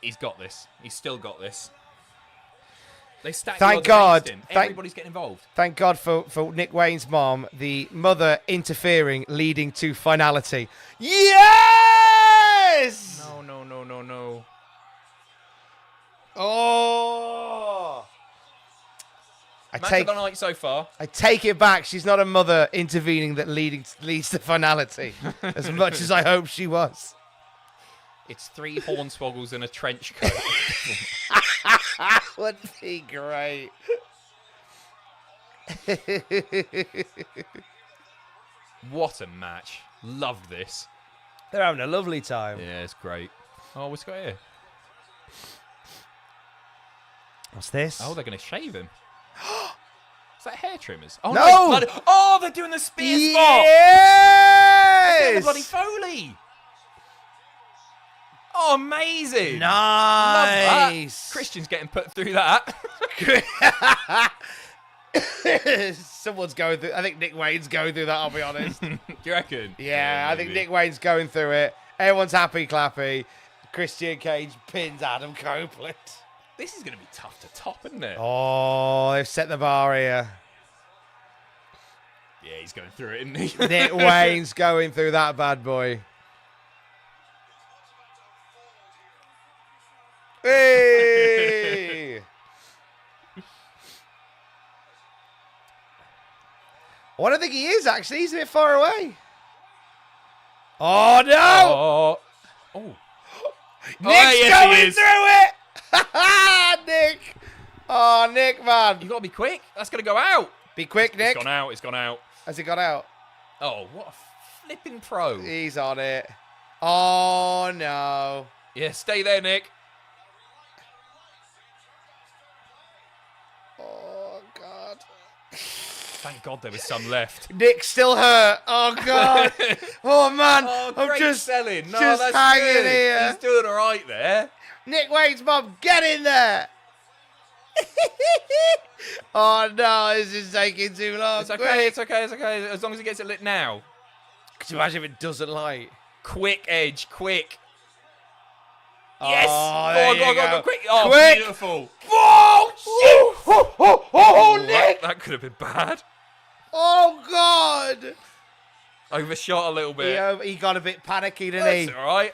He's got this. He's still got this. They stack Thank the odds God. against him. Everybody's getting involved. Thank God for Nick Wayne's mom, the mother interfering, leading to finality. Yes! No, no, no, no, no. Oh! Match of the night so far. I take it back. She's not a mother intervening that leads to finality, as much as I hope she was. It's 3 hornswoggles in a trench coat. Would be great. What a match. Loved this. They're having a lovely time. Yeah, it's great. Oh, what's got here? What's this? Oh, they're going to shave him. Is that hair trimmers? Oh, No! bloody, oh, they're doing the spear spot! They're doing the Yes! bloody Foley! Oh, amazing! Nice. Christian's getting put through that. Someone's going through. I think Nick Wayne's going through that. I'll be honest. Do you reckon? Yeah, I think maybe. Nick Wayne's going through it. Everyone's happy clappy. Christian Cage pins Adam Copeland. This is going to be tough to top, isn't it? Oh, they've set the bar here. Yeah, he's going through it, isn't he? Nick Wayne's going through that bad boy. Hey! Well, I don't think he is, actually. He's a bit far away. Oh, no! Oh. Oh. Nick's yes, he going is. through it! Nick! Oh, Nick, man. You've got to be quick. That's going to go out. Be quick, Nick. It's gone out. It's gone out. Has it got out? Oh, what a flipping pro. He's on it. Oh, no. Yeah, stay there, Nick. Oh, God. Thank God there was some left. Nick's still hurt. Oh, God. Oh, man. Oh, I'm great just selling. No, just that's hanging good. here. He's doing all right there. Nick Wayne's mum, get in there. Oh, no. This is taking too long. It's okay, it's okay, it's okay. As long as he gets it lit now. Could you imagine if it doesn't light? Quick, Edge, quick. Yes! Oh, go on, there you go, go. quick. Oh, Quick. beautiful. Oh, shit. Oh, Nick. That could have been bad. Oh, God. Overshot a little bit. He got a bit panicky, didn't That's he? all right.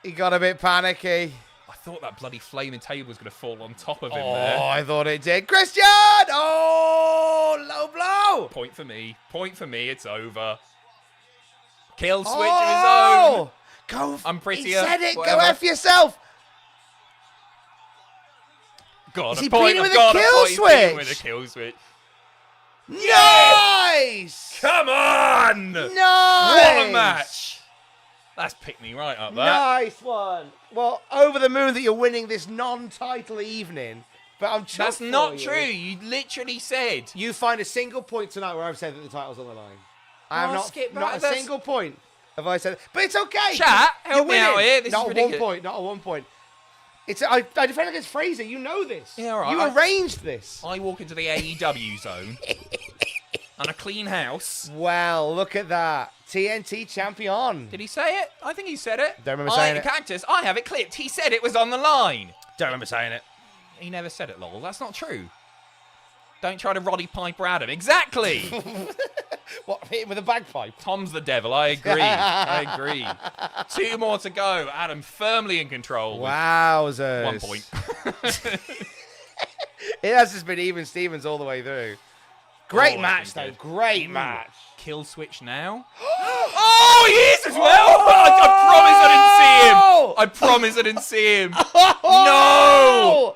He got a bit panicky. I thought that bloody flaming table was going to fall on top of him Oh, there. I thought it did. Christian! Oh, low blow. Point for me. Point for me. It's over. Kill switch Oh, of his own. go. I'm prettier. He said it. Whatever. Go F yourself. God, Is a he point. beating with a God, kill point. He's beating switch? with a kill switch. Nice. Come on! Nice. What a match! That's picked me right up, that. Nice one. Well, over the moon that you're winning this non-title evening, but I'm chuffed That's for not you. true. You literally said. You find a single point tonight where I've said that the title's on the line. I have Oh, not, skip not back, a that's- single point have I said. But it's okay. Chat, help You're me out winning. here. This not is a ridiculous. 1 point. Not a 1 point. I defend against Fraser. You know this. Yeah, all right. You arranged this. I walk into the AEW zone and a clean house. Well, look at that. TNT champion. Did he say it? I think he said it. Don't remember saying it. Cactus, I have it clipped. He said it was on the line. Don't remember saying it. He never said it, lol. That's not true. Don't try to Roddy Piper Adam. Exactly. What, hit him with a bagpipe? Tom's the devil. I agree. I agree. 2 more to go. Adam firmly in control. with Wowzers. 1 point. It has just been even Stevens all the way through. Great Oh, match, it's though. been good. Great match. Kill switch now. Oh, he is as well. I promise I didn't see him. No.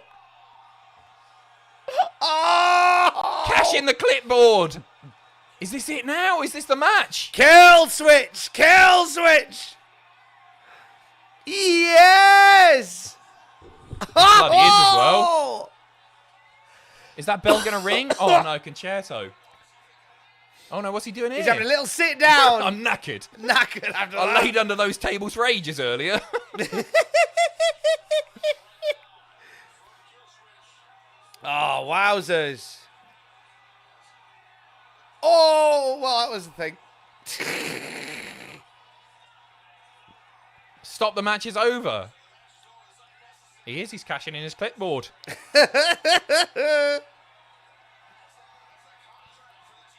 Oh! Cash in the clipboard. Is this it now? Is this the match? Kill switch! Kill switch! Yes! Bloody is as well. Is that bell going to ring? Oh, no, concerto. Oh no, what's he doing here? He's having a little sit down. I'm knackered. Knackered after I that. laid under those tables for ages earlier. Oh, wowzers. Oh, well, that was the thing. Stop, the match is over. He's cashing in his clipboard.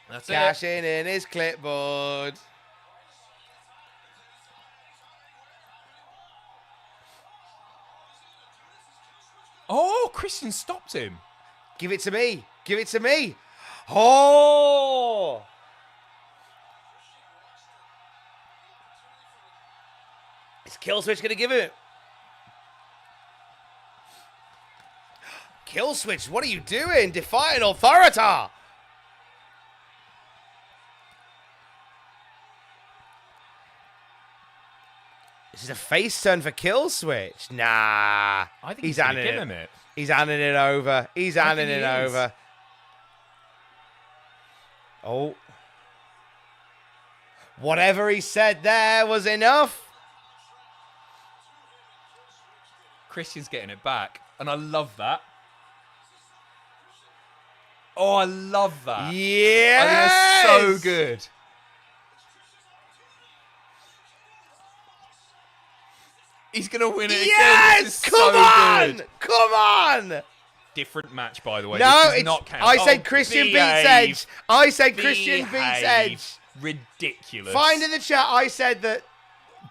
That's Cashing in his clipboard. Oh, Christian stopped him. Give it to me. Give it to me. Oh! Is Killswitch going to give it? Killswitch, what are you doing? Defying authority. This is a face turn for Killswitch. Nah. I think he's going to give him it. He's handing it over. He's handing it is. over. Oh. Whatever he said there was enough. Christian's getting it back, and I love that. Oh, I love that. Yes! I think that's so good. He's going to win it again. Yes! This is Come so on! good. Come on! Different match, by the way. No, this does it's, not count. I said Christian beats Edge. I said Christian beats Behave. Edge. Ridiculous. Find in the chat, I said that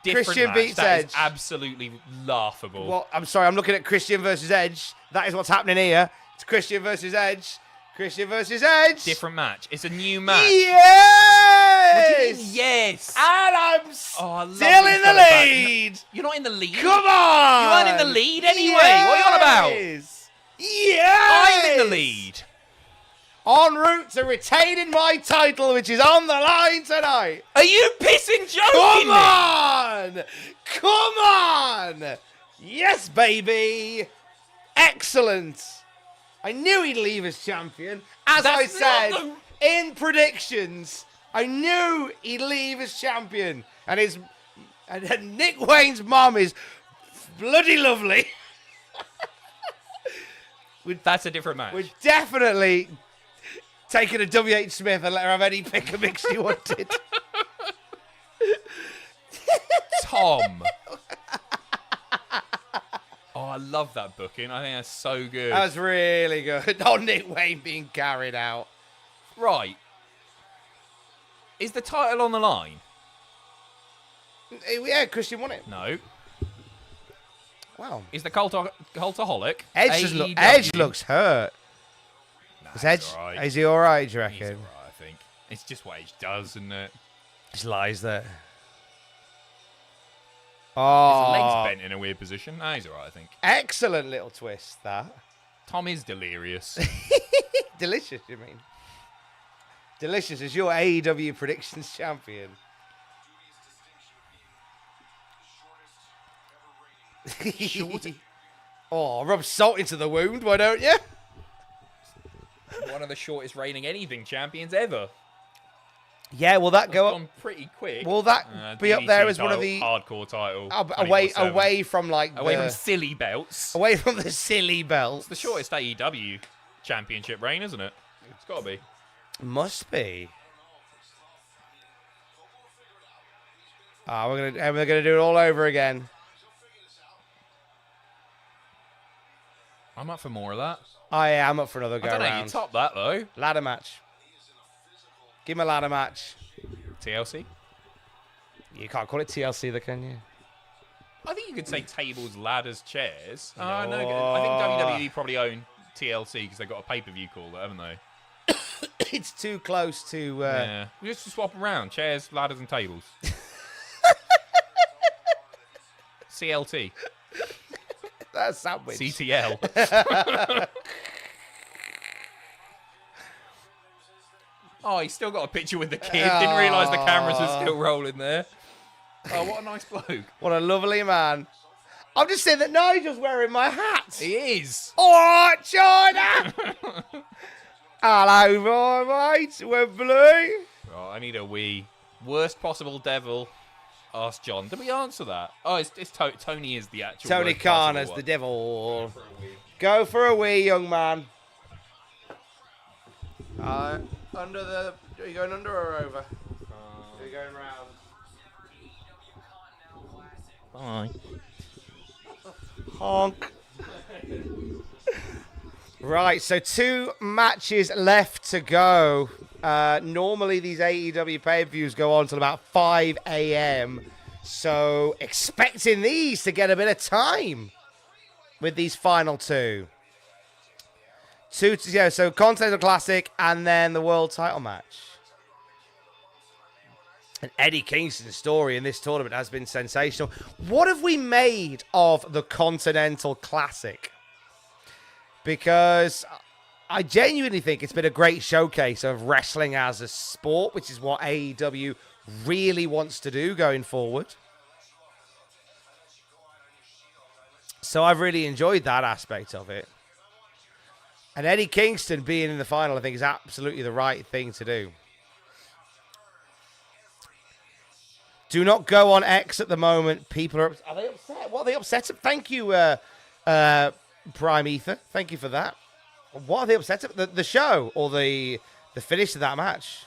Different Christian match. beats That is Edge. absolutely laughable. Well, I'm sorry, I'm looking at Christian versus Edge. That is what's happening here. It's Christian versus Edge. Christian versus Edge. Different match. It's a new match. Yes! What do you mean, yes? And I'm I love still these in the fellas back. lead. You're not in the lead. Come on! You aren't in the lead anyway. What are you on about? Yes! I'm in the lead. En route to retaining my title, which is on the line tonight. Are you pissing joking Come me? on! Come on! Yes, baby! Excellent. I knew he'd leave as champion. As That's I not said in predictions, I knew he'd leave as champion. And Nick Wayne's mom is bloody lovely. That's a different match. We're definitely taking a WH Smith and let her have any pick and mix she wanted. Tom. Oh, I love that booking. I think that's so good. That was really good. Not Nick Wayne being carried out. Right. Is the title on the line? Yeah, Christian won it. No. Wow. Is the Cultaholic? Edge looks hurt. Nah, Is Edge? all right. Is he all right? Do you He's reckon? all right, I think. It's just what Edge does, isn't it? Just lies there. His Oh, legs bent in a weird position. Nah, he's all right, I think. excellent little twist. That Tom is delirious. delicious. You mean delicious as your AEW predictions champion. Oh, rub salt into the wound, why don't you? One of the shortest reigning anything champions ever. Yeah, will that go up? Gone pretty quick. Will that be up there as one of the hardcore title? away from like away the, from silly belts. away from the silly belts? It's the shortest AEW championship reign, isn't it? It's got to be. Must be. We're gonna do it all over again. I'm up for more of that. I am up for another go I don't know. You round. top that though. Ladder match. Give him a ladder match. TLC. You can't call it TLC, though, can you? I think you could say tables, ladders, chairs. No. I think WWE probably own TLC because they've got a pay-per-view call, haven't they? It's too close to. Yeah. We just swap around chairs, ladders, and tables. CLT. That's sandwich. CTL. Oh, he's still got a picture with the kid. Didn't realise the cameras were still rolling there. Oh, what a nice bloke. What a lovely man. I'm just saying that Nigel's wearing my hat. He is. All right, China. Hello, my mate. We're blue. Oh, I need a wee. Worst possible devil. Ask John. Did we answer that? Oh, it's Tony is the actual. Tony worst Khan possible as one. the devil. Go for a wee, young man. Under the. Are you going under or over? Are you going round? Bye. Honk. Right, so 2 matches left to go. Normally these AEW pay-per-views go on till about 5 a.m. So expecting these to get a bit of time with these final 2. So Continental Classic and then the World Title match. And Eddie Kingston's story in this tournament has been sensational. What have we made of the Continental Classic? Because I genuinely think it's been a great showcase of wrestling as a sport, which is what AEW really wants to do going forward. So I've really enjoyed that aspect of it. And Eddie Kingston being in the final, I think, is absolutely the right thing to do. Do not go on X at the moment. People are they upset? What are they upset at? Thank you, Prime Ether. Thank you for that. What are they upset at? The show or the finish of that match?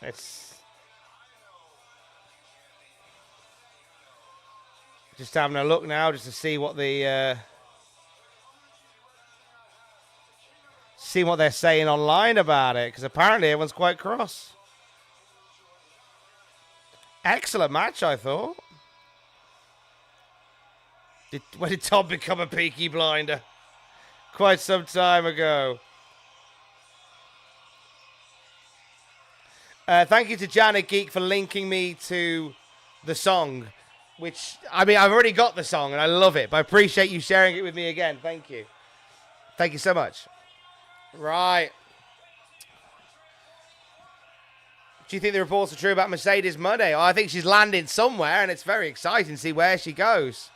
It's just having a look now just to see what the see what they're saying online about it, because apparently everyone's quite cross. Excellent match, I thought. When did Tom become a Peaky Blinder? Quite some time ago. Thank you to Janet Geek for linking me to the song, which, I mean, I've already got the song and I love it, but I appreciate you sharing it with me again. Thank you. Thank you so much. Right. Do you think the reports are true about Mercedes Monday? Oh, I think she's landing somewhere, and it's very exciting to see where she goes.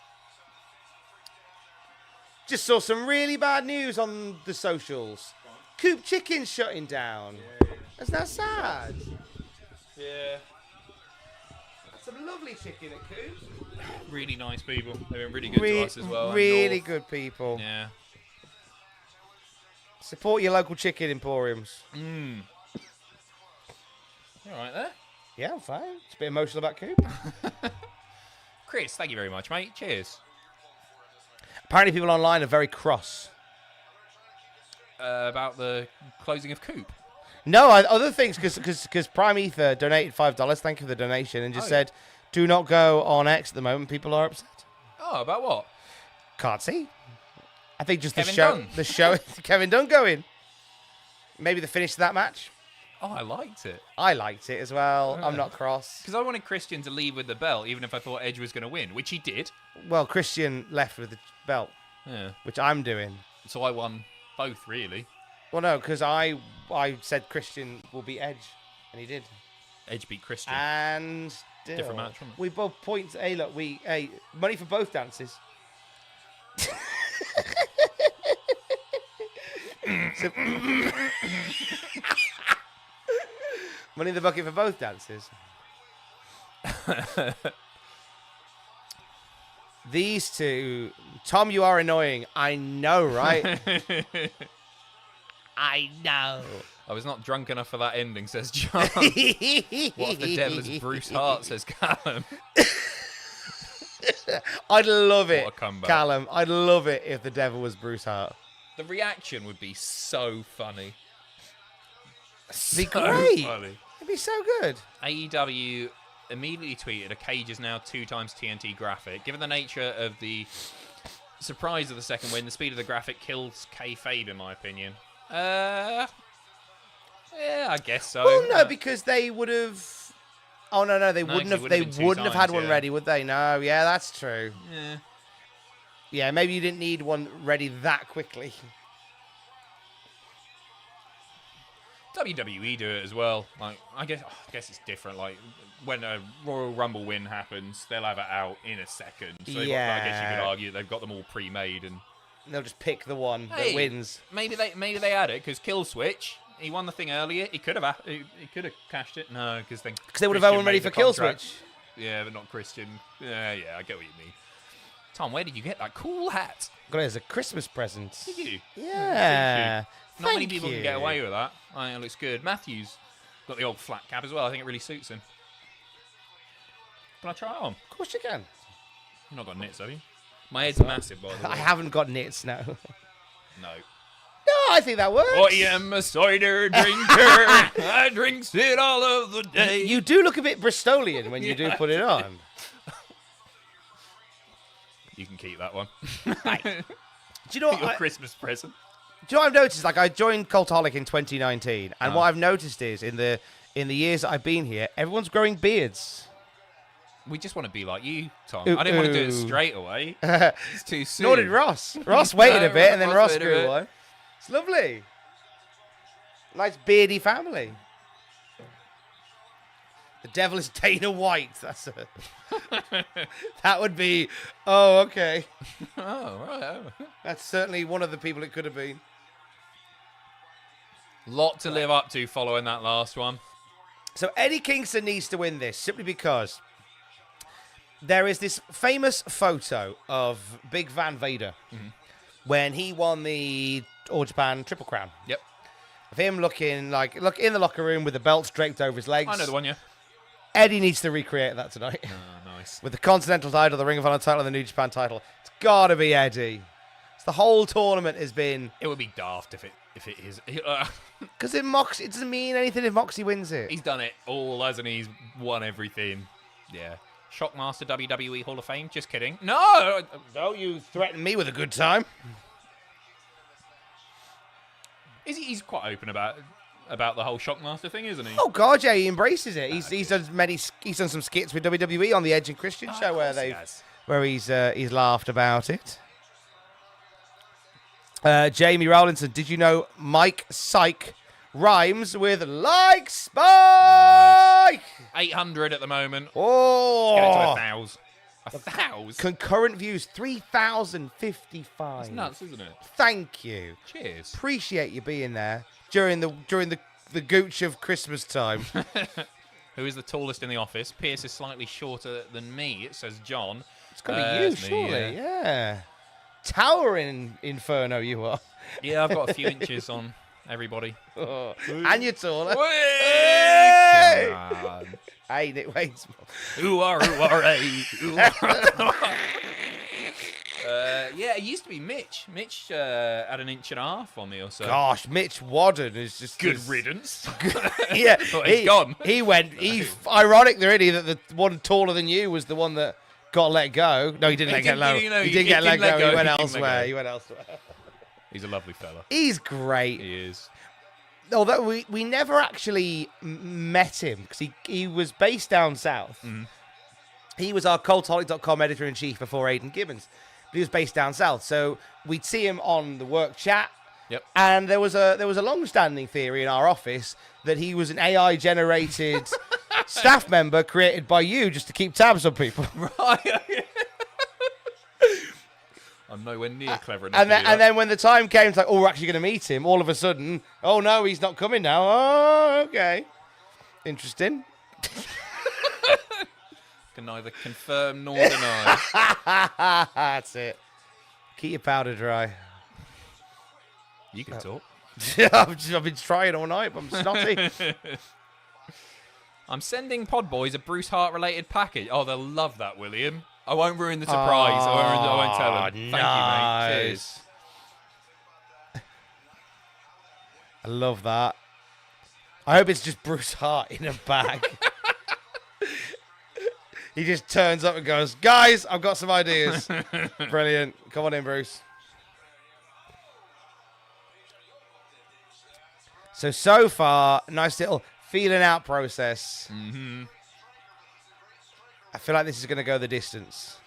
Just saw some really bad news on the socials. Coop Chicken's shutting down. That's not sad. Yeah. Some lovely chicken at Coop. Really nice people. They've been really good to us as well. Really good people. Yeah. Support your local chicken emporiums. You all right there? Yeah, I'm fine. It's a bit emotional about Coop. Chris, thank you very much, mate. Cheers. Apparently people online are very cross. About the closing of Coop. No, other things, because Prime Ether donated $5. Thank you for the donation, and just said, do not go on X at the moment. People are upset. Oh, about what? Can't see. I think just Kevin the Dunn. show, Kevin Dunn going. Maybe the finish of that match. Oh, I liked it. I liked it as well. I'm not cross. Because I wanted Christian to leave with the belt, even if I thought Edge was going to win, which he did. Well, Christian left with the belt, Yeah. which I'm doing. So I won both, really. Well, no, because I said Christian will beat Edge, and he did. Edge beat Christian. And still, Different match, wasn't it? we both points. Hey, look, money for both dances. So, money in the bucket for both dances. These two, Tom, you are annoying. I know, right? I know. I was not drunk enough for that ending, says John. What if the devil is Bruce Hart, says Callum. I'd love it, What a comeback. Callum. I'd love it if the devil was Bruce Hart. The reaction would be so funny. It'd be great. Funny. It'd be so good. AEW immediately tweeted a Cage is now 2 times TNT graphic. Given the nature of the surprise of the second win, the speed of the graphic kills kayfabe, in my opinion. Yeah, I guess so. Well, no, because they would have. Oh no, they wouldn't 'cause have. it They would've been wouldn't two have had times, one yeah. ready, would they? No, yeah, that's true. Yeah. Yeah, maybe you didn't need one ready that quickly. WWE do it as well. Like, I guess it's different. Like, when a Royal Rumble win happens, they'll have it out in a second. So I guess you could argue they've got them all pre-made and they'll just pick the one that Hey, wins. Maybe they had it because Kill Switch. He won the thing earlier. He could have cashed it. No, because they would have everyone ready for Kill Switch. Yeah, but not Christian. Yeah, I get what you mean. Tom, where did you get that cool hat? Got it as a Christmas present. Did you? Yeah. Not many people can get away with that. I think it looks good. Matthews got the old flat cap as well. I think it really suits him. Can I try it on? Of course you can. You've not got knits, have you? My head's massive, by the way. I haven't got knits now. No. No, I think that works. I am a cider drinker. I drinks it all of the day. You do look a bit Bristolian when you do put it on. You can keep that one. Do you know what? Your Christmas present. Do you know what I've noticed? Like, I joined Cultaholic in 2019, and what I've noticed is in the years that I've been here, everyone's growing beards. We just want to be like you, Tom. I didn't want to do it straight away. It's too soon. Nor did Ross. Ross waited a bit, and then Ross grew one. It's lovely. Nice beardy family. The devil is Dana White. That's a... That would be... Oh, okay. Oh, right. Oh. That's certainly one of the people it could have been. Lot to live up to following that last one. So Eddie Kingston needs to win this simply because there is this famous photo of Big Van Vader when he won the All Japan Triple Crown. Yep. Of him looking like in the locker room with the belts draped over his legs. I know the one, yeah. Eddie needs to recreate that tonight. Oh, nice. With the Continental title, the Ring of Honor title, and the New Japan title. It's got to be Eddie. It's the whole tournament has been... It would be daft if it is. Because it doesn't mean anything if Moxley wins it. He's done it all, hasn't he? He's won everything. Yeah. Shockmaster WWE Hall of Fame. Just kidding. No! Don't you threaten me with a good time. He's quite open about the whole Shockmaster thing, isn't he? Oh God, yeah, he embraces it. He's done some skits with WWE on the Edge and Christian show where he's laughed about it. Jamie Rowlinson, did you know Mike Syke rhymes with like Spike? Nice. 800 at the moment. Oh, Let's get it to 1,000. 1,000. Concurrent views 3,055. It's nuts, isn't it? Thank you. Cheers. Appreciate you being there during the gooch of Christmas time. Who is the tallest in the office? Pierce is slightly shorter than me, it says John. It's got to be you, surely. Yeah. Towering Inferno you are. Yeah, I've got a few inches on everybody. Oh. And you're taller. Hey! Hey, Nick Waits. Yeah, it used to be Mitch. Mitch had an inch and a half on me or so. Gosh, Mitch Wadden is just... Good riddance. Yeah. Oh, he's gone. He went... Ironic, really, that the one taller than you was the one that got let go. No, he didn't get let go. He didn't get let go. He went elsewhere. He's a lovely fella. He's great. He is. Although we never actually met him because he was based down south. Mm-hmm. He was our Cultaholic.com editor-in-chief before Aidan Gibbons. But he was based down south. So we'd see him on the work chat. Yep. And there was a long-standing theory in our office that he was an AI-generated staff member created by you just to keep tabs on people. Right. I'm nowhere near clever enough. And then when the time came, it's like, oh, we're actually going to meet him. All of a sudden, oh no, he's not coming now. Oh, okay, interesting. Can neither confirm nor deny. That's it. Keep your powder dry. You can talk. I've been trying all night, but I'm snotty. I'm sending Pod Boys a Bruce Hart related package. Oh, they'll love that, William. I won't ruin the surprise. I won't tell them. Nice. Thank you, mate. Cheers. I love that. I hope it's just Bruce Hart in a bag. He just turns up and goes, guys, I've got some ideas. Brilliant. Come on in, Bruce. So far, nice little feeling out process. Mm-hmm. I feel like this is going to go the distance.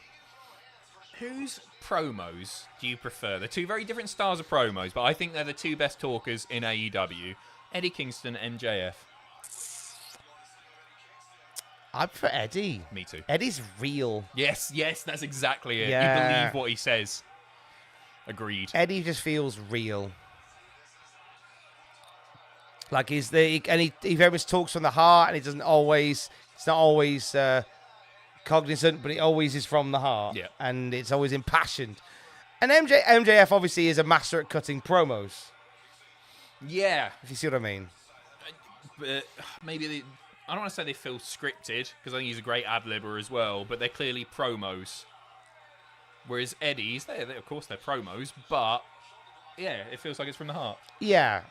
Whose promos do you prefer? They're two very different styles of promos, but I think they're the two best talkers in AEW. Eddie Kingston, MJF. I prefer Eddie. Me too. Eddie's real. Yes, that's exactly it. Yeah. You believe what he says. Agreed. Eddie just feels real. Like he very much talks from the heart, and it's not always cognizant, but it always is from the heart. Yeah. And it's always impassioned. And MJF obviously is a master at cutting promos, Yeah. if you see what I mean. But maybe I don't want to say they feel scripted, because I think he's a great ad-libber as well, but they're clearly promos. Whereas Eddie's, of course they're promos, but yeah, it feels like it's from the heart. Yeah.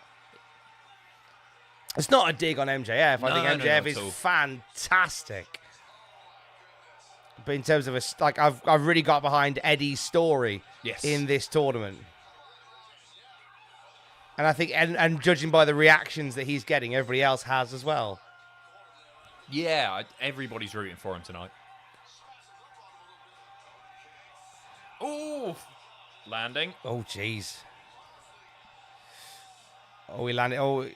It's not a dig on MJF. I think MJF is fantastic. But in terms of I've really got behind Eddie's story in this tournament. And I think, and judging by the reactions that he's getting, everybody else has as well. Yeah, everybody's rooting for him tonight. Oh, landing. Oh, jeez. Oh, he landed. Oh,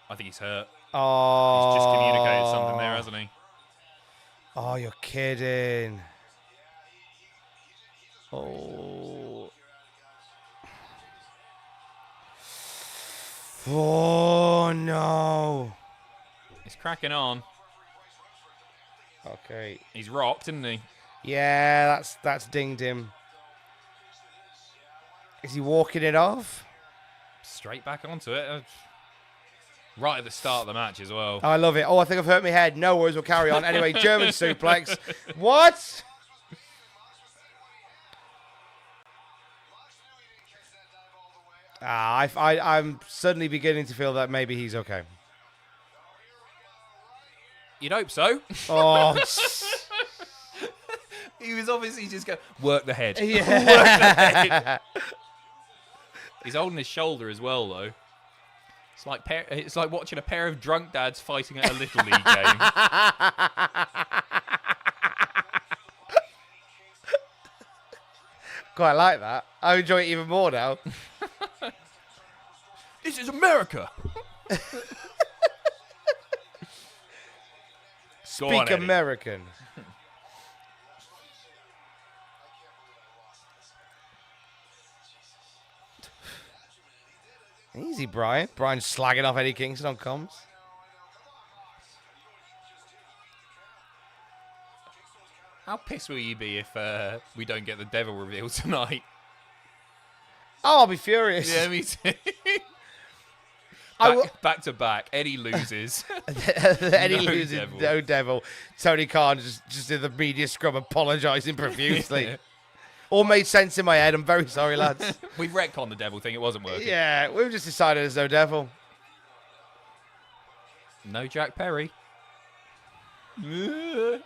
I think he's hurt. oh. He's just communicated something there, hasn't he? Oh, you're kidding. Oh. Oh, no. He's cracking on. Okay. He's rocked, isn't he? Yeah, that's dinged him. Is he walking it off? Straight back onto it. Right at the start of the match as well. Oh, I love it. Oh, I think I've hurt my head. No worries, we'll carry on. Anyway, German suplex. What? I'm suddenly beginning to feel that maybe he's okay. You'd hope so. Oh, He was obviously just going, work the head. yeah. Work the head. He's holding his shoulder as well, though. It's like watching a pair of drunk dads fighting at a Little League game. Quite like that. I enjoy it even more now. This is America. Speak American. Easy, Brian. Brian's slagging off Eddie Kingston on comms. How pissed will you be if we don't get the devil reveal tonight? Oh, I'll be furious. Yeah, me too. Back to back. Eddie loses. Eddie No loses. devil. No devil. Tony Khan just in the media scrum apologising profusely. Yeah. All made sense in my head. I'm very sorry, lads. We've retconned the devil thing. It wasn't working. Yeah, we've just decided there's no devil. No Jack Perry. Mm-hmm.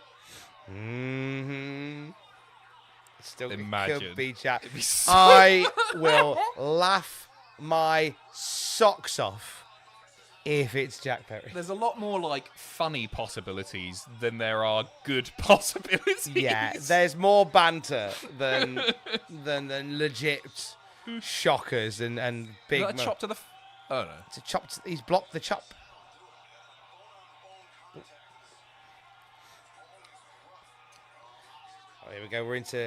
Still Imagine. could be chat. It'd be so I will laugh my socks off if it's Jack Perry. There's a lot more like funny possibilities than there are good possibilities. Yeah, there's more banter than legit shockers and big. Is that a chop to the. Oh no. It's a chop. He's blocked the chop. Oh, here we go. We're into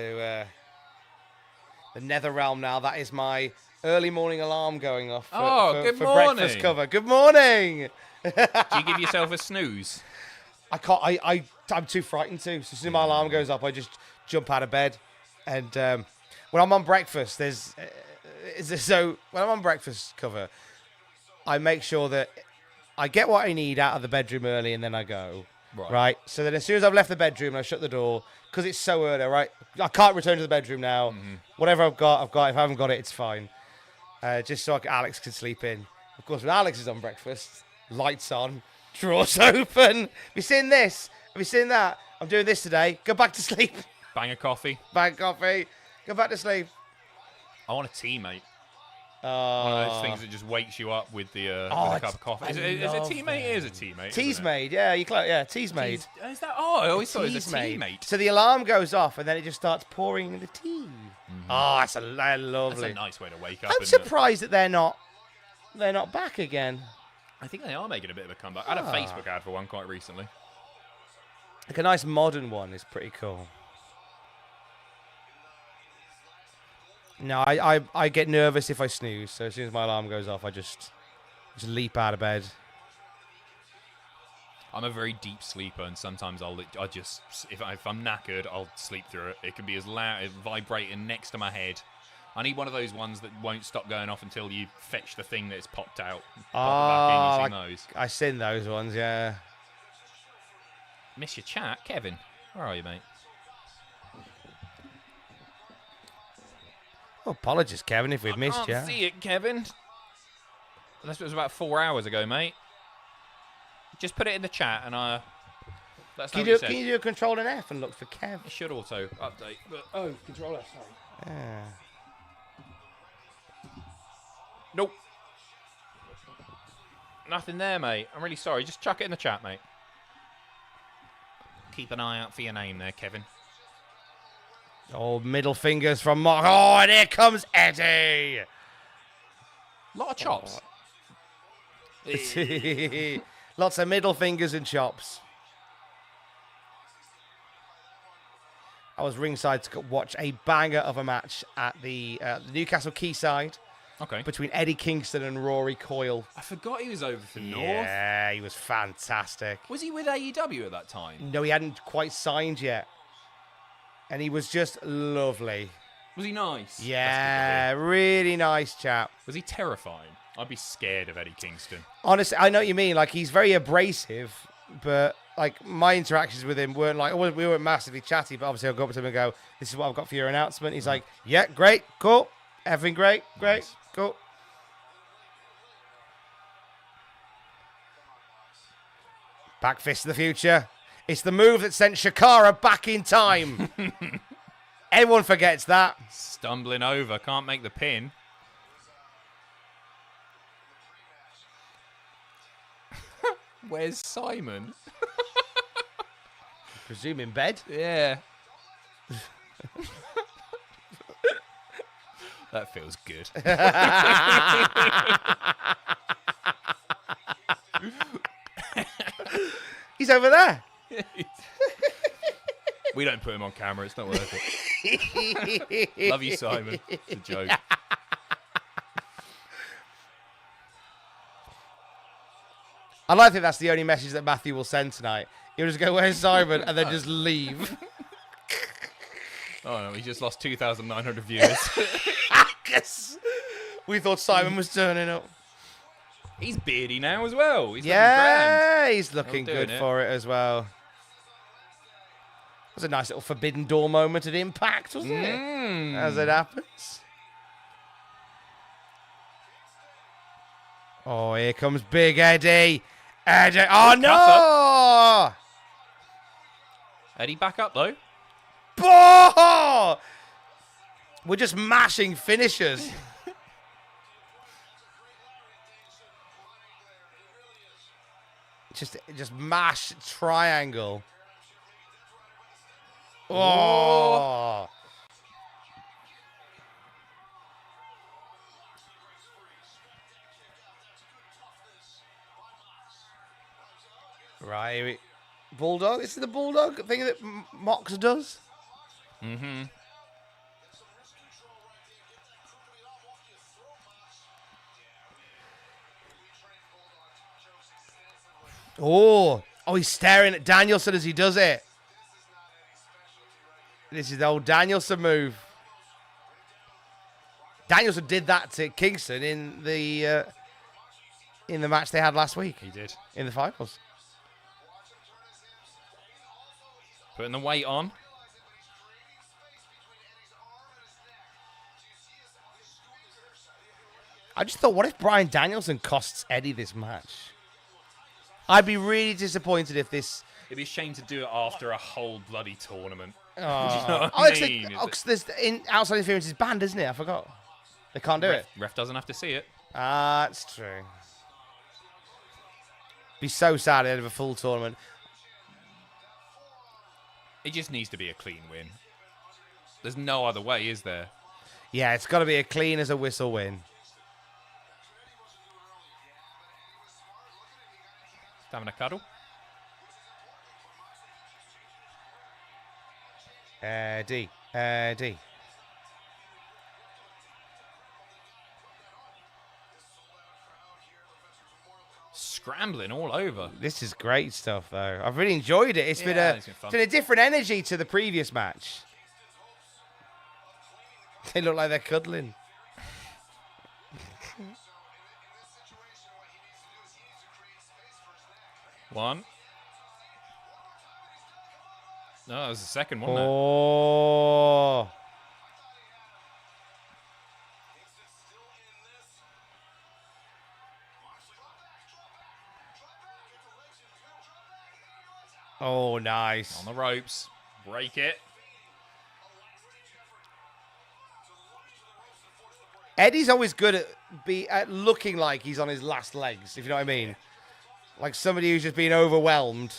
the nether realm now. That is my early morning alarm going off for, good for morning. breakfast cover. Good morning. Do you give yourself a snooze? I can't. I'm too frightened to. So as soon as my alarm goes up, I just jump out of bed. And when I'm on breakfast, when I'm on breakfast cover, I make sure that I get what I need out of the bedroom early, and then I go. Right. So then as soon as I've left the bedroom and I shut the door, because it's so early, right? I can't return to the bedroom now. Mm-hmm. Whatever I've got, I've got. If I haven't got it, it's fine. Just so Alex can sleep in. Of course, when Alex is on breakfast, lights on, drawers open. Have you seen this? Have you seen that? I'm doing this today. Go back to sleep. Bang a coffee. Bang coffee. Go back to sleep. I want a teammate. One of those things that just wakes you up with the with a cup of coffee. Is it a teammate? It is a teammate. Tea's made, yeah, tea's made. Is that? Oh, I always thought it was a teammate. So the alarm goes off and then it just starts pouring the tea. Mm-hmm. Oh, that's lovely. That's a nice way to wake up. I'm surprised that they're not back again. I think they are making a bit of a comeback. I had a Facebook ad for one quite recently. Like a nice modern one is pretty cool. No, I get nervous if I snooze. So as soon as my alarm goes off, I just leap out of bed. I'm a very deep sleeper, and sometimes I just if I'm knackered, I'll sleep through it. It can be as loud, vibrating next to my head. I need one of those ones that won't stop going off until you fetch the thing that's popped out. Pop it back in, you seen those? I seen those ones, yeah. Miss your chat, Kevin. Where are you, mate? Oh, apologies, Kevin, if we've missed you. I can't see it, Kevin. Unless it was about 4 hours ago, mate. Just put it in the chat and let's know Can you do a Control and F and look for Kev? It should auto update. But Control F, sorry. Yeah. Nope. Nothing there, mate. I'm really sorry. Just chuck it in the chat, mate. Keep an eye out for your name there, Kevin. Oh, middle fingers from Mark. Oh, and here comes Eddie. A lot of chops. Lots of middle fingers and chops. I was ringside to watch a banger of a match at the Newcastle Quayside. Okay. Between Eddie Kingston and Rory Coyle. I forgot he was over for North. Yeah, he was fantastic. Was he with AEW at that time? No, he hadn't quite signed yet. And he was just lovely. Was he nice? Yeah, really nice chap. Was he terrifying? I'd be scared of Eddie Kingston. Honestly, I know what you mean. Like, he's very abrasive, but like my interactions with him weren't like, we weren't massively chatty, but obviously I'll go up to him and go, this is what I've got for your announcement. He's like, yeah, great, cool, everything great, Nice. cool. Back fist of the future. It's the move that sent Shakara back in time. Everyone forgets that. Stumbling over, can't make the pin. Where's Simon? Presume in bed. Yeah. That feels good. He's over there. We don't put him on camera. It's not worth it. Love you, Simon. It's a joke. I like think that's the only message that Matthew will send tonight. He'll just go, where's Simon? And then just leave. Oh, no. He just lost 2,900 viewers. Yes. We thought Simon was turning up. He's beardy now as well. He's looking Yeah, grand. he's looking Doing good it. for it as well. It was a nice little Forbidden Door moment at Impact, wasn't it? As it happens. Oh, here comes Big Eddie. Eddie. Oh, no! Eddie back up, though. Oh! We're just mashing finishers. Just mash triangle. Oh. Right. Bulldog. This is the Bulldog thing that Mox does. Mm-hmm. Oh, he's staring at Danielson as he does it. This is the old Danielson move. Danielson did that to Kingston in the match they had last week. He did. In the finals. Putting the weight on. I just thought, what if Bryan Danielson costs Eddie this match? I'd be really disappointed if this... It'd be a shame to do it after a whole bloody tournament. Oh, Do you know what I mean? there's outside interference is banned, isn't it? I forgot. They can't do it. Ref doesn't have to see it. Ah, that's true. Be so sad at the end of a full tournament. It just needs to be a clean win. There's no other way, is there? Yeah, it's got to be a clean as a whistle win. Having a cuddle. D. scrambling all over. This is great stuff, though. I've really enjoyed it. It's been a different energy to the previous match. They look like they're cuddling. One. No, that was the second one. Oh. Oh, nice. On the ropes. Break it. Eddie's always good at looking like he's on his last legs, if you know what I mean. Like somebody who's just been overwhelmed.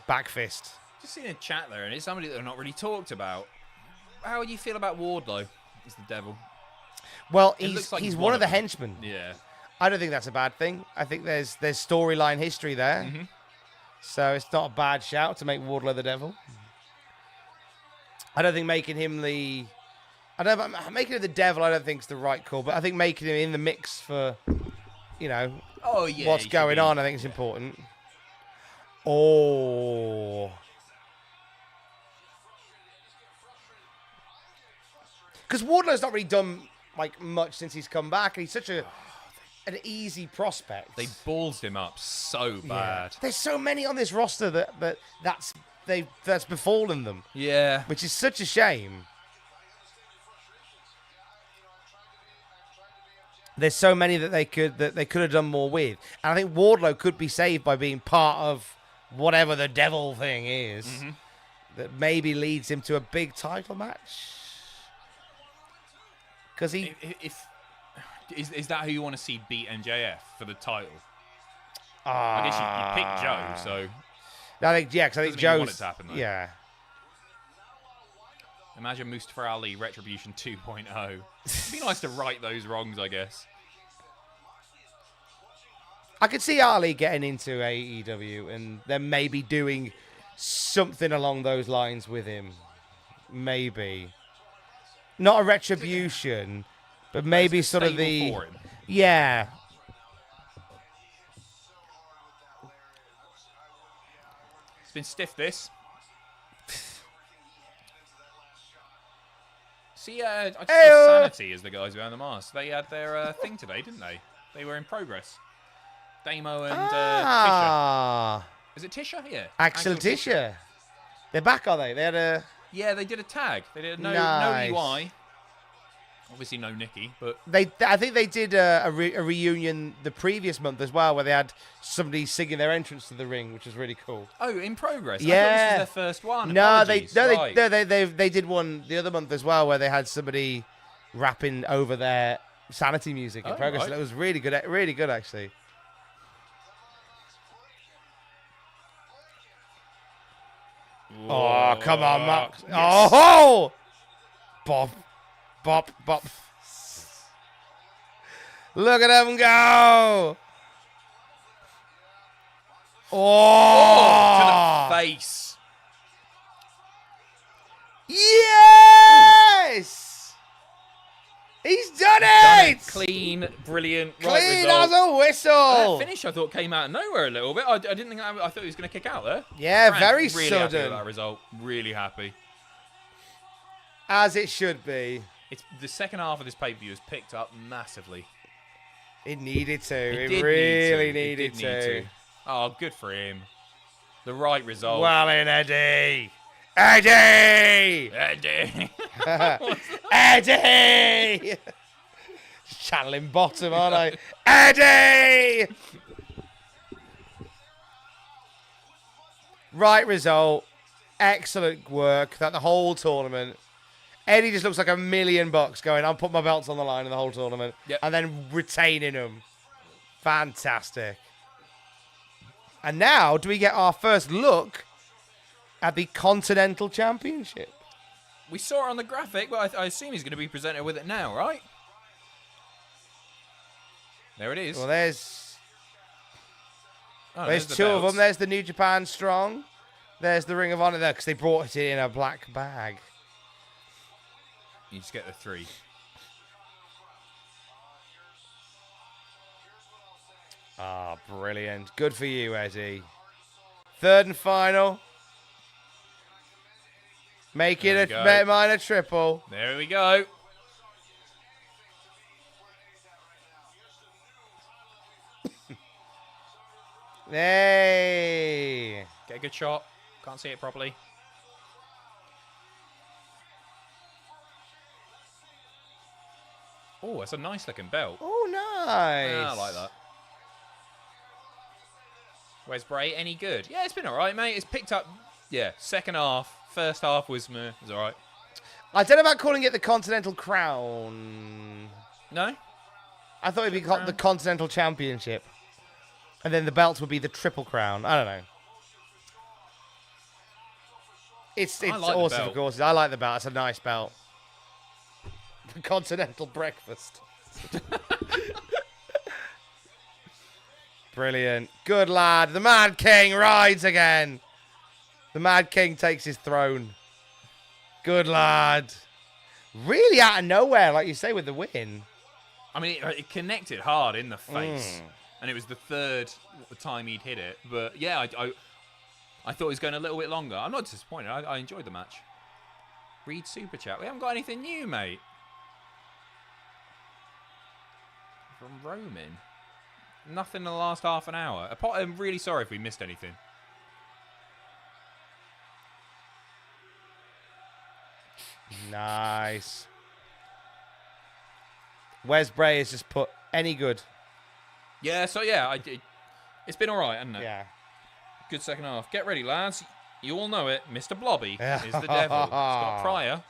Back fist. Just seen a chat there, and it's somebody that I've not really talked about. How do you feel about Wardlow as the devil? Well, It looks like he's one of the them. henchmen. Yeah. I don't think that's a bad thing. I think there's storyline history there. Mm-hmm. So it's not a bad shout to make Wardlow the devil. I don't think making him the... making him the devil I don't think is the right call, but I think making him in the mix for, you know, what's going on, I think is important. Oh. Because Wardlow's not really done like much since he's come back, and he's such an easy prospect. They ballsed him up so bad. There's so many on this roster that's befallen them. Yeah. Which is such a shame. There's so many that they could have done more with. And I think Wardlow could be saved by being part of whatever the devil thing is that maybe leads him to a big title match. Because Is that who you want to see beat MJF for the title? I guess you picked Joe, so... I think, because I think Joe's... want it to happen, though. Yeah. Imagine Mustafa Ali Retribution 2.0. It'd be nice to right those wrongs, I guess. I could see Ali getting into AEW and then maybe doing something along those lines with him. Maybe. Not a Retribution, but maybe sort of the... for him. Yeah. It's been stiff, this. See, I just saw Sanity as the guys behind the mask. They had their thing today, didn't they? They were in progress. Damo and Tisha. Is it Tisha? Yeah. Axel Tisha. They're back, are they? They had a... Yeah, they did a tag. They did no EY. Obviously no Nikki, but... I think they did a reunion the previous month as well, where they had somebody singing their entrance to the ring, which was really cool. Oh, in progress? Yeah. I thought this was their first one. No, Apologies. they did one the other month as well, where they had somebody rapping over their Sanity music in progress. Right. That was really good, actually. Oh, come on, Mox. Yes. Oh! Bop. Bop, bop. Look at them go! Oh! To the face. Yes! He's done it! Clean, brilliant, right Clean result. as a whistle! That finish, I thought, came out of nowhere a little bit. I didn't think I thought he was going to kick out there. Yeah, Frank, very really sudden. happy with that result. Really happy. As it should be. It's the second half of this pay-per-view has picked up massively. It needed to. It did really need needed to. Oh, good for him. The right result. Well in, Eddie. Eddie! Eddie. Eddie! Channeling bottom, aren't I? Eddie! Right result. Excellent work throughout the whole tournament. Eddie just looks like $1 million going, I'll put my belts on the line in the whole tournament. Yep. And then retaining them. Fantastic. And now, do we get our first look at the Continental Championship? We saw it on the graphic, but I assume he's going to be presented with it now, right? There it is. Well, there's the two of belts. them. There's the New Japan Strong. There's the Ring of Honor there because they brought it in a black bag. You just get the 3. Ah, brilliant. Good for you, Eddie. Third and final. Make it mine a triple. There we go. Hey. Get a good shot. Can't see it properly. Oh, that's a nice looking belt. Oh, nice. Yeah, I like that. Where's Bray? Any good? Yeah, it's been all right, mate. It's picked up. Yeah, second half. First half was meh. It was all right. I don't know about calling it the Continental Crown. No? I thought it'd be called the Continental Championship. And then the belts would be the Triple Crown. I don't know. It's like awesome, of course. I like the belt. It's a nice belt. The Continental Breakfast. Brilliant. Good lad. The Mad King rides again. The Mad King takes his throne. Good lad. Really out of nowhere, like you say, with the win. I mean, it connected hard in the face. And it was the third time he'd hit it. But yeah, I thought it was going a little bit longer. I'm not disappointed. I enjoyed the match. Read Super Chat. We haven't got anything new, mate. From Roman. Nothing in the last half an hour. I'm really sorry if we missed anything. Nice. Wes Bray has just put any good. Yeah, so yeah, it's been all right, hasn't it? Yeah. Good second half. Get ready, lads. You all know it. Mr. Blobby is the devil. He's got Pryor.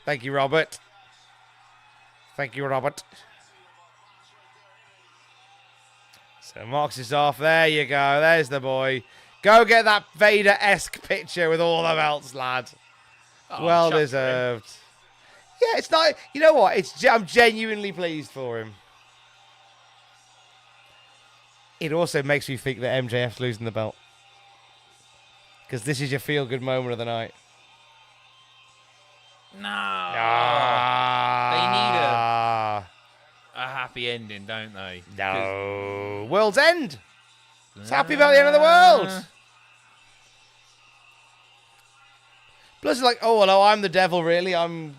Thank you, Robert. Thank you, Robert. So Mox is off. There you go. There's the boy. Go get that Vader-esque picture with all the belts, lad. Oh, well deserved. Yeah, it's not. You know what? I'm genuinely pleased for him. It also makes me think that MJF's losing the belt. Because this is your feel-good moment of the night. No. Ah. They need a happy ending, don't they? No. World's End. It's happy about the end of the world. Plus, it's like, oh, hello, I'm the devil, really. I'm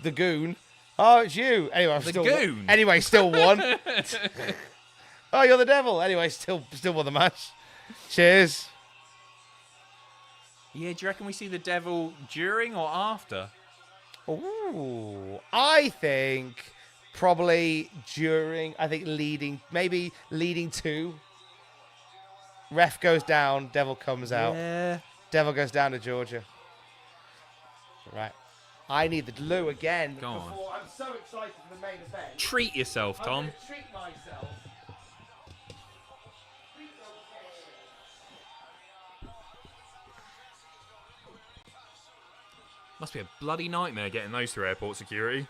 the goon. Oh, it's you. Anyway, goon. Anyway, still won. Oh, you're the devil. Anyway, still won the match. Cheers. Yeah, do you reckon we see the devil during or after? Ooh, I think probably during. I think maybe leading to. Ref goes down, devil comes out. Yeah. Devil goes down to Georgia. Right. I need the glue again. Go on. I'm so excited for the main event. Treat yourself, Tom. I'm gonna treat myself. Must be a bloody nightmare getting those through airport security.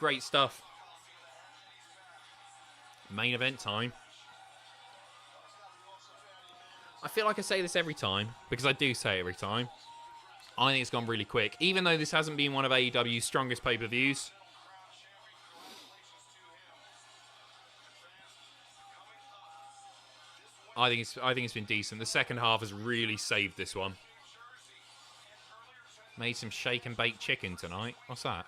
Great stuff. Main event time. I feel like I say this every time, because I do say it every time. I think it's gone really quick. Even though this hasn't been one of AEW's strongest pay-per-views. I think it's been decent. The second half has really saved this one. Made some shake and bake chicken tonight. What's that?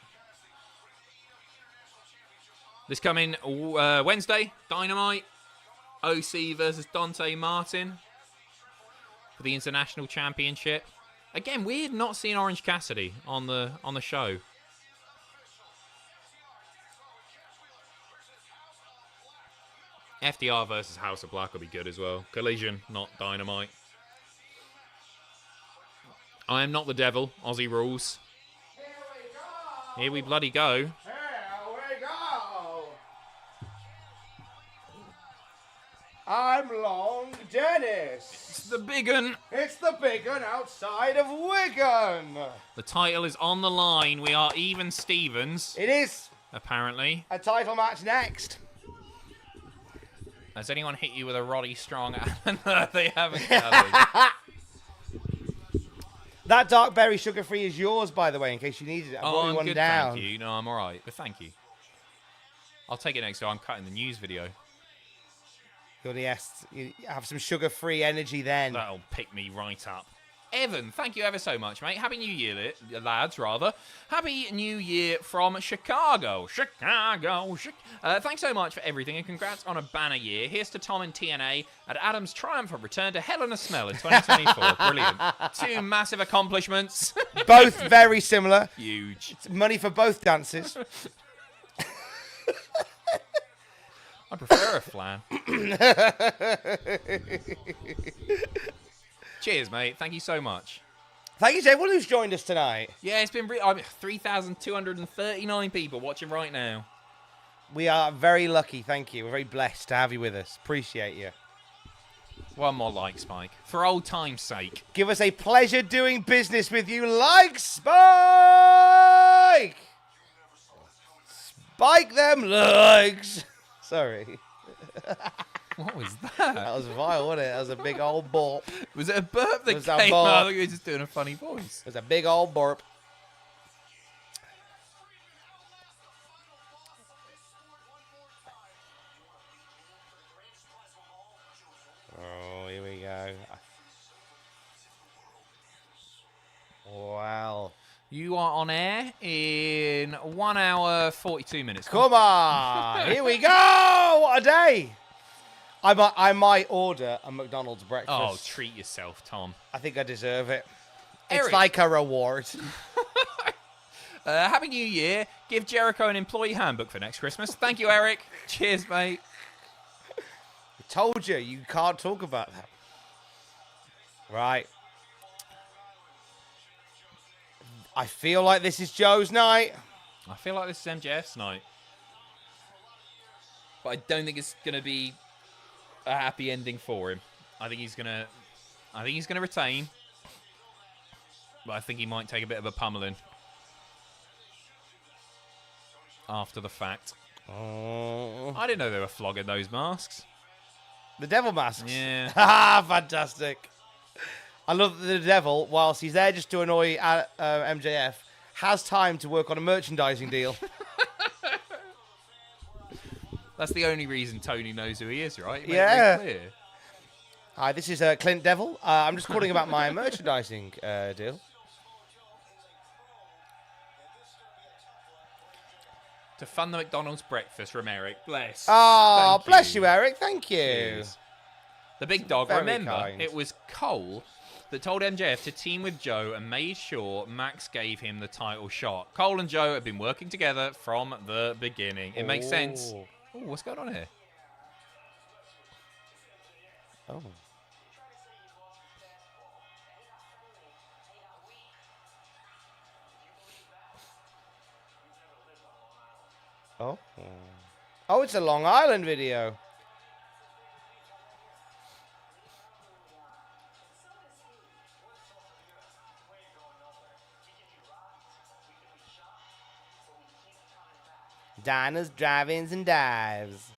This coming Wednesday, Dynamite. OC versus Dante Martin for the International Championship. Again, weird not seeing Orange Cassidy on the show. FDR versus House of Black will be good as well. Collision, not Dynamite. I am not the devil. Aussie rules. Here we go. Here we bloody go. Here we go. I'm Long Dennis. It's the big un. It's the big one outside of Wigan. The title is on the line. We are even Stevens. It is Apparently. a title match next. Has anyone hit you with a Roddy Strong? No, they haven't. Have That dark berry sugar free is yours, by the way, in case you needed it. I brought you I'm one good, down. thank you. No, I'm all right, but thank you. I'll take it next time. I'm cutting the news video. You have some sugar-free energy then. That'll pick me right up. Evan, thank you ever so much, mate. Happy New Year, lads, rather. Happy New Year from Chicago. Thanks so much for everything, and congrats on a banner year. Here's to Tom and TNA at Adam's triumphant return to Hell in a Smell in 2024. Brilliant. 2 massive accomplishments. Both very similar. Huge. Money for both dances. I prefer a flan. Cheers, mate. Thank you so much. Thank you to everyone who's joined us tonight. Yeah, it's been 3,239 people watching right now. We are very lucky, thank you. We're very blessed to have you with us. Appreciate you. One more like, Spike. For old time's sake. Give us a pleasure doing business with you, like Spike! Spike them likes. Sorry. What was that? That was vile, wasn't it? That was a big old burp. Was it a burp that It was a came burp. out? I think you were just doing a funny voice. It was a big old burp. Oh, here we go. Wow. You are on air in 1 hour, 42 minutes. Come on. Here we go. What a day. I might order a McDonald's breakfast. Oh, treat yourself, Tom. I think I deserve it. Eric. It's like a reward. Happy New Year. Give Jericho an employee handbook for next Christmas. Thank you, Eric. Cheers, mate. I told you can't talk about that. Right. I feel like this is Joe's night. I feel like this is MJF's night. But I don't think it's going to be a happy ending for him. I think he's going to retain. But I think he might take a bit of a pummeling after the fact. Oh. I didn't know they were flogging those masks. The devil masks. Yeah. Ha! Fantastic. I love that the devil, whilst he's there just to annoy MJF, has time to work on a merchandising deal. That's the only reason Tony knows who he is, right? He made it Yeah. very clear. Hi, this is Clint Devil. I'm just calling about my merchandising deal. To fund the McDonald's breakfast from Eric. Bless. Oh, Thank bless you, Eric. Thank you. Cheers. The big dog, Very remember, kind. it was Cole that told MJF to team with Joe and made sure Max gave him the title shot. Cole and Joe have been working together from the beginning. It makes sense. Oh. Oh, what's going on here? Oh. Oh. Oh, it's a Long Island video. Diners, drive-ins, and dives.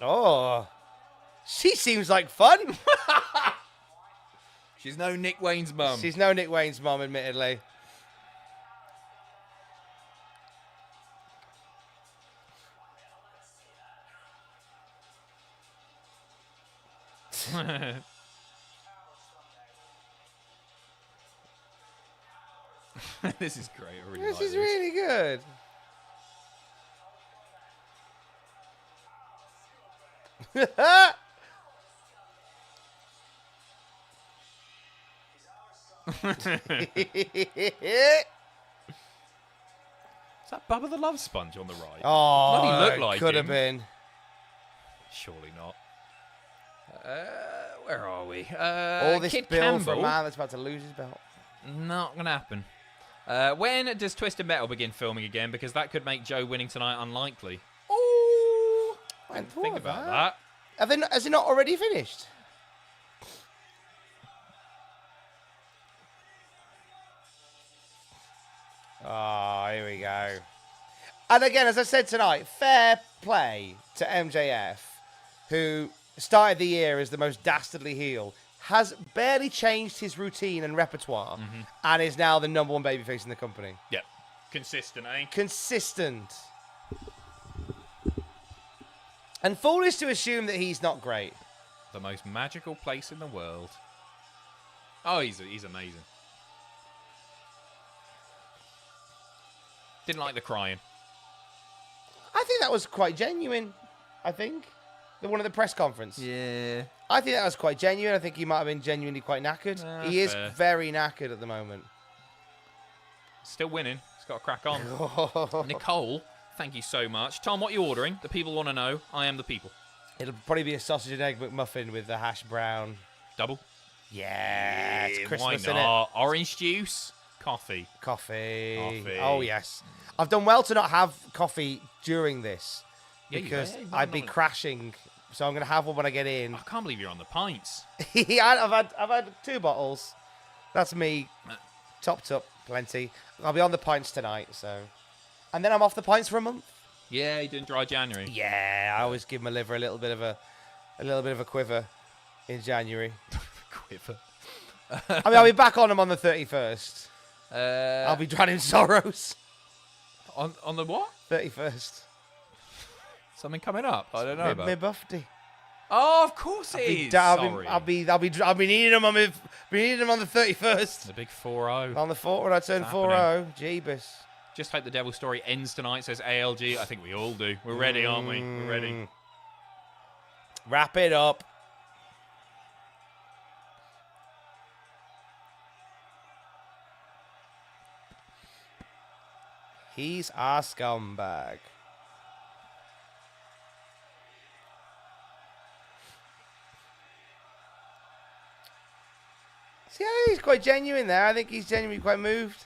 Oh, she seems like fun. She's no Nick Wayne's mum. She's no Nick Wayne's mom, admittedly. This is great. I really This like is this. really good. Is that Bubba the Love Sponge on the right? Oh, Bloody look like could him. have been. Surely not. Where are we? All this Kid build for a Campbell. man that's about to lose his belt. Not going to happen. When does Twisted Metal begin filming again? Because that could make Joe winning tonight unlikely. Oh, I hadn't Think thought of about that. that. Has it not already finished? Oh, here we go. And again, as I said tonight, fair play to MJF who started the year as the most dastardly heel, has barely changed his routine and repertoire, and is now the number one babyface in the company. Yep. Consistent, eh? Consistent. And foolish to assume that he's not great. The most magical place in the world. Oh, he's amazing. Didn't like the crying. I think that was quite genuine. I think. The one at the press conference. Yeah. I think that was quite genuine. I think he might have been genuinely quite knackered. He is very knackered at the moment. Still winning. He's got to crack on. Nicole, thank you so much. Tom, what are you ordering? The people want to know. I am the people. It'll probably be a sausage and egg McMuffin with the hash brown. Double? Yeah, it's Christmas, why isn't not? it? Orange juice? Coffee. Coffee. Oh, yes. I've done well to not have coffee during this because I'd be crashing. So I'm going to have one when I get in. I can't believe you're on the pints. I've had 2 bottles. That's me topped up plenty. I'll be on the pints tonight, so. And then I'm off the pints for a month. Yeah, you're doing dry January. Yeah, I always give my liver a little bit of a quiver in January. Quiver. I mean, I'll be back on them on the 31st. I'll be drowning in sorrows. On the what? 31st. Something coming up? I don't know about. My birthday. Oh, of course it is. Sorry. I'll be needing them on the 31st. The big 4-0. On the 4 when I turn 4-0. Jeebus. Just hope the Devil story ends tonight, says ALG. I think we all do. We're ready, aren't we? We're ready. Wrap it up. He's our scumbag. See, I think he's quite genuine there. I think he's genuinely quite moved.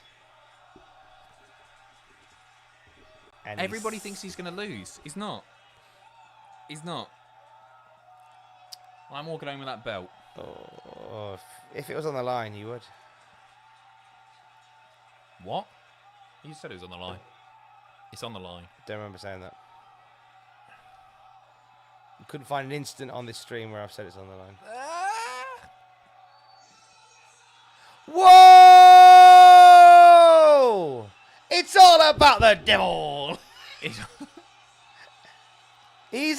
And everybody thinks he's going to lose. He's not. He's not. I'm walking home with that belt. Oh, if it was on the line, you would. What? You said it was on the line. It's on the line. Don't remember saying that. I couldn't find an instant on this stream where I've said it's on the line. Whoa! It's all about the devil. He's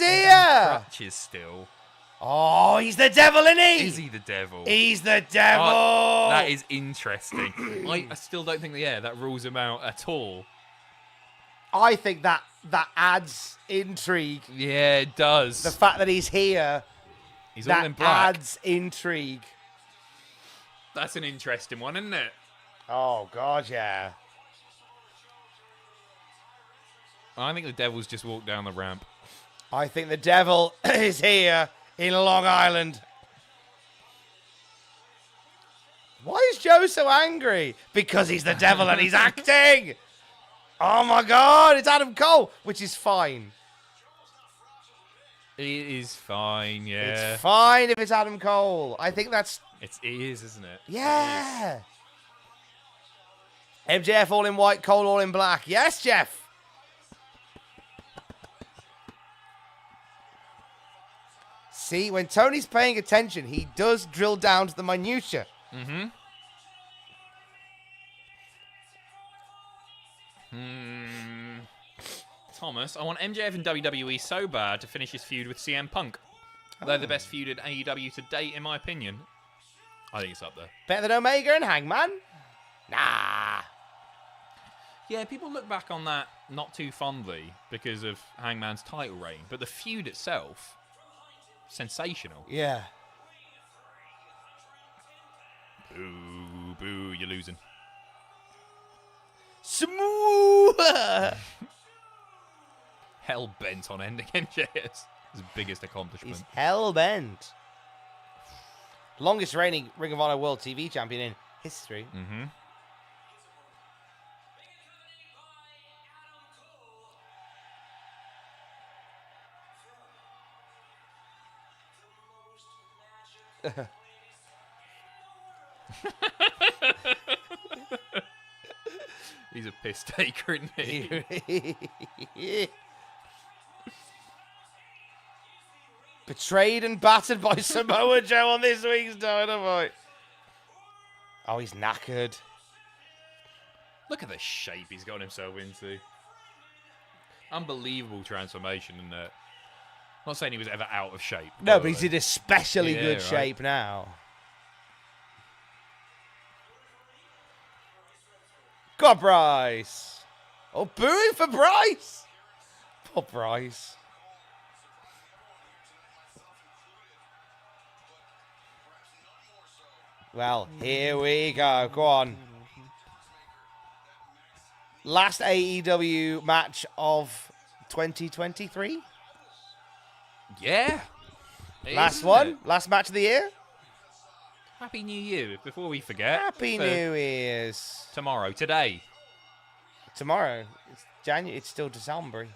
here. Crutches still. Oh, he's the devil, isn't he? Is he the devil? He's the devil. That is interesting. I still don't think that rules him out at all. I think that adds intrigue. Yeah, it does. The fact that he's here. He's all in black. Adds intrigue. That's an interesting one, isn't it? Oh, God, yeah. I think the devil's just walked down the ramp. I think the devil is here in Long Island. Why is Joe so angry? Because he's the devil and he's acting. Oh, my God. It's Adam Cole, which is fine. It is fine, yeah. It's fine if it's Adam Cole. I think that's... It is, isn't it? Yeah. MJF all in white, Cole all in black. Yes, Jeff. See, when Tony's paying attention, he does drill down to the minutiae. Thomas, I want MJF in WWE so bad to finish his feud with CM Punk. They're the best feud in AEW to date, in my opinion. I think it's up there. Better than Omega and Hangman? Nah. Yeah, people look back on that not too fondly because of Hangman's title reign, but the feud itself, sensational. Yeah. Boo, boo, you're losing. Smooth. Hell bent on ending MJF's his biggest accomplishment. He's hell bent. Longest reigning Ring of Honor World TV Champion in history. He's a piss taker, isn't he? Betrayed and battered by Samoa Joe on this week's Dynamite. Oh, he's knackered. Look at the shape he's gotten himself into. Unbelievable transformation, isn't it? Not saying he was ever out of shape. No, but he's in especially Yeah, good right. shape now. God, Bryce. Oh, booing for Bryce. Poor Bryce. Well, here we go. Go on. Last AEW match of 2023. Yeah. It Last is, one. isn't it? Last match of the year. Happy New Year, before we forget. Happy For New Year's. Tomorrow, today. Tomorrow. It's January. It's still December.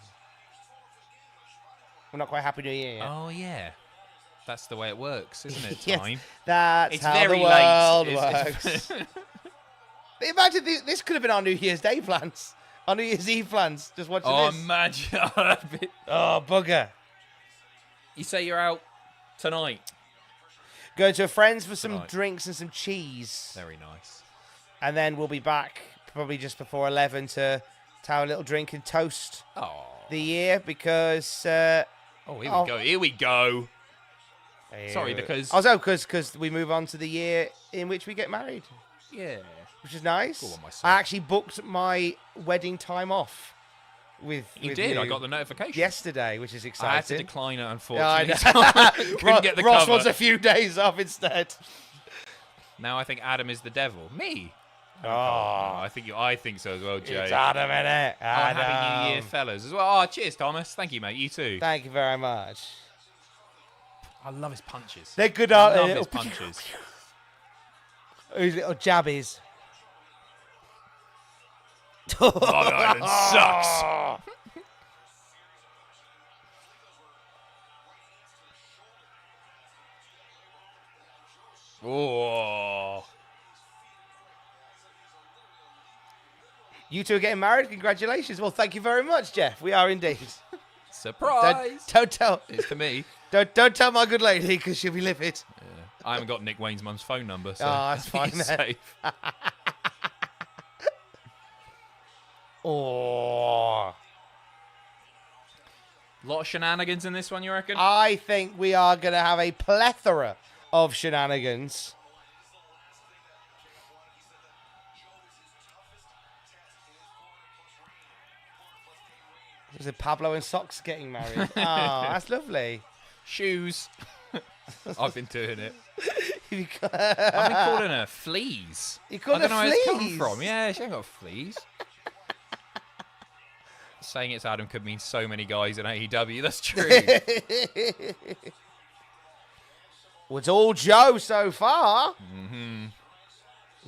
We're not quite Happy New Year yet. Oh, yeah. That's the way it works, isn't it, Yes, Time? that's It's how very the world late. works. Imagine this could have been our New Year's Day plans. Our New Year's Eve plans. Just watching Oh, this. imagine. Oh, bugger. You say you're out tonight. Going to a friend's for some Tonight. drinks and some cheese. Very nice. And then we'll be back probably just before 11 to have a little drink and toast Oh. the year because... Oh, here we go. Here we go. Sorry, because... Also, because we move on to the year in which we get married, Yeah. which is nice. Go on, my son. I actually booked my wedding time off with You did. I got the notification. yesterday, which is I exciting. had to decline it, Yeah, I unfortunately. know. Couldn't get the Ross cover. wants a few days off instead. Now I think Adam is the devil. Me? Oh, I think so as well, Jay. it's Adam, innit? Oh, Happy New Adam. Year, fellas, as well. Oh, cheers, Thomas. Thank you, mate. You too. Thank you very much. I love his punches. They're good, I aren't love they? his punches. His little jabbies. Long Island sucks. Oh. You two are getting married. Congratulations. Well, thank you very much, Jeff. We are indeed. Surprise. Don't tell. It's to me. Don't tell my good lady because she'll be livid. Yeah. I haven't got Nick Wayne's mum's phone number, so Oh, that's fine he's then. safe. Oh. A lot of shenanigans in this one, you reckon? I think we are going to have a plethora of shenanigans. Was it Pablo and Socks getting married? Oh, that's lovely. Shoes. I've been doing it. You I've been calling her fleas. You call I don't her know where it's come fleas? from. Yeah, she ain't got fleas. Saying it's Adam could mean so many guys in AEW. That's true. Well, it's all Joe so far. Mm-hmm.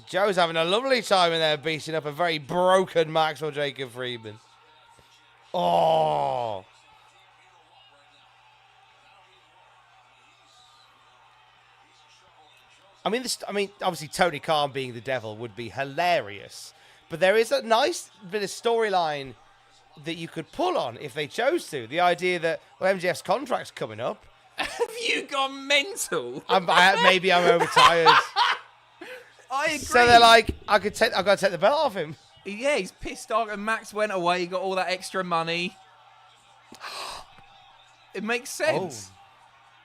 Joe's having a lovely time in there beating up a very broken Maxwell Jacob Friedman. Oh. I mean, obviously Tony Khan being the devil would be hilarious, but there is a nice bit of storyline that you could pull on if they chose to. The idea that MJF's contract's coming up. Have you gone mental? Maybe I'm overtired. I agree. So they're like, I've got to take the belt off him. Yeah, he's pissed off, and Max went away. He got all that extra money. It makes sense.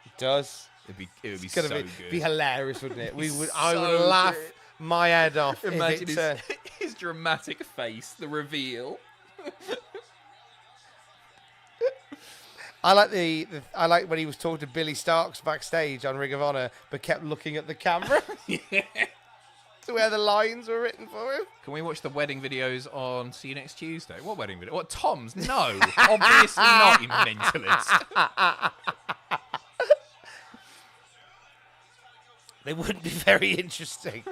It does. It would be It's so gonna good. be hilarious, wouldn't it? I So would laugh good. my head off. Imagine if it's, his dramatic face, the reveal. I like when he was talking to Billy Starks backstage on Ring of Honor, but kept looking at the camera to where the lines were written for him. Can we watch the wedding videos on See You Next Tuesday? What wedding video? What, Tom's? No. Obviously not, you mentalist. They wouldn't be very interesting.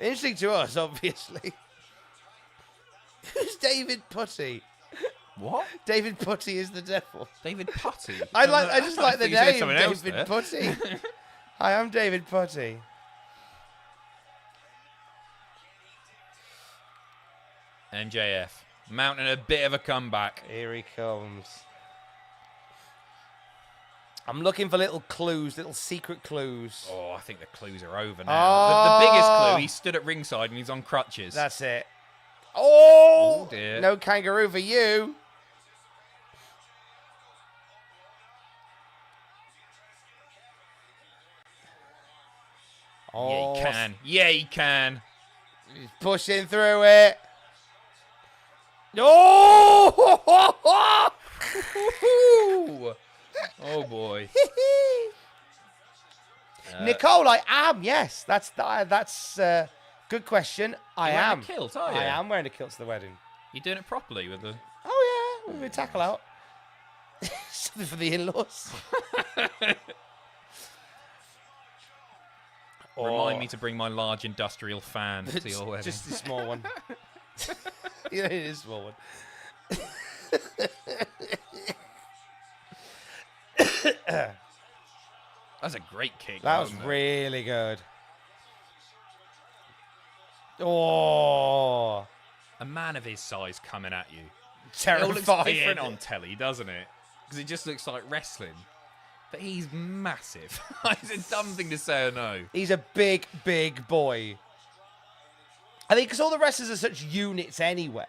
Interesting to us, obviously. Who's David Putty? What? David Putty is the devil. David Putty? I just like the you said name, someone else David there. Putty. Hi, I'm David Putty. MJF. Mounting a bit of a comeback. Here he comes. I'm looking for little clues, little secret clues. Oh, I think the clues are over now. The biggest clue, he stood at ringside and he's on crutches. That's it. Oh, dear. No kangaroo for you. Yeah, he can. Yeah, he can. He's pushing through it. Oh! Oh boy. Nicole, I am. Yes, that's good question. I You're wearing am. a kilt, are you? I am wearing a kilt to the wedding. You're doing it properly with the. Oh yeah, with a tackle out. Something for the in-laws. Remind me to bring my large industrial fan to your wedding. Just a small one. Yeah, it is a small one. That's a great kick. That was really good. Oh, A man of his size coming at you. terrifying. It all looks different on telly, doesn't it? Because it just looks like wrestling. But he's massive. It's a dumb thing to say, I know. He's a big, big boy. I think because all the wrestlers are such units anyway,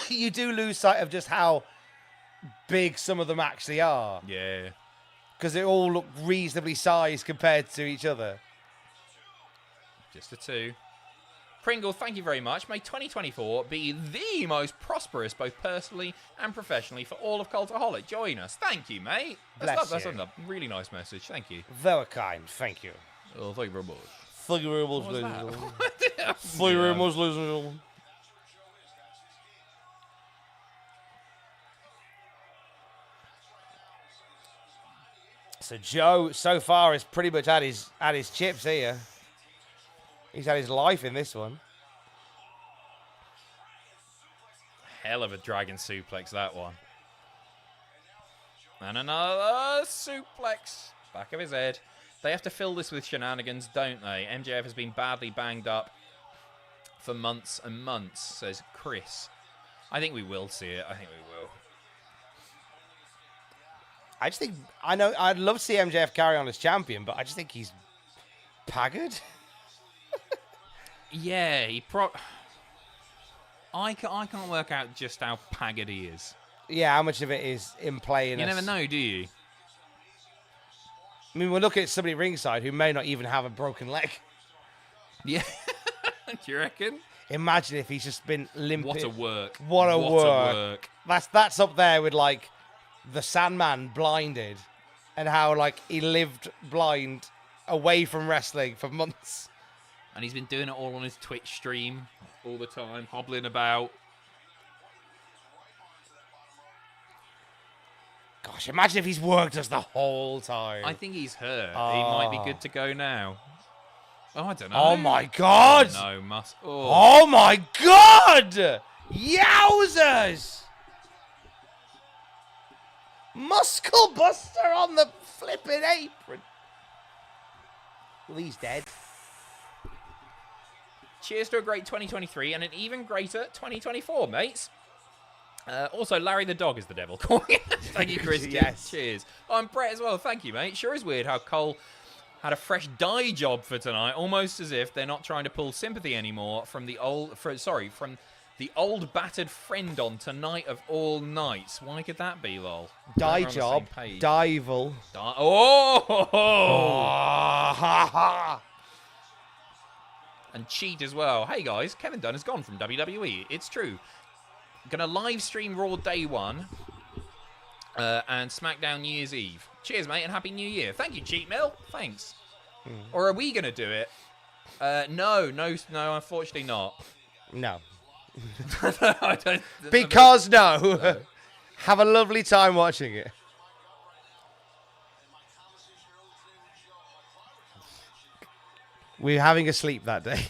you do lose sight of just how big some of them actually are. Yeah. Because they all look reasonably sized compared to each other. Just a 2. Pringle, thank you very much. May 2024 be the most prosperous, both personally and professionally, for all of Cultaholic. Join us. Thank you, mate. That's Bless you. a really nice message. Thank you. Very kind. Thank you. Oh, thank you very much. Thank you very much, What was ladies and that? gentlemen. Thank you very much, ladies and gentlemen. So Joe, so far, has pretty much had his chips here. He's had his life in this one. Hell of a dragon suplex, that one. And another suplex. Back of his head. They have to fill this with shenanigans, don't they? MJF has been badly banged up for months and months, says Chris. I think we will see it. I think we will. I just think, I know, I'd love to see MJF carry on as champion, but I just think he's haggard. Yeah, I can't work out just how haggard he is. Yeah, how much of it is in play? You never know, do you? I mean, we're looking at somebody ringside who may not even have a broken leg. Yeah. Do you reckon? Imagine if he's just been limping. What a work. What a work. That's up there with, like, the Sandman blinded and how, like, he lived blind away from wrestling for months. And he's been doing it all on his Twitch stream all the time, hobbling about. Gosh, imagine if he's worked us the whole time. I think he's hurt. He might be good to go now. Oh, I don't know. Oh, my God. No, Oh, my God. Yowzers. Muscle Buster on the flipping apron. Well, he's dead. Cheers to a great 2023 and an even greater 2024, mates. Also, Larry the dog is the devil. Thank you, Christian. Yes. Cheers. Oh, I'm Brett as well. Thank you, mate. Sure is weird how Cole had a fresh dye job for tonight, almost as if they're not trying to pull sympathy anymore from the old battered friend on tonight of all nights. Why could that be, lol? Dye We're on the job. same page. Dival. Oh! And cheat as well. Hey guys, Kevin Dunn has gone from WWE. It's true. Gonna live stream Raw Day 1 and SmackDown New Year's Eve. Cheers, mate, and Happy New Year. Thank you, Cheat Mill. Thanks. Or are we gonna do it? No, unfortunately not. No. I don't, Because no. Have a lovely time watching it. We're having a sleep that day.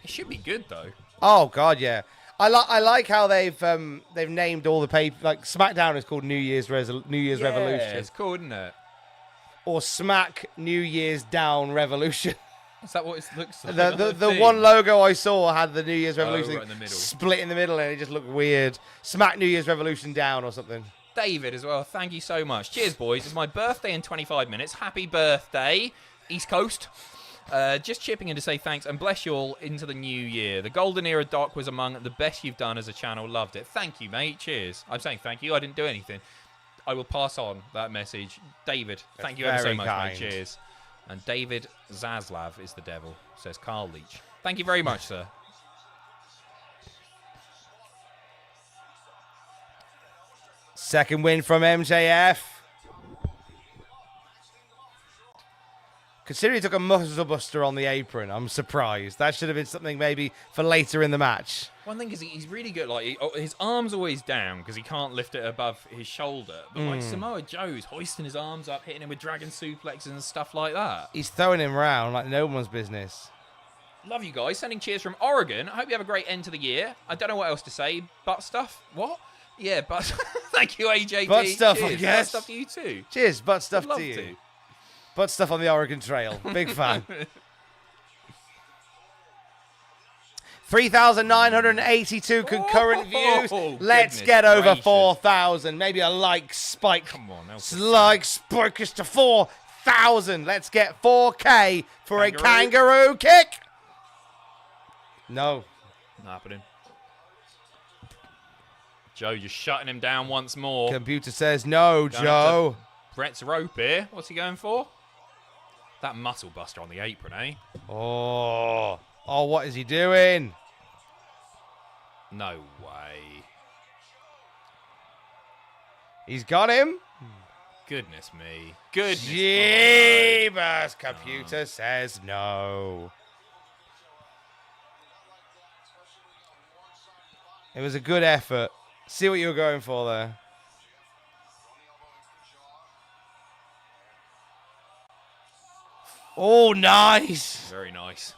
it should be good though. Oh God, yeah. I like how they've named all the like SmackDown is called New Year's Revolution, It's cool, isn't it? or Smack New Year's Down Revolution. Is that what it looks like? The one logo I saw had the New Year's Revolution right in the middle. split in the middle, and it just looked weird. Smack New Year's Revolution Down or something. David as well. Thank you so much. Cheers, boys. It's my birthday in 25 minutes. Happy birthday, East Coast. Just chipping in to say thanks and bless you all into the new year. The Golden Era doc was among the best you've done as a channel. Loved it. Thank you, mate. Cheers. I'm saying thank you. I didn't do anything. I will pass on that message. David, thank you ever so much, mate. Cheers. And David Zaslav is the devil, says Carl Leach. Thank you very much, sir. Second win from MJF. Considering he took a muscle buster on the apron, I'm surprised. That should have been something maybe for later in the match. One thing is he's really good. Like his arm's always down because he can't lift it above his shoulder. But like Samoa Joe's hoisting his arms up, hitting him with dragon suplexes and stuff like that. He's throwing him around like no one's business. Love you guys. Sending cheers from Oregon. I hope you have a great end to the year. I don't know what else to say. Butt stuff. What? Yeah, but thank you, AJD. Butt stuff, cheers. I guess. Butt stuff to you too. Cheers, butt stuff Love to you. to. Butt stuff on the Oregon Trail. Big fan. 3,982 concurrent views. Let's get over gracious. 4,000. Maybe a like spike. Come on, Like spike us to 4,000. Let's get 4K for Kangaroo. a kangaroo kick. No. Not happening. Joe just shutting him down once more. Computer says no, Going Joe. Brett's rope here. What's he going for? That muscle buster on the apron, eh? Oh, what is he doing? No way. He's got him. Goodness me. Goodness. Jeebus. Computer says no. It was a good effort. See what you were going for there. Oh, nice. Very nice.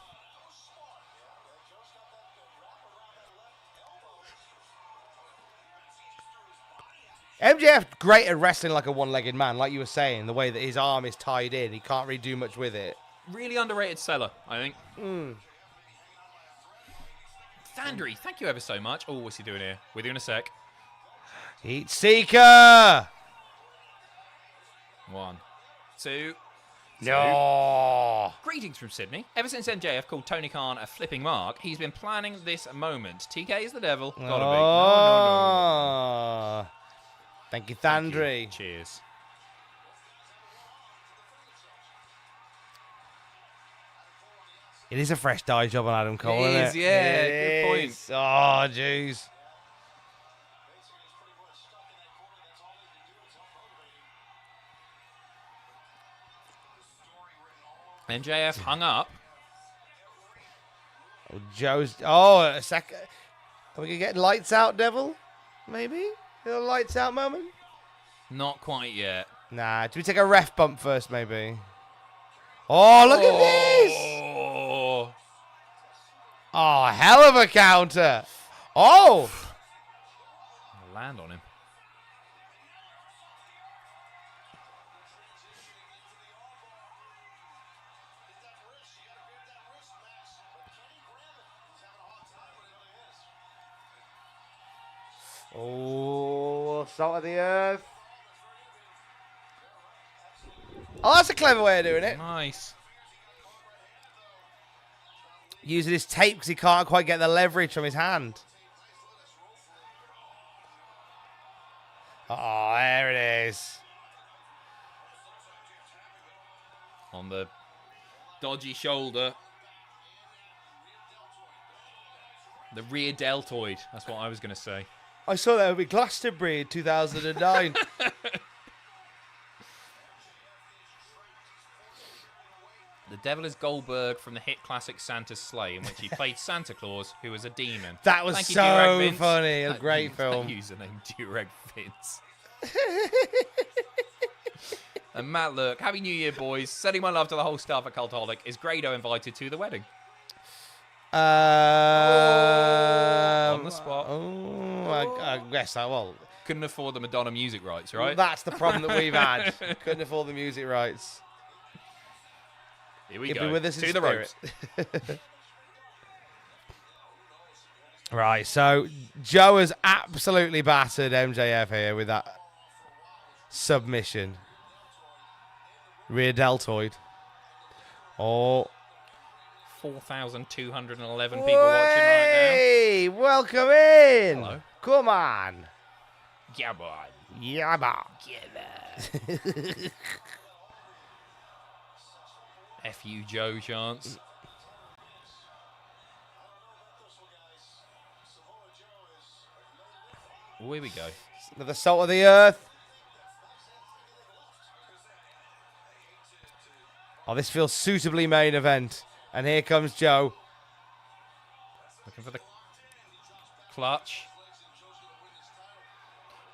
MJF great at wrestling like a one-legged man, like you were saying, the way that his arm is tied in. He can't really do much with it. Really underrated seller, I think. Thandry, thank you ever so much. Oh, what's he doing here? With you in a sec. Heat Seeker. 1, 2. No. Greetings from Sydney. Ever since MJF called Tony Khan a flipping mark, he's been planning this moment. TK is the devil. Gotta be. No. Thank you, Thank Thandry. you. Cheers. It is a fresh dye job on Adam Cole, It isn't is, it? yeah. It Good point. is. Oh, jeez. MJF hung up. Oh, Joe's. Oh, a second. Are we going to get lights out, Devil? Maybe? A little lights out moment? Not quite yet. Nah, do we take a ref bump first, maybe? Oh, look at this! Oh. Oh, hell of a counter. Oh! I'll land on him. Oh, salt of the earth. Oh, that's a clever way of doing it. Nice. Using his tape because he can't quite get the leverage from his hand. Oh, there it is. On the dodgy shoulder. The rear deltoid. That's what I was going to say. I saw that with Glastonbury in 2009. The devil is Goldberg from the hit classic Santa's Sleigh, in which he played Santa Claus, who was a demon. That was Thank you, so Durag Vince. funny. A great film. That username, Durag Vince. And Matt, look, Happy New Year, boys. Sending my love to the whole staff at Cultaholic. Is Grado invited to the wedding? On the spot. Oh, I guess I will. Couldn't afford the Madonna music rights, right? That's the problem that we've had. Couldn't afford the music rights. Here we He'll go. be with us to in the spirit. ropes. Right, so Joe has absolutely battered MJF here with that submission. Rear deltoid. Oh. 4,211 people watching right Hey, welcome in. Hello. Come on. now. Yeah, boy. Yeah, man. F you, Joe chance. Oh, here we go. Another salt of the earth. Oh, this feels suitably main event. And here comes Joe. Looking for the clutch.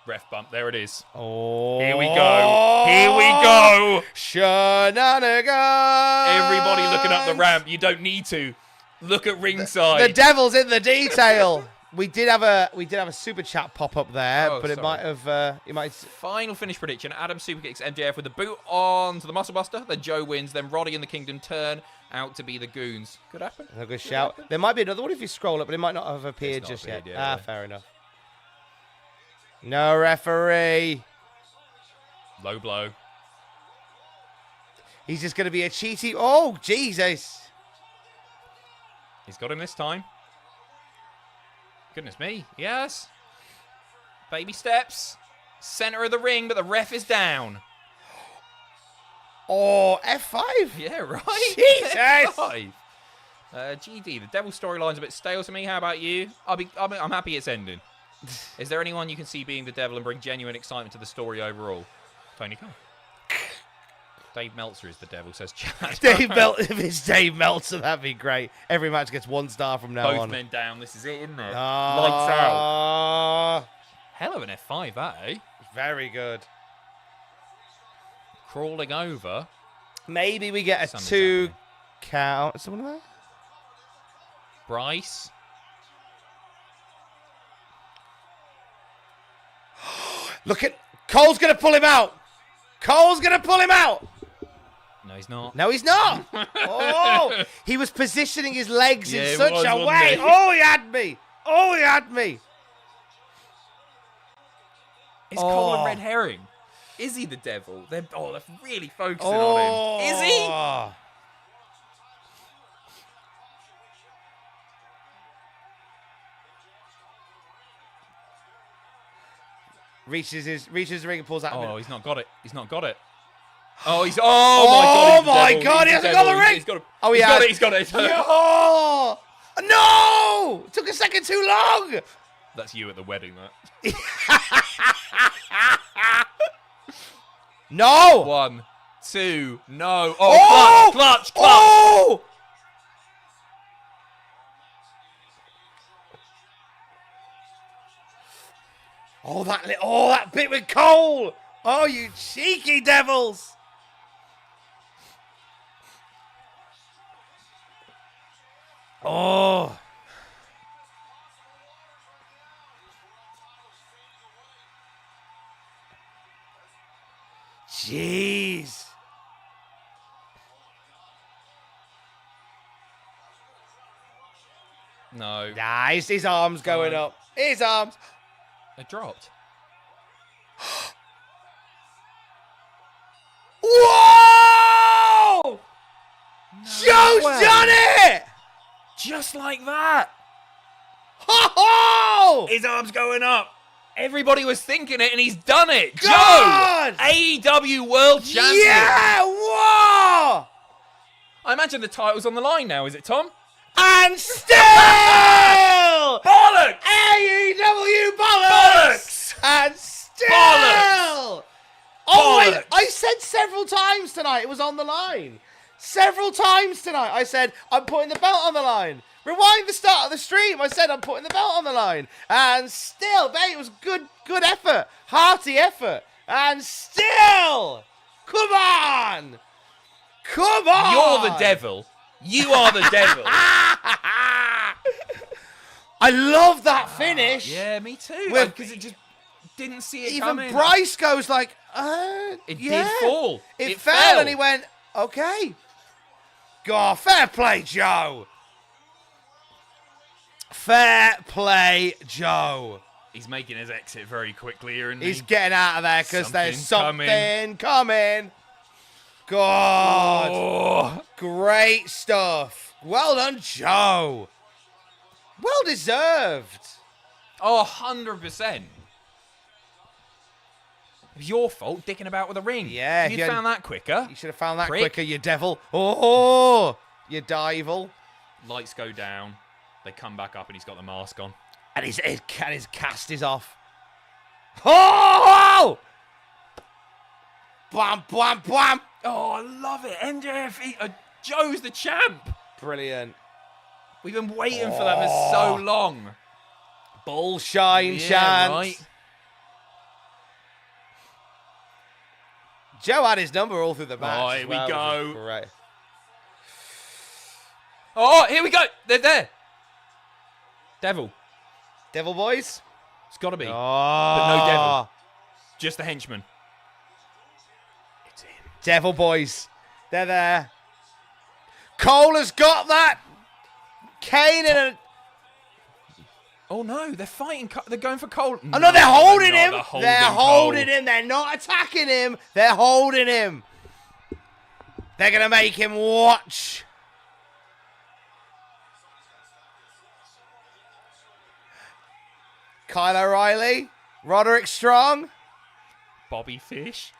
Ref bump. There it is. Oh. Here we go. Here we go. Shenanigans. Everybody looking up the ramp. You don't need to. Look at ringside. The devil's in the detail. We did have a super chat pop up there, but it might have. Final finish prediction: Adam super kicks MJF with the boot on to the Muscle Buster. Then Joe wins. Then Roddy and the Kingdom turn out to be the Goons. Could happen. A good shout. There might be another one if you scroll up, but it might not have appeared just yet. Yeah. Fair enough. No referee. Low blow. He's just going to be a cheaty. Oh, Jesus. He's got him this time. Goodness me. Yes. Baby steps. Center of the ring, but the ref is down. Oh, F5. Yeah, right. Jesus. F5. GD, the devil storyline's a bit stale to me. How about you? I'm happy it's ending. Is there anyone you can see being the devil and bring genuine excitement to the story overall? Tony Khan. Dave Meltzer is the devil, says Chad. If it's Dave Meltzer, that'd be great. Every match gets 1 star from now on. Both men down. This is it, isn't it? Lights out. Hell of an F5, that, eh? Very good. Crawling over. Maybe we get a Something's 2 happening. count. Is someone there? Bryce. Look at Cole's going to pull him out. Cole's going to pull him out. No, he's not. No, he's not. Oh, he was positioning his legs in such a wasn't way. he? Oh, he had me. Oh, he had me. Is Cole a red herring? Is he the devil? They're really focusing on him. Is he? Reaches the ring and pulls out. Oh, he's not got it. He's not got it. Oh, he's. Oh my God, he hasn't got the ring. He's got it. Oh, he he's has. got it. He's got it. Oh, no! Took a second too long. That's you at the wedding, that. No. 1, 2, no. Oh, clutch. Oh! Oh, that bit with Cole. Oh, you cheeky devils. Oh. Jeez. No. Nah, his arms going up. His arms. They dropped. Whoa! No Joe's way. done it! Just like that. Ho ho! His arm's going up. Everybody was thinking it, and he's done it. God! Joe, AEW World Champion. Yeah! Whoa! I imagine the title's on the line now, is it, Tom? And still! Bollocks! AEW bollocks! Bollocks! And still! Bollocks! Oh, Bollocks! I said several times tonight it was on the line. Several times tonight I said, I'm putting the belt on the line. Rewind the start of the stream. I said, I'm putting the belt on the line. And still, mate, it was good effort. Hearty effort. And still! Come on! Come on! You're the devil. You are the devil. I love that finish. Yeah, me too. With- Because it just didn't see it Even coming. Bryce goes like, It yeah. did fall. It fell and he went, okay. God, fair play, Joe. Fair play, Joe. He's making his exit very quickly here, and He's getting out of there because there's Something something coming. God. Oh. Great stuff. Well done, Joe. Well deserved. Oh, 100%. It was your fault dicking about with a ring. Yeah. You'd found that quicker. You should have found that Prick. quicker, you devil. Oh, you devil. Lights go down. They come back up, and he's got the mask on. And his cast is off. Oh! Blam, blam, blam. Oh, I love it. MJF, Joe's the champ. Brilliant. We've been waiting for that for so long. Bullshine Yeah, chant. right. Joe had his number all through the match. Oh, as here we well, go. which is great. Oh, here we go. They're there. Devil. Devil boys? It's got to be. Oh. But no devil. Just the henchman. It's in. Devil boys. They're there. Cole has got that. Kane in a... Oh, no. They're fighting. They're going for Cole. Oh, no, they're holding they're him. not. They're holding him. They're not attacking him. They're holding him. They're going to make him watch. Kyle O'Reilly. Roderick Strong. Bobby Fish.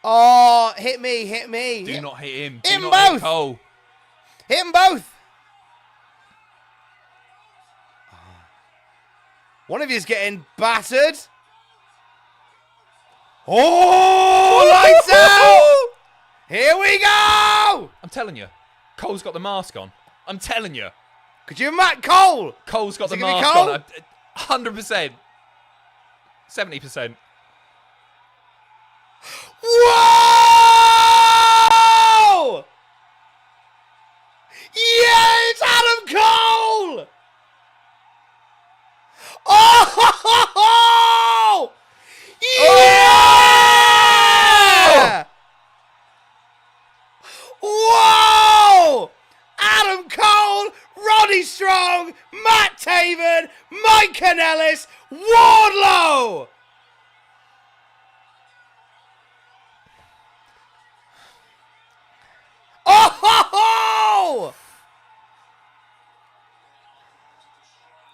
Oh, hit me, hit me. Do not hit him. Hit Do them not hit both. Cole. Hit them both. One of you's getting battered. Oh, lights out. Here we go. I'm telling you. Cole's got the mask on. I'm telling you. Could you Matt Cole? Cole's got Is the it gonna be mask Cole? on. 100%. 70%. Whoa! Yeah, it's Adam Cole! Oh! Yeah! Whoa! Adam Cole, Roddy Strong, Matt Taven, Mike Kanellis, Wardlow! Oh!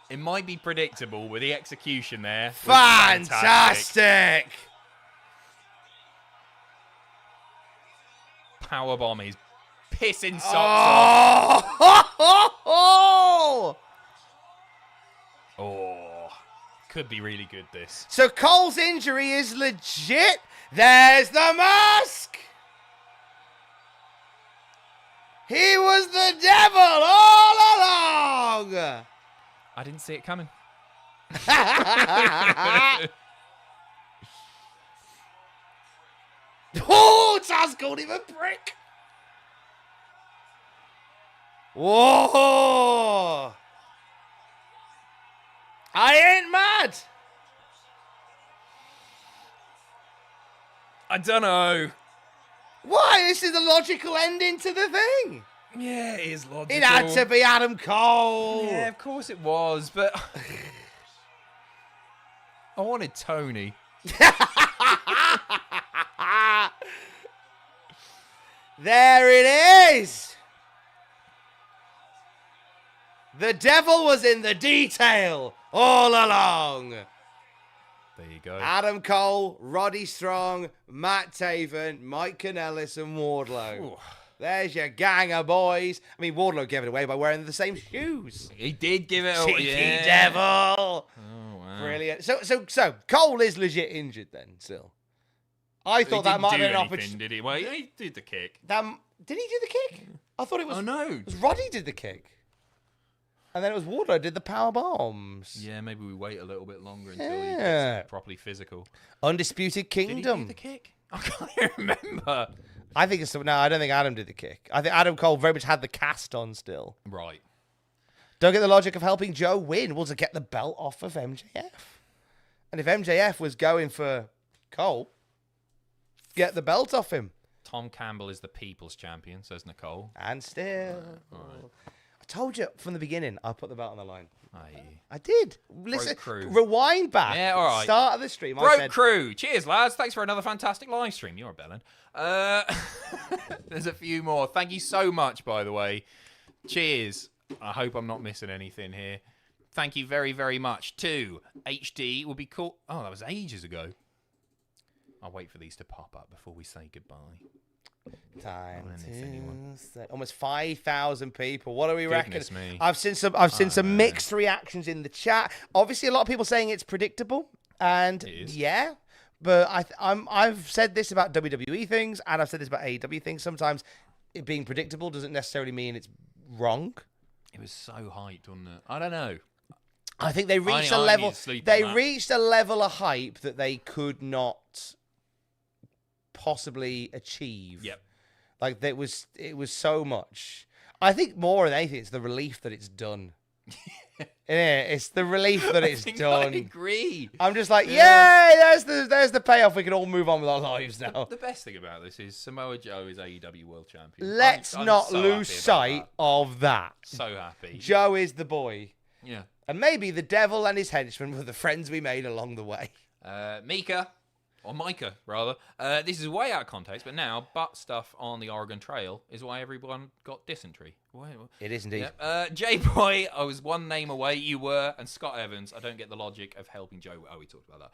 It might be predictable with the execution there. was Fantastic! Powerbomb is pissing socks off. Oh! Oh, could be really good this. So Cole's injury is legit. There's the mask. He was the devil all along. I didn't see it coming. Oh, Taz called him a prick. Whoa. I ain't mad. I don't know. Why? This is the logical ending to the thing. Yeah, it is logical. It had to be Adam Cole. Yeah, of course it was, but I wanted Toni. There it is. The devil was in the detail all along. There you go. Adam Cole, Roddy Strong, Matt Taven, Mike Kanellis, and Wardlow. Ooh. There's your gang of boys. I mean, Wardlow gave it away by wearing the same shoes. He did give it away. Cheeky Yeah. devil. Oh, wow. Brilliant. So Cole is legit injured then, still. I thought that might have been an opportunity. Did he? Well, he did the kick. Did he do the kick? I thought it was. Oh, no. It was Roddy did the kick. And then it was Wardlow did the power bombs. Yeah, maybe we wait a little bit longer until he Yeah. gets properly physical. Undisputed Did he Kingdom. do the kick? I can't remember. I think it's no. I don't think Adam did the kick. I think Adam Cole very much had the cast on still. Right. Don't get the logic of helping Joe win. Well, to get the belt off of MJF. And if MJF was going for Cole, get the belt off him. Tom Campbell is the people's champion, says Nicole. And still. told you from the beginning, I'll put the belt on the line. Aye. I did. Listen, Crew. rewind back. Yeah, all right. Start of the stream. I Broke said, Crew. Cheers, lads. Thanks for another fantastic live stream. You're a bellend. There's a few more. Thank you so much, by the way. Cheers. I hope I'm not missing anything here. Thank you very, very much to HD. Will be cool. Oh, that was ages ago. I'll wait for these to pop up before we say goodbye. Time I don't miss anyone. to say, almost 5,000 people. What do we Goodness reckon? me. I've seen some mixed reactions in the chat. Obviously, a lot of people saying it's predictable, and It is. yeah, but I've said this about WWE things, and I've said this about AEW things. Sometimes it being predictable doesn't necessarily mean it's wrong. It was so hyped, wasn't it? I don't know. I think they reached I a need level. to sleep They on that. reached a level of hype that they could not possibly achieve. Yep. Like it was so much. I think more than anything, it's the relief that it's done. Yeah, it's the relief that it's I done. agree. I'm just like, yeah, there's the payoff. We can all move on with our lives now. The best thing about this is Samoa Joe is AEW World Champion. Let's I'm not so lose happy about sight of that. that. So happy. Joe is the boy. Yeah. And maybe the devil and his henchmen were the friends we made along the way. Micah, rather. This is way out of context, but now butt stuff on the Oregon Trail is why everyone got dysentery. It is indeed. Yeah. J-Boy, I was one name away, you were, and Scott Evans, I don't get the logic of helping Joe. Oh, we talked about that.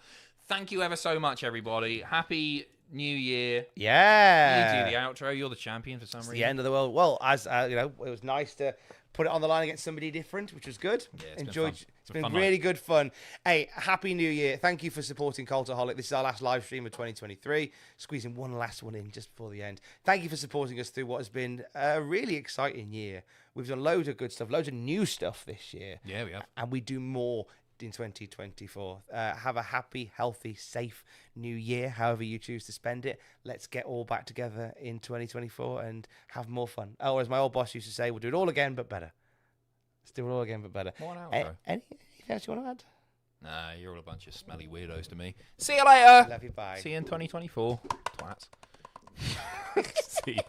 Thank you ever so much, everybody. Happy New Year. Yeah. You do the outro. You're the champion for some reason. The end of the world. Well, as it was nice to put it on the line against somebody different, which was good. Yeah, it's Enjoyed. been fun. It's been fun really good fun. Hey, happy New Year! Thank you for supporting Cultaholic. This is our last live stream of 2023. Squeezing one last one in just before the end. Thank you for supporting us through what has been a really exciting year. We've done loads of good stuff, loads of new stuff this year. Yeah, we have. And we do more in 2024. Have a happy, healthy, safe new year, however you choose to spend it. Let's get all back together in 2024 and have more fun. Oh, as my old boss used to say, we'll do it all again, but better. Let's do it all again, but better. What outro? Anything else you want to add? Nah, you're all a bunch of smelly weirdos to me. See you later. Love you, bye. See you in 2024. Twats. See ya.